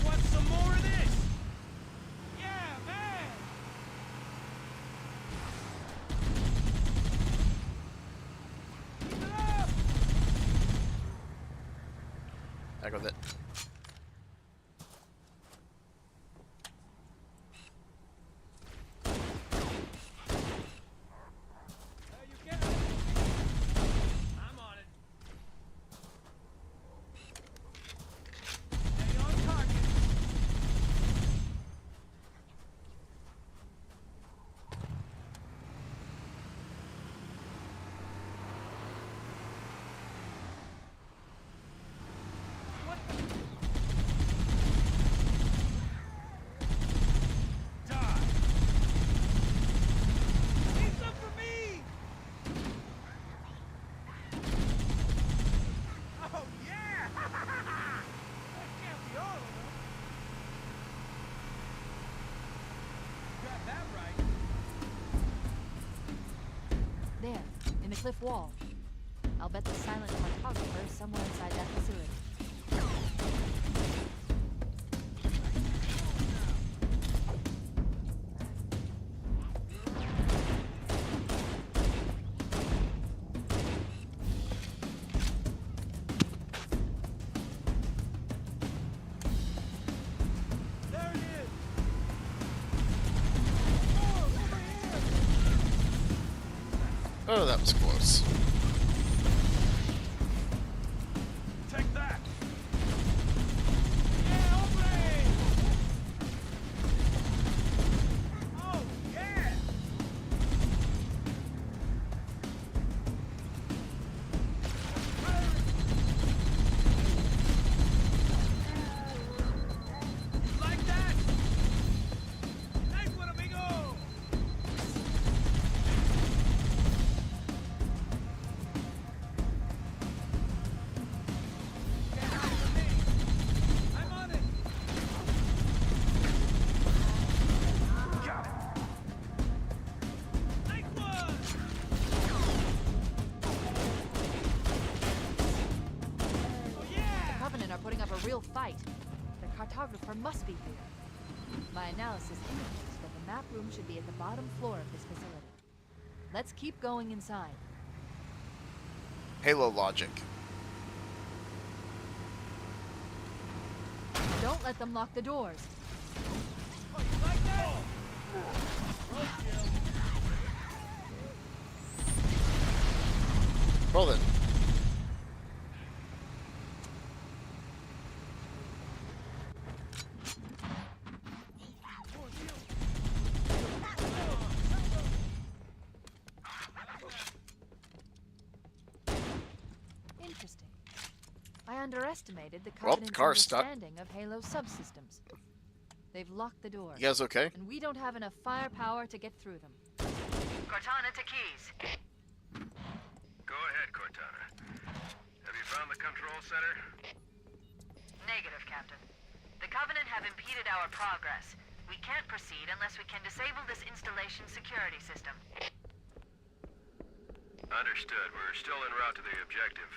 Want some more of this? Yeah, man! Back with it. I'm on it. Stay on target. cliff wall. I'll bet the silent cartographer is somewhere inside that facility. Oh, that was close. Take that! Oh, yeah! Like that? Nice one, amigo! I'm on it! Got it! Nice one! Oh, yeah! The Covenant are putting up a real fight. The cartographer must be here. My analysis indicates that the map room should be at the bottom floor of this facility. Let's keep going inside. Halo logic. Don't let them lock the doors. Oh, you like that? Well then. Interesting. I underestimated the Well, the Covenant's car's stuck. understanding of Halo subsystems. They've locked the doors. You guys okay? And we don't have enough firepower to get through them. Cortana to Keys. Go ahead, Cortana. Have you found the control center? Negative, Captain. The Covenant have impeded our progress. We can't proceed unless we can disable this installation's security system. Understood. We're still en route to the objective.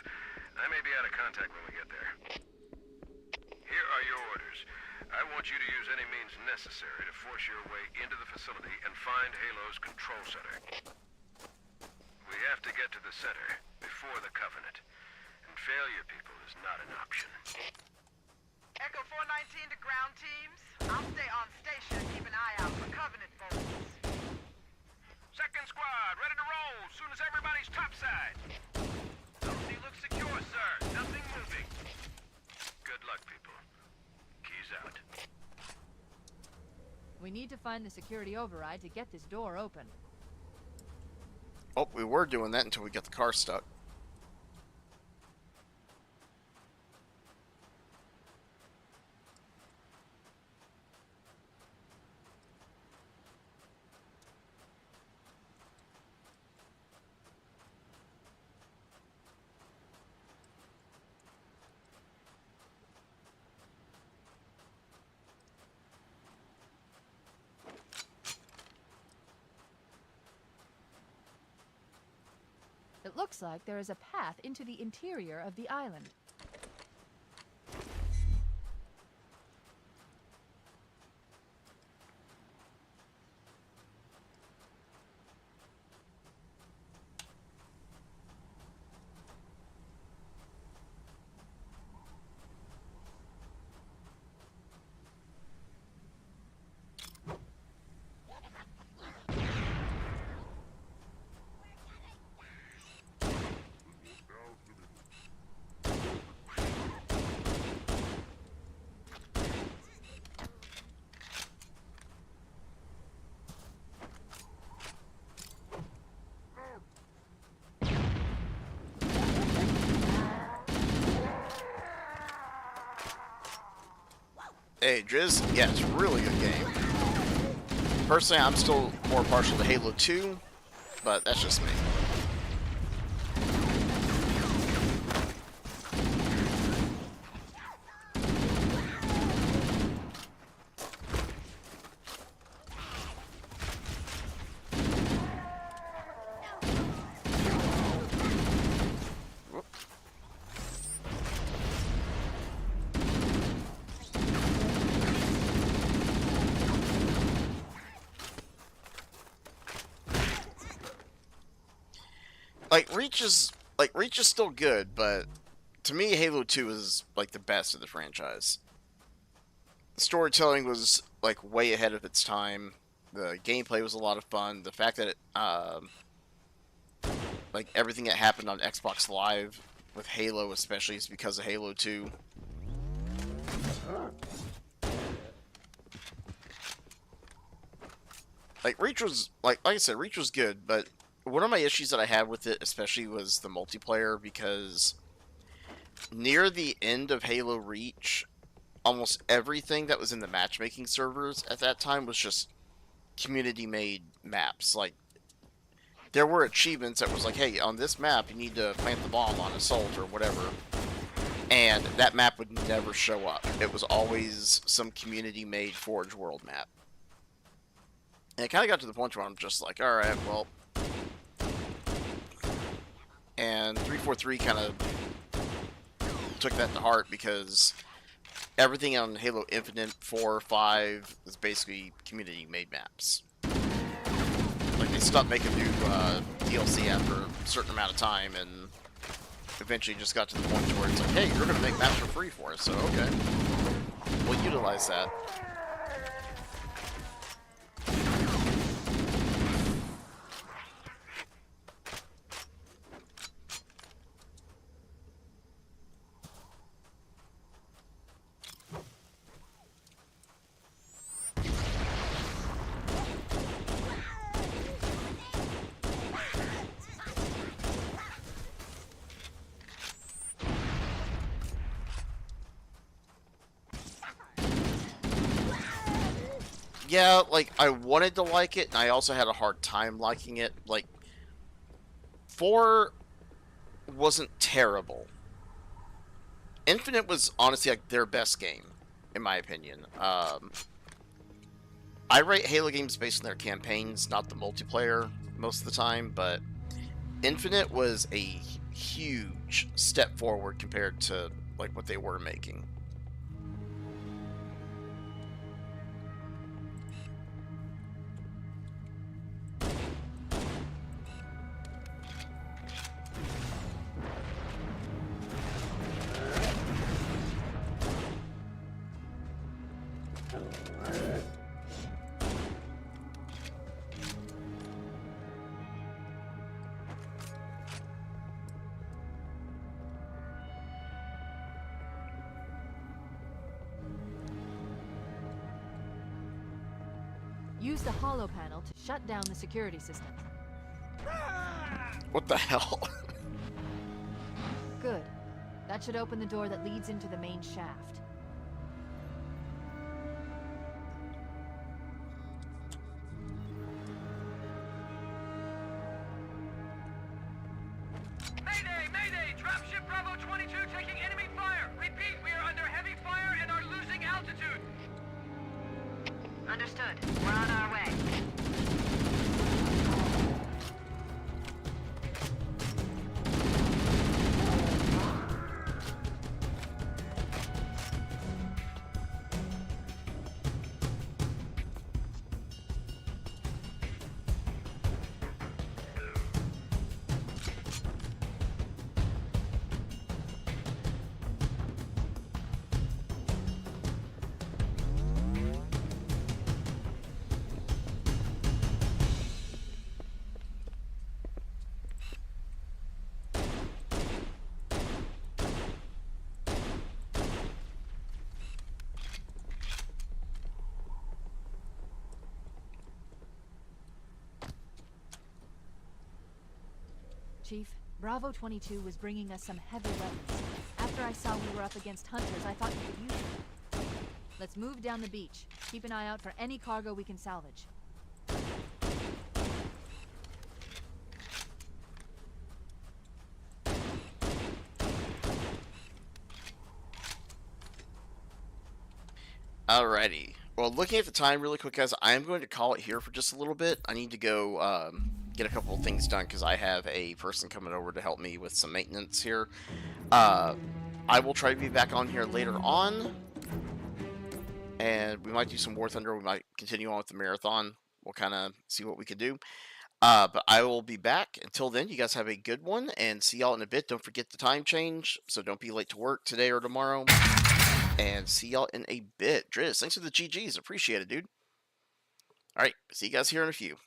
I may be out of contact when we get there. Here are your orders. I want you to use any means necessary to force your way into the facility and find Halo's control center. We have to get to the center before the Covenant. And failure, people, is not an option. Echo 419 to ground teams. I'll stay on station and keep an eye out for Covenant forces. Second squad, ready to roll as soon as everybody's topside. LC looks secure, sir. Nothing moving. Good luck, people. Keys out. We need to find the security override to get this door open. Oh, we were doing that until we got the car stuck. It looks like there is a path into the interior of the island. Hey, Driz, yeah, it's a really good game. Personally, I'm still more partial to Halo 2, but that's just me. Reach is still good, but to me, Halo 2 is like the best of the franchise. The storytelling was like way ahead of its time. The gameplay was a lot of fun. The fact that it, like everything that happened on Xbox Live with Halo, especially, is because of Halo 2. Like Reach was like I said, Reach was good, but one of my issues that I had with it, especially, was the multiplayer, because near the end of Halo Reach, almost everything that was in the matchmaking servers at that time was just community-made maps. Like, there were achievements that was like, hey, on this map you need to plant the bomb on Assault or whatever, and that map would never show up. It was always some community-made Forge World map. And it kind of got to the point where I'm just like, alright, well... And 343 kind of took that to heart, because everything on Halo Infinite 4 or 5 is basically community-made maps. Like, they stopped making new DLC after a certain amount of time, and eventually just got to the point where it's like, hey, you're going to make maps for free for us, so okay. We'll utilize that. Yeah, like, I wanted to like it, and I also had a hard time liking it. Like, 4 wasn't terrible. Infinite was honestly like their best game, in my opinion. I rate Halo games based on their campaigns, not the multiplayer, most of the time, but Infinite was a huge step forward compared to like what they were making. Use the holo panel to shut down the security system. What the hell? Good. That should open the door that leads into the main shaft. Mayday! Mayday! Dropship Bravo 22 taking enemy fire! Repeat, we are under heavy fire and are losing altitude! Understood. We're on our way. Chief, Bravo 22 was bringing us some heavy weapons. After I saw we were up against hunters, I thought you could use them. Let's move down the beach. Keep an eye out for any cargo we can salvage. Alrighty. Well, looking at the time really quick, guys, I am going to call it here for just a little bit. I need to go get a couple of things done because I have a person coming over to help me with some maintenance here. I will try to be back on here later on, and we might do some War Thunder. We might continue on with the marathon. We'll kind of see what we could do. But I will be back. Until then, you guys have a good one, and see y'all in a bit. Don't forget the time change, so don't be late to work today or tomorrow. And see y'all in a bit. Driz, thanks for the GGs. Appreciate it, dude. All right, see you guys here in a few.